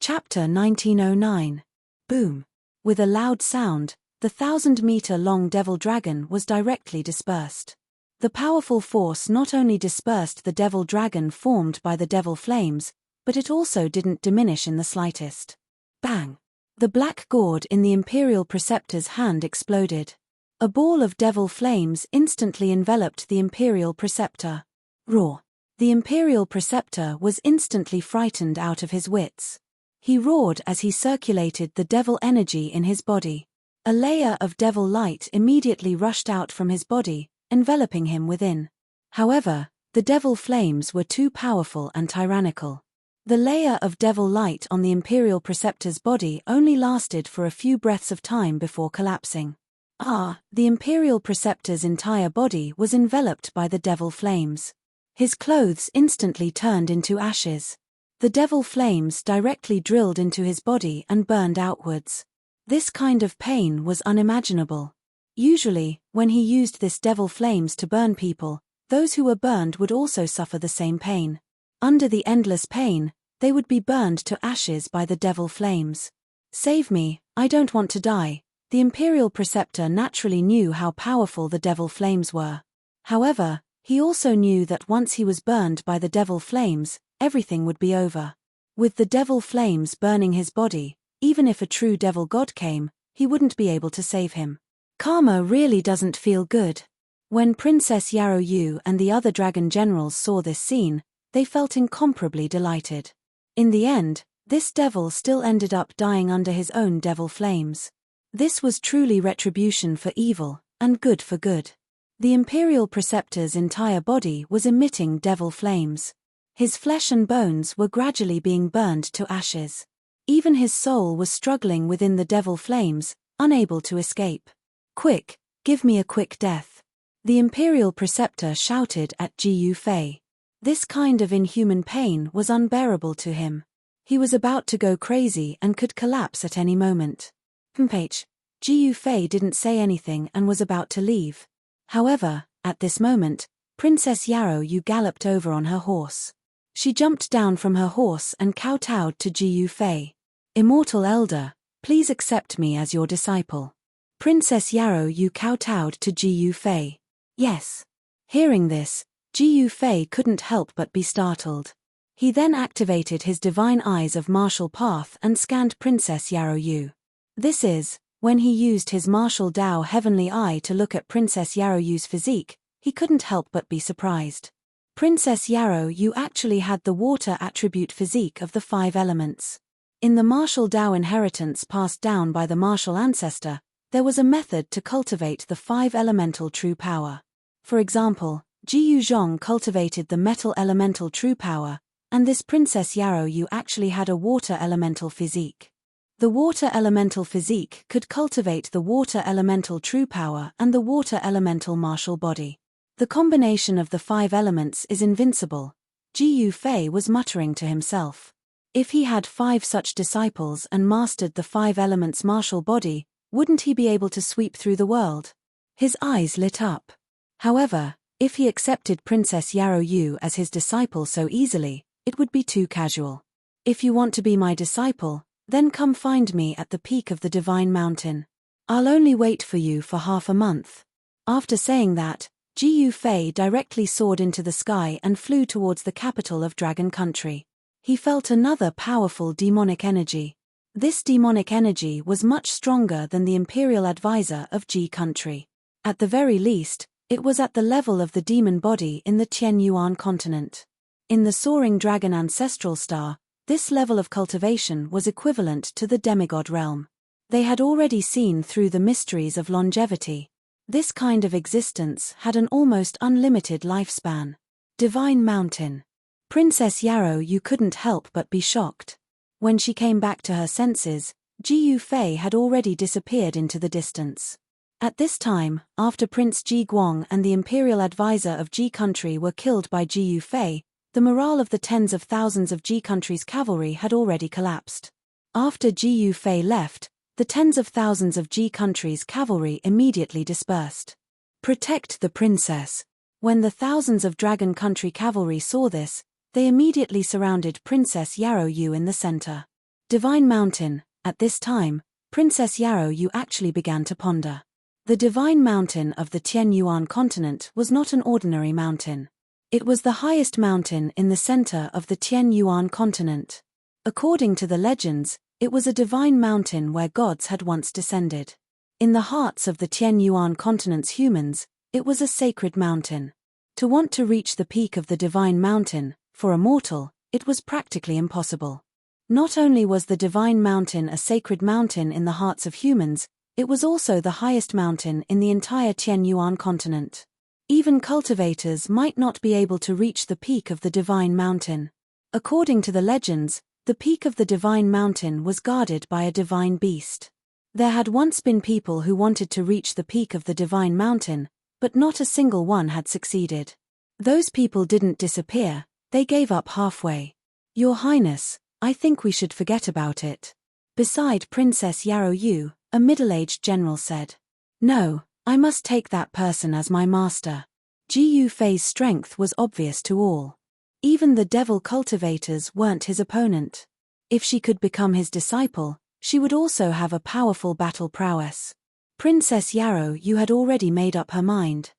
Chapter 1909. Boom. With a loud sound, the 1,000-meter-long devil dragon was directly dispersed. The powerful force not only dispersed the devil dragon formed by the devil flames, but it also didn't diminish in the slightest. Bang! The black gourd in the Imperial Preceptor's hand exploded. A ball of devil flames instantly enveloped the Imperial Preceptor. Roar! The Imperial Preceptor was instantly frightened out of his wits. He roared as he circulated the devil energy in his body. A layer of devil light immediately rushed out from his body, enveloping him within. However, the devil flames were too powerful and tyrannical. The layer of devil light on the Imperial Preceptor's body only lasted for a few breaths of time before collapsing. The Imperial Preceptor's entire body was enveloped by the devil flames. His clothes instantly turned into ashes. The devil flames directly drilled into his body and burned outwards. This kind of pain was unimaginable. Usually, when he used this devil flames to burn people, those who were burned would also suffer the same pain. Under the endless pain, they would be burned to ashes by the devil flames. Save me, I don't want to die. The Imperial Preceptor naturally knew how powerful the devil flames were. However, he also knew that once he was burned by the devil flames, everything would be over. With the devil flames burning his body, even if a true devil god came, he wouldn't be able to save him. Karma really doesn't feel good. When Princess Yarrow Yu and the other dragon generals saw this scene, they felt incomparably delighted. In the end, this devil still ended up dying under his own devil flames. This was truly retribution for evil, and good for good. The Imperial Preceptor's entire body was emitting devil flames. His flesh and bones were gradually being burned to ashes. Even his soul was struggling within the devil flames, unable to escape. Quick, give me a quick death. The Imperial Preceptor shouted at Ji Yufei. This kind of inhuman pain was unbearable to him. He was about to go crazy and could collapse at any moment. Ji Yufei didn't say anything and was about to leave. However, at this moment, Princess Yarrow Yu galloped over on her horse. She jumped down from her horse and kowtowed to Ji Yufei. Immortal Elder, please accept me as your disciple. Princess Yarrow Yu kowtowed to Ji Yufei. Yes. Hearing this, Ji Yufei couldn't help but be startled. He then activated his divine eyes of martial path and scanned Princess Yarrow Yu. This is, when he used his martial Dao heavenly eye to look at Princess Yarrow Yu's physique, he couldn't help but be surprised. Princess Yarrow Yu actually had the water attribute physique of the 5 elements. In the martial Dao inheritance passed down by the martial ancestor, there was a method to cultivate the 5 elemental true power. For example, Ji Yuzhong cultivated the metal elemental true power, and this Princess Yarrow Yu actually had a water elemental physique. The water elemental physique could cultivate the water elemental true power and the water elemental martial body. The combination of the 5 elements is invincible, Ji Yufei was muttering to himself. If he had 5 such disciples and mastered the 5 elements martial body, wouldn't he be able to sweep through the world? His eyes lit up. However, if he accepted Princess Yarrow Yu as his disciple so easily, it would be too casual. If you want to be my disciple, then come find me at the peak of the Divine Mountain. I'll only wait for you for half a month. After saying that, Ji Yufei directly soared into the sky and flew towards the capital of Dragon Country. He felt another powerful demonic energy. This demonic energy was much stronger than the Imperial Advisor of Ji Country. At the very least, it was at the level of the demon body in the Tian Yuan continent. In the soaring dragon ancestral star, this level of cultivation was equivalent to the demigod realm. They had already seen through the mysteries of longevity. This kind of existence had an almost unlimited lifespan. Divine Mountain. Princess Yarrow Yu couldn't help but be shocked. When she came back to her senses, Ji Yufei had already disappeared into the distance. At this time, after Prince Ji Guang and the Imperial Advisor of Ji Country were killed by Ji Yufei, the morale of the tens of thousands of Ji Country's cavalry had already collapsed. After Ji Yufei left, the tens of thousands of Ji Country's cavalry immediately dispersed. Protect the princess. When the thousands of Dragon Country cavalry saw this, they immediately surrounded Princess Yarrow Yu in the center. Divine Mountain. At this time, Princess Yarrow Yu actually began to ponder. The Divine Mountain of the Tianyuan continent was not an ordinary mountain. It was the highest mountain in the center of the Tianyuan continent. According to the legends, it was a divine mountain where gods had once descended. In the hearts of the Tianyuan continent's humans, it was a sacred mountain. To want to reach the peak of the Divine Mountain, for a mortal, it was practically impossible. Not only was the Divine Mountain a sacred mountain in the hearts of humans, it was also the highest mountain in the entire Tianyuan continent. Even cultivators might not be able to reach the peak of the Divine Mountain. According to the legends, the peak of the Divine Mountain was guarded by a divine beast. There had once been people who wanted to reach the peak of the Divine Mountain, but not a single one had succeeded. Those people didn't disappear, they gave up halfway. Your Highness, I think we should forget about it. Beside Princess Yarrow Yu, a middle-aged general said. No, I must take that person as my master. Ji Yu Fei's strength was obvious to all. Even the devil cultivators weren't his opponent. If she could become his disciple, she would also have a powerful battle prowess. Princess Yarrow Yu had already made up her mind.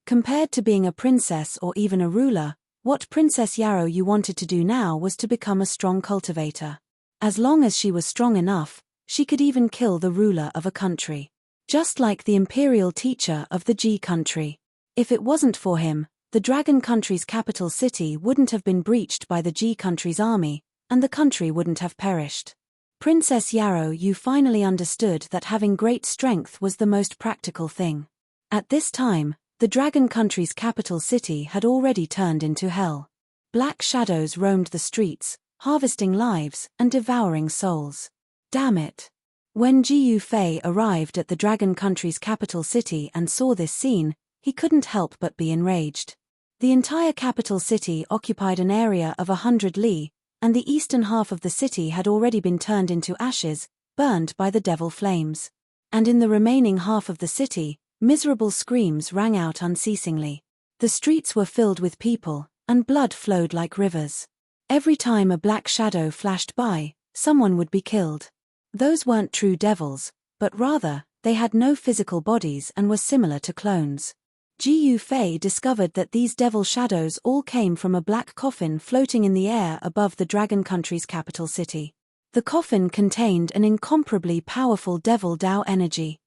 Compared to being a princess or even a ruler, what Princess Yarrow Yu wanted to do now was to become a strong cultivator. As long as she was strong enough, she could even kill the ruler of a country. Just like the imperial teacher of the Ji country. If it wasn't for him, the Dragon Country's capital city wouldn't have been breached by the Ji country's army, and the country wouldn't have perished. Princess Yarrow Yu finally understood that having great strength was the most practical thing. At this time, the Dragon Country's capital city had already turned into hell. Black shadows roamed the streets, harvesting lives and devouring souls. Damn it. When Ji Yu Fei arrived at the Dragon Country's capital city and saw this scene, he couldn't help but be enraged. The entire capital city occupied an area of 100 li, and the eastern half of the city had already been turned into ashes, burned by the devil flames. And in the remaining half of the city, miserable screams rang out unceasingly. The streets were filled with people, and blood flowed like rivers. Every time a black shadow flashed by, someone would be killed. Those weren't true devils, but rather, they had no physical bodies and were similar to clones. Ji Yu Fei discovered that these devil shadows all came from a black coffin floating in the air above the Dragon Country's capital city. The coffin contained an incomparably powerful devil Dao energy.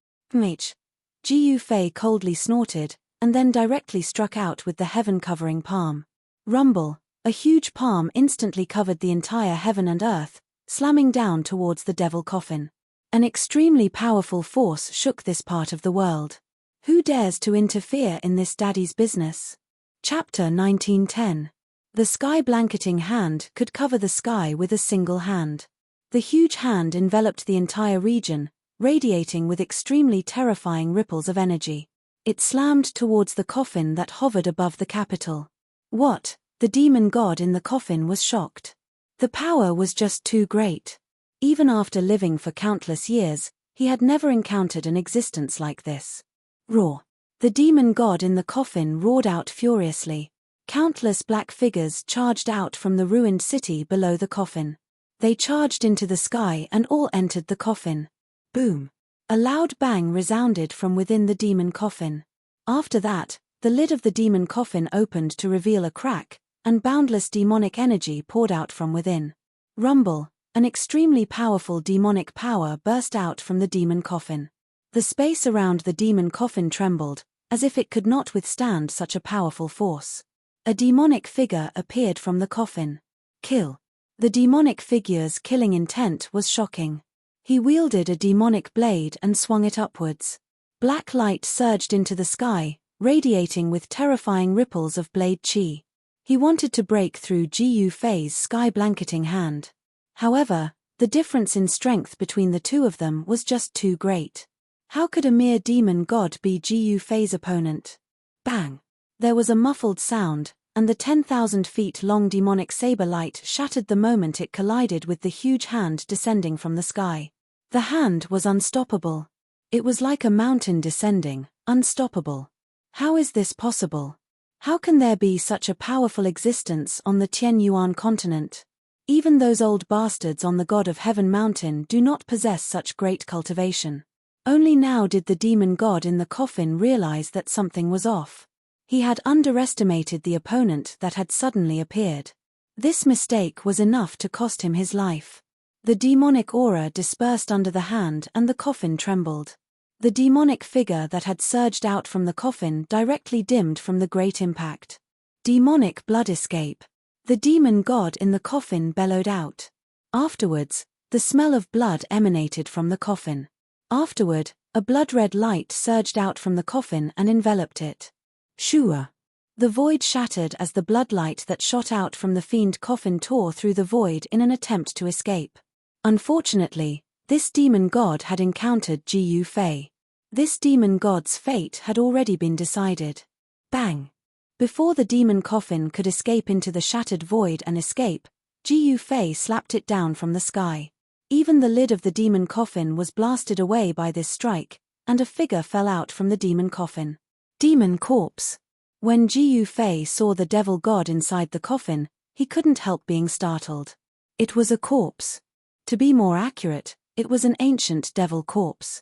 Ji Yu Fei coldly snorted, and then directly struck out with the heaven-covering palm. Rumble, a huge palm instantly covered the entire heaven and earth, slamming down towards the devil coffin. An extremely powerful force shook this part of the world. Who dares to interfere in this daddy's business? Chapter 1910. The sky blanketing hand could cover the sky with a single hand. The huge hand enveloped the entire region, radiating with extremely terrifying ripples of energy. It slammed towards the coffin that hovered above the capital. What? The demon god in the coffin was shocked. The power was just too great. Even after living for countless years, he had never encountered an existence like this. Roar. The demon god in the coffin roared out furiously. Countless black figures charged out from the ruined city below the coffin. They charged into the sky and all entered the coffin. Boom. A loud bang resounded from within the demon coffin. After that, the lid of the demon coffin opened to reveal a crack, and boundless demonic energy poured out from within. Rumble. An extremely powerful demonic power burst out from the demon coffin. The space around the demon coffin trembled, as if it could not withstand such a powerful force. A demonic figure appeared from the coffin. Kill. The demonic figure's killing intent was shocking. He wielded a demonic blade and swung it upwards. Black light surged into the sky, radiating with terrifying ripples of blade chi. He wanted to break through Ji Yu Fei's sky-blanketing hand. However, the difference in strength between the two of them was just too great. How could a mere demon god be Ji Yu Fei's opponent? Bang! There was a muffled sound, and the 10,000 feet long demonic saber light shattered the moment it collided with the huge hand descending from the sky. The hand was unstoppable. It was like a mountain descending, unstoppable. How is this possible? How can there be such a powerful existence on the Tianyuan continent? Even those old bastards on the God of Heaven mountain do not possess such great cultivation. Only now did the demon god in the coffin realize that something was off. He had underestimated the opponent that had suddenly appeared. This mistake was enough to cost him his life. The demonic aura dispersed under the hand and the coffin trembled. The demonic figure that had surged out from the coffin directly dimmed from the great impact. Demonic blood escape. The demon god in the coffin bellowed out. Afterwards, the smell of blood emanated from the coffin. Afterward, a blood-red light surged out from the coffin and enveloped it. Shua. The void shattered as the bloodlight that shot out from the fiend coffin tore through the void in an attempt to escape. Unfortunately, this demon god had encountered Ji Fei. This demon god's fate had already been decided. Bang! Before the demon coffin could escape into the shattered void and escape, Ji Fei slapped it down from the sky. Even the lid of the demon coffin was blasted away by this strike, and a figure fell out from the demon coffin. Demon corpse. When Ji Fei saw the devil god inside the coffin, he couldn't help being startled. It was a corpse. To be more accurate, it was an ancient devil corpse.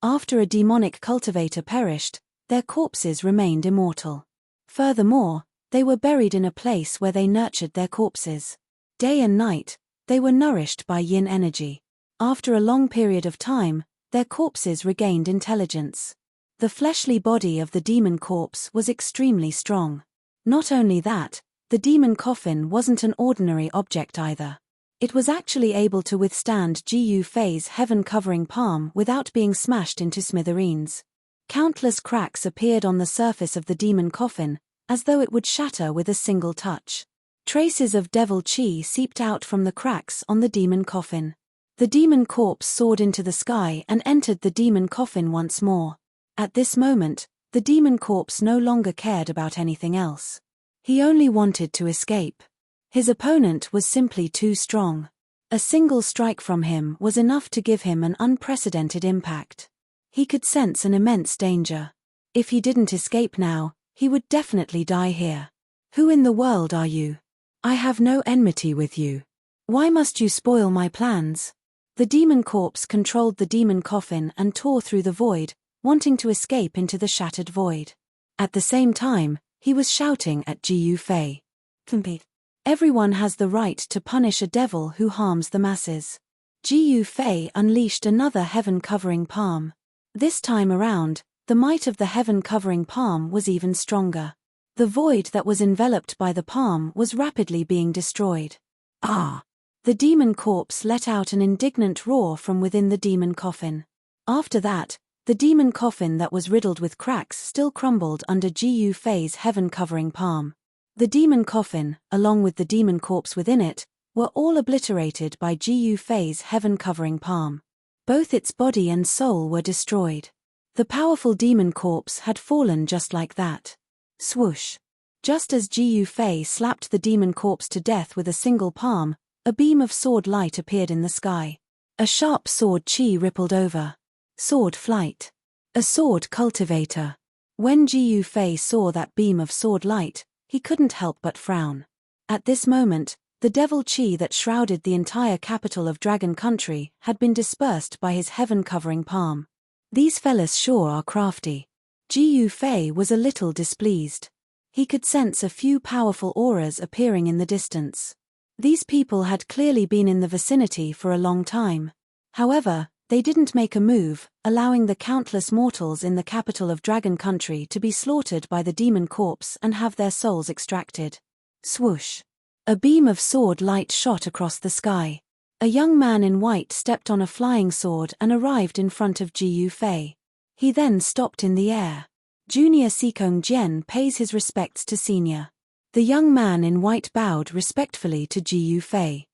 After a demonic cultivator perished, their corpses remained immortal. Furthermore, they were buried in a place where they nurtured their corpses. Day and night, they were nourished by yin energy. After a long period of time, their corpses regained intelligence. The fleshly body of the demon corpse was extremely strong. Not only that, the demon coffin wasn't an ordinary object either. It was actually able to withstand Ji Fei's heaven-covering palm without being smashed into smithereens. Countless cracks appeared on the surface of the demon coffin, as though it would shatter with a single touch. Traces of devil chi seeped out from the cracks on the demon coffin. The demon corpse soared into the sky and entered the demon coffin once more. At this moment, the demon corpse no longer cared about anything else. He only wanted to escape. His opponent was simply too strong. A single strike from him was enough to give him an unprecedented impact. He could sense an immense danger. If he didn't escape now, he would definitely die here. Who in the world are you? I have no enmity with you. Why must you spoil my plans? The demon corpse controlled the demon coffin and tore through the void, wanting to escape into the shattered void. At the same time, he was shouting at Ji Fei. Everyone has the right to punish a devil who harms the masses. Ji Fei unleashed another heaven-covering palm. This time around, the might of the heaven-covering palm was even stronger. The void that was enveloped by the palm was rapidly being destroyed. Ah! The demon corpse let out an indignant roar from within the demon coffin. After that, the demon coffin that was riddled with cracks still crumbled under Ji Fei's heaven-covering palm. The demon coffin, along with the demon corpse within it, were all obliterated by Ji Fei's heaven-covering palm. Both its body and soul were destroyed. The powerful demon corpse had fallen just like that. Swoosh! Just as Ji Fei slapped the demon corpse to death with a single palm, a beam of sword light appeared in the sky. A sharp sword chi rippled over. Sword flight. A sword cultivator. When Ji Fei saw that beam of sword light, he couldn't help but frown. At this moment, the devil chi that shrouded the entire capital of Dragon Country had been dispersed by his heaven-covering palm. These fellas sure are crafty. Ji Fei was a little displeased. He could sense a few powerful auras appearing in the distance. These people had clearly been in the vicinity for a long time. However, they didn't make a move, allowing the countless mortals in the capital of Dragon Country to be slaughtered by the demon corpse and have their souls extracted. Swoosh! A beam of sword light shot across the sky. A young man in white stepped on a flying sword and arrived in front of Ji Fei. He then stopped in the air. Junior Sikong Jian pays his respects to senior. The young man in white bowed respectfully to Ji Fei.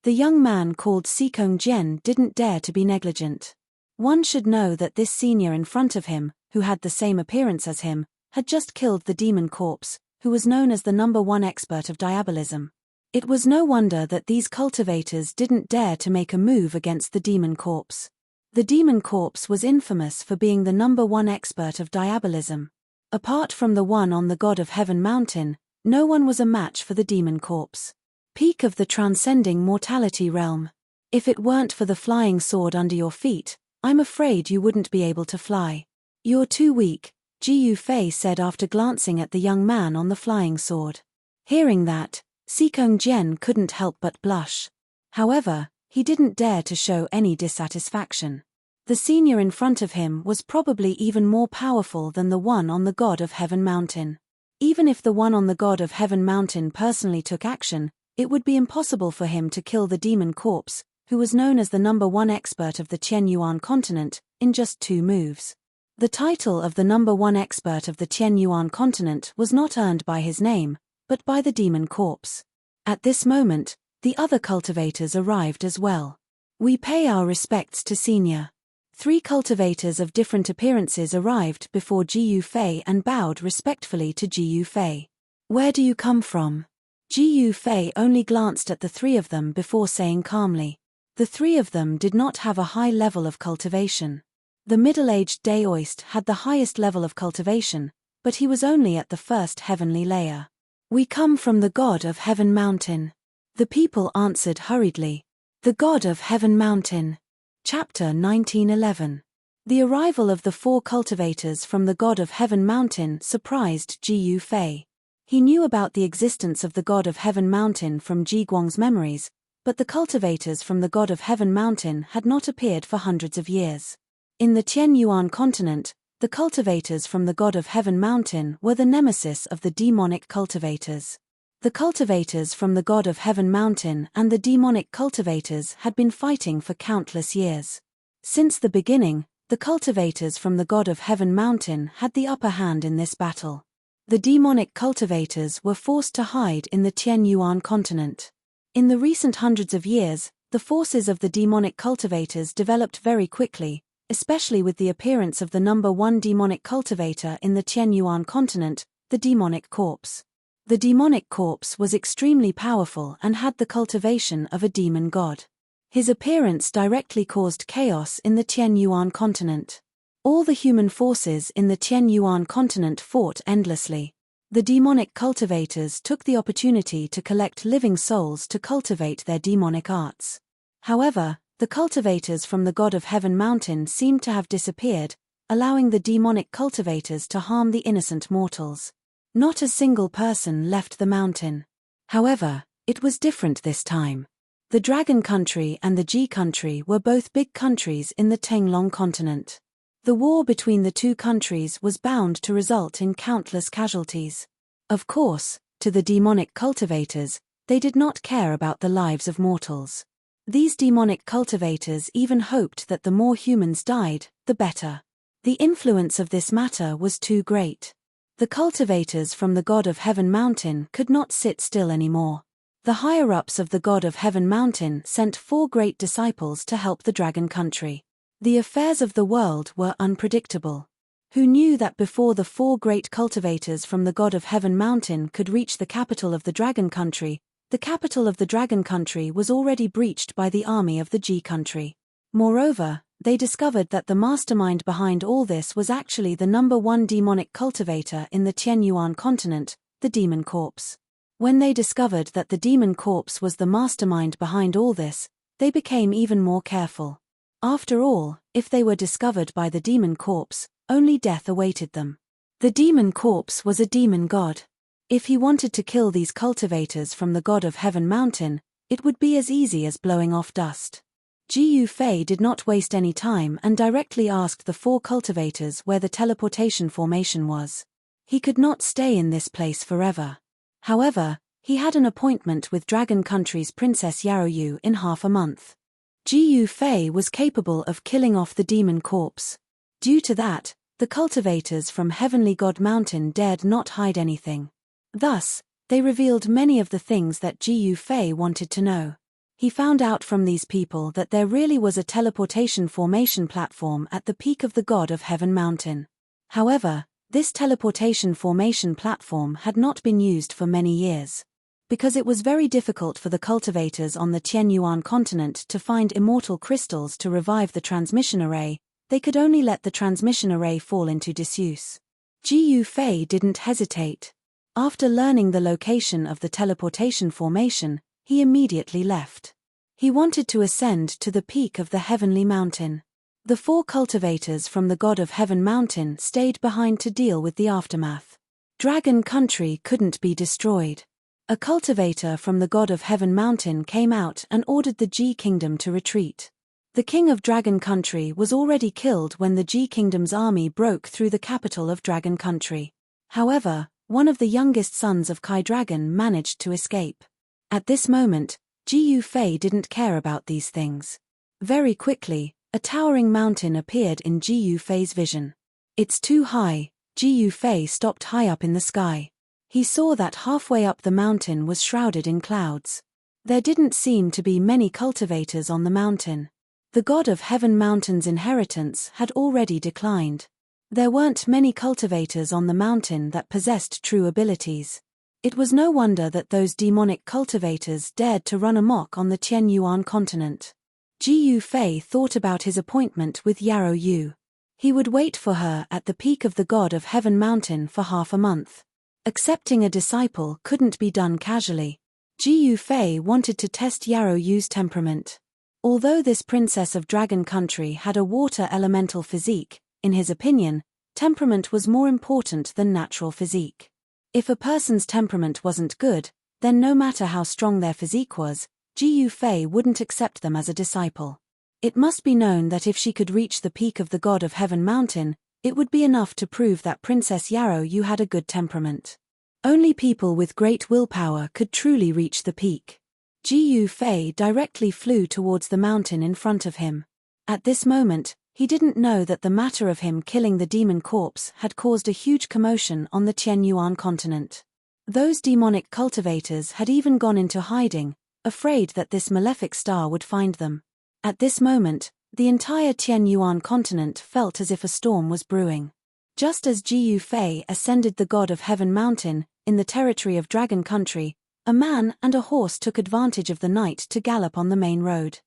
The young man called Sikong Jian didn't dare to be negligent. One should know that this senior in front of him, who had the same appearance as him, had just killed the demon corpse, who was known as the #1 expert of diabolism. It was no wonder that these cultivators didn't dare to make a move against the demon corpse. The demon corpse was infamous for being the #1 expert of diabolism. Apart from the one on the God of Heaven mountain, no one was a match for the demon corpse. Peak of the transcending mortality realm. If it weren't for the flying sword under your feet, I'm afraid you wouldn't be able to fly. You're too weak, Ji Yufei said after glancing at the young man on the flying sword. Hearing that, Sikong Jian couldn't help but blush. However, he didn't dare to show any dissatisfaction. The senior in front of him was probably even more powerful than the one on the God of Heaven mountain. Even if the one on the God of Heaven mountain personally took action, it would be impossible for him to kill the demon corpse, who was known as the #1 expert of the Qianyuan continent, in just 2 moves. The title of the #1 expert of the Qianyuan continent was not earned by his name, but by the demon corpse. At this moment, the other cultivators arrived as well. We pay our respects to Senior. 3 cultivators of different appearances arrived before Ji Yufei and bowed respectfully to Ji Yufei. Where do you come from? Ji Yufei only glanced at the 3 of them before saying calmly. The 3 of them did not have a high level of cultivation. The middle-aged Daoist had the highest level of cultivation, but he was only at the first heavenly layer. We come from the God of Heaven mountain. The people answered hurriedly. The God of Heaven mountain. Chapter 1911. The arrival of the 4 cultivators from the God of Heaven mountain surprised Ji Yufei. He knew about the existence of the God of Heaven mountain from Ji Guang's memories, but the cultivators from the God of Heaven mountain had not appeared for hundreds of years. In the Qianyuan continent, the cultivators from the God of Heaven mountain were the nemesis of the demonic cultivators. The cultivators from the God of Heaven mountain and the demonic cultivators had been fighting for countless years. Since the beginning, the cultivators from the God of Heaven mountain had the upper hand in this battle. The demonic cultivators were forced to hide in the Qianyuan continent. In the recent hundreds of years, the forces of the demonic cultivators developed very quickly, especially with the appearance of the #1 demonic cultivator in the Qianyuan continent, the demonic corpse. The demonic corpse was extremely powerful and had the cultivation of a demon god. His appearance directly caused chaos in the Qianyuan continent. All the human forces in the Qianyuan continent fought endlessly. The demonic cultivators took the opportunity to collect living souls to cultivate their demonic arts. However, the cultivators from the God of Heaven mountain seemed to have disappeared, allowing the demonic cultivators to harm the innocent mortals. Not a single person left the mountain. However, it was different this time. The Dragon Country and the Ji Country were both big countries in the Tenglong continent. The war between the 2 countries was bound to result in countless casualties. Of course, to the demonic cultivators, they did not care about the lives of mortals. These demonic cultivators even hoped that the more humans died, the better. The influence of this matter was too great. The cultivators from the God of Heaven mountain could not sit still anymore. The higher-ups of the God of Heaven mountain sent 4 great disciples to help the Dragon Country. The affairs of the world were unpredictable. Who knew that before the 4 great cultivators from the God of Heaven mountain could reach the capital of the Dragon Country, the capital of the Dragon Country was already breached by the army of the Ji Country. Moreover, they discovered that the mastermind behind all this was actually the #1 demonic cultivator in the Qianyuan continent, the demon corpse. When they discovered that the demon corpse was the mastermind behind all this, they became even more careful. After all, if they were discovered by the demon corpse, only death awaited them. The demon corpse was a demon god. If he wanted to kill these cultivators from the God of Heaven mountain, it would be as easy as blowing off dust. Ji Yufei did not waste any time and directly asked the 4 cultivators where the teleportation formation was. He could not stay in this place forever. However, he had an appointment with Dragon Country's Princess Yaoyu in half a month. Ji Yufei was capable of killing off the demon corpse. Due to that, the cultivators from Heavenly God Mountain dared not hide anything. Thus, they revealed many of the things that Ji Yufei wanted to know. He found out from these people that there really was a teleportation formation platform at the peak of the God of Heaven mountain. However, this teleportation formation platform had not been used for many years. Because it was very difficult for the cultivators on the Qianyuan continent to find immortal crystals to revive the transmission array, they could only let the transmission array fall into disuse. Ji Yufei didn't hesitate. After learning the location of the teleportation formation, he immediately left. He wanted to ascend to the peak of the heavenly mountain. The 4 cultivators from the God of Heaven mountain stayed behind to deal with the aftermath. Dragon country couldn't be destroyed. A cultivator from the God of Heaven mountain came out and ordered the Ji kingdom to retreat. The king of Dragon country was already killed when the Ji kingdom's army broke through the capital of Dragon country. However, one of the youngest sons of Kai Dragon managed to escape. At this moment, Ji Yufei didn't care about these things. Very quickly, a towering mountain appeared in Ji Yufei's vision. It's too high. Ji Yufei stopped high up in the sky. He saw that halfway up the mountain was shrouded in clouds. There didn't seem to be many cultivators on the mountain. The God of Heaven mountain's inheritance had already declined. There weren't many cultivators on the mountain that possessed true abilities. It was no wonder that those demonic cultivators dared to run amok on the Tianyuan continent. Ji Yufei thought about his appointment with Yarrow Yu. He would wait for her at the peak of the God of Heaven mountain for half a month. Accepting a disciple couldn't be done casually. Ji Yufei wanted to test Yarrow Yu's temperament. Although this princess of Dragon country had a water elemental physique, in his opinion, temperament was more important than natural physique. If a person's temperament wasn't good, then no matter how strong their physique was, Ji Yufei wouldn't accept them as a disciple. It must be known that if she could reach the peak of the God of Heaven mountain, it would be enough to prove that Princess Yarrow Yu had a good temperament. Only people with great willpower could truly reach the peak. Ji Yufei directly flew towards the mountain in front of him. At this moment, he didn't know that the matter of him killing the demon corpse had caused a huge commotion on the Tianyuan continent. Those demonic cultivators had even gone into hiding, afraid that this malefic star would find them. At this moment, the entire Tianyuan continent felt as if a storm was brewing. Just as Ji Yufei ascended the God of Heaven mountain, in the territory of Dragon country, a man and a horse took advantage of the night to gallop on the main road.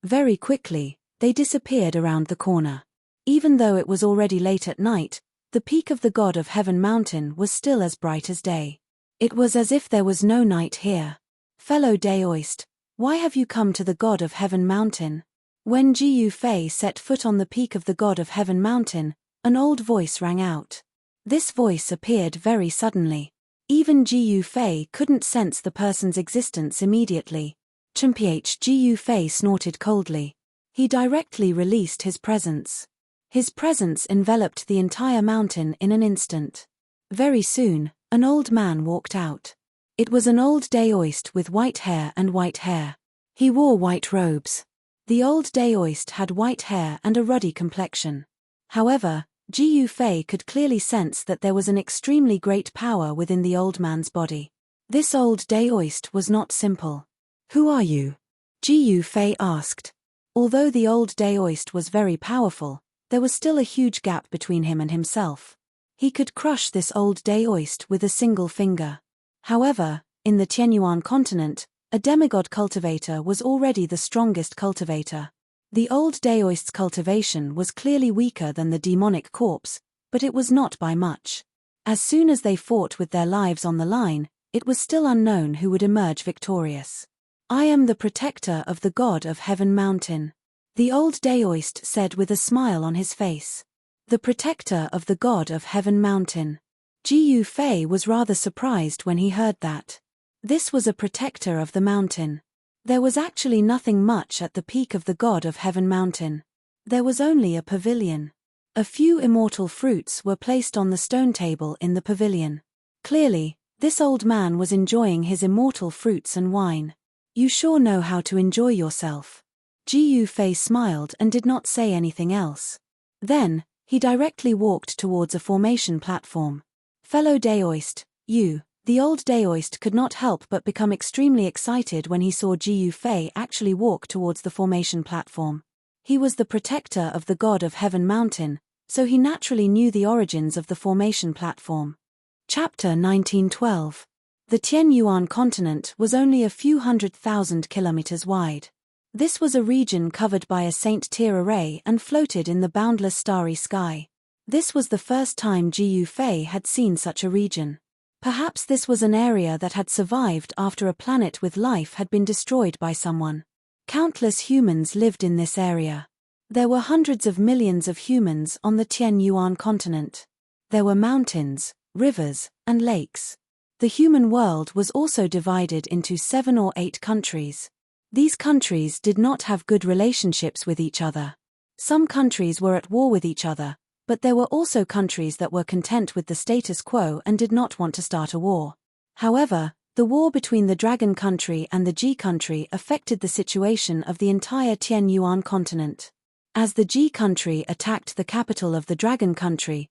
Very quickly, they disappeared around the corner. Even though it was already late at night, the peak of the God of Heaven mountain was still as bright as day. It was as if there was no night here. Fellow Daoist, why have you come to the God of Heaven mountain? When Ji Yufei set foot on the peak of the God of Heaven mountain, an old voice rang out. This voice appeared very suddenly. Even Ji Yufei couldn't sense the person's existence immediately. Chimph Ji Yufei snorted coldly. He directly released his presence. His presence enveloped the entire mountain in an instant. Very soon, an old man walked out. It was an old Daoist with white hair and white hair. He wore white robes. The old Daoist had white hair and a ruddy complexion. However, Ji Yufei could clearly sense that there was an extremely great power within the old man's body. This old Daoist was not simple. Who are you? Ji Yufei asked. Although the old Daoist was very powerful, there was still a huge gap between him and himself. He could crush this old Daoist with a single finger. However, in the Tianyuan continent, a demigod cultivator was already the strongest cultivator. The old Daoist's cultivation was clearly weaker than the demonic corpse, but it was not by much. As soon as they fought with their lives on the line, it was still unknown who would emerge victorious. I am the protector of the God of Heaven mountain. The old Daoist said with a smile on his face. The protector of the God of Heaven mountain. Ji Yufei was rather surprised when he heard that. This was a protector of the mountain. There was actually nothing much at the peak of the God of Heaven mountain. There was only a pavilion. A few immortal fruits were placed on the stone table in the pavilion. Clearly, this old man was enjoying his immortal fruits and wine. You sure know how to enjoy yourself. Ji Yufei smiled and did not say anything else. Then, he directly walked towards a formation platform. Fellow Daoist, you. The old Daoist could not help but become extremely excited when he saw Ji Yufei actually walk towards the formation platform. He was the protector of the God of Heaven mountain, so he naturally knew the origins of the formation platform. Chapter 1912. The Tianyuan continent was only a few 100,000 kilometers wide. This was a region covered by a Saint-Tier array and floated in the boundless starry sky. This was the first time Jiu Fei had seen such a region. Perhaps this was an area that had survived after a planet with life had been destroyed by someone. Countless humans lived in this area. There were hundreds of millions of humans on the Tianyuan continent. There were mountains, rivers, and lakes. The human world was also divided into 7 or 8 countries. These countries did not have good relationships with each other. Some countries were at war with each other, but there were also countries that were content with the status quo and did not want to start a war. However, the war between the Dragon Country and the Ji Country affected the situation of the entire Tianyuan continent. As the Ji Country attacked the capital of the Dragon Country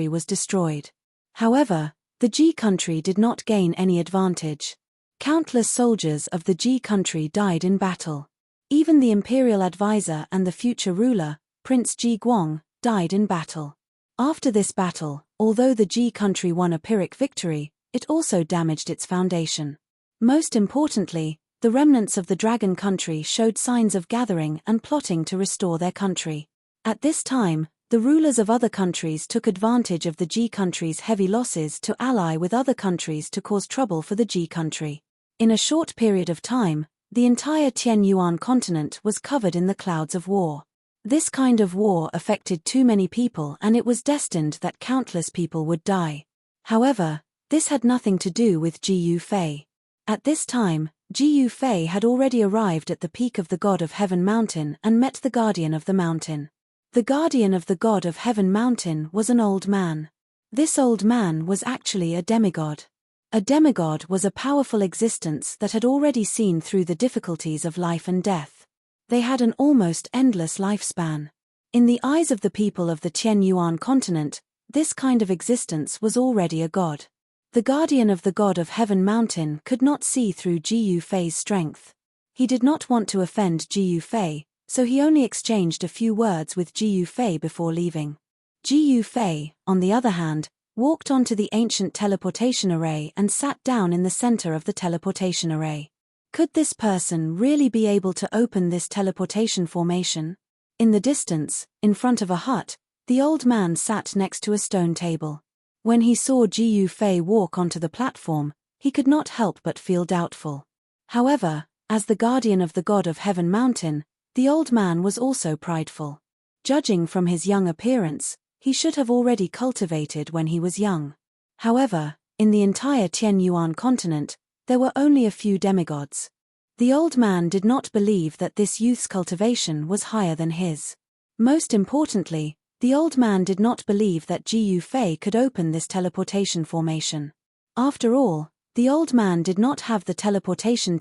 was destroyed. However, the Ji Country did not gain any advantage. Countless soldiers of the Ji Country died in battle. Even the imperial advisor and the future ruler, Prince Ji Guang, died in battle. After this battle, although the Ji Country won a Pyrrhic victory, it also damaged its foundation. Most importantly, the remnants of the Dragon Country showed signs of gathering and plotting to restore their country. At this time, the rulers of other countries took advantage of the Ji Country's heavy losses to ally with other countries to cause trouble for the Ji Country. In a short period of time, the entire Tianyuan continent was covered in the clouds of war. This kind of war affected too many people and it was destined that countless people would die. However, this had nothing to do with Jiu Fei. At this time, Jiu Fei had already arrived at the peak of the God of Heaven Mountain and met the Guardian of the Mountain. The Guardian of the God of Heaven Mountain was an old man. This old man was actually a demigod. A demigod was a powerful existence that had already seen through the difficulties of life and death. They had an almost endless lifespan. In the eyes of the people of the Tianyuan continent, this kind of existence was already a god. The Guardian of the God of Heaven Mountain could not see through Jiu Fei's strength. He did not want to offend Jiu Fei, so he only exchanged a few words with Jiu Fei before leaving. Jiu Fei, on the other hand, walked onto the ancient teleportation array and sat down in the center of the teleportation array. Could this person really be able to open this teleportation formation? In the distance, in front of a hut, the old man sat next to a stone table. When he saw Jiu Fei walk onto the platform, he could not help but feel doubtful. However, as the Guardian of the God of Heaven Mountain, the old man was also prideful. Judging from his young appearance, he should have already cultivated when he was young. However, in the entire Tianyuan continent, there were only a few demigods. The old man did not believe that this youth's cultivation was higher than his. Most importantly, the old man did not believe that Jiu Fei could open this teleportation formation. After all, the old man did not have the teleportation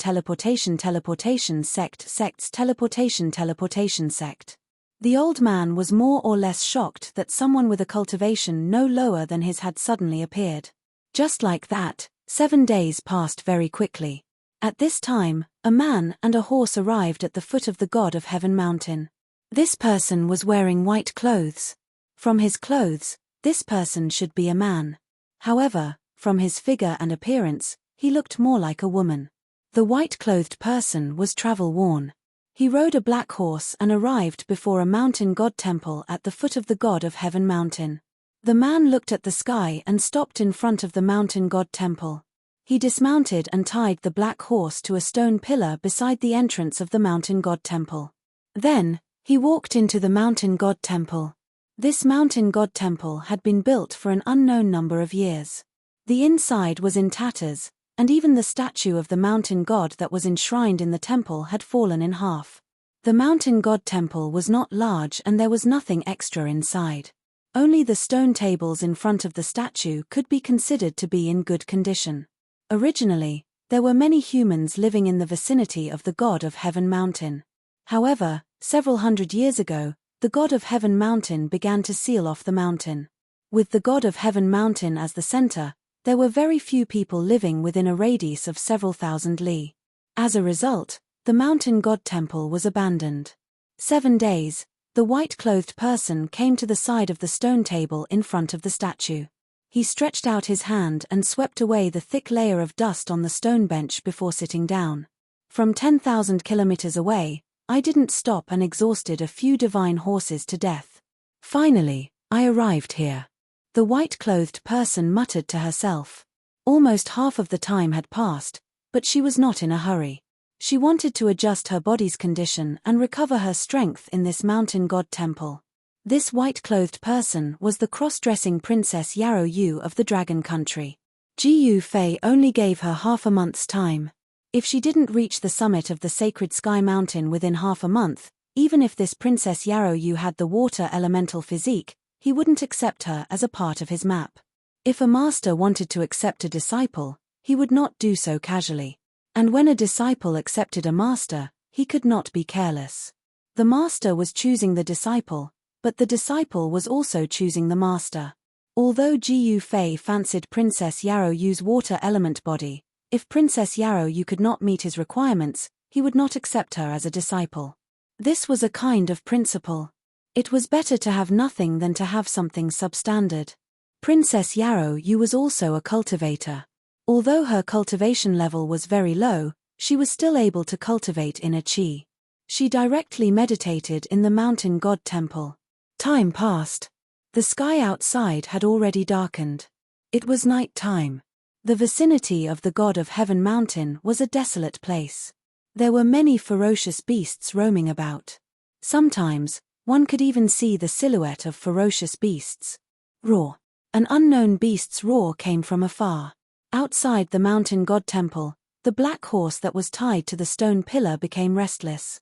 sect. The old man was more or less shocked that someone with a cultivation no lower than his had suddenly appeared. Just like that, 7 days passed very quickly. At this time, a man and a horse arrived at the foot of the God of Heaven Mountain. This person was wearing white clothes. From his clothes, this person should be a man. However, from his figure and appearance, he looked more like a woman. The white-clothed person was travel-worn. He rode a black horse and arrived before a mountain god temple at the foot of the God of Heaven Mountain. The man looked at the sky and stopped in front of the mountain god temple. He dismounted and tied the black horse to a stone pillar beside the entrance of the mountain god temple. Then, he walked into the mountain god temple. This mountain god temple had been built for an unknown number of years. The inside was in tatters, and even the statue of the mountain god that was enshrined in the temple had fallen in half. The mountain god temple was not large and there was nothing extra inside. Only the stone tables in front of the statue could be considered to be in good condition. Originally, there were many humans living in the vicinity of the God of Heaven Mountain. However, several hundred years ago, the God of Heaven Mountain began to seal off the mountain. With the God of Heaven Mountain as the center, there were very few people living within a radius of several thousand li. As a result, the mountain god temple was abandoned. 7 days, the white-clothed person came to the side of the stone table in front of the statue. He stretched out his hand and swept away the thick layer of dust on the stone bench before sitting down. From 10,000 kilometers away, I didn't stop and exhausted a few divine horses to death. Finally, I arrived here. The white-clothed person muttered to herself. Almost half of the time had passed, but she was not in a hurry. She wanted to adjust her body's condition and recover her strength in this mountain god temple. This white-clothed person was the cross-dressing Princess Yarrow Yu of the Dragon Country. Jiyu Fei only gave her half a month's time. If she didn't reach the summit of the sacred Sky Mountain within half a month, even if this Princess Yarrow Yu had the water elemental physique, he wouldn't accept her as a part of his map. If a master wanted to accept a disciple, he would not do so casually. And when a disciple accepted a master, he could not be careless. The master was choosing the disciple, but the disciple was also choosing the master. Although Jiyu Fei fancied Princess Yarrow Yu's water element body, if Princess Yarrow Yu could not meet his requirements, he would not accept her as a disciple. This was a kind of principle. It was better to have nothing than to have something substandard. Princess Yarrow Yu was also a cultivator. Although her cultivation level was very low, she was still able to cultivate inner chi. She directly meditated in the mountain god temple. Time passed. The sky outside had already darkened. It was night time. The vicinity of the god of Heaven Mountain was a desolate place. There were many ferocious beasts roaming about. Sometimes, one could even see the silhouette of ferocious beasts. Roar. An unknown beast's roar came from afar. Outside the mountain god temple, the black horse that was tied to the stone pillar became restless.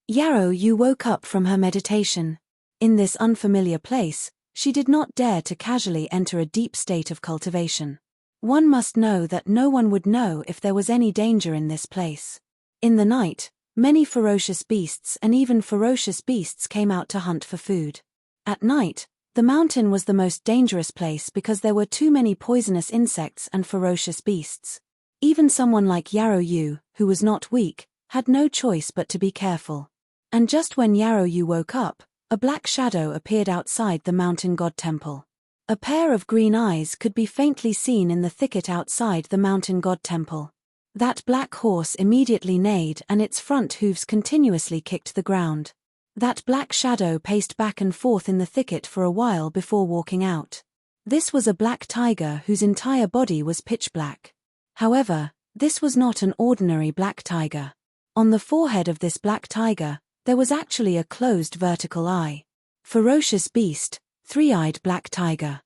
Yarrow Yu woke up from her meditation. In this unfamiliar place, she did not dare to casually enter a deep state of cultivation. One must know that no one would know if there was any danger in this place. In the night, many ferocious beasts and even ferocious beasts came out to hunt for food. At night, the mountain was the most dangerous place because there were too many poisonous insects and ferocious beasts. Even someone like Yarrow Yu, who was not weak, had no choice but to be careful. And just when Yarrow Yu woke up, a black shadow appeared outside the mountain god temple. A pair of green eyes could be faintly seen in the thicket outside the mountain god temple. That black horse immediately neighed and its front hooves continuously kicked the ground. That black shadow paced back and forth in the thicket for a while before walking out. This was a black tiger whose entire body was pitch black. However, this was not an ordinary black tiger. On the forehead of this black tiger, there was actually a closed vertical eye. Ferocious beast, three-eyed black tiger.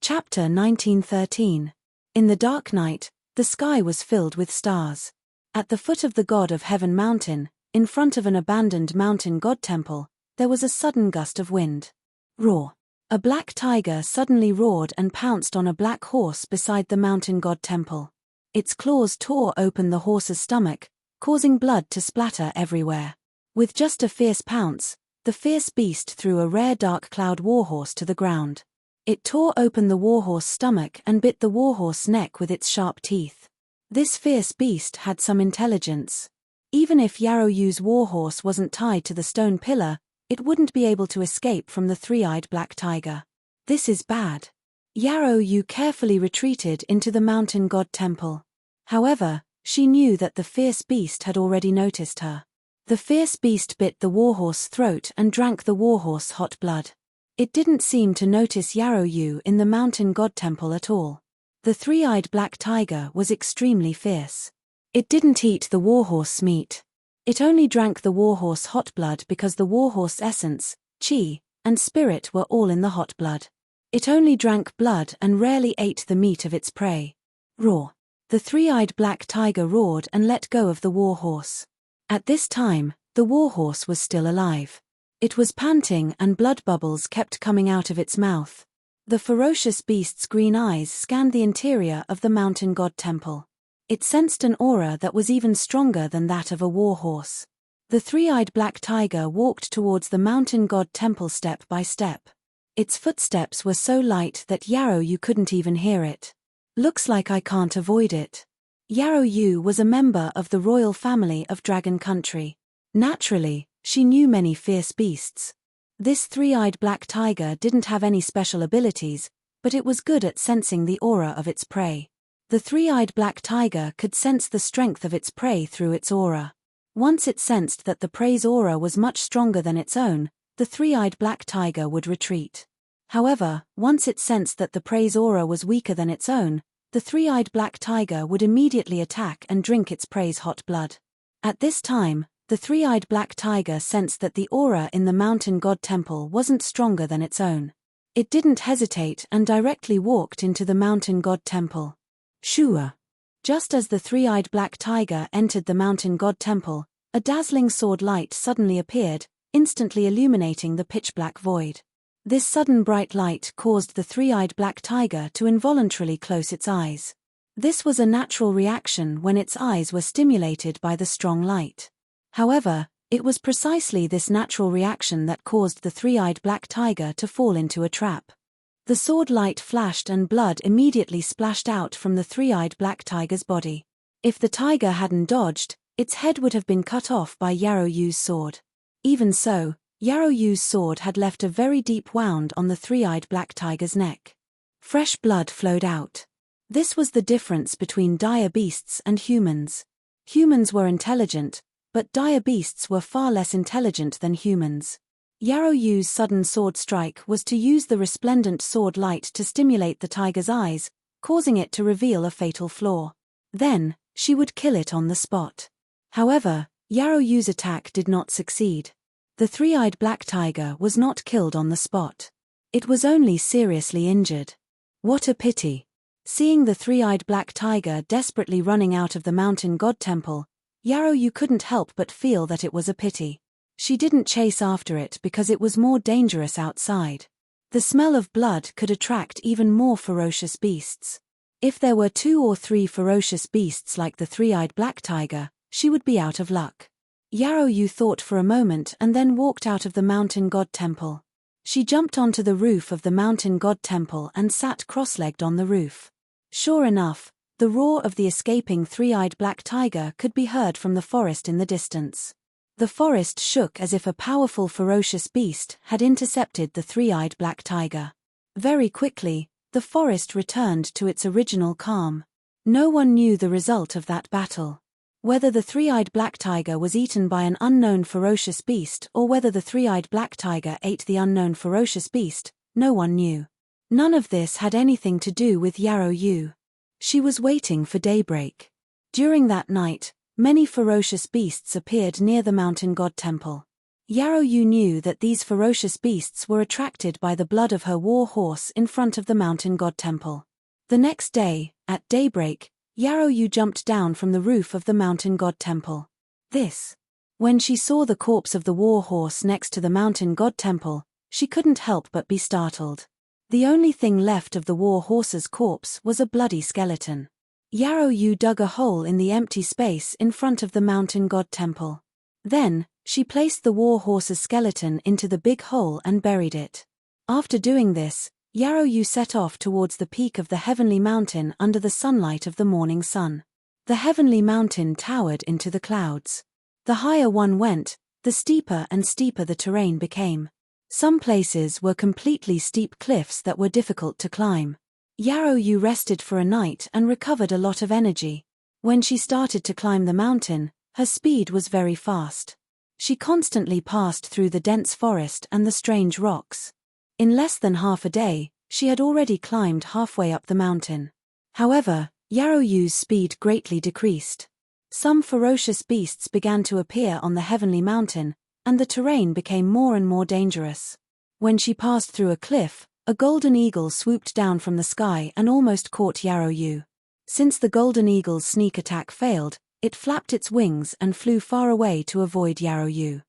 Chapter 1913. In the dark night, the sky was filled with stars. At the foot of the god of Heaven Mountain, in front of an abandoned mountain god temple, there was a sudden gust of wind. Roar. A black tiger suddenly roared and pounced on a black horse beside the mountain god temple. Its claws tore open the horse's stomach, causing blood to splatter everywhere. With just a fierce pounce, the fierce beast threw a rare dark cloud warhorse to the ground. It tore open the warhorse's stomach and bit the warhorse's neck with its sharp teeth. This fierce beast had some intelligence. Even if Yarrow Yu's warhorse wasn't tied to the stone pillar, it wouldn't be able to escape from the three-eyed black tiger. This is bad. Yarrow Yu carefully retreated into the mountain god temple. However, she knew that the fierce beast had already noticed her. The fierce beast bit the warhorse's throat and drank the warhorse's hot blood. It didn't seem to notice Yarrow Yu in the mountain god temple at all. The three-eyed black tiger was extremely fierce. It didn't eat the warhorse's meat. It only drank the warhorse's hot blood because the warhorse's essence, chi, and spirit were all in the hot blood. It only drank blood and rarely ate the meat of its prey. Roar. The three-eyed black tiger roared and let go of the warhorse. At this time, the warhorse was still alive. It was panting and blood bubbles kept coming out of its mouth. The ferocious beast's green eyes scanned the interior of the mountain god temple. It sensed an aura that was even stronger than that of a warhorse. The three-eyed black tiger walked towards the mountain god temple step by step. Its footsteps were so light that Yarrow Yu couldn't even hear it. Looks like I can't avoid it. Yarrow Yu was a member of the royal family of Dragon Country. Naturally, she knew many fierce beasts. This three-eyed black tiger didn't have any special abilities, but it was good at sensing the aura of its prey. The three-eyed black tiger could sense the strength of its prey through its aura. Once it sensed that the prey's aura was much stronger than its own, the three-eyed black tiger would retreat. However, once it sensed that the prey's aura was weaker than its own, the three-eyed black tiger would immediately attack and drink its prey's hot blood. At this time, the three-eyed black tiger sensed that the aura in the mountain god temple wasn't stronger than its own. It didn't hesitate and directly walked into the mountain god temple. Shua! Just as the three-eyed black tiger entered the mountain god temple, a dazzling sword light suddenly appeared, instantly illuminating the pitch-black void. This sudden bright light caused the three-eyed black tiger to involuntarily close its eyes. This was a natural reaction when its eyes were stimulated by the strong light. However, it was precisely this natural reaction that caused the three-eyed black tiger to fall into a trap. The sword light flashed and blood immediately splashed out from the three-eyed black tiger's body. If the tiger hadn't dodged, its head would have been cut off by Yarrow Yu's sword. Even so, Yarrow Yu's sword had left a very deep wound on the three-eyed black tiger's neck. Fresh blood flowed out. This was the difference between dire beasts and humans. Humans were intelligent, but dire beasts were far less intelligent than humans. Yarrow Yu's sudden sword strike was to use the resplendent sword light to stimulate the tiger's eyes, causing it to reveal a fatal flaw. Then, she would kill it on the spot. However, Yarrow Yu's attack did not succeed. The three-eyed black tiger was not killed on the spot. It was only seriously injured. What a pity! Seeing the three-eyed black tiger desperately running out of the mountain god temple, Yarrow Yu couldn't help but feel that it was a pity. She didn't chase after it because it was more dangerous outside. The smell of blood could attract even more ferocious beasts. If there were 2 or 3 ferocious beasts like the three-eyed black tiger, she would be out of luck. Yarrow Yu thought for a moment and then walked out of the mountain god temple. She jumped onto the roof of the mountain god temple and sat cross-legged on the roof. Sure enough, the roar of the escaping three-eyed black tiger could be heard from the forest in the distance. The forest shook as if a powerful ferocious beast had intercepted the three-eyed black tiger. Very quickly, the forest returned to its original calm. No one knew the result of that battle. Whether the three-eyed black tiger was eaten by an unknown ferocious beast or whether the three-eyed black tiger ate the unknown ferocious beast, no one knew. None of this had anything to do with Yarrow Yu. She was waiting for daybreak. During that night, many ferocious beasts appeared near the mountain god temple. Yarrow Yu knew that these ferocious beasts were attracted by the blood of her war horse in front of the mountain god temple. The next day, at daybreak, Yarrow Yu jumped down from the roof of the mountain god temple. When she saw the corpse of the war horse next to the mountain god temple, she couldn't help but be startled. The only thing left of the war horse's corpse was a bloody skeleton. Yarrow Yu dug a hole in the empty space in front of the mountain god temple. Then, she placed the war horse's skeleton into the big hole and buried it. After doing this, Yarrow Yu set off towards the peak of the heavenly mountain under the sunlight of the morning sun. The heavenly mountain towered into the clouds. The higher one went, the steeper and steeper the terrain became. Some places were completely steep cliffs that were difficult to climb. Yarrow Yu rested for a night and recovered a lot of energy. When she started to climb the mountain, her speed was very fast. She constantly passed through the dense forest and the strange rocks. In less than half a day, she had already climbed halfway up the mountain. However, Yarrow Yu's speed greatly decreased. Some ferocious beasts began to appear on the heavenly mountain, and the terrain became more and more dangerous. When she passed through a cliff, a golden eagle swooped down from the sky and almost caught Yarrow Yu. Since the golden eagle's sneak attack failed, it flapped its wings and flew far away to avoid Yarrow Yu.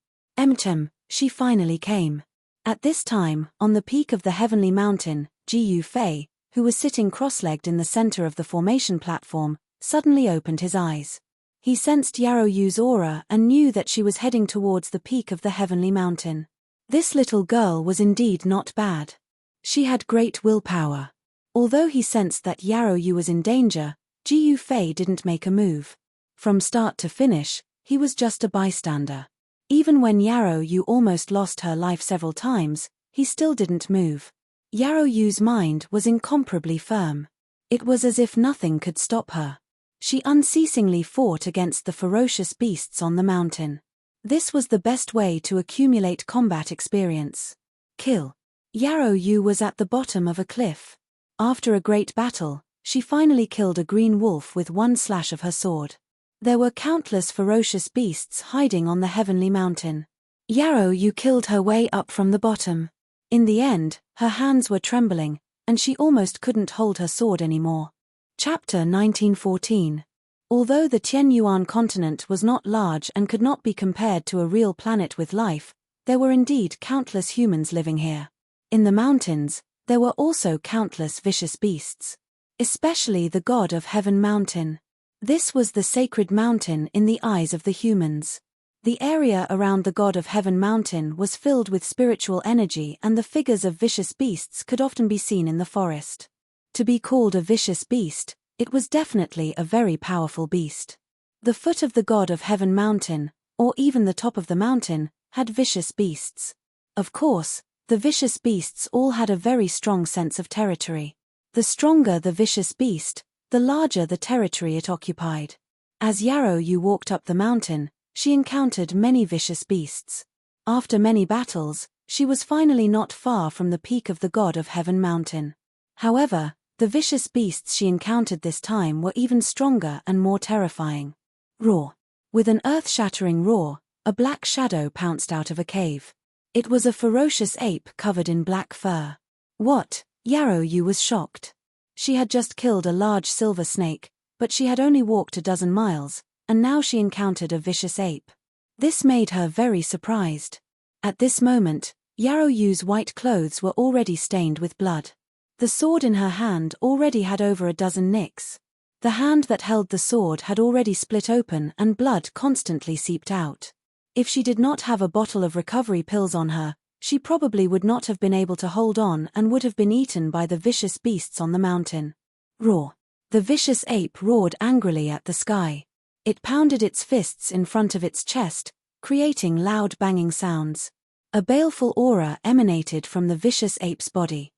She finally came. At this time, on the peak of the heavenly mountain, Yu Fei, who was sitting cross-legged in the center of the formation platform, suddenly opened his eyes. He sensed Yarrow Yu's aura and knew that she was heading towards the peak of the heavenly mountain. This little girl was indeed not bad. She had great willpower. Although he sensed that Yarrow Yu was in danger, Yu Fei didn't make a move. From start to finish, he was just a bystander. Even when Yarrow Yu almost lost her life several times, he still didn't move. Yarrow Yu's mind was incomparably firm. It was as if nothing could stop her. She unceasingly fought against the ferocious beasts on the mountain. This was the best way to accumulate combat experience. Kill. Yarrow Yu was at the bottom of a cliff. After a great battle, she finally killed a green wolf with one slash of her sword. There were countless ferocious beasts hiding on the heavenly mountain. Yarrow Yu killed her way up from the bottom. In the end, her hands were trembling, and she almost couldn't hold her sword anymore. Chapter 1914. Although the Tianyuan continent was not large and could not be compared to a real planet with life, there were indeed countless humans living here. In the mountains, there were also countless vicious beasts. Especially the god of Heaven Mountain. This was the sacred mountain in the eyes of the humans. The area around the god of Heaven Mountain was filled with spiritual energy, and the figures of vicious beasts could often be seen in the forest. To be called a vicious beast, it was definitely a very powerful beast. The foot of the god of Heaven Mountain, or even the top of the mountain, had vicious beasts. Of course, the vicious beasts all had a very strong sense of territory. The stronger the vicious beast, the larger the territory it occupied. As Yarrow Yu walked up the mountain, she encountered many vicious beasts. After many battles, she was finally not far from the peak of the god of Heaven Mountain. However, the vicious beasts she encountered this time were even stronger and more terrifying. Roar. With an earth-shattering roar, a black shadow pounced out of a cave. It was a ferocious ape covered in black fur. What? Yarrow Yu was shocked. She had just killed a large silver snake, but she had only walked a dozen miles, and now she encountered a vicious ape. This made her very surprised. At this moment, Yarrow Yu's white clothes were already stained with blood. The sword in her hand already had over a dozen nicks. The hand that held the sword had already split open and blood constantly seeped out. If she did not have a bottle of recovery pills on her, she probably would not have been able to hold on and would have been eaten by the vicious beasts on the mountain. Roar. The vicious ape roared angrily at the sky. It pounded its fists in front of its chest, creating loud banging sounds. A baleful aura emanated from the vicious ape's body.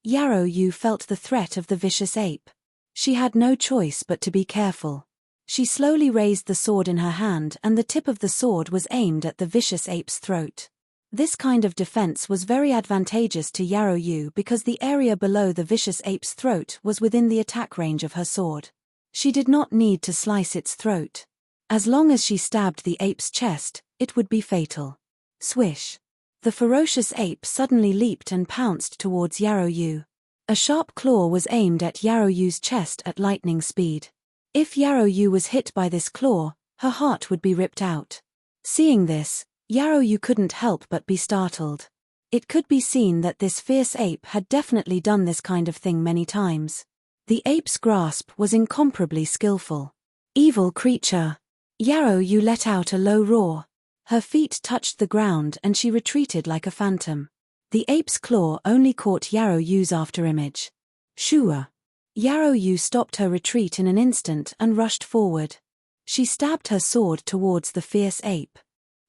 Yarrow Yu felt the threat of the vicious ape. She had no choice but to be careful. She slowly raised the sword in her hand, and the tip of the sword was aimed at the vicious ape's throat. This kind of defense was very advantageous to Yarrow Yu because the area below the vicious ape's throat was within the attack range of her sword. She did not need to slice its throat. As long as she stabbed the ape's chest, it would be fatal. Swish. The ferocious ape suddenly leaped and pounced towards Yarrow Yu. A sharp claw was aimed at Yarrow Yu's chest at lightning speed. If Yarrow Yu was hit by this claw, her heart would be ripped out. Seeing this, Yarrow Yu couldn't help but be startled. It could be seen that this fierce ape had definitely done this kind of thing many times. The ape's grasp was incomparably skillful. Evil creature! Yarrow Yu let out a low roar. Her feet touched the ground and she retreated like a phantom. The ape's claw only caught Yarrow Yu's afterimage. Shua! Yarrow Yu stopped her retreat in an instant and rushed forward. She stabbed her sword towards the fierce ape.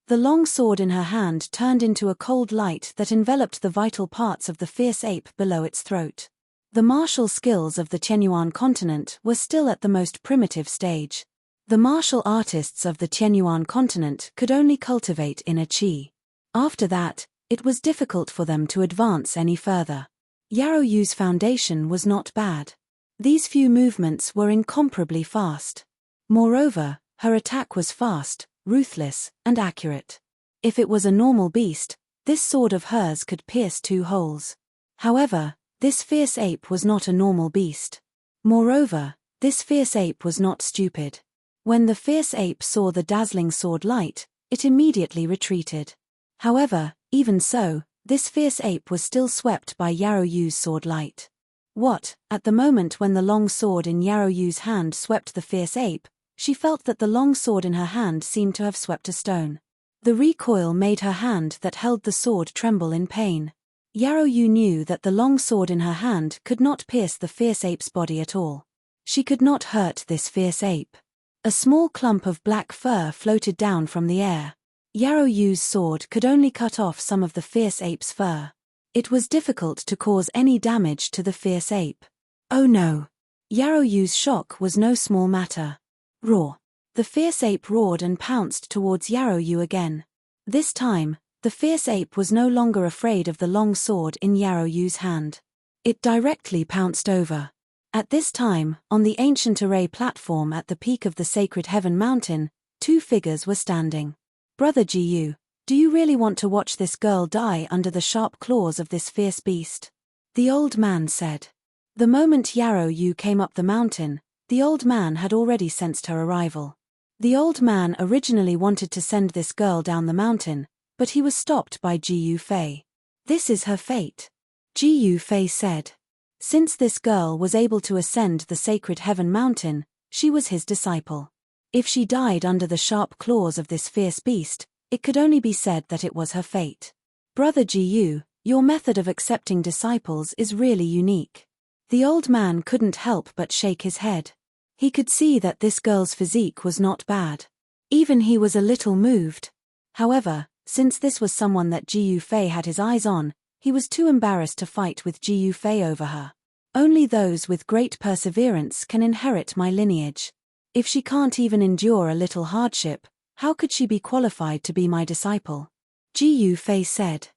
The long sword in her hand turned into a cold light that enveloped the vital parts of the fierce ape below its throat. The martial skills of the Tianyuan continent were still at the most primitive stage. The martial artists of the Tianyuan continent could only cultivate inner qi. After that, it was difficult for them to advance any further. Yarrow Yu's foundation was not bad. These few movements were incomparably fast. Moreover, her attack was fast, ruthless, and accurate. If it was a normal beast, this sword of hers could pierce 2 holes. However, this fierce ape was not a normal beast. Moreover, this fierce ape was not stupid. When the fierce ape saw the dazzling sword light, it immediately retreated. However, even so, this fierce ape was still swept by Yarrow Yu's sword light. At the moment when the long sword in Yarrow Yu's hand swept the fierce ape, she felt that the long sword in her hand seemed to have swept a stone. The recoil made her hand that held the sword tremble in pain. Yarrow Yu knew that the long sword in her hand could not pierce the fierce ape's body at all. She could not hurt this fierce ape. A small clump of black fur floated down from the air. Yarrow Yu's sword could only cut off some of the fierce ape's fur. It was difficult to cause any damage to the fierce ape. Oh no! Yarrow Yu's shock was no small matter. Roar. The fierce ape roared and pounced towards Yarrow Yu again. This time, the fierce ape was no longer afraid of the long sword in Yarrow Yu's hand. It directly pounced over. At this time, on the ancient array platform at the peak of the sacred heaven mountain, two figures were standing. Brother Jiyu, do you really want to watch this girl die under the sharp claws of this fierce beast? The old man said. The moment Yarrow Yu came up the mountain, the old man had already sensed her arrival. The old man originally wanted to send this girl down the mountain, but he was stopped by Jiyu Fei. This is her fate. Jiyu Fei said. Since this girl was able to ascend the sacred heaven mountain, she was his disciple. If she died under the sharp claws of this fierce beast, it could only be said that it was her fate. Brother Jiyu, your method of accepting disciples is really unique. The old man couldn't help but shake his head. He could see that this girl's physique was not bad. Even he was a little moved. However, since this was someone that Jiyu Fei had his eyes on, he was too embarrassed to fight with Jiyu Fei over her. Only those with great perseverance can inherit my lineage. If she can't even endure a little hardship, how could she be qualified to be my disciple? Jiyu Fei said.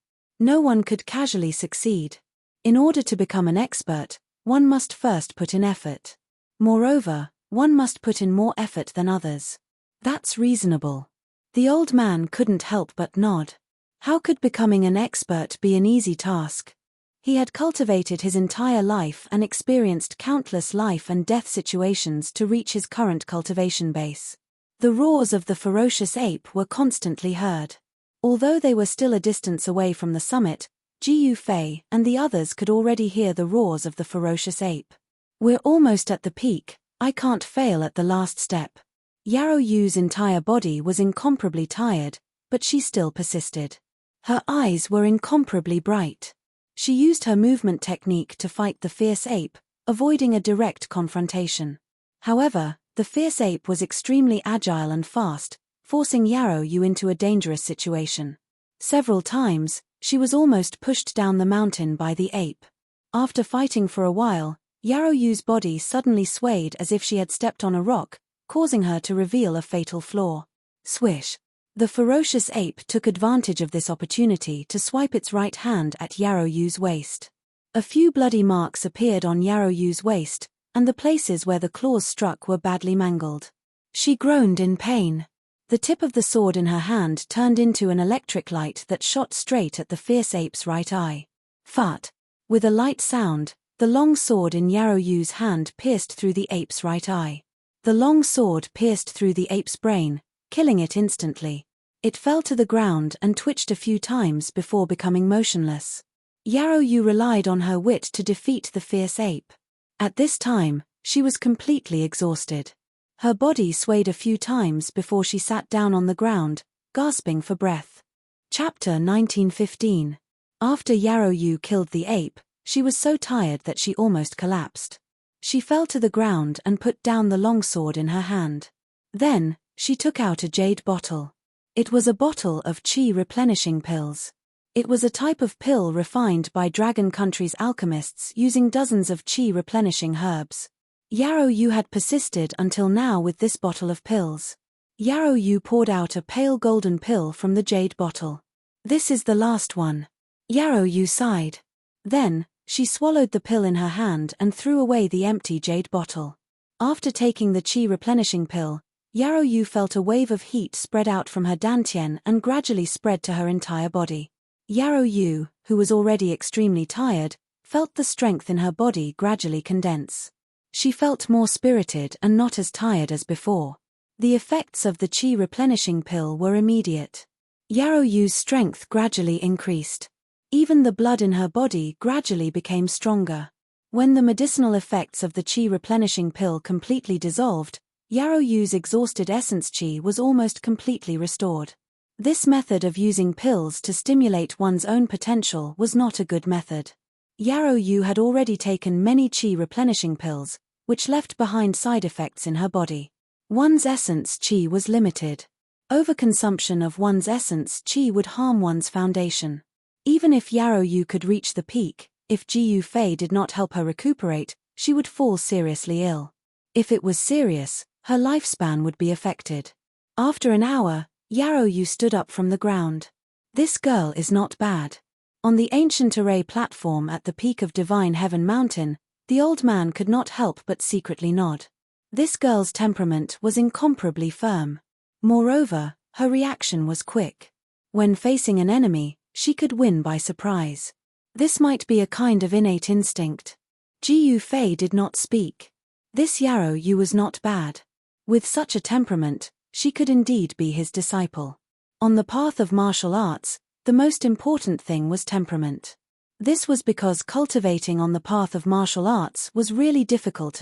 No one could casually succeed. In order to become an expert, one must first put in effort. Moreover, one must put in more effort than others. That's reasonable. The old man couldn't help but nod. How could becoming an expert be an easy task? He had cultivated his entire life and experienced countless life and death situations to reach his current cultivation base. The roars of the ferocious ape were constantly heard. Although they were still a distance away from the summit, Jiyu Fei and the others could already hear the roars of the ferocious ape. We're almost at the peak, I can't fail at the last step. Yarrow Yu's entire body was incomparably tired, but she still persisted. Her eyes were incomparably bright. She used her movement technique to fight the fierce ape, avoiding a direct confrontation. However, the fierce ape was extremely agile and fast, forcing Yarrow Yu into a dangerous situation. Several times, she was almost pushed down the mountain by the ape. After fighting for a while, Yarrow Yu's body suddenly swayed as if she had stepped on a rock, causing her to reveal a fatal flaw. Swish! The ferocious ape took advantage of this opportunity to swipe its right hand at Yarrow Yu's waist. A few bloody marks appeared on Yarrow Yu's waist, and the places where the claws struck were badly mangled. She groaned in pain. The tip of the sword in her hand turned into an electric light that shot straight at the fierce ape's right eye. Fart! With a light sound, the long sword in Yarrow Yu's hand pierced through the ape's right eye. The long sword pierced through the ape's brain, killing it instantly. It fell to the ground and twitched a few times before becoming motionless. Yarrow Yu relied on her wit to defeat the fierce ape. At this time, she was completely exhausted. Her body swayed a few times before she sat down on the ground, gasping for breath. Chapter 1915. After Yarrow Yu killed the ape, she was so tired that she almost collapsed. She fell to the ground and put down the longsword in her hand. Then, she took out a jade bottle. It was a bottle of chi replenishing pills. It was a type of pill refined by Dragon Country's alchemists using dozens of chi replenishing herbs. Yarrow Yu had persisted until now with this bottle of pills. Yarrow Yu poured out a pale golden pill from the jade bottle. This is the last one. Yarrow Yu sighed. Then, she swallowed the pill in her hand and threw away the empty jade bottle. After taking the chi replenishing pill, Yarrow Yu felt a wave of heat spread out from her dantian and gradually spread to her entire body. Yarrow Yu, who was already extremely tired, felt the strength in her body gradually condense. She felt more spirited and not as tired as before. The effects of the chi replenishing pill were immediate. Yarrow Yu's strength gradually increased. Even the blood in her body gradually became stronger. When the medicinal effects of the chi replenishing pill completely dissolved, Yarrow Yu's exhausted essence chi was almost completely restored. This method of using pills to stimulate one's own potential was not a good method. Yarrow Yu had already taken many chi replenishing pills, which left behind side effects in her body. One's essence chi was limited. Overconsumption of one's essence chi would harm one's foundation. Even if Yarrow Yu could reach the peak, if Jiyu Fei did not help her recuperate, she would fall seriously ill. If it was serious, her lifespan would be affected. After an hour, Yarrow Yu stood up from the ground. This girl is not bad. On the ancient array platform at the peak of Divine Heaven Mountain, the old man could not help but secretly nod. This girl's temperament was incomparably firm. Moreover, her reaction was quick. When facing an enemy, she could win by surprise. This might be a kind of innate instinct. Ji Fei did not speak. This Yarrow Yu was not bad. With such a temperament, she could indeed be his disciple. On the path of martial arts, the most important thing was temperament. This was because cultivating on the path of martial arts was really difficult.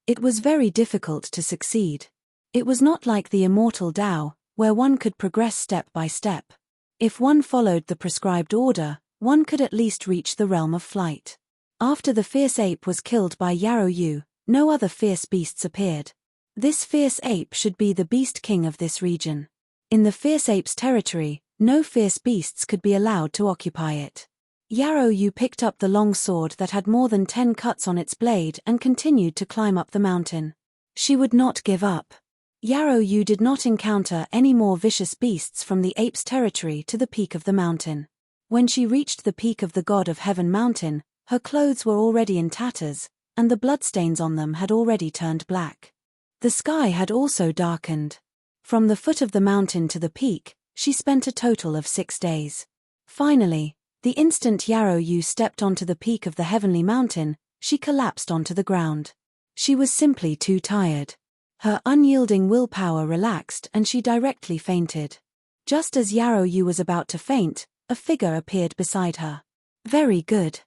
It was very difficult to succeed. It was not like the immortal Tao, where one could progress step by step. If one followed the prescribed order, one could at least reach the realm of flight. After the fierce ape was killed by Yarrow Yu, no other fierce beasts appeared. This fierce ape should be the beast king of this region. In the fierce ape's territory, no fierce beasts could be allowed to occupy it. Yarrow Yu picked up the long sword that had more than 10 cuts on its blade and continued to climb up the mountain. She would not give up. Yarrow Yu did not encounter any more vicious beasts from the ape's territory to the peak of the mountain. When she reached the peak of the God of Heaven Mountain, her clothes were already in tatters, and the bloodstains on them had already turned black. The sky had also darkened. From the foot of the mountain to the peak, she spent a total of 6 days. Finally, the instant Yarrow Yu stepped onto the peak of the heavenly mountain, she collapsed onto the ground. She was simply too tired. Her unyielding willpower relaxed and she directly fainted. Just as Yarrow Yu was about to faint, a figure appeared beside her. Very good.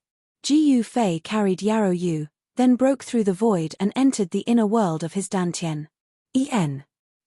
Ji Fei carried Yarrow Yu, then broke through the void and entered the inner world of his Dantian.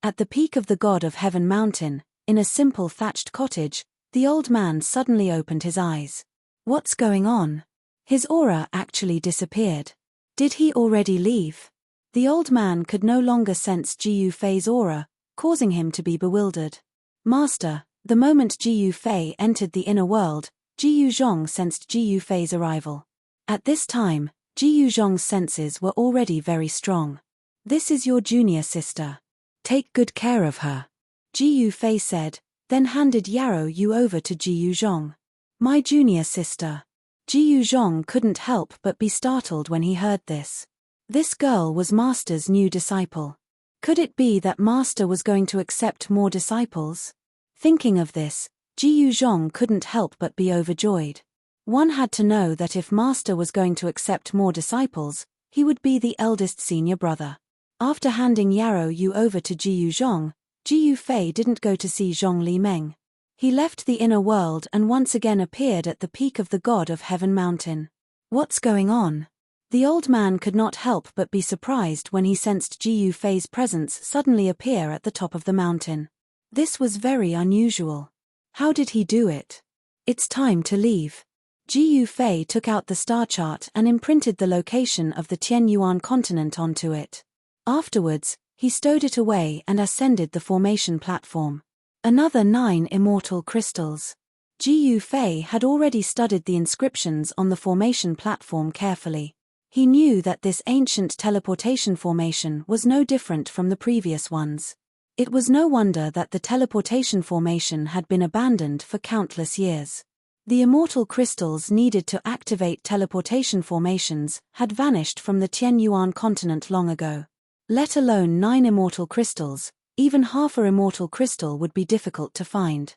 At the peak of the God of Heaven Mountain, in a simple thatched cottage, the old man suddenly opened his eyes. What's going on? His aura actually disappeared. Did he already leave? The old man could no longer sense Ji Fei's aura, causing him to be bewildered. Master, the moment Ji Fei entered the inner world, Ji Zhong sensed Ji Fei's arrival. At this time, Ji Zhong's senses were already very strong. This is your junior sister. Take good care of her, Ji Fei said, then handed Yarrow Yu over to Ji Zhong. My junior sister. Ji Zhong couldn't help but be startled when he heard this. This girl was Master's new disciple. Could it be that Master was going to accept more disciples? Thinking of this, Ji Zhong couldn't help but be overjoyed. One had to know that if Master was going to accept more disciples, he would be the eldest senior brother. After handing Yarrow Yu over to Ji Zhong, Ji Fei didn't go to see Zhong Li Meng. He left the inner world and once again appeared at the peak of the God of Heaven Mountain. What's going on? The old man could not help but be surprised when he sensed Ji Fei's presence suddenly appear at the top of the mountain. This was very unusual. How did he do it? It's time to leave. Ji Fei took out the star chart and imprinted the location of the Tianyuan continent onto it. Afterwards, he stowed it away and ascended the formation platform. Another 9 immortal crystals. Ji Fei had already studied the inscriptions on the formation platform carefully. He knew that this ancient teleportation formation was no different from the previous ones. It was no wonder that the teleportation formation had been abandoned for countless years. The immortal crystals needed to activate teleportation formations had vanished from the Tianyuan continent long ago. Let alone 9 immortal crystals, even half a immortal crystal would be difficult to find.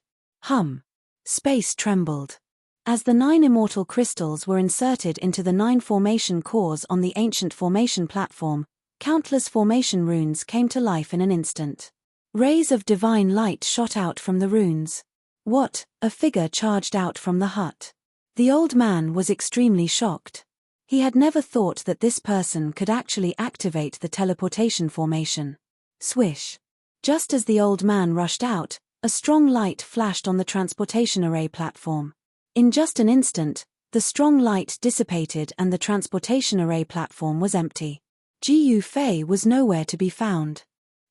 Space trembled. As the 9 immortal crystals were inserted into the 9 formation cores on the ancient formation platform, countless formation runes came to life in an instant. Rays of divine light shot out from the runes. What? A figure charged out from the hut. The old man was extremely shocked. He had never thought that this person could actually activate the teleportation formation. Swish. Just as the old man rushed out, a strong light flashed on the transportation array platform. In just an instant, the strong light dissipated and the transportation array platform was empty. Ji Fei was nowhere to be found.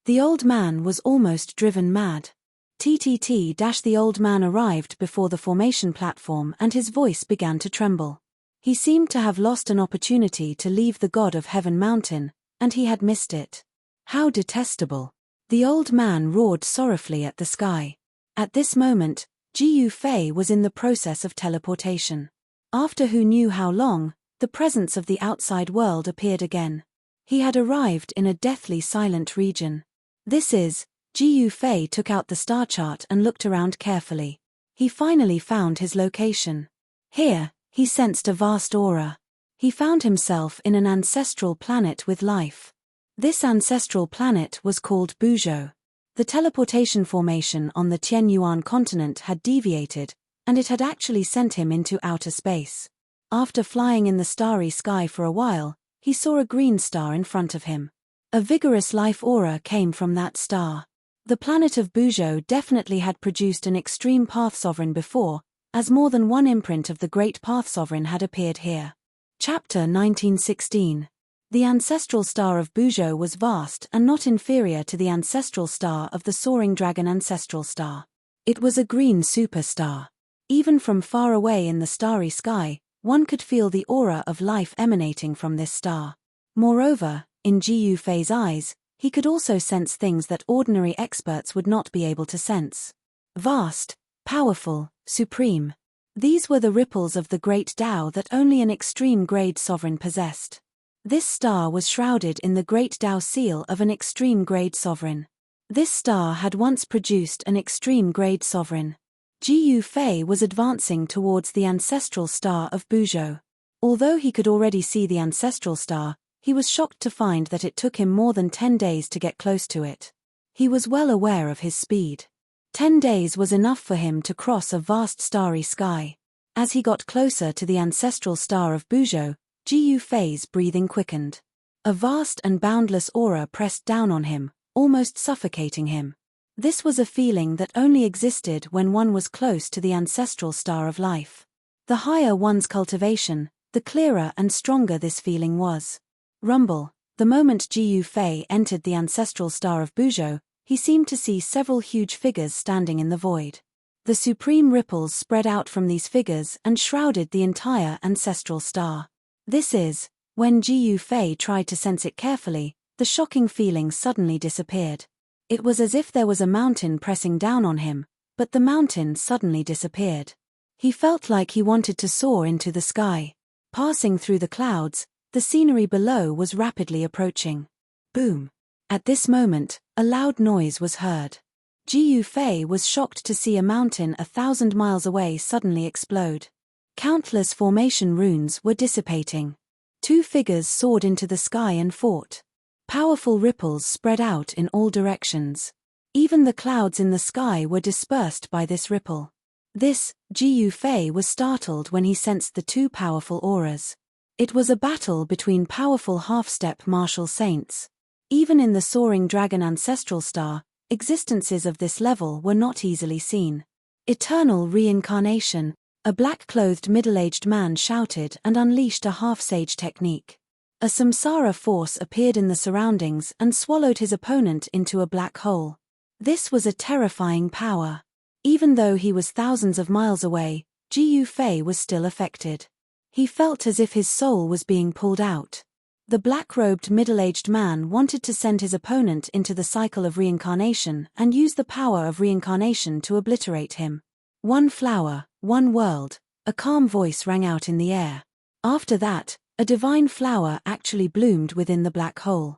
The old man was almost driven mad. The old man arrived before the formation platform and his voice began to tremble. He seemed to have lost an opportunity to leave the God of Heaven Mountain, and he had missed it. How detestable! The old man roared sorrowfully at the sky. At this moment, Jiu Fei was in the process of teleportation. After who knew how long, the presence of the outside world appeared again. He had arrived in a deathly silent region. Jiu Fei took out the star chart and looked around carefully. He finally found his location. Here, he sensed a vast aura. He found himself in an ancestral planet with life. This ancestral planet was called Buzhou. The teleportation formation on the Tianyuan continent had deviated, and it had actually sent him into outer space. After flying in the starry sky for a while, he saw a green star in front of him. A vigorous life aura came from that star. The planet of Buzhou definitely had produced an extreme path sovereign before, as more than one imprint of the great path sovereign had appeared here. Chapter 1916. The ancestral star of Buzhou was vast and not inferior to the ancestral star of the soaring dragon ancestral star. It was a green superstar. Even from far away in the starry sky, one could feel the aura of life emanating from this star. Moreover, in Jiu Fei's eyes, he could also sense things that ordinary experts would not be able to sense. Vast, powerful, supreme. These were the ripples of the great Tao that only an extreme grade sovereign possessed. This star was shrouded in the great Tao seal of an extreme grade sovereign. This star had once produced an extreme grade sovereign. Jiu Fei was advancing towards the ancestral star of Buzhou. Although he could already see the ancestral star, he was shocked to find that it took him more than 10 days to get close to it. He was well aware of his speed. 10 days was enough for him to cross a vast starry sky. As he got closer to the ancestral star of Buzhou, Jiu Fei's breathing quickened. A vast and boundless aura pressed down on him, almost suffocating him. This was a feeling that only existed when one was close to the ancestral star of life. The higher one's cultivation, the clearer and stronger this feeling was. Rumble. The moment Jiu Fei entered the ancestral star of Buzhou, he seemed to see several huge figures standing in the void. The supreme ripples spread out from these figures and shrouded the entire ancestral star. When Jiu Fei tried to sense it carefully, the shocking feeling suddenly disappeared. It was as if there was a mountain pressing down on him, but the mountain suddenly disappeared. He felt like he wanted to soar into the sky. Passing through the clouds, the scenery below was rapidly approaching. Boom! At this moment, a loud noise was heard. Jiu Fei was shocked to see a mountain 1,000 miles away suddenly explode. Countless formation runes were dissipating. Two figures soared into the sky and fought. Powerful ripples spread out in all directions. Even the clouds in the sky were dispersed by this ripple. Jiu Fei was startled when he sensed the two powerful auras. It was a battle between powerful half-step martial saints. Even in the soaring dragon ancestral star, existences of this level were not easily seen. Eternal reincarnation, a black-clothed middle-aged man shouted and unleashed a half-sage technique. A samsara force appeared in the surroundings and swallowed his opponent into a black hole. This was a terrifying power. Even though he was thousands of miles away, Jiu Fei was still affected. He felt as if his soul was being pulled out. The black-robed middle-aged man wanted to send his opponent into the cycle of reincarnation and use the power of reincarnation to obliterate him. One flower, one world, a calm voice rang out in the air. After that, a divine flower actually bloomed within the black hole.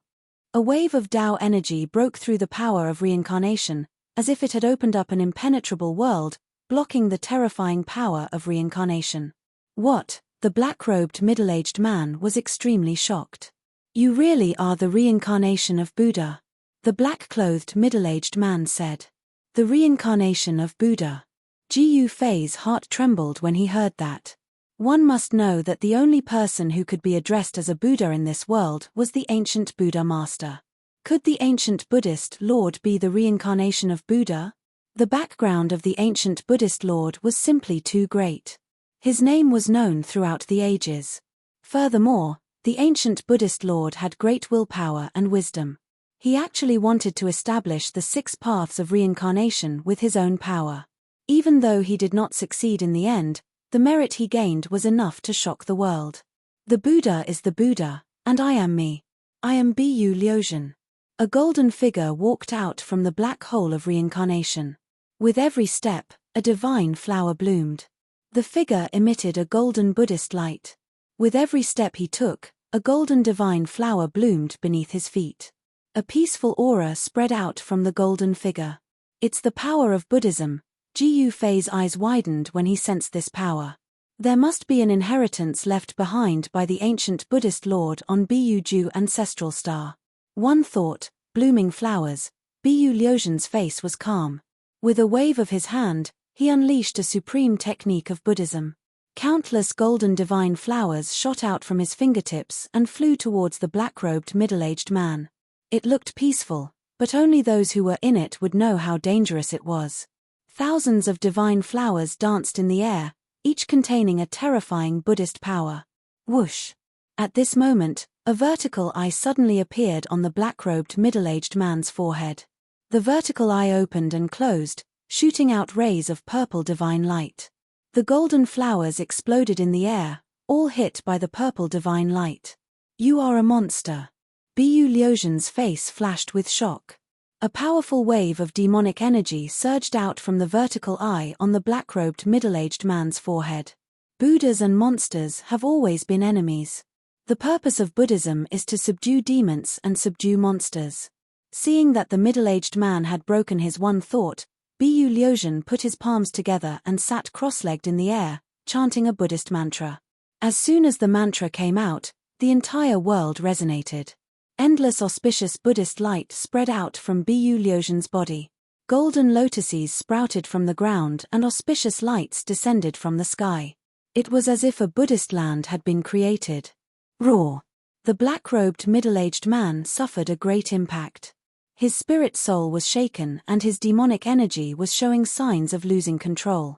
A wave of Tao energy broke through the power of reincarnation, as if it had opened up an impenetrable world, blocking the terrifying power of reincarnation. What? The black-robed middle-aged man was extremely shocked. You really are the reincarnation of Buddha, the black-clothed middle-aged man said. The reincarnation of Buddha. Jiu Fei's heart trembled when he heard that. One must know that the only person who could be addressed as a Buddha in this world was the ancient Buddha master. Could the ancient Buddhist Lord be the reincarnation of Buddha? The background of the ancient Buddhist Lord was simply too great. His name was known throughout the ages. Furthermore, the ancient Buddhist Lord had great willpower and wisdom. He actually wanted to establish the 6 paths of reincarnation with his own power. Even though he did not succeed in the end, the merit he gained was enough to shock the world. The Buddha is the Buddha, and I am me. I am Bu Liuzhen. A golden figure walked out from the black hole of reincarnation. With every step, a divine flower bloomed. The figure emitted a golden Buddhist light. With every step he took, a golden divine flower bloomed beneath his feet. A peaceful aura spread out from the golden figure. It's the power of Buddhism. Ji Yufei's eyes widened when he sensed this power. There must be an inheritance left behind by the ancient Buddhist lord on Buyuju ancestral star. One thought, blooming flowers. Biyu Liuzhen's face was calm. With a wave of his hand, he unleashed a supreme technique of Buddhism. Countless golden divine flowers shot out from his fingertips and flew towards the black-robed middle-aged man. It looked peaceful, but only those who were in it would know how dangerous it was. Thousands of divine flowers danced in the air, each containing a terrifying Buddhist power. Whoosh! At this moment, a vertical eye suddenly appeared on the black-robed middle-aged man's forehead. The vertical eye opened and closed, shooting out rays of purple divine light. The golden flowers exploded in the air, all hit by the purple divine light. You are a monster. Biyu Liuzhen's face flashed with shock. A powerful wave of demonic energy surged out from the vertical eye on the black-robed middle-aged man's forehead. Buddhas and monsters have always been enemies. The purpose of Buddhism is to subdue demons and subdue monsters. Seeing that the middle-aged man had broken his one thought, Biyu Liuzhen put his palms together and sat cross-legged in the air, chanting a Buddhist mantra. As soon as the mantra came out, the entire world resonated. Endless auspicious Buddhist light spread out from Biyu Liuzhen's body. Golden lotuses sprouted from the ground and auspicious lights descended from the sky. It was as if a Buddhist land had been created. Roar! The black-robed middle-aged man suffered a great impact. His spirit soul was shaken and his demonic energy was showing signs of losing control.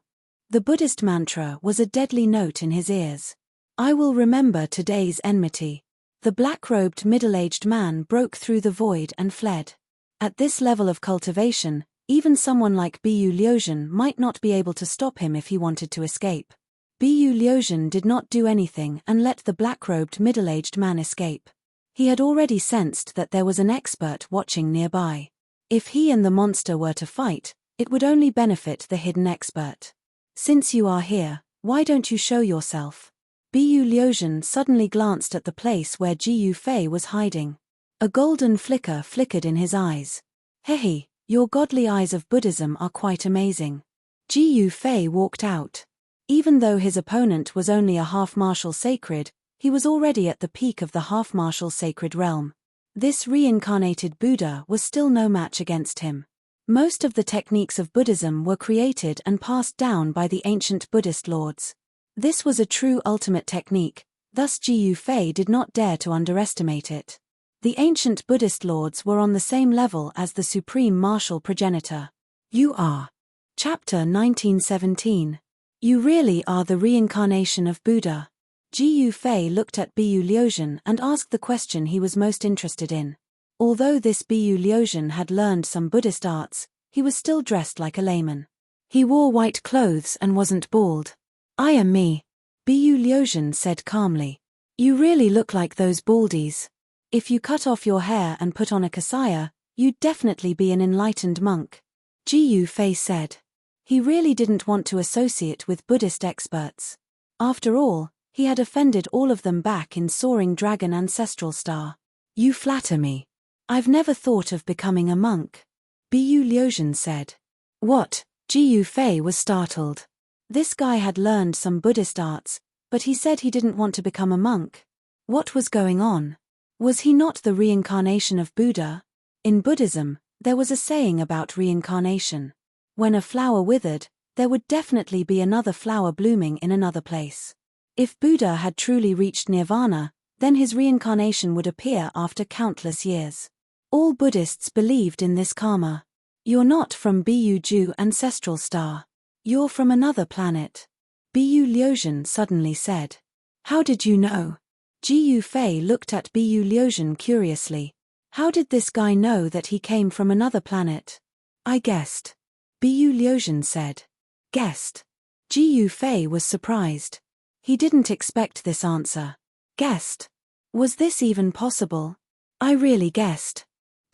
The Buddhist mantra was a deadly note in his ears. I will remember today's enmity. The black-robed middle-aged man broke through the void and fled. At this level of cultivation, even someone like Biyu Liuzhen might not be able to stop him if he wanted to escape. Biyu Liuzhen did not do anything and let the black-robed middle-aged man escape. He had already sensed that there was an expert watching nearby. If he and the monster were to fight, it would only benefit the hidden expert. Since you are here, why don't you show yourself? Biyu Liuzhen suddenly glanced at the place where Ji Yufei was hiding. A golden flicker flickered in his eyes. Hehe, your godly eyes of Buddhism are quite amazing. Ji Yufei walked out. Even though his opponent was only a half-martial sacred, he was already at the peak of the half-martial sacred realm. This reincarnated Buddha was still no match against him. Most of the techniques of Buddhism were created and passed down by the ancient Buddhist lords. This was a true ultimate technique, thus Ji Yufei did not dare to underestimate it. The ancient Buddhist lords were on the same level as the supreme martial progenitor. You are. Chapter 1917. You really are the reincarnation of Buddha. Ji Yufei looked at Biyu Liuzhen and asked the question he was most interested in. Although this Biyu Liuzhen had learned some Buddhist arts, he was still dressed like a layman. He wore white clothes and wasn't bald. I am me, Biyu Liuzhen said calmly. You really look like those baldies. If you cut off your hair and put on a kasaya, you'd definitely be an enlightened monk. Ji Yufei said. He really didn't want to associate with Buddhist experts. After all, he had offended all of them back in Soaring Dragon Ancestral Star. You flatter me. I've never thought of becoming a monk. Biyu Liuzhen said. What? Ji Yufei was startled. This guy had learned some Buddhist arts, but he said he didn't want to become a monk. What was going on? Was he not the reincarnation of Buddha? In Buddhism, there was a saying about reincarnation. When a flower withered, there would definitely be another flower blooming in another place. If Buddha had truly reached nirvana, then his reincarnation would appear after countless years. All Buddhists believed in this karma. You're not from Buyuju ancestral star. You're from another planet. Biyu Liuzhen suddenly said. How did you know? Ji Yufei looked at Biyu Liuzhen curiously. How did this guy know that he came from another planet? I guessed. Biyu Liuzhen said. Guessed. Ji Yufei was surprised. He didn't expect this answer. Guessed. Was this even possible? I really guessed.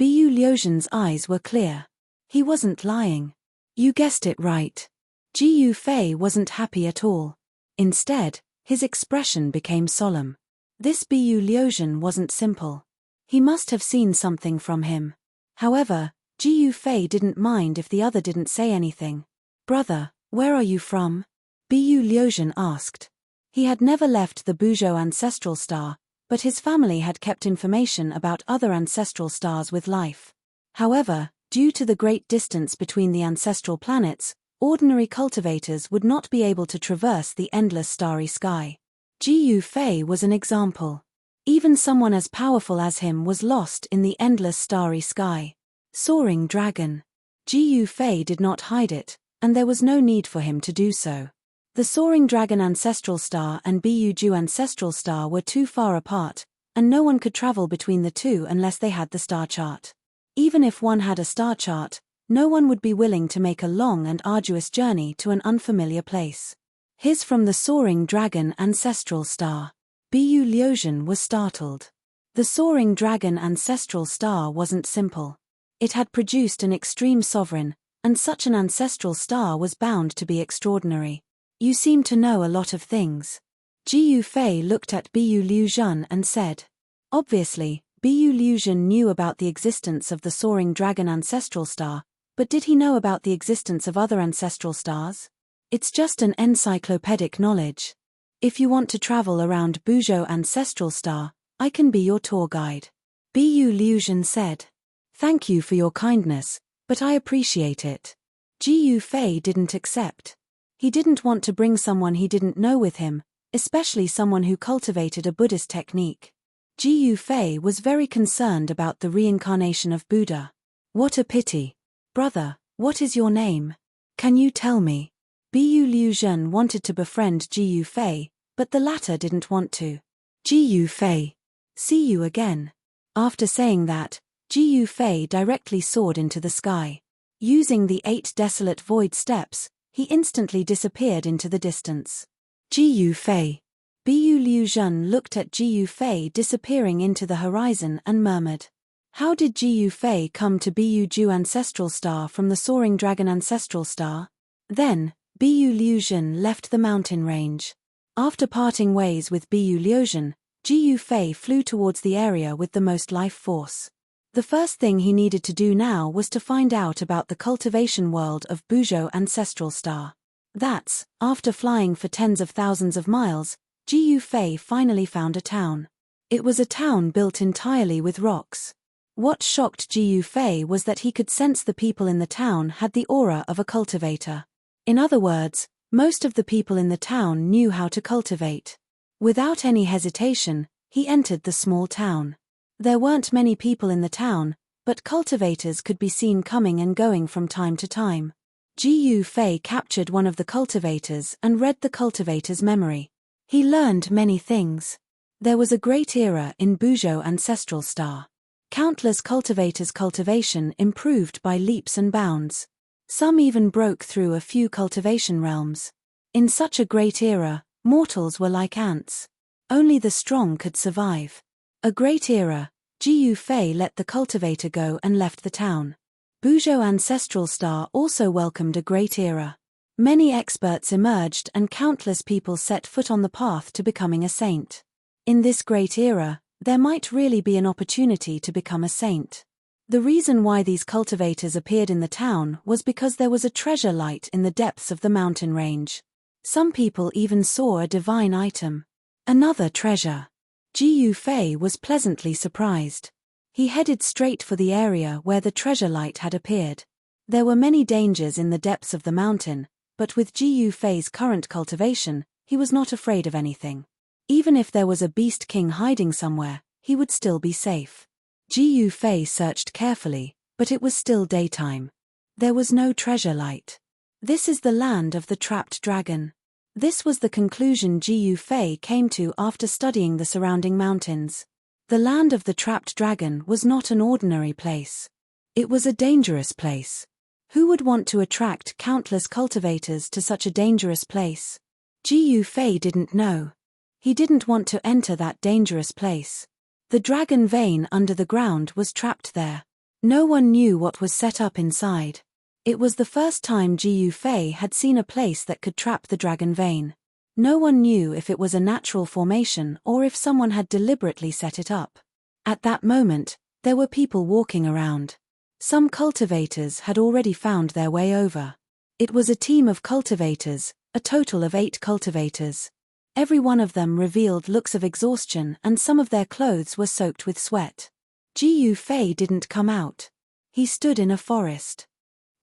Bu Liuzhen's eyes were clear. He wasn't lying. You guessed it right. Ji Yufei wasn't happy at all. Instead, his expression became solemn. This Bu Liuzhen wasn't simple. He must have seen something from him. However, Ji Yufei didn't mind if the other didn't say anything. Brother, where are you from? Bu Liuzhen asked. He had never left the Buzhou ancestral star, but his family had kept information about other ancestral stars with life. However, due to the great distance between the ancestral planets, ordinary cultivators would not be able to traverse the endless starry sky. Ji Yufei was an example. Even someone as powerful as him was lost in the endless starry sky. Soaring dragon. Ji Yufei did not hide it, and there was no need for him to do so. The Soaring Dragon Ancestral Star and Biju Ancestral Star were too far apart, and no one could travel between the two unless they had the star chart. Even if one had a star chart, no one would be willing to make a long and arduous journey to an unfamiliar place. His from the Soaring Dragon Ancestral Star. Bu Liuzhen was startled. The Soaring Dragon Ancestral Star wasn't simple. It had produced an extreme sovereign, and such an ancestral star was bound to be extraordinary. You seem to know a lot of things. Ji Yufei looked at Bu Liuzhen and said. Obviously, Bu Liuzhen knew about the existence of the Soaring Dragon Ancestral Star, but did he know about the existence of other ancestral stars? It's just an encyclopedic knowledge. If you want to travel around Buzhou Ancestral Star, I can be your tour guide. Bu Liuzhen said. Thank you for your kindness, but I appreciate it. Ji Yufei didn't accept. He didn't want to bring someone he didn't know with him, especially someone who cultivated a Buddhist technique. Ji Yufei was very concerned about the reincarnation of Buddha. What a pity. Brother, what is your name? Can you tell me? Bu Liuzhen wanted to befriend Ji Yufei, but the latter didn't want to. Ji Yufei. See you again. After saying that, Ji Yufei directly soared into the sky. Using the 8 desolate void steps, he instantly disappeared into the distance. Ji Yufei. Bu Liuzhen looked at Ji Yufei disappearing into the horizon and murmured. How did Ji Yufei come to Biju Ancestral Star from the Soaring Dragon Ancestral Star? Then, Bu Liuzhen left the mountain range. After parting ways with Bu Liuzhen, Ji Yufei flew towards the area with the most life force. The first thing he needed to do now was to find out about the cultivation world of Buzhou Ancestral Star. That's, after flying for tens of thousands of miles, Ji Yufei finally found a town. It was a town built entirely with rocks. What shocked Ji Yufei was that he could sense the people in the town had the aura of a cultivator. In other words, most of the people in the town knew how to cultivate. Without any hesitation, he entered the small town. There weren't many people in the town, but cultivators could be seen coming and going from time to time. Ji Yufei captured one of the cultivators and read the cultivator's memory. He learned many things. There was a great era in Buzhou Ancestral Star. Countless cultivators' cultivation improved by leaps and bounds. Some even broke through a few cultivation realms. In such a great era, mortals were like ants. Only the strong could survive. A great era, Ji Yufei let the cultivator go and left the town. Buzhou Ancestral Star also welcomed a great era. Many experts emerged and countless people set foot on the path to becoming a saint. In this great era, there might really be an opportunity to become a saint. The reason why these cultivators appeared in the town was because there was a treasure light in the depths of the mountain range. Some people even saw a divine item. Another treasure. Ji Yufei was pleasantly surprised. He headed straight for the area where the treasure light had appeared. There were many dangers in the depths of the mountain, but with Ji Yufei's current cultivation, he was not afraid of anything. Even if there was a beast king hiding somewhere, he would still be safe. Ji Yufei searched carefully, but it was still daytime. There was no treasure light. This is the land of the trapped dragon. This was the conclusion Ji Yufei came to after studying the surrounding mountains. The land of the trapped dragon was not an ordinary place. It was a dangerous place. Who would want to attract countless cultivators to such a dangerous place? Ji Yufei didn't know. He didn't want to enter that dangerous place. The dragon vein under the ground was trapped there. No one knew what was set up inside. It was the first time Jiu Fei had seen a place that could trap the dragon vein. No one knew if it was a natural formation or if someone had deliberately set it up. At that moment, there were people walking around. Some cultivators had already found their way over. It was a team of cultivators, a total of 8 cultivators. Every one of them revealed looks of exhaustion and some of their clothes were soaked with sweat. Jiu Fei didn't come out. He stood in a forest.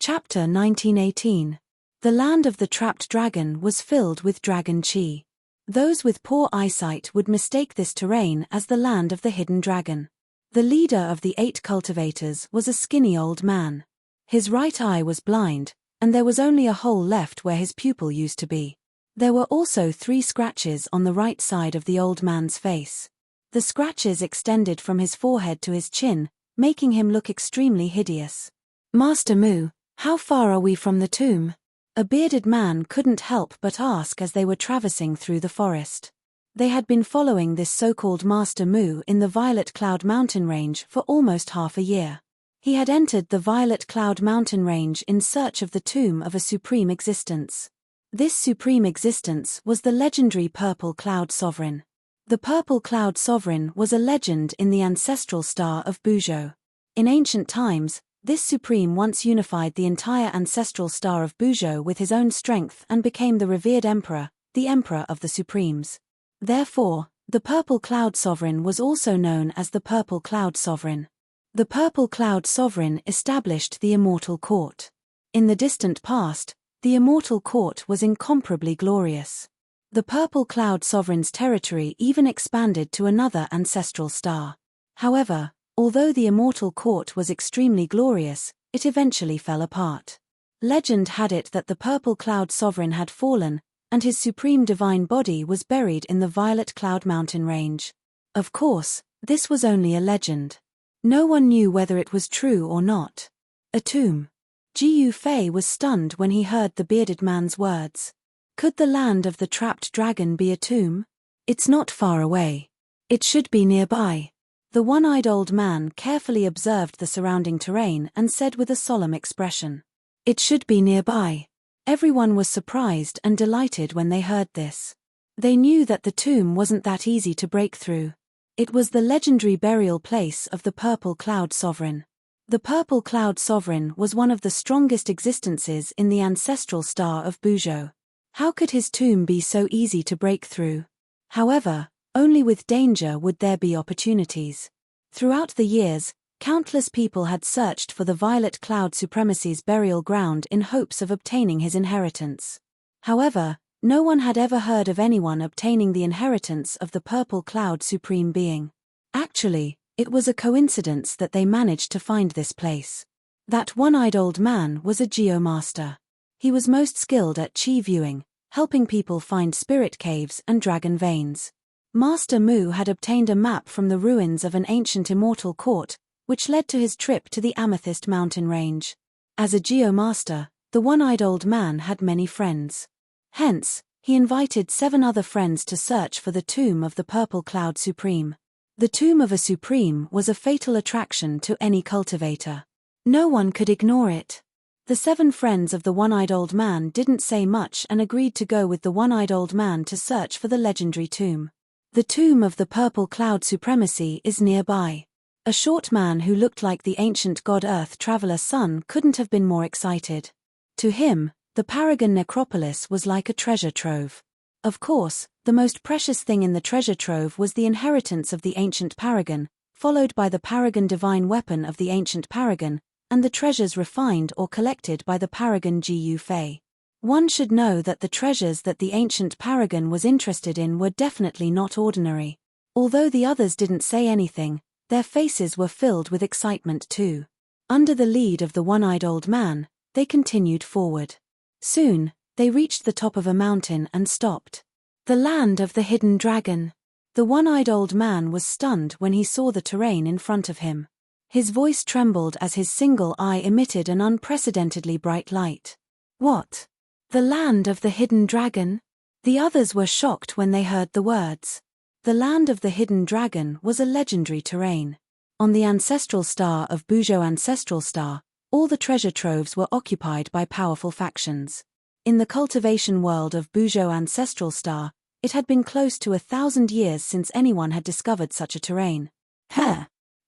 Chapter 1918. The land of the trapped dragon was filled with dragon chi. Those with poor eyesight would mistake this terrain as the land of the hidden dragon. The leader of the 8 cultivators was a skinny old man. His right eye was blind, and there was only a hole left where his pupil used to be. There were also 3 scratches on the right side of the old man's face. The scratches extended from his forehead to his chin, making him look extremely hideous. "Master Mu, how far are we from the tomb?" A bearded man couldn't help but ask as they were traversing through the forest. They had been following this so-called Master Mu in the Violet Cloud mountain range for almost half a year. He had entered the Violet Cloud mountain range in search of the tomb of a supreme existence. This supreme existence was the legendary Purple Cloud Sovereign. The Purple Cloud Sovereign was a legend in the ancestral star of Buzhou. In ancient times, this supreme once unified the entire ancestral star of Buzhou with his own strength and became the revered emperor, the Emperor of the Supremes. Therefore, the Purple Cloud Sovereign was also known as the Purple Cloud Sovereign. The Purple Cloud Sovereign established the Immortal Court. In the distant past, the Immortal Court was incomparably glorious. The Purple Cloud Sovereign's territory even expanded to another ancestral star. However, although the Immortal Court was extremely glorious, it eventually fell apart. Legend had it that the Purple Cloud Sovereign had fallen, and his supreme divine body was buried in the Violet Cloud mountain range. Of course, this was only a legend. No one knew whether it was true or not. A tomb. Jiu Fei was stunned when he heard the bearded man's words. Could the land of the trapped dragon be a tomb? It's not far away. It should be nearby. The one-eyed old man carefully observed the surrounding terrain and said with a solemn expression, "It should be nearby." Everyone was surprised and delighted when they heard this. They knew that the tomb wasn't that easy to break through. It was the legendary burial place of the Purple Cloud Sovereign. The Purple Cloud Sovereign was one of the strongest existences in the ancestral star of Buzhou. How could his tomb be so easy to break through? However, only with danger would there be opportunities. Throughout the years, countless people had searched for the Violet Cloud Supremacy's burial ground in hopes of obtaining his inheritance. However, no one had ever heard of anyone obtaining the inheritance of the Purple Cloud Supreme Being. Actually, it was a coincidence that they managed to find this place. That one-eyed old man was a geomaster. He was most skilled at chi viewing, helping people find spirit caves and dragon veins. Master Mu had obtained a map from the ruins of an ancient immortal court, which led to his trip to the Amethyst mountain range. As a geomaster, the one-eyed old man had many friends. Hence, he invited 7 other friends to search for the tomb of the Purple Cloud Supreme. The tomb of a Supreme was a fatal attraction to any cultivator. No one could ignore it. The 7 friends of the one-eyed old man didn't say much and agreed to go with the one-eyed old man to search for the legendary tomb. The tomb of the Purple Cloud Supremacy is nearby. A short man who looked like the ancient god Earth Traveler Sun couldn't have been more excited. To him, the Paragon Necropolis was like a treasure trove. Of course, the most precious thing in the treasure trove was the inheritance of the ancient Paragon, followed by the Paragon divine weapon of the ancient Paragon, and the treasures refined or collected by the Paragon Jiu Fei. One should know that the treasures that the ancient Paragon was interested in were definitely not ordinary. Although the others didn't say anything, their faces were filled with excitement too. Under the lead of the one-eyed old man, they continued forward. Soon, they reached the top of a mountain and stopped. The land of the hidden dragon. The one-eyed old man was stunned when he saw the terrain in front of him. His voice trembled as his single eye emitted an unprecedentedly bright light. What? The land of the hidden dragon? The others were shocked when they heard the words. The land of the hidden dragon was a legendary terrain. On the ancestral star of Bujo ancestral star, all the treasure troves were occupied by powerful factions. In the cultivation world of Bujo ancestral star, it had been close to 1,000 years since anyone had discovered such a terrain.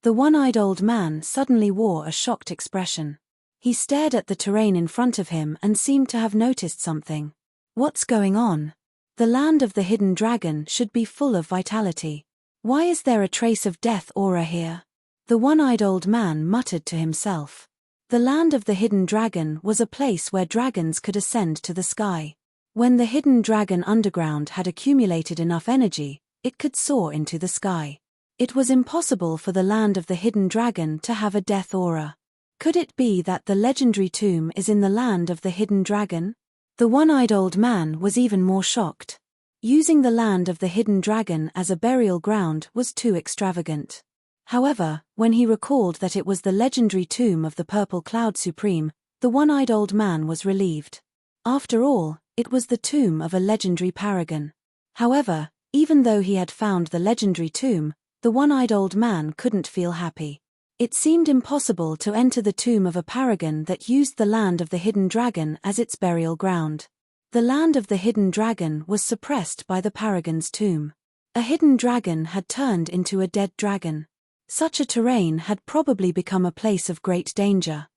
The one-eyed old man suddenly wore a shocked expression. He stared at the terrain in front of him and seemed to have noticed something. What's going on? The land of the hidden dragon should be full of vitality. Why is there a trace of death aura here? The one-eyed old man muttered to himself. The land of the hidden dragon was a place where dragons could ascend to the sky. When the hidden dragon underground had accumulated enough energy, it could soar into the sky. It was impossible for the land of the hidden dragon to have a death aura. Could it be that the legendary tomb is in the land of the hidden dragon? The one-eyed old man was even more shocked. Using the land of the hidden dragon as a burial ground was too extravagant. However, when he recalled that it was the legendary tomb of the Purple Cloud Supreme, the one-eyed old man was relieved. After all, it was the tomb of a legendary paragon. However, even though he had found the legendary tomb, the one-eyed old man couldn't feel happy. It seemed impossible to enter the tomb of a paragon that used the land of the hidden dragon as its burial ground. The land of the hidden dragon was suppressed by the paragon's tomb. A hidden dragon had turned into a dead dragon. Such a terrain had probably become a place of great danger.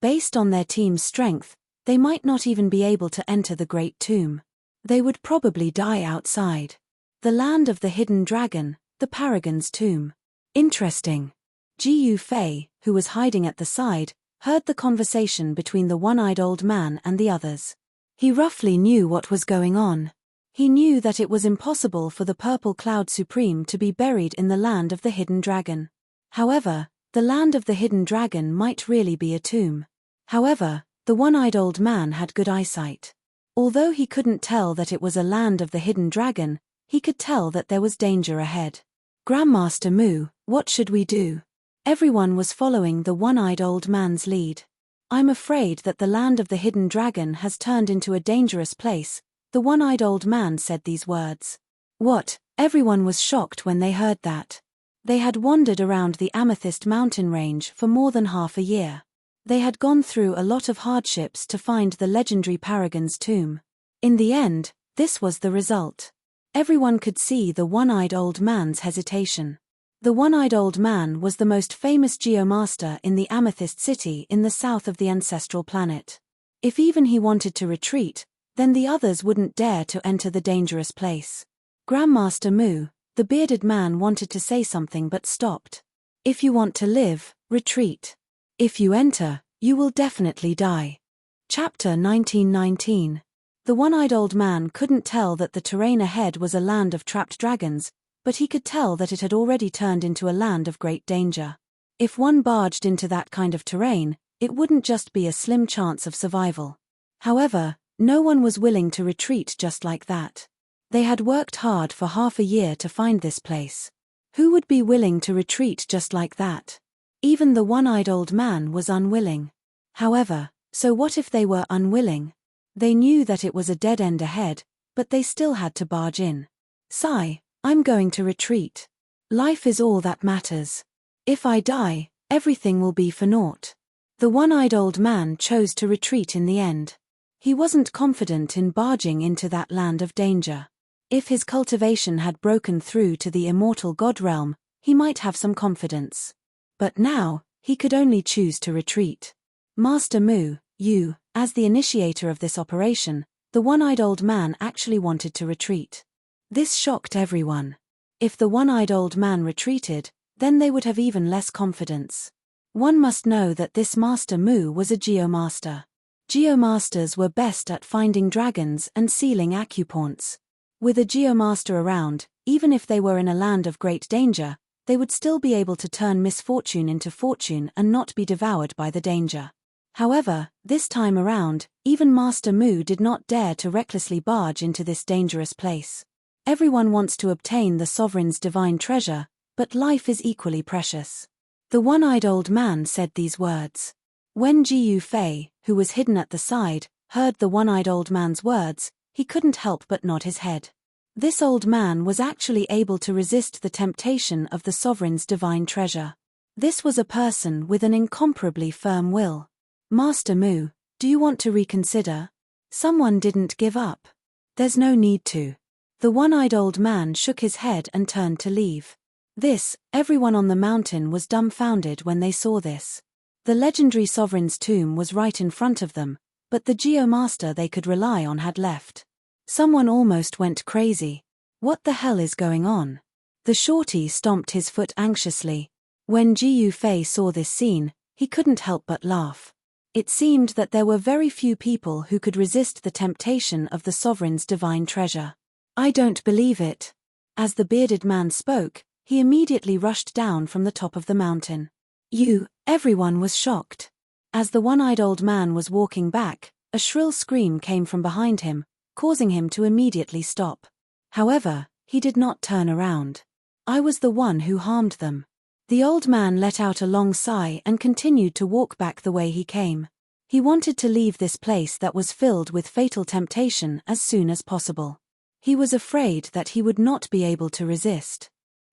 Based on their team's strength, they might not even be able to enter the great tomb. They would probably die outside. The land of the hidden dragon, the paragon's tomb. Interesting. Ji Fei, who was hiding at the side, heard the conversation between the one-eyed old man and the others. He roughly knew what was going on. He knew that it was impossible for the Purple Cloud Supreme to be buried in the land of the hidden dragon. However, the land of the hidden dragon might really be a tomb. However, the one-eyed old man had good eyesight. Although he couldn't tell that it was a land of the hidden dragon, he could tell that there was danger ahead. Grandmaster Mu, what should we do? Everyone was following the one-eyed old man's lead. I'm afraid that the land of the hidden dragon has turned into a dangerous place. The one-eyed old man said these words. What? Everyone was shocked when they heard that. They had wandered around the Amethyst mountain range for more than half a year. They had gone through a lot of hardships to find the legendary paragon's tomb. In the end, this was the result. Everyone could see the one-eyed old man's hesitation. The one-eyed old man was the most famous geomaster in the Amethyst City in the south of the ancestral planet. If even he wanted to retreat, then the others wouldn't dare to enter the dangerous place. Grandmaster Mu, the bearded man, wanted to say something but stopped. If you want to live, retreat. If you enter, you will definitely die. Chapter 1919. The one-eyed old man couldn't tell that the terrain ahead was a land of trapped dragons, but he could tell that it had already turned into a land of great danger. If one barged into that kind of terrain, it wouldn't just be a slim chance of survival. However, no one was willing to retreat just like that. They had worked hard for half a year to find this place. Who would be willing to retreat just like that? Even the one-eyed old man was unwilling. However, so what if they were unwilling? They knew that it was a dead end ahead, but they still had to barge in. Sigh, I'm going to retreat. Life is all that matters. If I die, everything will be for naught. The one-eyed old man chose to retreat in the end. He wasn't confident in barging into that land of danger. If his cultivation had broken through to the immortal god realm, he might have some confidence. But now, he could only choose to retreat. Master Mu, you, as the initiator of this operation, the one-eyed old man actually wanted to retreat. This shocked everyone. If the one-eyed old man retreated, then they would have even less confidence. One must know that this Master Mu was a geomaster. Geomasters were best at finding dragons and sealing acupoints. With a geomaster around, even if they were in a land of great danger, they would still be able to turn misfortune into fortune and not be devoured by the danger. However, this time around, even Master Mu did not dare to recklessly barge into this dangerous place. Everyone wants to obtain the sovereign's divine treasure, but life is equally precious. The one-eyed old man said these words. When Ji Fei, who was hidden at the side, heard the one-eyed old man's words, he couldn't help but nod his head. This old man was actually able to resist the temptation of the sovereign's divine treasure. This was a person with an incomparably firm will. Master Mu, do you want to reconsider? Someone didn't give up. There's no need to. The one-eyed old man shook his head and turned to leave. Everyone on the mountain was dumbfounded when they saw this. The legendary sovereign's tomb was right in front of them, but the geomaster they could rely on had left. Someone almost went crazy. What the hell is going on? The shorty stomped his foot anxiously. When Ji Yufei saw this scene, he couldn't help but laugh. It seemed that there were very few people who could resist the temptation of the sovereign's divine treasure. I don't believe it. As the bearded man spoke, he immediately rushed down from the top of the mountain. Everyone was shocked. As the one-eyed old man was walking back, a shrill scream came from behind him, causing him to immediately stop. However, he did not turn around. I was the one who harmed them. The old man let out a long sigh and continued to walk back the way he came. He wanted to leave this place that was filled with fatal temptation as soon as possible. He was afraid that he would not be able to resist.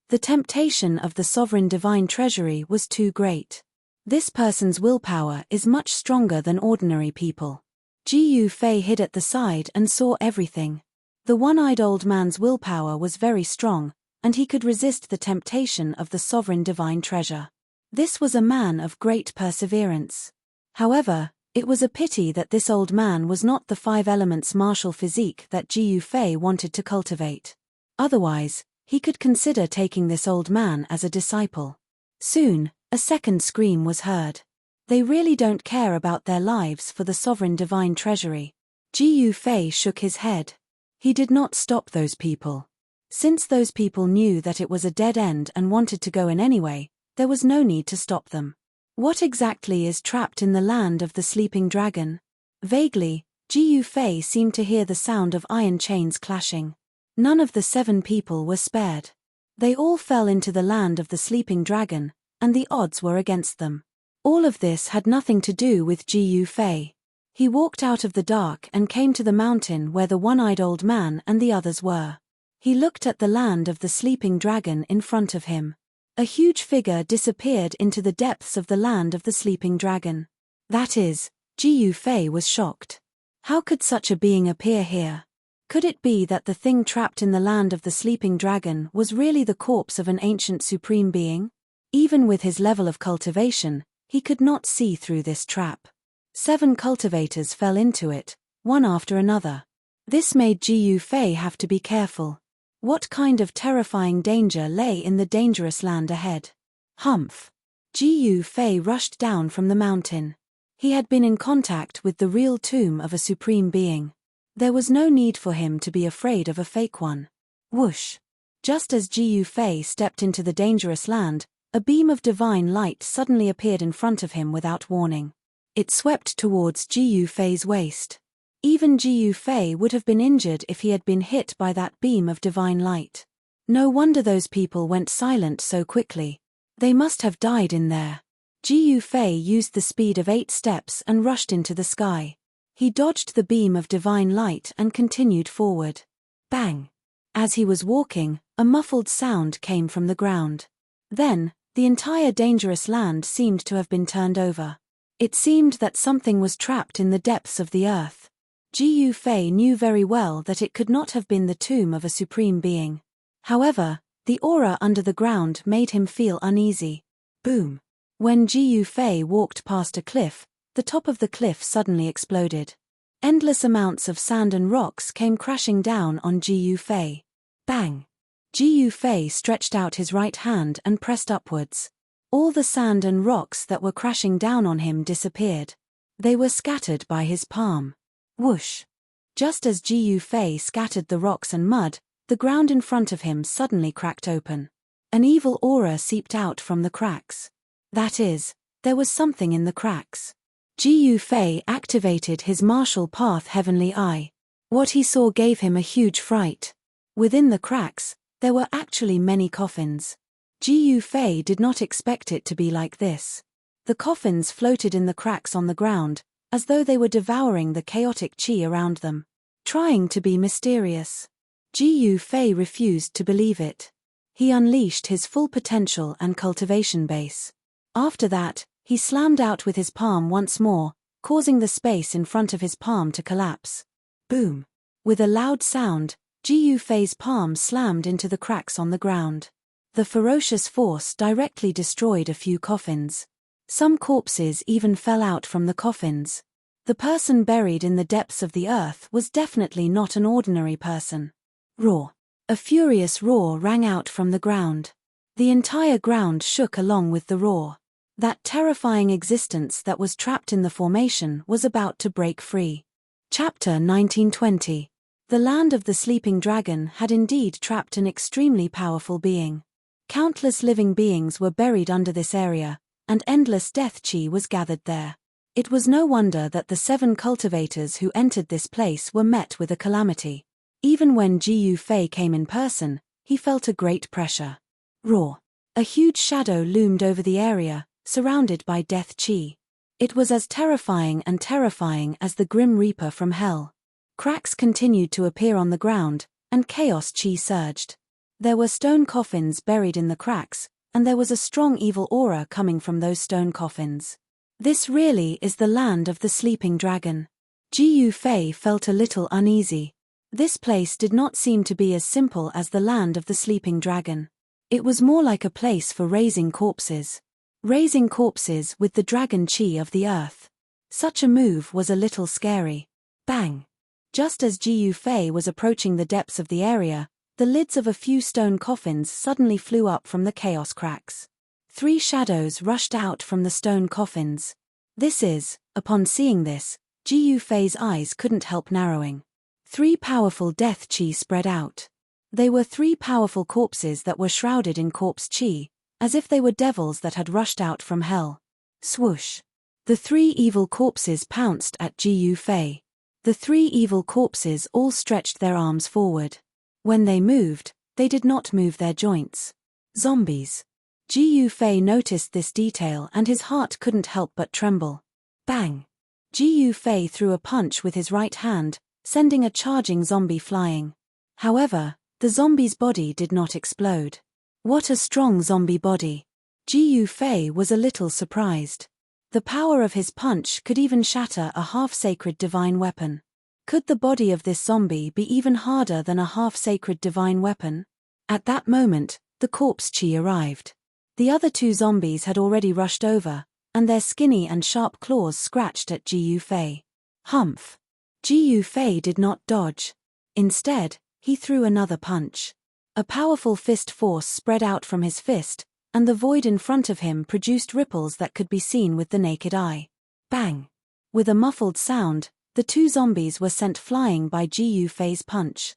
The temptation of the sovereign divine treasury was too great. This person's willpower is much stronger than ordinary people. Ji Yufei hid at the side and saw everything. The one-eyed old man's willpower was very strong, and he could resist the temptation of the sovereign divine treasure. This was a man of great perseverance. However, it was a pity that this old man was not the five elements martial physique that Ji Yufei wanted to cultivate. Otherwise, he could consider taking this old man as a disciple. Soon, a second scream was heard. They really don't care about their lives for the sovereign divine treasury. Ji Yufei shook his head. He did not stop those people. Since those people knew that it was a dead end and wanted to go in anyway, there was no need to stop them. What exactly is trapped in the land of the sleeping dragon? Vaguely, Ji Yufei seemed to hear the sound of iron chains clashing. None of the 7 people were spared. They all fell into the land of the sleeping dragon, and the odds were against them. All of this had nothing to do with Ji Yufei. He walked out of the dark and came to the mountain where the one-eyed old man and the others were. He looked at the land of the sleeping dragon in front of him. A huge figure disappeared into the depths of the land of the sleeping dragon. That is, Ji Yufei was shocked. How could such a being appear here? Could it be that the thing trapped in the land of the sleeping dragon was really the corpse of an ancient supreme being? Even with his level of cultivation, he could not see through this trap. 7 cultivators fell into it, one after another. This made Ji Yufei have to be careful. What kind of terrifying danger lay in the dangerous land ahead? Humph! Ji Yufei rushed down from the mountain. He had been in contact with the real tomb of a supreme being. There was no need for him to be afraid of a fake one. Whoosh! Just as Ji Yufei stepped into the dangerous land, a beam of divine light suddenly appeared in front of him without warning. It swept towards Ji Yufei's waist. Even Ji Yufei would have been injured if he had been hit by that beam of divine light. No wonder those people went silent so quickly. They must have died in there. Ji Yufei used the speed of 8 steps and rushed into the sky. He dodged the beam of divine light and continued forward. Bang! As he was walking, a muffled sound came from the ground. Then, the entire dangerous land seemed to have been turned over. It seemed that something was trapped in the depths of the earth. Ji Yufei knew very well that it could not have been the tomb of a supreme being. However, the aura under the ground made him feel uneasy. Boom! When Ji Yufei walked past a cliff, the top of the cliff suddenly exploded. Endless amounts of sand and rocks came crashing down on Ji Yufei. Bang! Ji Yufei stretched out his right hand and pressed upwards. All the sand and rocks that were crashing down on him disappeared. They were scattered by his palm. Whoosh! Just as Ji Yufei scattered the rocks and mud, the ground in front of him suddenly cracked open. An evil aura seeped out from the cracks. That is, there was something in the cracks. Ji Yufei activated his martial path heavenly eye. What he saw gave him a huge fright. Within the cracks, there were actually many coffins. Ji Yufei did not expect it to be like this. The coffins floated in the cracks on the ground, as though they were devouring the chaotic qi around them. Trying to be mysterious. Ji Yufei refused to believe it. He unleashed his full potential and cultivation base. After that, he slammed out with his palm once more, causing the space in front of his palm to collapse. Boom! With a loud sound, Ji Yufei's palm slammed into the cracks on the ground. The ferocious force directly destroyed a few coffins. Some corpses even fell out from the coffins. The person buried in the depths of the earth was definitely not an ordinary person. Roar! A furious roar rang out from the ground. The entire ground shook along with the roar. That terrifying existence that was trapped in the formation was about to break free. Chapter 1920. The land of the sleeping dragon had indeed trapped an extremely powerful being. Countless living beings were buried under this area, and endless death chi was gathered there. It was no wonder that the 7 cultivators who entered this place were met with a calamity. Even when Ji Yufei came in person, he felt a great pressure. Roar! A huge shadow loomed over the area, surrounded by death chi. It was as terrifying as the Grim Reaper from hell. Cracks continued to appear on the ground, and chaos chi surged. There were stone coffins buried in the cracks, and there was a strong evil aura coming from those stone coffins. This really is the land of the sleeping dragon. Ji Yufei felt a little uneasy. This place did not seem to be as simple as the land of the sleeping dragon. It was more like a place for raising corpses. Raising corpses with the dragon chi of the earth. Such a move was a little scary. Bang! Just as Ji Yufei was approaching the depths of the area, the lids of a few stone coffins suddenly flew up from the chaos cracks. 3 shadows rushed out from the stone coffins. Upon seeing this, Ji Yufei's eyes couldn't help narrowing. 3 powerful death chi spread out. They were 3 powerful corpses that were shrouded in corpse chi, as if they were devils that had rushed out from hell. Swoosh! The 3 evil corpses pounced at Ji Yufei. The 3 evil corpses all stretched their arms forward. When they moved, they did not move their joints. Zombies. Ji Yufei noticed this detail and his heart couldn't help but tremble. Bang! Ji Yufei threw a punch with his right hand, sending a charging zombie flying. However, the zombie's body did not explode. What a strong zombie body! Ji Yufei was a little surprised. The power of his punch could even shatter a half-sacred divine weapon. Could the body of this zombie be even harder than a half-sacred divine weapon? At that moment, the corpse chi arrived. The other 2 zombies had already rushed over, and their skinny and sharp claws scratched at Ji Yufei. Humph! Ji Yufei did not dodge. Instead, he threw another punch. A powerful fist force spread out from his fist, and the void in front of him produced ripples that could be seen with the naked eye. Bang! With a muffled sound, the 2 zombies were sent flying by Ji Yufei's punch.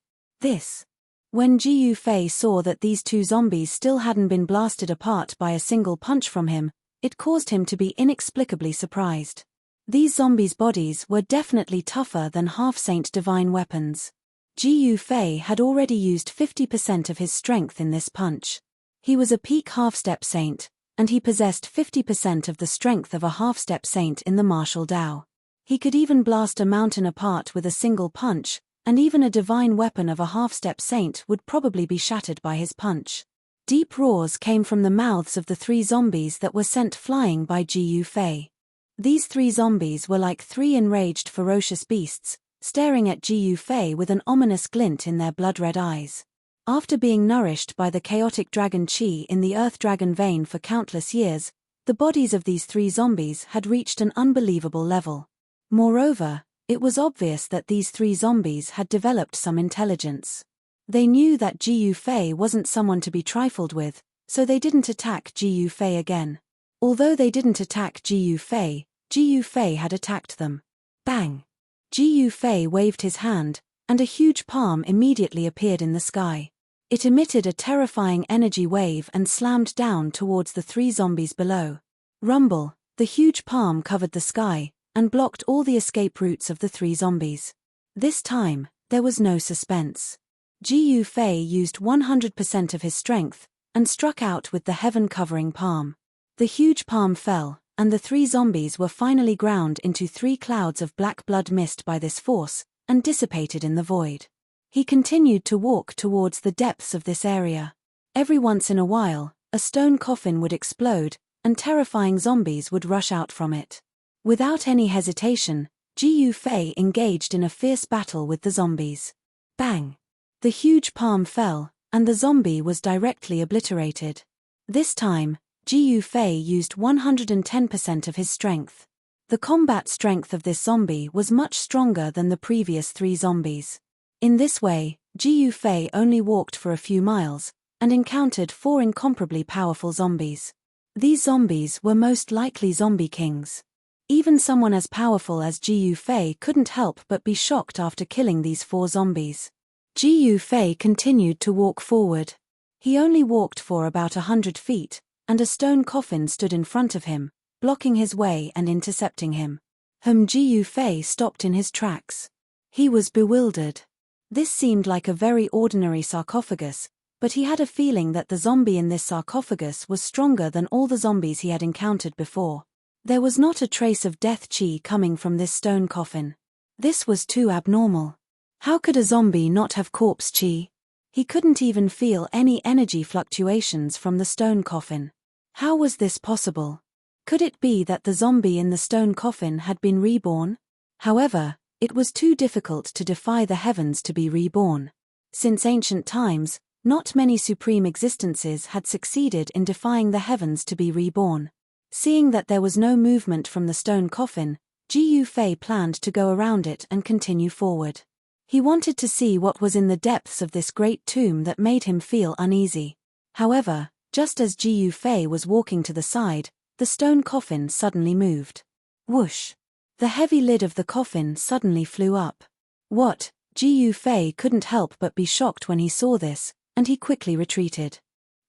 When Ji Yufei saw that these 2 zombies still hadn't been blasted apart by a single punch from him, it caused him to be inexplicably surprised. These zombies' bodies were definitely tougher than half-saint divine weapons. Ji Yufei had already used 50% of his strength in this punch. He was a peak half-step saint, and he possessed 50% of the strength of a half-step saint in the martial Dao. He could even blast a mountain apart with a single punch, and even a divine weapon of a half-step saint would probably be shattered by his punch. Deep roars came from the mouths of the 3 zombies that were sent flying by Ji Yufei. These 3 zombies were like 3 enraged ferocious beasts, staring at Ji Yufei with an ominous glint in their blood-red eyes. After being nourished by the chaotic dragon chi in the earth dragon vein for countless years, the bodies of these 3 zombies had reached an unbelievable level. Moreover, it was obvious that these 3 zombies had developed some intelligence. They knew that Ji Yufei wasn't someone to be trifled with, so they didn't attack Ji Yufei again. Although they didn't attack Ji Yufei had attacked them. Bang! Ji Yufei waved his hand, and a huge palm immediately appeared in the sky. It emitted a terrifying energy wave and slammed down towards the 3 zombies below. Rumble! The huge palm covered the sky, and blocked all the escape routes of the 3 zombies. This time, there was no suspense. Ji Yufei used 100% of his strength, and struck out with the heaven-covering palm. The huge palm fell, and the 3 zombies were finally ground into 3 clouds of black blood mist by this force, and dissipated in the void. He continued to walk towards the depths of this area. Every once in a while, a stone coffin would explode, and terrifying zombies would rush out from it. Without any hesitation, Ji Yufei engaged in a fierce battle with the zombies. Bang! The huge palm fell, and the zombie was directly obliterated. This time, Ji Yufei used 110% of his strength. The combat strength of this zombie was much stronger than the previous 3 zombies. In this way, Ji Yufei only walked for a few miles, and encountered 4 incomparably powerful zombies. These zombies were most likely zombie kings. Even someone as powerful as Ji Yufei couldn't help but be shocked after killing these 4 zombies. Ji Yufei continued to walk forward. He only walked for about 100 feet, and a stone coffin stood in front of him, blocking his way and intercepting him. Ji Yufei stopped in his tracks. He was bewildered. This seemed like a very ordinary sarcophagus, but he had a feeling that the zombie in this sarcophagus was stronger than all the zombies he had encountered before. There was not a trace of death chi coming from this stone coffin. This was too abnormal. How could a zombie not have corpse chi? He couldn't even feel any energy fluctuations from the stone coffin. How was this possible? Could it be that the zombie in the stone coffin had been reborn? However, it was too difficult to defy the heavens to be reborn. Since ancient times, not many supreme existences had succeeded in defying the heavens to be reborn. Seeing that there was no movement from the stone coffin, Ji Yufei planned to go around it and continue forward. He wanted to see what was in the depths of this great tomb that made him feel uneasy. However, just as Ji Yufei was walking to the side, the stone coffin suddenly moved. Whoosh! The heavy lid of the coffin suddenly flew up. What? Ji Yufei couldn't help but be shocked when he saw this, and he quickly retreated.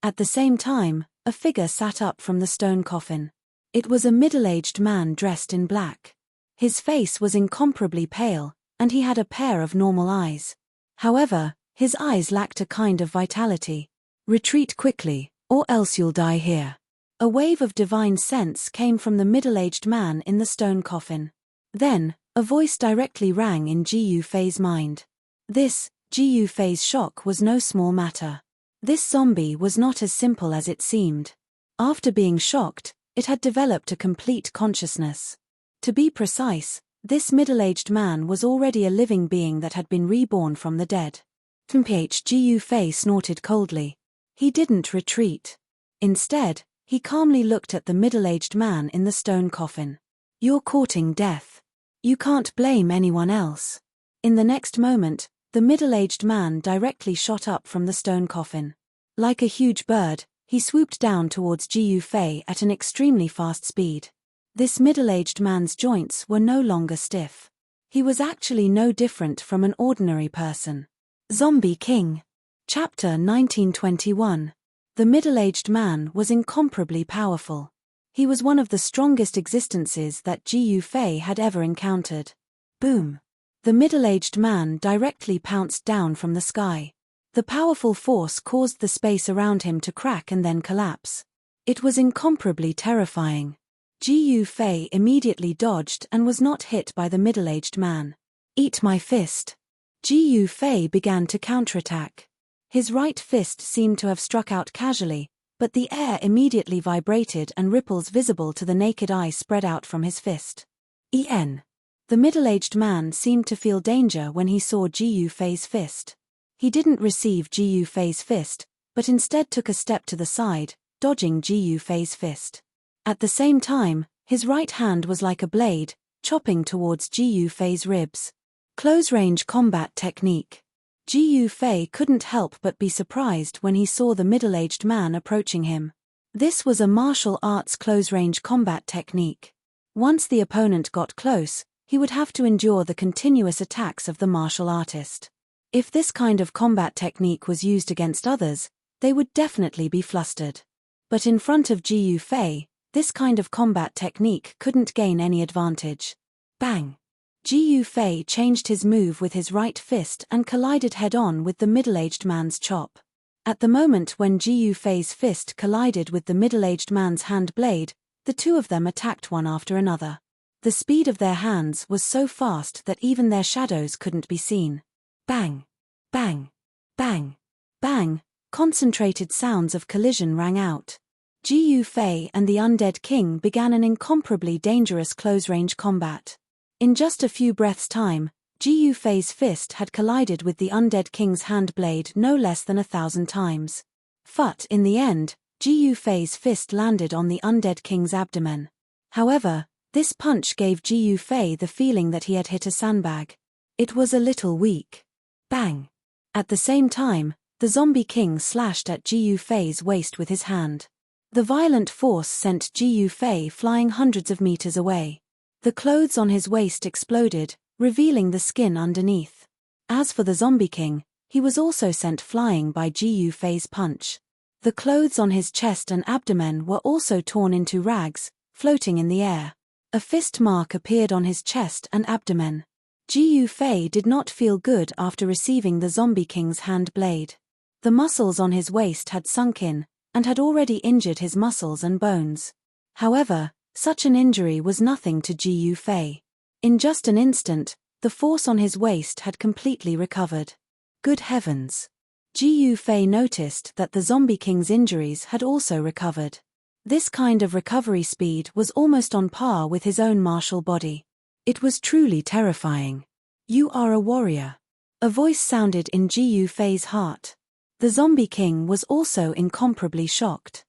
At the same time, a figure sat up from the stone coffin. It was a middle-aged man dressed in black. His face was incomparably pale, and he had a pair of normal eyes. However, his eyes lacked a kind of vitality. Retreat quickly, or else you'll die here. A wave of divine sense came from the middle-aged man in the stone coffin. Then, a voice directly rang in Ji Yufei's mind. This, Ji Yufei's shock was no small matter. This zombie was not as simple as it seemed. After being shocked, it had developed a complete consciousness. To be precise, this middle-aged man was already a living being that had been reborn from the dead. Ji Yufei snorted coldly. He didn't retreat. Instead, he calmly looked at the middle-aged man in the stone coffin. You're courting death. You can't blame anyone else. In the next moment, the middle-aged man directly shot up from the stone coffin. Like a huge bird, he swooped down towards Ji Yufei at an extremely fast speed. This middle-aged man's joints were no longer stiff. He was actually no different from an ordinary person. Zombie King. Chapter 1921. The middle-aged man was incomparably powerful. He was one of the strongest existences that Ji Yufei had ever encountered. Boom! The middle-aged man directly pounced down from the sky. The powerful force caused the space around him to crack and then collapse. It was incomparably terrifying. Ji Yufei immediately dodged and was not hit by the middle-aged man. Eat my fist. Ji Yufei began to counterattack. His right fist seemed to have struck out casually, but the air immediately vibrated and ripples visible to the naked eye spread out from his fist. The middle-aged man seemed to feel danger when he saw Ji Yufei's fist. He didn't receive Ji Yufei's fist, but instead took a step to the side, dodging Ji Yufei's fist. At the same time, his right hand was like a blade, chopping towards Ji Yufei's ribs. Close-range combat technique. Ji Yufei couldn't help but be surprised when he saw the middle-aged man approaching him. This was a martial arts close-range combat technique. Once the opponent got close, he would have to endure the continuous attacks of the martial artist. If this kind of combat technique was used against others, they would definitely be flustered. But in front of Ji Yufei, this kind of combat technique couldn't gain any advantage. Bang! Ji Yufei changed his move with his right fist and collided head-on with the middle-aged man's chop. At the moment when Ji Yufei's fist collided with the middle-aged man's hand blade, the two of them attacked one after another. The speed of their hands was so fast that even their shadows couldn't be seen. Bang! Bang! Bang! Bang! Concentrated sounds of collision rang out. Ji Yufei and the Undead King began an incomparably dangerous close-range combat. In just a few breaths' time, Ji Yufei's fist had collided with the Undead King's hand blade no less than 1,000 times. But in the end, Ji Yufei's fist landed on the Undead King's abdomen. However, this punch gave Ji Yufei the feeling that he had hit a sandbag. It was a little weak. Bang! At the same time, the Zombie King slashed at Ji Yufei's waist with his hand. The violent force sent Ji Yufei flying hundreds of meters away. The clothes on his waist exploded, revealing the skin underneath. As for the Zombie King, he was also sent flying by Ji Yufei's punch. The clothes on his chest and abdomen were also torn into rags, floating in the air. A fist mark appeared on his chest and abdomen. Ji Yufei did not feel good after receiving the Zombie King's hand blade. The muscles on his waist had sunk in, and had already injured his muscles and bones. However, such an injury was nothing to Ji Yufei. In just an instant, the force on his waist had completely recovered. Good heavens! Ji Yufei noticed that the Zombie King's injuries had also recovered. This kind of recovery speed was almost on par with his own martial body. It was truly terrifying. You are a warrior. A voice sounded in Ji Yufei's heart. The Zombie King was also incomparably shocked.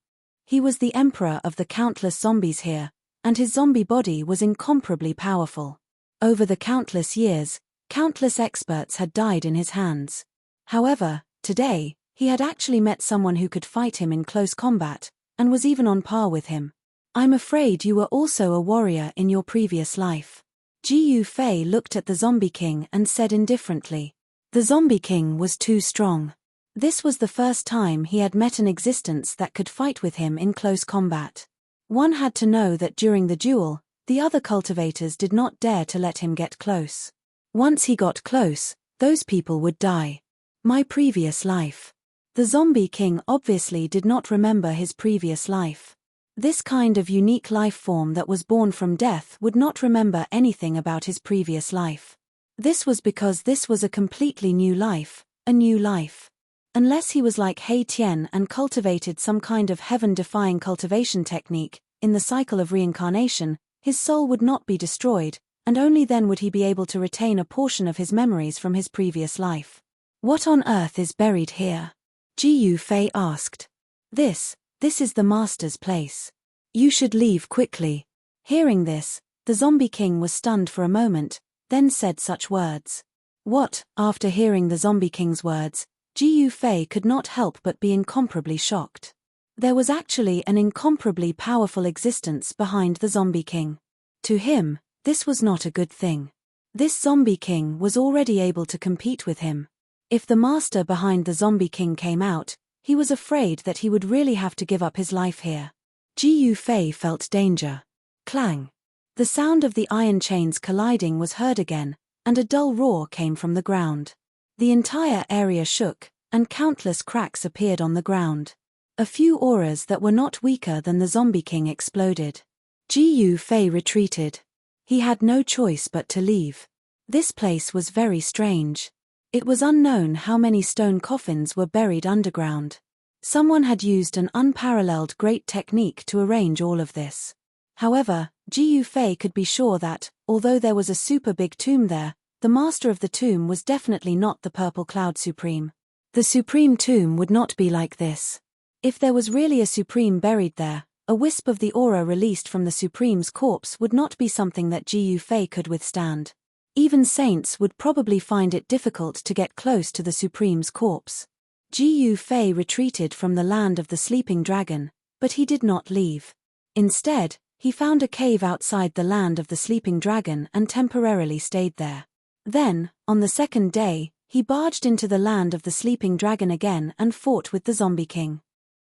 He was the emperor of the countless zombies here, and his zombie body was incomparably powerful. Over the countless years, countless experts had died in his hands. However, today, he had actually met someone who could fight him in close combat, and was even on par with him. I'm afraid you were also a warrior in your previous life. Ji Yufei looked at the Zombie King and said indifferently. The Zombie King was too strong. This was the first time he had met an existence that could fight with him in close combat. One had to know that during the duel, the other cultivators did not dare to let him get close. Once he got close, those people would die. My previous life. The Zombie King obviously did not remember his previous life. This kind of unique life form that was born from death would not remember anything about his previous life. This was because this was a completely new life, a new life. Unless he was like He Tian and cultivated some kind of heaven-defying cultivation technique, in the cycle of reincarnation, his soul would not be destroyed, and only then would he be able to retain a portion of his memories from his previous life. What on earth is buried here? Ji Yufei asked. This is the master's place. You should leave quickly. Hearing this, the Zombie King was stunned for a moment, then said such words. What? After hearing the Zombie King's words, Ji Yufei could not help but be incomparably shocked. There was actually an incomparably powerful existence behind the Zombie King. To him, this was not a good thing. This Zombie King was already able to compete with him. If the master behind the Zombie King came out, he was afraid that he would really have to give up his life here. Ji Yufei felt danger. Clang! The sound of the iron chains colliding was heard again, and a dull roar came from the ground. The entire area shook, and countless cracks appeared on the ground. A few auras that were not weaker than the Zombie King exploded. Ji Yufei retreated. He had no choice but to leave. This place was very strange. It was unknown how many stone coffins were buried underground. Someone had used an unparalleled great technique to arrange all of this. However, Ji Yufei could be sure that, although there was a super big tomb there, the master of the tomb was definitely not the Purple Cloud Supreme. The Supreme tomb would not be like this. If there was really a Supreme buried there, a wisp of the aura released from the Supreme's corpse would not be something that Ji Yufei could withstand. Even saints would probably find it difficult to get close to the Supreme's corpse. Ji Yufei retreated from the land of the sleeping dragon, but he did not leave. Instead, he found a cave outside the land of the sleeping dragon and temporarily stayed there. Then, on the second day, he barged into the land of the sleeping dragon again and fought with the Zombie King.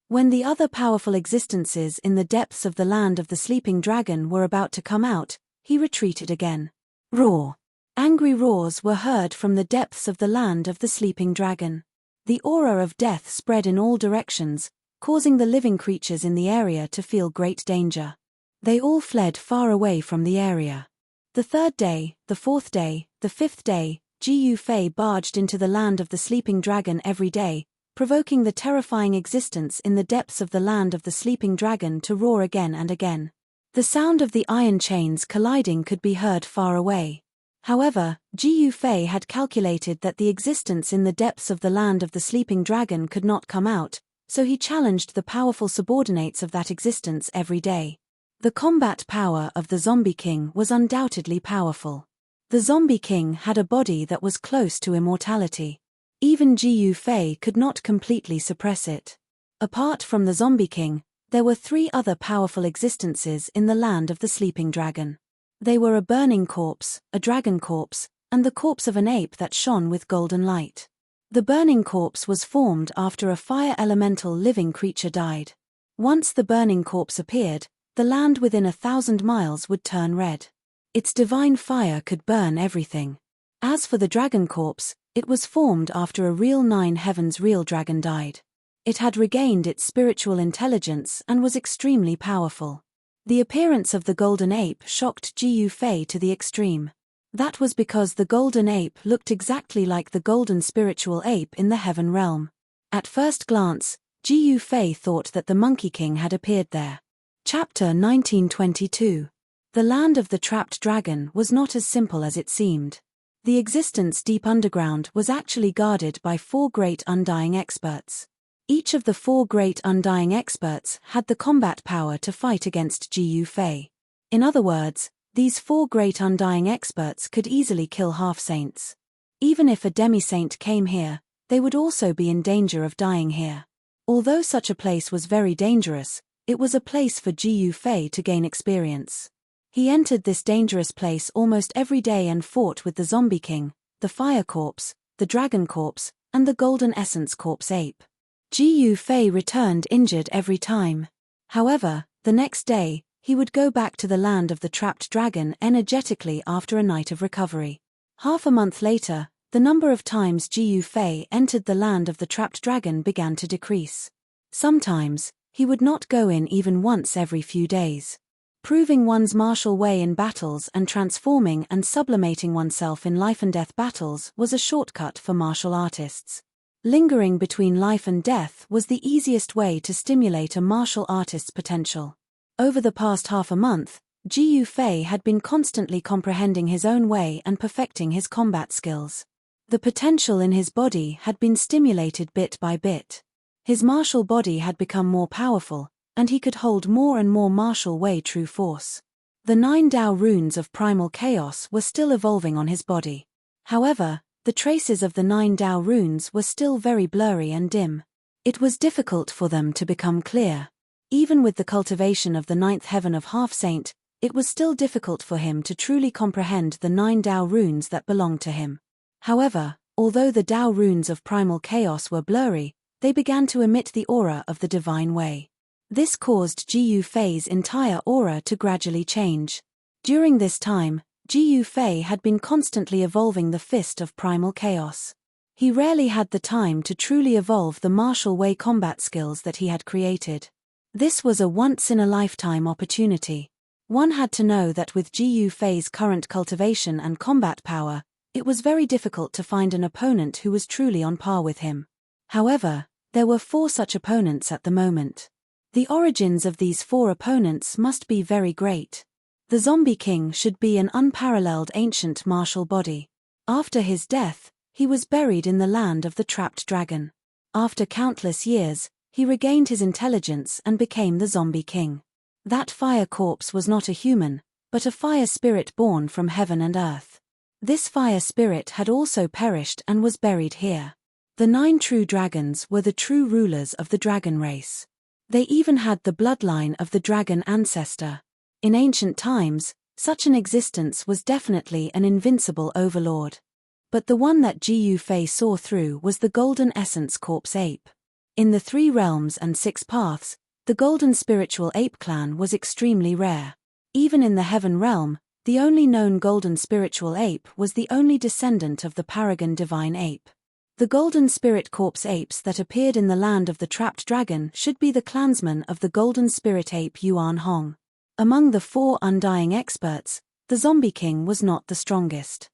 When the other powerful existences in the depths of the land of the sleeping dragon were about to come out, he retreated again. Roar! Angry roars were heard from the depths of the land of the sleeping dragon. The aura of death spread in all directions, causing the living creatures in the area to feel great danger. They all fled far away from the area. The third day, the fourth day, the fifth day, Ji Yufei barged into the land of the sleeping dragon every day, provoking the terrifying existence in the depths of the land of the sleeping dragon to roar again and again. The sound of the iron chains colliding could be heard far away. However, Ji Yufei had calculated that the existence in the depths of the land of the sleeping dragon could not come out, so he challenged the powerful subordinates of that existence every day. The combat power of the Zombie King was undoubtedly powerful. The Zombie King had a body that was close to immortality. Even Ji Yufei could not completely suppress it. Apart from the Zombie King, there were 3 other powerful existences in the land of the sleeping dragon. They were a burning corpse, a dragon corpse, and the corpse of an ape that shone with golden light. The burning corpse was formed after a fire elemental living creature died. Once the burning corpse appeared, the land within 1,000 miles would turn red. Its divine fire could burn everything. As for the dragon corpse, it was formed after a real 9 heavens real dragon died. It had regained its spiritual intelligence and was extremely powerful. The appearance of the golden ape shocked Ji Yufei to the extreme. That was because the golden ape looked exactly like the golden spiritual ape in the heaven realm. At first glance, Ji Yufei thought that the Monkey King had appeared there. Chapter 1922. The land of the trapped dragon was not as simple as it seemed. The existence deep underground was actually guarded by 4 great undying experts. Each of the 4 great undying experts had the combat power to fight against Ji Yufei. In other words, these 4 great undying experts could easily kill half-saints. Even if a demi-saint came here, they would also be in danger of dying here. Although such a place was very dangerous, it was a place for Ji Yufei to gain experience. He entered this dangerous place almost every day and fought with the Zombie King, the Fire Corpse, the Dragon Corpse, and the Golden Essence Corpse Ape. Ji Yufei returned injured every time. However, the next day, he would go back to the land of the trapped dragon energetically after a night of recovery. Half a month later, the number of times Ji Yufei entered the land of the trapped dragon began to decrease. Sometimes, he would not go in even once every few days. Proving one's martial way in battles and transforming and sublimating oneself in life-and-death battles was a shortcut for martial artists. Lingering between life and death was the easiest way to stimulate a martial artist's potential. Over the past half a month, Ji Yufei had been constantly comprehending his own way and perfecting his combat skills. The potential in his body had been stimulated bit by bit. His martial body had become more powerful, and he could hold more and more martial way true force. The 9 Dao runes of primal chaos were still evolving on his body. However, the traces of the 9 Dao runes were still very blurry and dim. It was difficult for them to become clear. Even with the cultivation of the 9th heaven of Half-Saint, it was still difficult for him to truly comprehend the 9 Dao runes that belonged to him. However, although the Dao runes of primal chaos were blurry, they began to emit the aura of the divine way. This caused Ji Yufei's entire aura to gradually change. During this time, Ji Yufei had been constantly evolving the fist of primal chaos. He rarely had the time to truly evolve the martial way combat skills that he had created. This was a once-in-a-lifetime opportunity. One had to know that with Ji Yufei's current cultivation and combat power, it was very difficult to find an opponent who was truly on par with him. However, there were 4 such opponents at the moment. The origins of these 4 opponents must be very great. The Zombie King should be an unparalleled ancient martial body. After his death, he was buried in the land of the trapped dragon. After countless years, he regained his intelligence and became the Zombie King. That fire corpse was not a human, but a fire spirit born from heaven and earth. This fire spirit had also perished and was buried here. The 9 true dragons were the true rulers of the dragon race. They even had the bloodline of the dragon ancestor. In ancient times, such an existence was definitely an invincible overlord. But the one that Ji Yufei saw through was the Golden Essence Corpse Ape. In the 3 realms and 6 paths, the Golden Spiritual Ape clan was extremely rare. Even in the Heaven realm, the only known Golden Spiritual Ape was the only descendant of the Paragon Divine Ape. The Golden Spirit Corpse Apes that appeared in the land of the trapped dragon should be the clansmen of the Golden Spirit Ape Yuan Hong. Among the 4 undying experts, the Zombie King was not the strongest.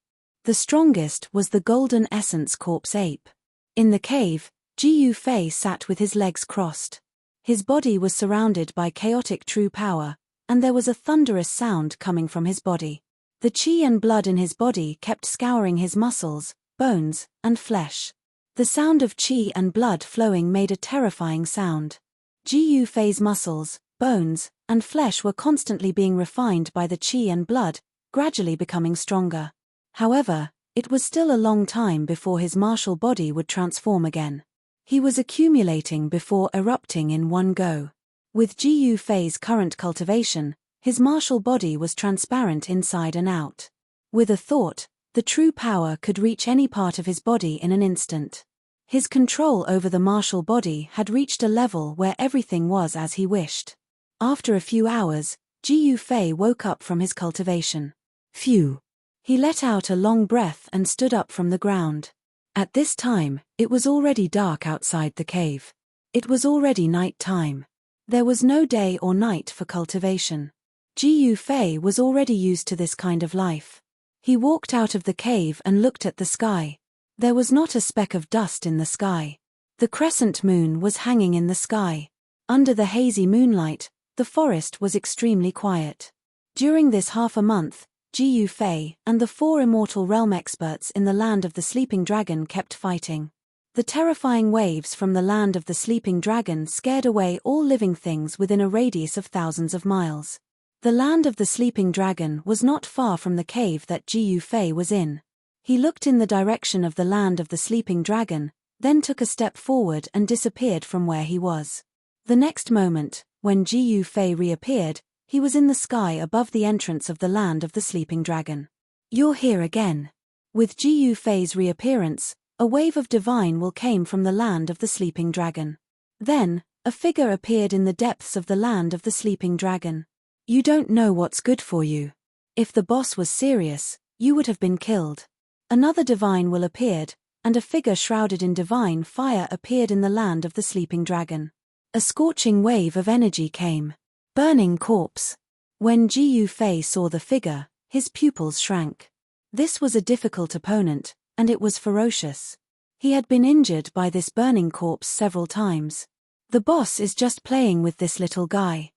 The strongest was the Golden Essence Corpse Ape. In the cave, Ji Yufei sat with his legs crossed. His body was surrounded by chaotic true power, and there was a thunderous sound coming from his body. The qi and blood in his body kept scouring his muscles, bones, and flesh. The sound of qi and blood flowing made a terrifying sound. Ji Yufei's muscles, bones, and flesh were constantly being refined by the qi and blood, gradually becoming stronger. However, it was still a long time before his martial body would transform again. He was accumulating before erupting in one go. With Ji Yufei's current cultivation, his martial body was transparent inside and out. With a thought, the true power could reach any part of his body in an instant. His control over the martial body had reached a level where everything was as he wished. After a few hours, Ji Yufei woke up from his cultivation. Phew! He let out a long breath and stood up from the ground. At this time, it was already dark outside the cave. It was already night time. There was no day or night for cultivation. Ji Yufei was already used to this kind of life. He walked out of the cave and looked at the sky. There was not a speck of dust in the sky. The crescent moon was hanging in the sky. Under the hazy moonlight, the forest was extremely quiet. During this half a month, Ji Yufei and the 4 immortal realm experts in the land of the sleeping dragon kept fighting. The terrifying waves from the land of the sleeping dragon scared away all living things within a radius of thousands of miles. The land of the sleeping dragon was not far from the cave that Ji Yufei was in. He looked in the direction of the land of the sleeping dragon, then took a step forward and disappeared from where he was. The next moment, when Ji Yufei reappeared, he was in the sky above the entrance of the land of the sleeping dragon. You're here again. With Ji Yufei's reappearance, a wave of divine will came from the land of the sleeping dragon. Then, a figure appeared in the depths of the land of the sleeping dragon. You don't know what's good for you. If the boss was serious, you would have been killed. Another divine will appeared, and a figure shrouded in divine fire appeared in the land of the sleeping dragon. A scorching wave of energy came. Burning corpse. When Ji Yufei saw the figure, his pupils shrank. This was a difficult opponent, and it was ferocious. He had been injured by this burning corpse several times. The boss is just playing with this little guy.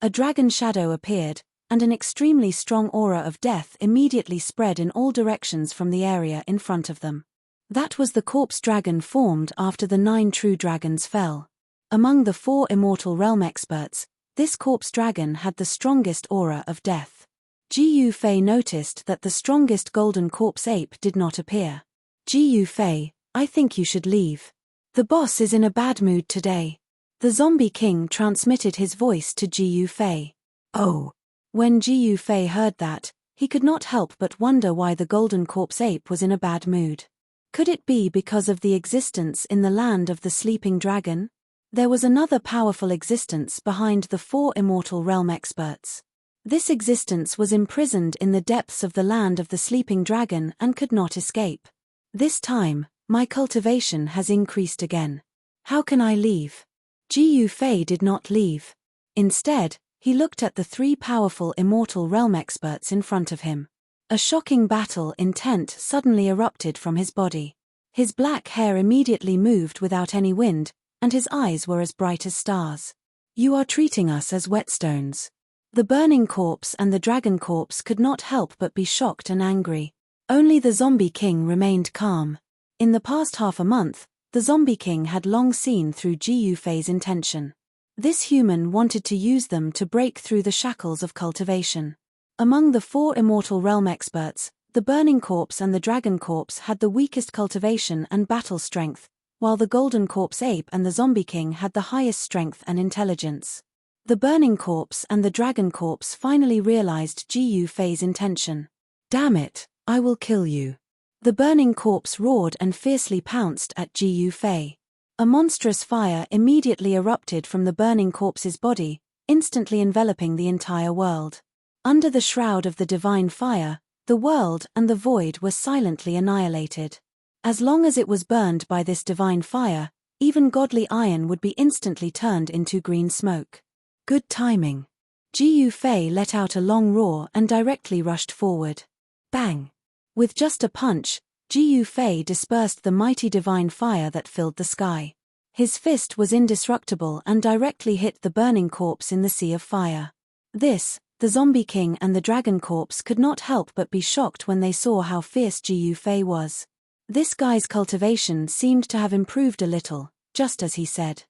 A dragon shadow appeared, and an extremely strong aura of death immediately spread in all directions from the area in front of them. That was the corpse dragon formed after the 9 true dragons fell. Among the 4 immortal realm experts, this corpse dragon had the strongest aura of death. Ji Yufei noticed that the strongest golden corpse ape did not appear. Ji Yufei, I think you should leave. The boss is in a bad mood today. The zombie king transmitted his voice to Ji Yufei. Oh. When Ji Yufei heard that, he could not help but wonder why the golden corpse ape was in a bad mood. Could it be because of the existence in the land of the sleeping dragon? There was another powerful existence behind the 4 immortal realm experts. This existence was imprisoned in the depths of the land of the sleeping dragon and could not escape. This time, my cultivation has increased again. How can I leave? Ji Yufei did not leave. Instead, he looked at the 3 powerful immortal realm experts in front of him. A shocking battle intent suddenly erupted from his body. His black hair immediately moved without any wind, and his eyes were as bright as stars. You are treating us as whetstones. The burning corpse and the dragon corpse could not help but be shocked and angry. Only the zombie king remained calm. In the past half a month, the zombie king had long seen through Ji Yufei's intention. This human wanted to use them to break through the shackles of cultivation. Among the 4 immortal realm experts, the burning corpse and the dragon corpse had the weakest cultivation and battle strength, while the golden corpse ape and the zombie king had the highest strength and intelligence. The burning corpse and the dragon corpse finally realized Ji Yufei's intention. Damn it, I will kill you. The burning corpse roared and fiercely pounced at Ji Yufei. A monstrous fire immediately erupted from the burning corpse's body, instantly enveloping the entire world. Under the shroud of the divine fire, the world and the void were silently annihilated. As long as it was burned by this divine fire, even godly iron would be instantly turned into green smoke. Good timing. Ji Yufei let out a long roar and directly rushed forward. Bang! With just a punch, Ji Yufei dispersed the mighty divine fire that filled the sky. His fist was indestructible and directly hit the burning corpse in the sea of fire. This, the Zombie King and the Dragon Corpse could not help but be shocked when they saw how fierce Ji Yufei was. This guy's cultivation seemed to have improved a little, just as he said.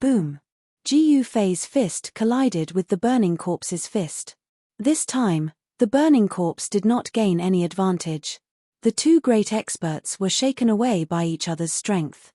Boom! Ji Yufei's fist collided with the burning corpse's fist. This time, the burning corpse did not gain any advantage. The two great experts were shaken away by each other's strength.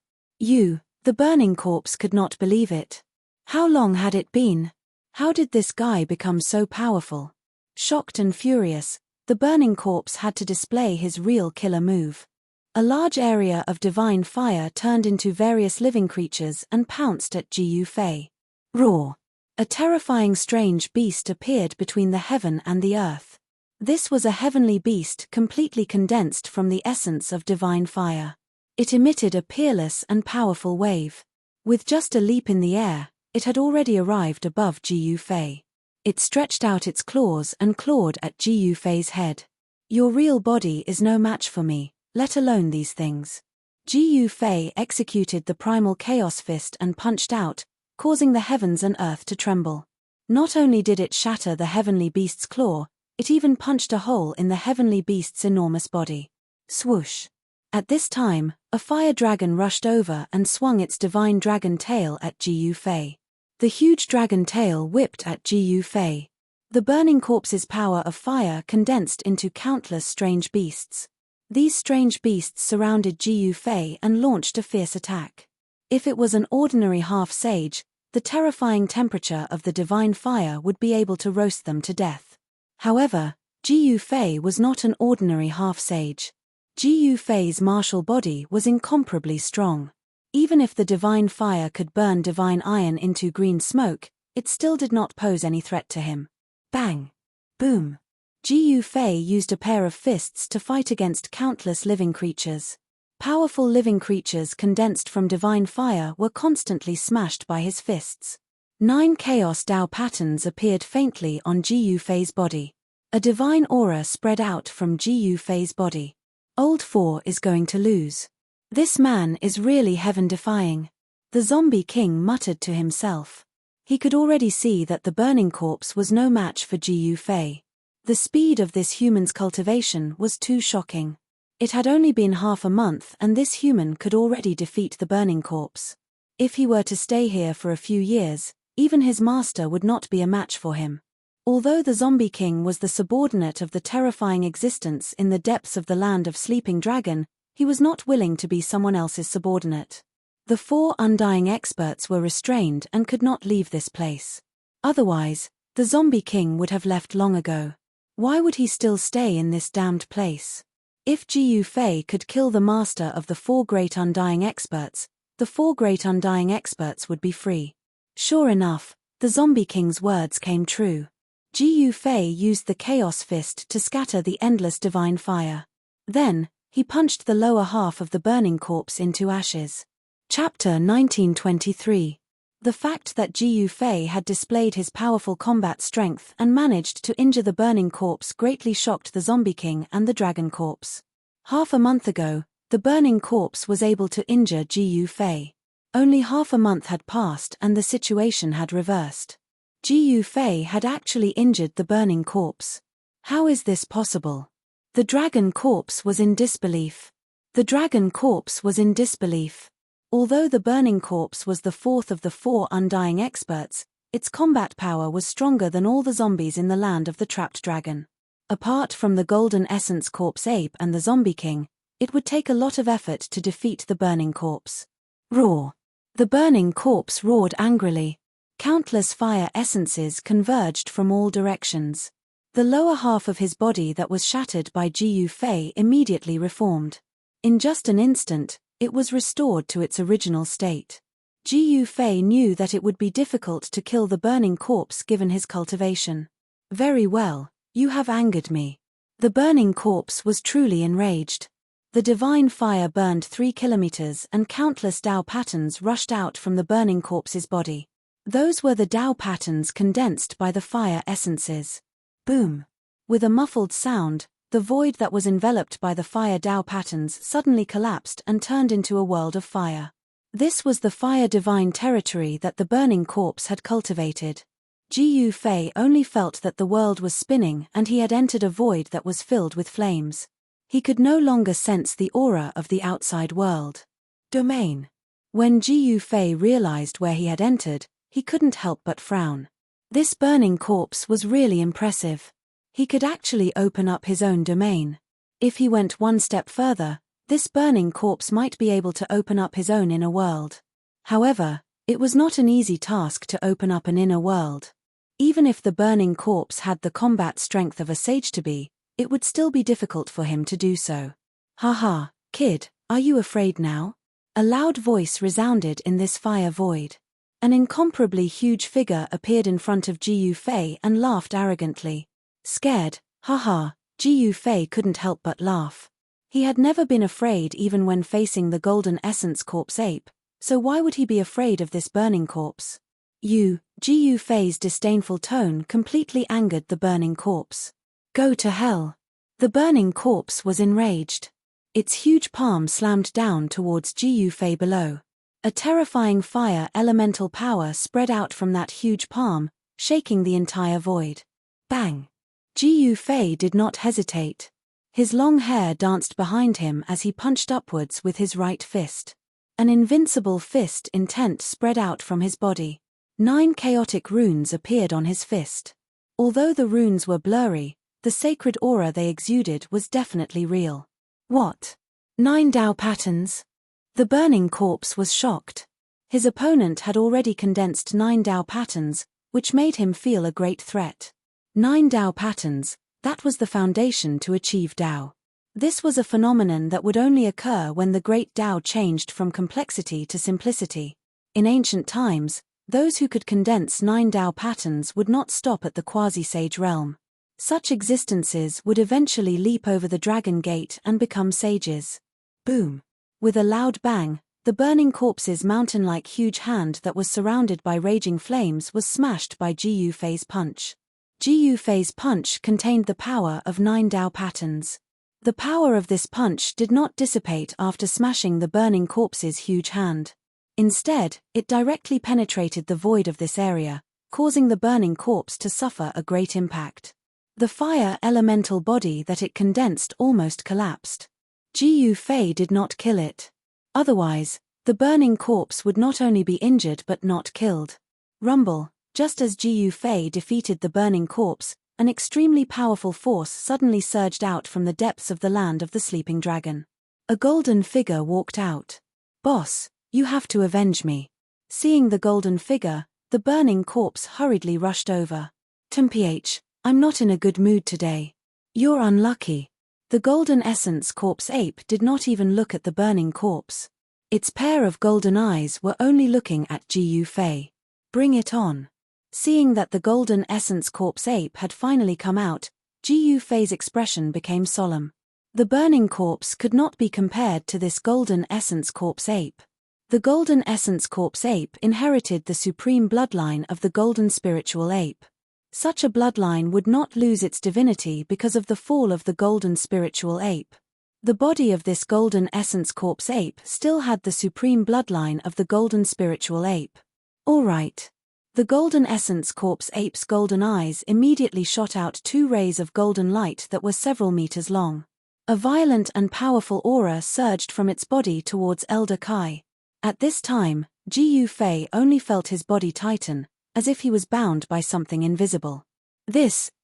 The burning corpse could not believe it. How long had it been? How did this guy become so powerful? Shocked and furious, the burning corpse had to display his real killer move. A large area of divine fire turned into various living creatures and pounced at Ji Yufei. Roar! A terrifying strange beast appeared between the heaven and the earth. This was a heavenly beast completely condensed from the essence of divine fire. It emitted a peerless and powerful wave. With just a leap in the air, it had already arrived above Ji Yufei. It stretched out its claws and clawed at Ji Yufei's head. Your real body is no match for me, let alone these things. Ji Yufei executed the primal chaos fist and punched out, causing the heavens and earth to tremble. Not only did it shatter the heavenly beast's claw, it even punched a hole in the heavenly beast's enormous body. Swoosh! At this time, a fire dragon rushed over and swung its divine dragon tail at Ji Yufei. The huge dragon tail whipped at Ji Yufei. The burning corpse's power of fire condensed into countless strange beasts. These strange beasts surrounded Ji Yufei and launched a fierce attack. If it was an ordinary half-sage, the terrifying temperature of the divine fire would be able to roast them to death. However, Ji Yufei was not an ordinary half-sage. Ji Yufei's martial body was incomparably strong. Even if the divine fire could burn divine iron into green smoke, it still did not pose any threat to him. Bang! Boom! Ji Yufei used a pair of fists to fight against countless living creatures. Powerful living creatures condensed from divine fire were constantly smashed by his fists. 9 Chaos Dao patterns appeared faintly on Ji Yufei's body. A divine aura spread out from Ji Yufei's body. Old 4 is going to lose. This man is really heaven-defying. The Zombie King muttered to himself. He could already see that the burning corpse was no match for Ji Yufei. The speed of this human's cultivation was too shocking. It had only been half a month and this human could already defeat the burning corpse. If he were to stay here for a few years, even his master would not be a match for him. Although the Zombie King was the subordinate of the terrifying existence in the depths of the land of Sleeping Dragon, he was not willing to be someone else's subordinate. The 4 undying experts were restrained and could not leave this place. Otherwise, the Zombie King would have left long ago. Why would he still stay in this damned place? If Ji Yufei could kill the master of the 4 great undying experts, the 4 great undying experts would be free. Sure enough, the Zombie King's words came true. Ji Yufei used the Chaos Fist to scatter the endless divine fire. Then, he punched the lower half of the burning corpse into ashes. Chapter 1923. The fact that Ji Yufei had displayed his powerful combat strength and managed to injure the burning corpse greatly shocked the Zombie King and the Dragon Corpse. Half a month ago, the burning corpse was able to injure Ji Yufei. Only half a month had passed and the situation had reversed. Ji Yufei had actually injured the burning corpse. How is this possible? The Dragon Corpse was in disbelief. The Dragon Corpse was in disbelief. Although the burning corpse was the 4th of the 4 undying experts, its combat power was stronger than all the zombies in the land of the trapped dragon. Apart from the golden essence corpse ape and the Zombie King, it would take a lot of effort to defeat the burning corpse. Roar! The burning corpse roared angrily. Countless fire essences converged from all directions. The lower half of his body that was shattered by Ji Yufei immediately reformed. In just an instant, it was restored to its original state. Ji Yufei knew that it would be difficult to kill the burning corpse given his cultivation. Very well, you have angered me. The burning corpse was truly enraged. The divine fire burned 3 kilometers and countless Dao patterns rushed out from the burning corpse's body. Those were the Dao patterns condensed by the fire essences. Boom! With a muffled sound, the void that was enveloped by the fire Dao patterns suddenly collapsed and turned into a world of fire. This was the fire divine territory that the burning corpse had cultivated. Ji Fei only felt that the world was spinning and he had entered a void that was filled with flames. He could no longer sense the aura of the outside world. Domain. When Ji Fei realized where he had entered, he couldn't help but frown. This burning corpse was really impressive. He could actually open up his own domain. If he went one step further, this burning corpse might be able to open up his own inner world. However, it was not an easy task to open up an inner world. Even if the burning corpse had the combat strength of a sage to be, it would still be difficult for him to do so. Haha, kid, are you afraid now? A loud voice resounded in this fire void. An incomparably huge figure appeared in front of Ji Fei and laughed arrogantly. Scared, haha, Ji Fei couldn't help but laugh. He had never been afraid even when facing the Golden Essence Corpse ape, so why would he be afraid of this burning corpse? Ji Fei's disdainful tone completely angered the burning corpse. Go to hell. The burning corpse was enraged. Its huge palm slammed down towards Ji Fei below. A terrifying fire elemental power spread out from that huge palm, shaking the entire void. Bang! Ji Fei did not hesitate. His long hair danced behind him as he punched upwards with his right fist. An invincible fist intent spread out from his body. 9 chaotic runes appeared on his fist. Although the runes were blurry, the sacred aura they exuded was definitely real. What? 9 Dao patterns? The burning corpse was shocked. His opponent had already condensed 9 Dao patterns, which made him feel a great threat. 9 Dao patterns, that was the foundation to achieve Dao. This was a phenomenon that would only occur when the great Dao changed from complexity to simplicity. In ancient times, those who could condense 9 Dao patterns would not stop at the quasi-sage realm. Such existences would eventually leap over the dragon gate and become sages. Boom! With a loud bang, the burning corpse's mountain-like huge hand that was surrounded by raging flames was smashed by Ji Fei's punch. Ji Fei's punch contained the power of 9 Dao patterns. The power of this punch did not dissipate after smashing the burning corpse's huge hand. Instead, it directly penetrated the void of this area, causing the burning corpse to suffer a great impact. The fire elemental body that it condensed almost collapsed. Ji Fei did not kill it. Otherwise, the burning corpse would not only be injured but not killed. Rumble, just as Ji Fei defeated the burning corpse, an extremely powerful force suddenly surged out from the depths of the land of the sleeping dragon. A golden figure walked out. Boss, you have to avenge me. Seeing the golden figure, the burning corpse hurriedly rushed over. Temph, I'm not in a good mood today. You're unlucky. The golden essence corpse ape did not even look at the burning corpse. Its pair of golden eyes were only looking at Ji Fei. Bring it on. Seeing that the golden essence corpse ape had finally come out, Ji Fei's expression became solemn. The burning corpse could not be compared to this golden essence corpse ape. The golden essence corpse ape inherited the supreme bloodline of the golden spiritual ape. Such a bloodline would not lose its divinity because of the fall of the golden spiritual ape. The body of this golden essence corpse ape still had the supreme bloodline of the golden spiritual ape. All right. The golden essence corpse ape's golden eyes immediately shot out 2 rays of golden light that were several meters long. A violent and powerful aura surged from its body towards Elder Kai. At this time, Ji Fei only felt his body tighten, as if he was bound by something invisible.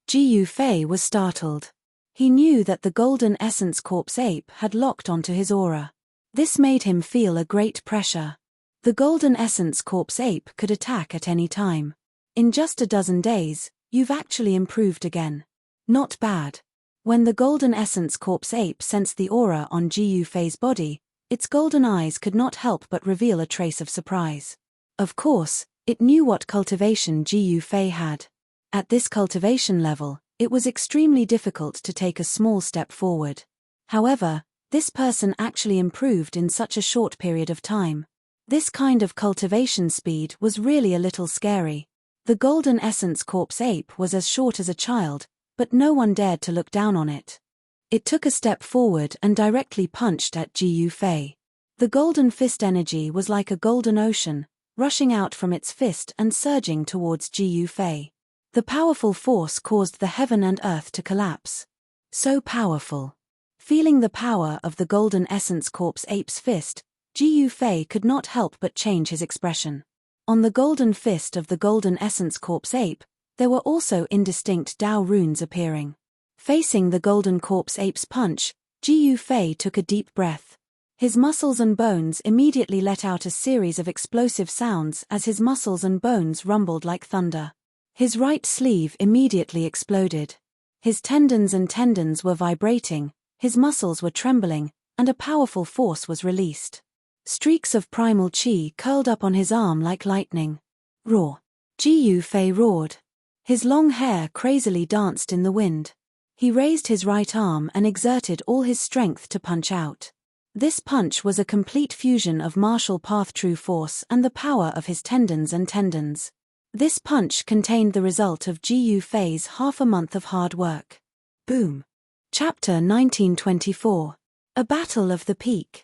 Ji Fei was startled. He knew that the golden essence corpse ape had locked onto his aura. This made him feel a great pressure. The golden essence corpse ape could attack at any time. In just a dozen days, you've actually improved again. Not bad. When the golden essence corpse ape sensed the aura on Ji Fei's body, its golden eyes could not help but reveal a trace of surprise. Of course, it knew what cultivation Ji Fei had. At this cultivation level, it was extremely difficult to take a small step forward. However, this person actually improved in such a short period of time. This kind of cultivation speed was really a little scary. The golden essence corpse ape was as short as a child, but no one dared to look down on it. It took a step forward and directly punched at Ji Fei. The golden fist energy was like a golden ocean, rushing out from its fist and surging towards Gu Fei. The powerful force caused the heaven and earth to collapse. So powerful. Feeling the power of the Golden Essence Corpse ape's fist, Gu Fei could not help but change his expression. On the golden fist of the Golden Essence Corpse ape, there were also indistinct Dao runes appearing. Facing the Golden Corpse ape's punch, Gu Fei took a deep breath. His muscles and bones immediately let out a series of explosive sounds as his muscles and bones rumbled like thunder. His right sleeve immediately exploded. His tendons were vibrating, his muscles were trembling, and a powerful force was released. Streaks of primal chi curled up on his arm like lightning. Roar! Gu Fei roared. His long hair crazily danced in the wind. He raised his right arm and exerted all his strength to punch out. This punch was a complete fusion of martial path true force and the power of his tendons. This punch contained the result of Gu Fei's half a month of hard work. Boom! Chapter 1924. A Battle of the Peak.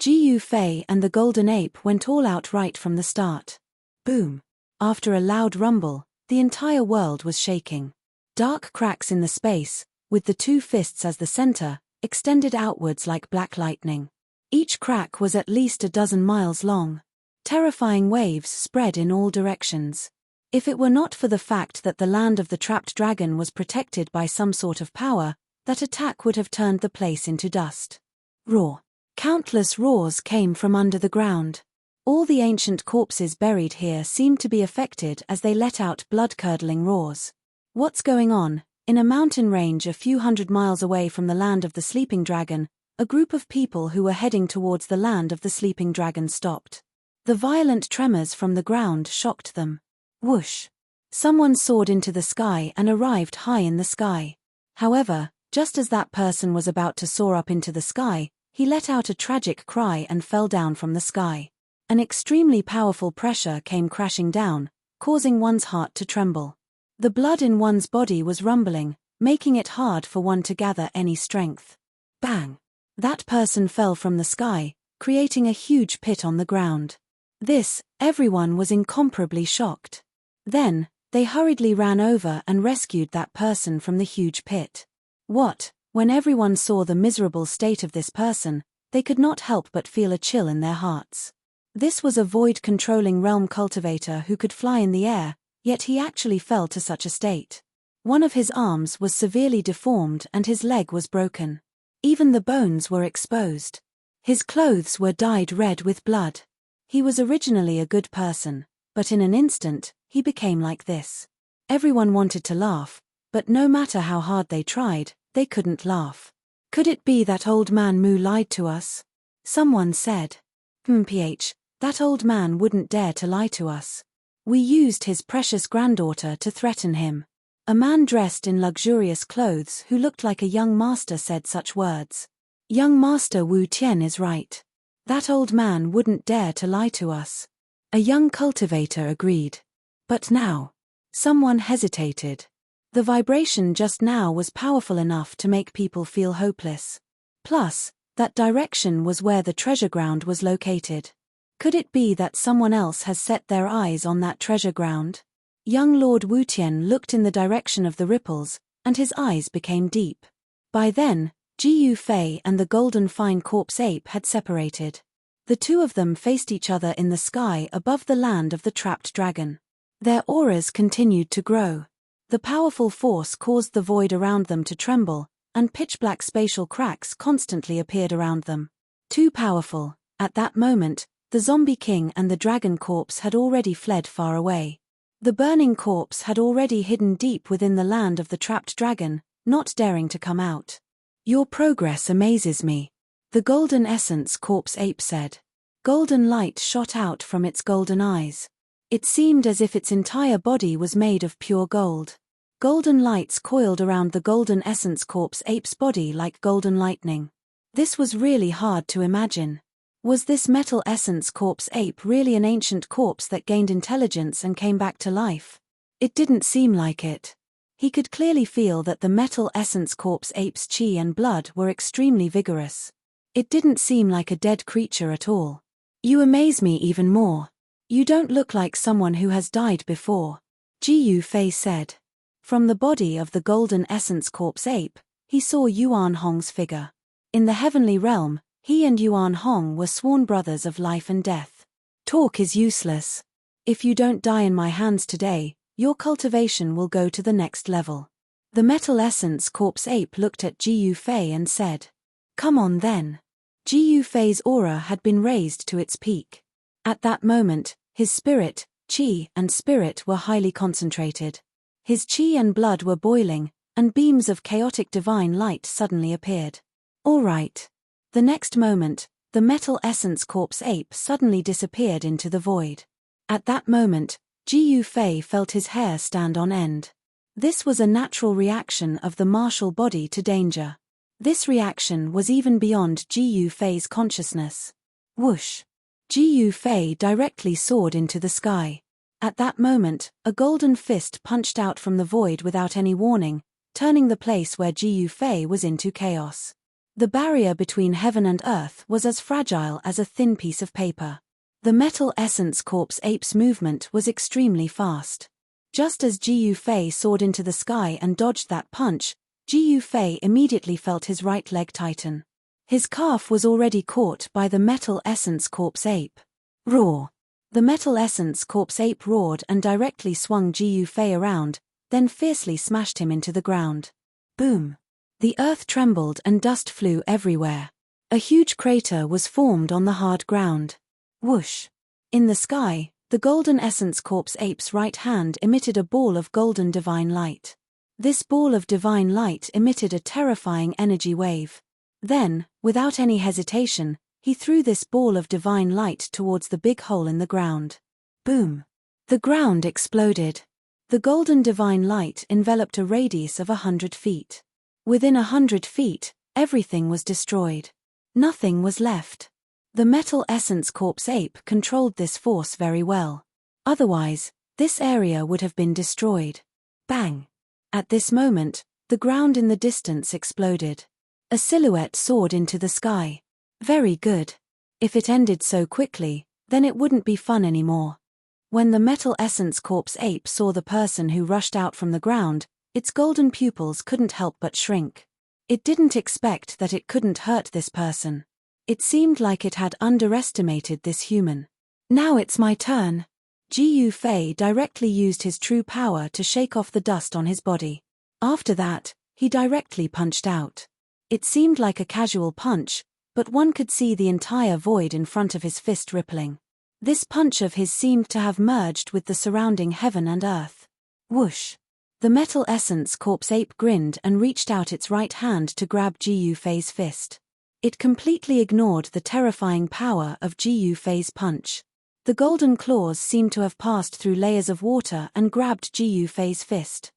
Gu Fei and the Golden Ape went all out right from the start. Boom! After a loud rumble, the entire world was shaking. Dark cracks in the space, with the two fists as the center, extended outwards like black lightning. Each crack was at least a dozen miles long. Terrifying waves spread in all directions. If it were not for the fact that the land of the trapped dragon was protected by some sort of power, that attack would have turned the place into dust. Roar! Countless roars came from under the ground. All the ancient corpses buried here seemed to be affected as they let out blood-curdling roars. What's going on? In a mountain range a few hundred miles away from the land of the sleeping dragon, a group of people who were heading towards the land of the sleeping dragon stopped. The violent tremors from the ground shocked them. Whoosh! Someone soared into the sky and arrived high in the sky. However, just as that person was about to soar up into the sky, he let out a tragic cry and fell down from the sky. An extremely powerful pressure came crashing down, causing one's heart to tremble. The blood in one's body was rumbling, making it hard for one to gather any strength. Bang! That person fell from the sky, creating a huge pit on the ground. Everyone was incomparably shocked. Then, they hurriedly ran over and rescued that person from the huge pit. When everyone saw the miserable state of this person, they could not help but feel a chill in their hearts. This was a void-controlling realm cultivator who could fly in the air, yet he actually fell to such a state. One of his arms was severely deformed and his leg was broken. Even the bones were exposed. His clothes were dyed red with blood. He was originally a good person, but in an instant, he became like this. Everyone wanted to laugh, but no matter how hard they tried, they couldn't laugh. Could it be that old man Mu lied to us? Someone said. That old man wouldn't dare to lie to us. We used his precious granddaughter to threaten him. A man dressed in luxurious clothes who looked like a young master said such words. Young Master Wu Tian is right. That old man wouldn't dare to lie to us. A young cultivator agreed. But now. Someone hesitated. The vibration just now was powerful enough to make people feel hopeless. Plus, that direction was where the treasure ground was located. Could it be that someone else has set their eyes on that treasure ground? Young Lord Wu Tian looked in the direction of the ripples, and his eyes became deep. By then, Gu Fei and the golden fine corpse ape had separated. The two of them faced each other in the sky above the land of the trapped dragon. Their auras continued to grow. The powerful force caused the void around them to tremble, and pitch-black spatial cracks constantly appeared around them. Too powerful. At that moment, the zombie king and the dragon corpse had already fled far away. The burning corpse had already hidden deep within the land of the trapped dragon, not daring to come out. Your progress amazes me. The golden essence corpse ape said. Golden light shot out from its golden eyes. It seemed as if its entire body was made of pure gold. Golden lights coiled around the golden essence corpse ape's body like golden lightning. This was really hard to imagine. Was this metal essence corpse ape really an ancient corpse that gained intelligence and came back to life? It didn't seem like it. He could clearly feel that the metal essence corpse ape's chi and blood were extremely vigorous. It didn't seem like a dead creature at all. You amaze me even more. You don't look like someone who has died before, Ji Fei said. From the body of the Golden Essence Corpse ape, he saw Yuan Hong's figure. In the heavenly realm, he and Yuan Hong were sworn brothers of life and death. Talk is useless. If you don't die in my hands today, your cultivation will go to the next level. The Metal Essence Corpse ape looked at Ji Fei and said, "Come on then." Ji Fei's aura had been raised to its peak. At that moment, his spirit, qi, and spirit were highly concentrated. His qi and blood were boiling, and beams of chaotic divine light suddenly appeared. All right. The next moment, the Metal Essence Corpse ape suddenly disappeared into the void. At that moment, Ji Fei felt his hair stand on end. This was a natural reaction of the martial body to danger. This reaction was even beyond Ji Fei's consciousness. Whoosh! Ji Fei directly soared into the sky. At that moment, a golden fist punched out from the void without any warning, turning the place where Ji Fei was into chaos. The barrier between heaven and earth was as fragile as a thin piece of paper. The Metal Essence Corpse ape's movement was extremely fast. Just as Ji Fei soared into the sky and dodged that punch, Ji Fei immediately felt his right leg tighten. His calf was already caught by the Metal Essence Corpse ape. Roar! The Metal Essence Corpse ape roared and directly swung Ji Fei around, then fiercely smashed him into the ground. Boom! The earth trembled and dust flew everywhere. A huge crater was formed on the hard ground. Whoosh! In the sky, the Golden Essence Corpse ape's right hand emitted a ball of golden divine light. This ball of divine light emitted a terrifying energy wave. Then, without any hesitation, he threw this ball of divine light towards the big hole in the ground. Boom! The ground exploded. The golden divine light enveloped a radius of 100 feet. Within 100 feet, everything was destroyed. Nothing was left. The Metal Essence Corpse ape controlled this force very well. Otherwise, this area would have been destroyed. Bang! At this moment, the ground in the distance exploded. A silhouette soared into the sky. Very good. If it ended so quickly, then it wouldn't be fun anymore. When the Metal Essence Corpse ape saw the person who rushed out from the ground, its golden pupils couldn't help but shrink. It didn't expect that it couldn't hurt this person. It seemed like it had underestimated this human. Now it's my turn. Ji Fei directly used his true power to shake off the dust on his body. After that, he directly punched out. It seemed like a casual punch, but one could see the entire void in front of his fist rippling. This punch of his seemed to have merged with the surrounding heaven and earth. Whoosh! The Metal Essence Corpse ape grinned and reached out its right hand to grab Ji Fei's fist. It completely ignored the terrifying power of Ji Fei's punch. The golden claws seemed to have passed through layers of water and grabbed Ji Fei's fist.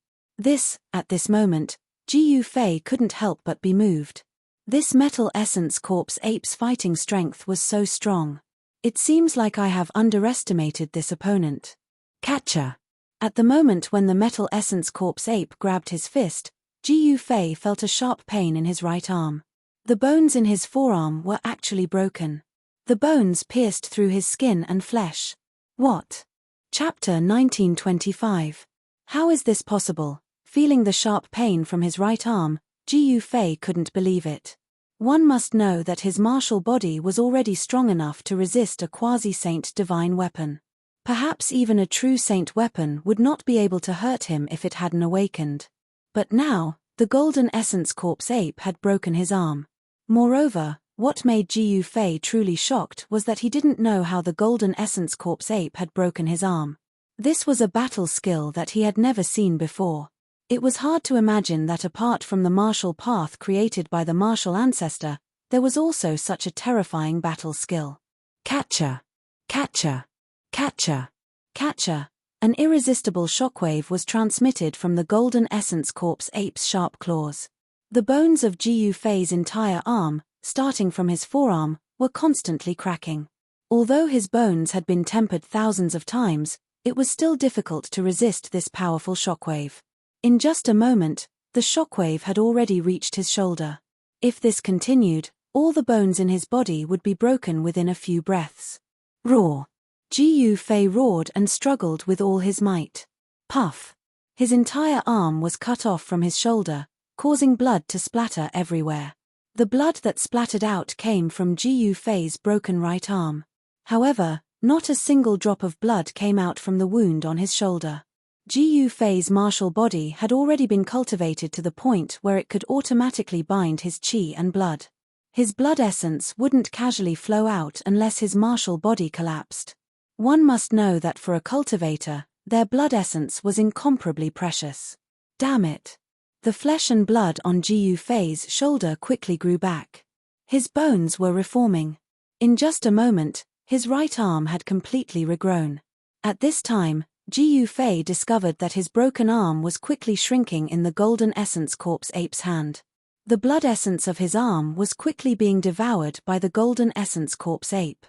At this moment, Ji Fei couldn't help but be moved. This Metal Essence Corpse ape's fighting strength was so strong. It seems like I have underestimated this opponent. Catcher! At the moment when the Metal Essence Corpse ape grabbed his fist, Ji Fei felt a sharp pain in his right arm. The bones in his forearm were actually broken. The bones pierced through his skin and flesh. What? Chapter 1925. How is this possible? Feeling the sharp pain from his right arm, Ji Fei couldn't believe it. One must know that his martial body was already strong enough to resist a quasi-saint divine weapon. Perhaps even a true saint weapon would not be able to hurt him if it hadn't awakened. But now, the Golden Essence Corpse ape had broken his arm. Moreover, what made Ji Fei truly shocked was that he didn't know how the Golden Essence Corpse ape had broken his arm. This was a battle skill that he had never seen before. It was hard to imagine that apart from the martial path created by the martial ancestor, there was also such a terrifying battle skill. Catcher! Catcher! Catcher! Catcher! An irresistible shockwave was transmitted from the Golden Essence Corpse ape's sharp claws. The bones of Ji Fei's entire arm, starting from his forearm, were constantly cracking. Although his bones had been tempered thousands of times, it was still difficult to resist this powerful shockwave. In just a moment, the shockwave had already reached his shoulder. If this continued, all the bones in his body would be broken within a few breaths. Roar! Ji Fei roared and struggled with all his might. Puff! His entire arm was cut off from his shoulder, causing blood to splatter everywhere. The blood that splattered out came from Ji Fei's broken right arm. However, not a single drop of blood came out from the wound on his shoulder. Ji Fei's martial body had already been cultivated to the point where it could automatically bind his qi and blood. His blood essence wouldn't casually flow out unless his martial body collapsed. One must know that for a cultivator, their blood essence was incomparably precious. Damn it! The flesh and blood on Ji Fei's shoulder quickly grew back. His bones were reforming. In just a moment, his right arm had completely regrown. At this time, Ji Fei discovered that his broken arm was quickly shrinking in the Golden Essence Corpse ape's hand. The blood essence of his arm was quickly being devoured by the Golden Essence Corpse ape.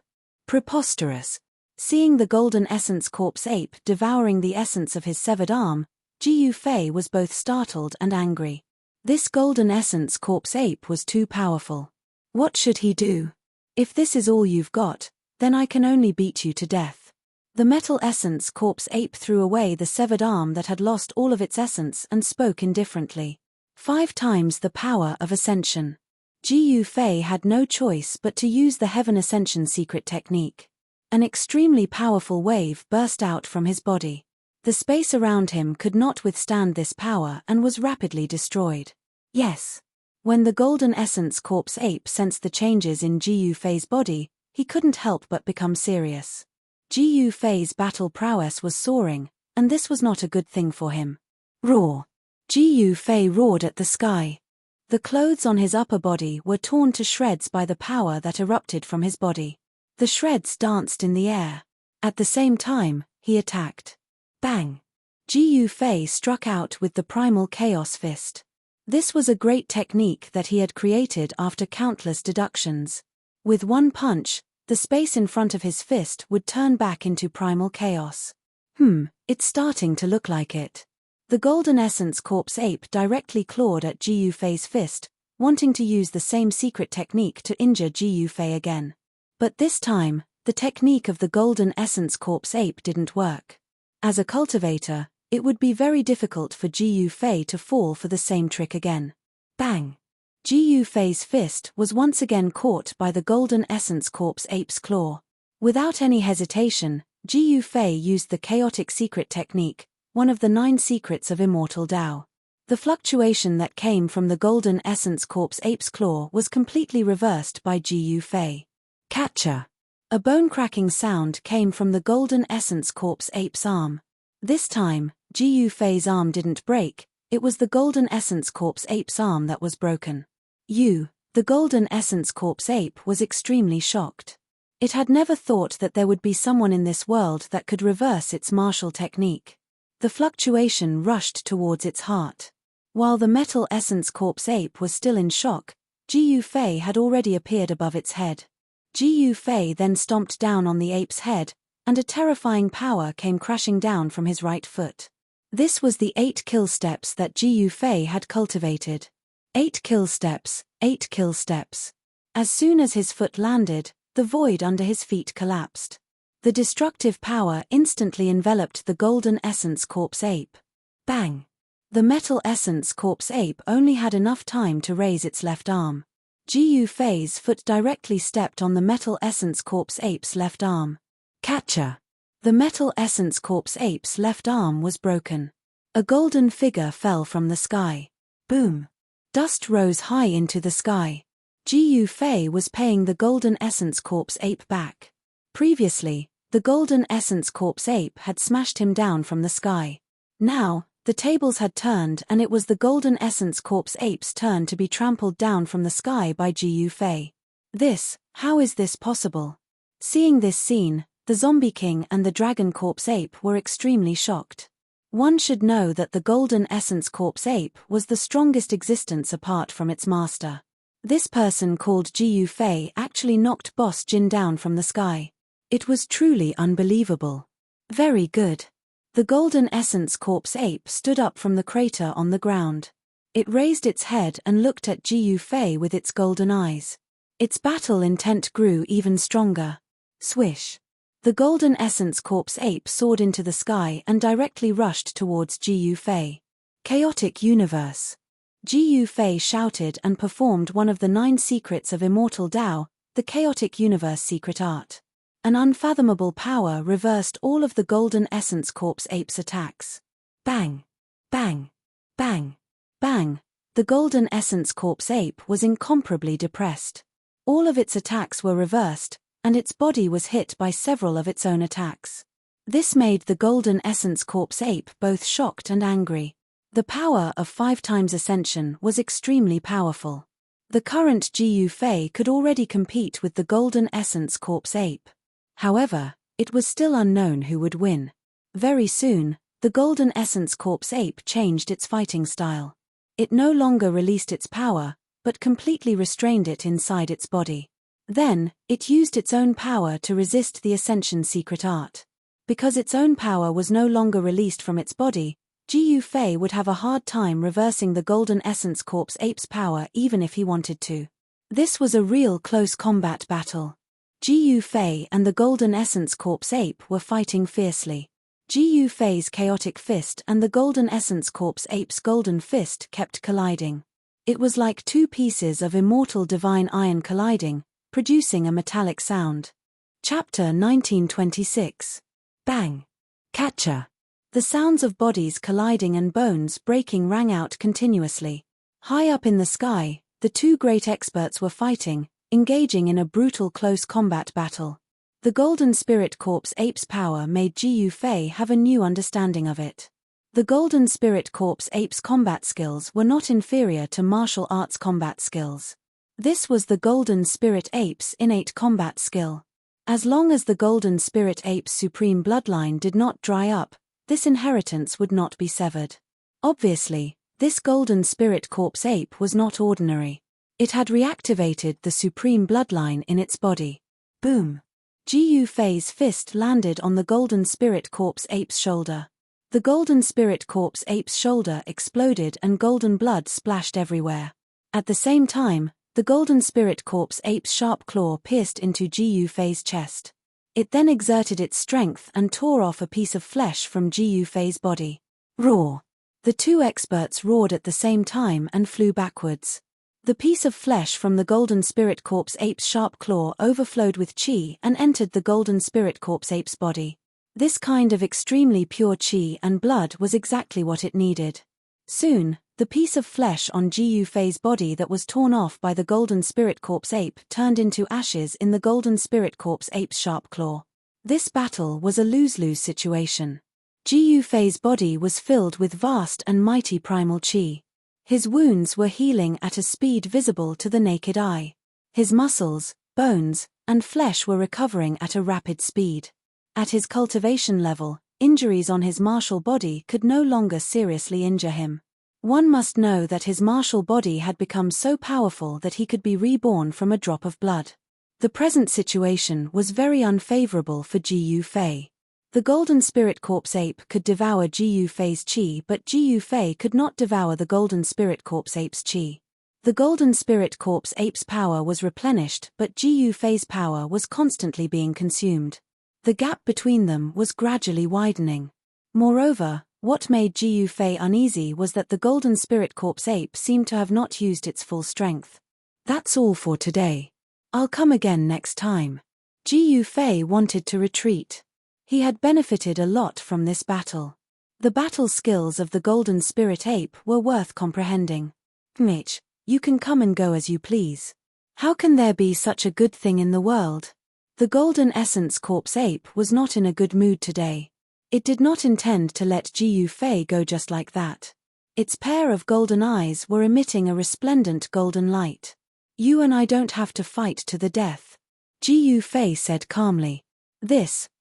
Preposterous! Seeing the Golden Essence Corpse ape devouring the essence of his severed arm, Ji Fei was both startled and angry. This Golden Essence Corpse ape was too powerful. What should he do? If this is all you've got, then I can only beat you to death. The Metal Essence Corpse ape threw away the severed arm that had lost all of its essence and spoke indifferently. 5 times the power of ascension. Ji Fei had no choice but to use the Heaven Ascension secret technique. An extremely powerful wave burst out from his body. The space around him could not withstand this power and was rapidly destroyed. Yes. When the Golden Essence Corpse ape sensed the changes in Ji Fei's body, he couldn't help but become serious. Ji Fei's battle prowess was soaring, and this was not a good thing for him. Roar! Ji Fei roared at the sky. The clothes on his upper body were torn to shreds by the power that erupted from his body. The shreds danced in the air. At the same time, he attacked. Bang! Ji Fei struck out with the Primal Chaos Fist. This was a great technique that he had created after countless deductions. With one punch, the space in front of his fist would turn back into primal chaos. It's starting to look like it. The Golden Essence Corpse ape directly clawed at Ji Fei's fist, wanting to use the same secret technique to injure Ji Fei again. But this time, the technique of the Golden Essence Corpse ape didn't work. As a cultivator, it would be very difficult for Ji Fei to fall for the same trick again. Bang! Ji Fei's fist was once again caught by the Golden Essence Corpse ape's claw. Without any hesitation, Ji Fei used the Chaotic Secret technique, one of the 9 secrets of Immortal Tao. The fluctuation that came from the Golden Essence Corpse ape's claw was completely reversed by Ji Fei. Catcher! A bone-cracking sound came from the Golden Essence Corpse ape's arm. This time, Ji Fei's arm didn't break, it was the Golden Essence Corpse ape's arm that was broken. The Golden Essence Corpse ape was extremely shocked. It had never thought that there would be someone in this world that could reverse its martial technique. The fluctuation rushed towards its heart. While the Metal Essence Corpse ape was still in shock, Ji Fei had already appeared above its head. Ji Fei then stomped down on the ape's head, and a terrifying power came crashing down from his right foot. This was the 8 kill steps that Ji Fei had cultivated. 8 kill steps, 8 kill steps. As soon as his foot landed, the void under his feet collapsed. The destructive power instantly enveloped the Golden Essence Corpse ape. Bang! The Metal Essence Corpse ape only had enough time to raise its left arm. Ji Fei's foot directly stepped on the Metal Essence Corpse ape's left arm. Catcher! The Metal Essence Corpse ape's left arm was broken. A golden figure fell from the sky. Boom! Dust rose high into the sky. Ji Fei was paying the Golden Essence Corpse ape back. Previously, the Golden Essence Corpse ape had smashed him down from the sky. Now, the tables had turned and it was the Golden Essence Corpse ape's turn to be trampled down from the sky by Ji Fei. How is this possible? Seeing this scene, the Zombie King and the Dragon Corpse ape were extremely shocked. One should know that the Golden Essence Corpse ape was the strongest existence apart from its master. This person called Ji Fei actually knocked Boss Jin down from the sky. It was truly unbelievable. Very good. The Golden Essence Corpse ape stood up from the crater on the ground. It raised its head and looked at Ji Fei with its golden eyes. Its battle intent grew even stronger. Swish. The Golden Essence Corpse ape soared into the sky and directly rushed towards Ji Yufei. Chaotic Universe. Ji Yufei shouted and performed one of the 9 secrets of Immortal Tao, the Chaotic Universe secret art. An unfathomable power reversed all of the Golden Essence Corpse ape's attacks. Bang! Bang! Bang! Bang! The Golden Essence Corpse ape was incomparably depressed. All of its attacks were reversed, and its body was hit by several of its own attacks. This made the Golden Essence Corpse ape both shocked and angry. The power of 5 times ascension was extremely powerful. The current Ji Yufei could already compete with the Golden Essence Corpse ape. However, it was still unknown who would win. Very soon, the Golden Essence Corpse ape changed its fighting style. It no longer released its power, but completely restrained it inside its body. Then, it used its own power to resist the Ascension secret art. Because its own power was no longer released from its body, Ji Yufei would have a hard time reversing the Golden Essence Corpse ape's power even if he wanted to. This was a real close combat battle. Ji Yufei and the Golden Essence Corpse ape were fighting fiercely. Ji Yufei's chaotic fist and the Golden Essence Corpse ape's golden fist kept colliding. It was like 2 pieces of immortal divine iron colliding, producing a metallic sound. Chapter 1926. Bang! Catcher! The sounds of bodies colliding and bones breaking rang out continuously. High up in the sky, the 2 great experts were fighting, engaging in a brutal close combat battle. The Golden Spirit Corpse ape's power made Ji Yufei have a new understanding of it. The Golden Spirit Corpse ape's combat skills were not inferior to martial arts combat skills. This was the Golden Spirit ape's innate combat skill. As long as the Golden Spirit ape's supreme bloodline did not dry up, this inheritance would not be severed. Obviously, this Golden Spirit Corpse ape was not ordinary. It had reactivated the supreme bloodline in its body. Boom! Ji Yufei's fist landed on the Golden Spirit Corpse ape's shoulder. The Golden Spirit Corpse ape's shoulder exploded and golden blood splashed everywhere. At the same time, the Golden Spirit Corpse ape's sharp claw pierced into Ji Yufei's chest. It then exerted its strength and tore off a piece of flesh from Ji Yufei's body. Roar! The 2 experts roared at the same time and flew backwards. The piece of flesh from the Golden Spirit Corpse ape's sharp claw overflowed with chi and entered the Golden Spirit Corpse ape's body. This kind of extremely pure chi and blood was exactly what it needed. Soon, the piece of flesh on Ji Yufei's body that was torn off by the Golden Spirit Corpse ape turned into ashes in the Golden Spirit Corpse ape's sharp claw. This battle was a lose-lose situation. Ji Yufei's body was filled with vast and mighty primal chi. His wounds were healing at a speed visible to the naked eye. His muscles, bones, and flesh were recovering at a rapid speed. At his cultivation level, injuries on his martial body could no longer seriously injure him. One must know that his martial body had become so powerful that he could be reborn from a drop of blood. The present situation was very unfavorable for Ji Yufei. The Golden Spirit Corpse ape could devour Ji Yufei's chi, but Ji Yufei could not devour the Golden Spirit Corpse ape's chi. The Golden Spirit Corpse ape's power was replenished, but Ji Yufei's power was constantly being consumed. The gap between them was gradually widening. Moreover, what made Ji Yufei uneasy was that the Golden Spirit Corpse ape seemed to have not used its full strength. That's all for today. I'll come again next time. Ji Yufei wanted to retreat. He had benefited a lot from this battle. The battle skills of the Golden Spirit ape were worth comprehending. Mitch, you can come and go as you please. How can there be such a good thing in the world? The Golden Essence Corpse ape was not in a good mood today. It did not intend to let Ji Yufei go just like that. Its pair of golden eyes were emitting a resplendent golden light. You and I don't have to fight to the death. Ji Yufei said calmly.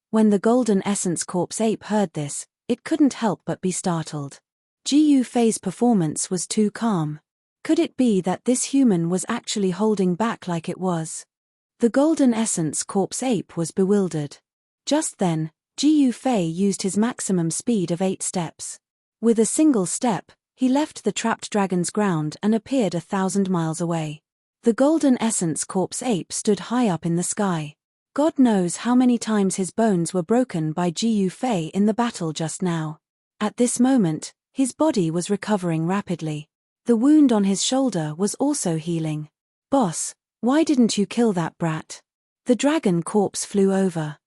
When the Golden Essence Corpse ape heard this, it couldn't help but be startled. Ji Yufei's performance was too calm. Could it be that this human was actually holding back like it was? The Golden Essence Corpse ape was bewildered. Just then, Ji Yufei used his maximum speed of 8 steps. With a single step, he left the trapped dragon's ground and appeared 1,000 miles away. The golden essence corpse ape stood high up in the sky. God knows how many times his bones were broken by Jiu Fei in the battle just now. At this moment, his body was recovering rapidly. The wound on his shoulder was also healing. Boss, why didn't you kill that brat? The dragon corpse flew over.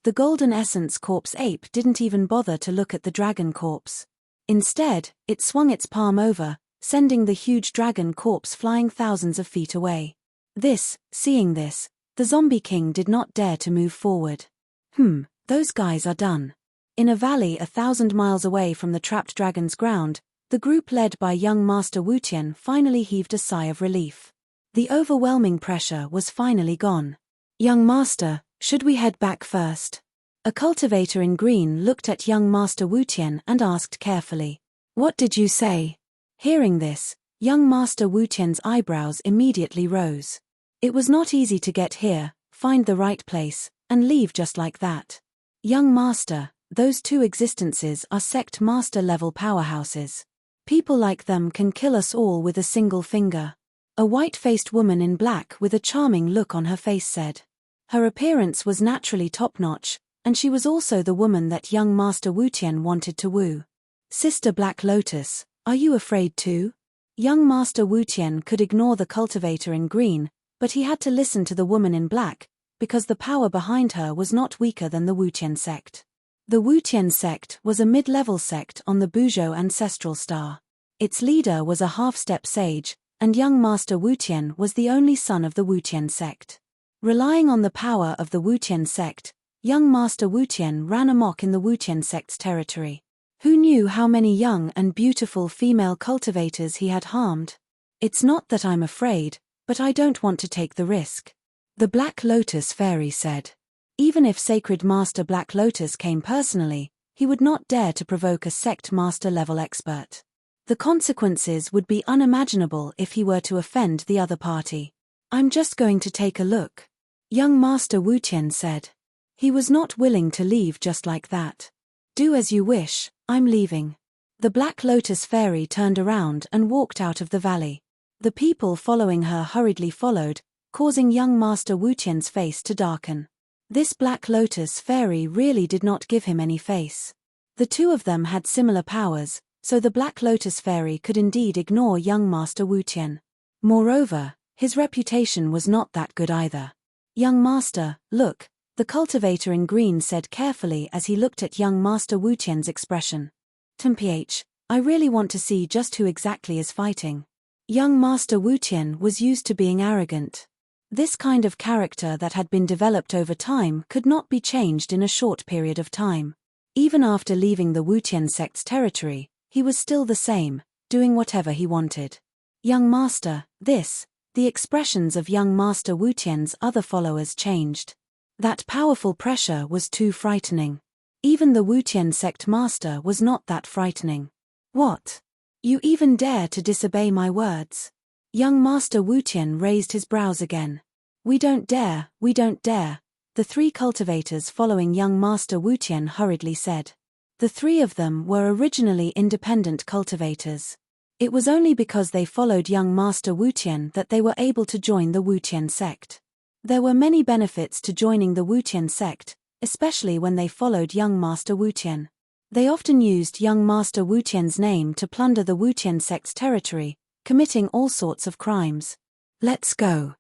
The golden essence corpse ape didn't even bother to look at the dragon corpse. Instead, it swung its palm over, sending the huge dragon corpse flying thousands of feet away. Seeing this, the zombie king did not dare to move forward. Those guys are done. In a valley 1,000 miles away from the trapped dragon's ground, the group led by young Master Wutian finally heaved a sigh of relief. The overwhelming pressure was finally gone. Young Master, should we head back first? A cultivator in green looked at young Master Wutian and asked carefully. What did you say? Hearing this, young Master Wutian's eyebrows immediately rose. It was not easy to get here, find the right place, and leave just like that. Young Master, those two existences are sect master level powerhouses. People like them can kill us all with a single finger. A white-faced woman in black with a charming look on her face said. Her appearance was naturally top-notch, and she was also the woman that young Master Wutian wanted to woo. Sister Black Lotus, are you afraid too? Young Master Wutian could ignore the cultivator in green, but he had to listen to the woman in black, because the power behind her was not weaker than the Wutian sect. The Wutian sect was a mid-level sect on the Buzhou ancestral star. Its leader was a half-step sage, and young Master Wutian was the only son of the Wutian sect. Relying on the power of the Wutian sect, young Master Wutian ran amok in the Wutian sect's territory. Who knew how many young and beautiful female cultivators he had harmed? It's not that I'm afraid, but I don't want to take the risk. The Black Lotus Fairy said. Even if Sacred Master Black Lotus came personally, he would not dare to provoke a sect master level expert. The consequences would be unimaginable if he were to offend the other party. I'm just going to take a look. Young Master Wutian said. He was not willing to leave just like that. Do as you wish, I'm leaving. The Black Lotus Fairy turned around and walked out of the valley. The people following her hurriedly followed, causing young Master Wutian's face to darken. This Black Lotus Fairy really did not give him any face. The two of them had similar powers, so the Black Lotus Fairy could indeed ignore young Master Wutian. Moreover, his reputation was not that good either. Young Master, look, the cultivator in green said carefully as he looked at young Master Wutian's expression. I really want to see just who exactly is fighting. Young Master Wutian was used to being arrogant. This kind of character that had been developed over time could not be changed in a short period of time. Even after leaving the Wutian sect's territory, he was still the same, doing whatever he wanted. Young Master, the expressions of young Master Wutian's other followers changed. That powerful pressure was too frightening. Even the Wutian sect master was not that frightening. What? You even dare to disobey my words? Young Master Wutian raised his brows again. We don't dare, we don't dare, the three cultivators following young Master Wutian hurriedly said. The three of them were originally independent cultivators. It was only because they followed young Master Wutian that they were able to join the Wutian sect. There were many benefits to joining the Wutian sect, especially when they followed young Master Wutian. They often used young Master Wutian's name to plunder the Wutian sect's territory, committing all sorts of crimes. Let's go.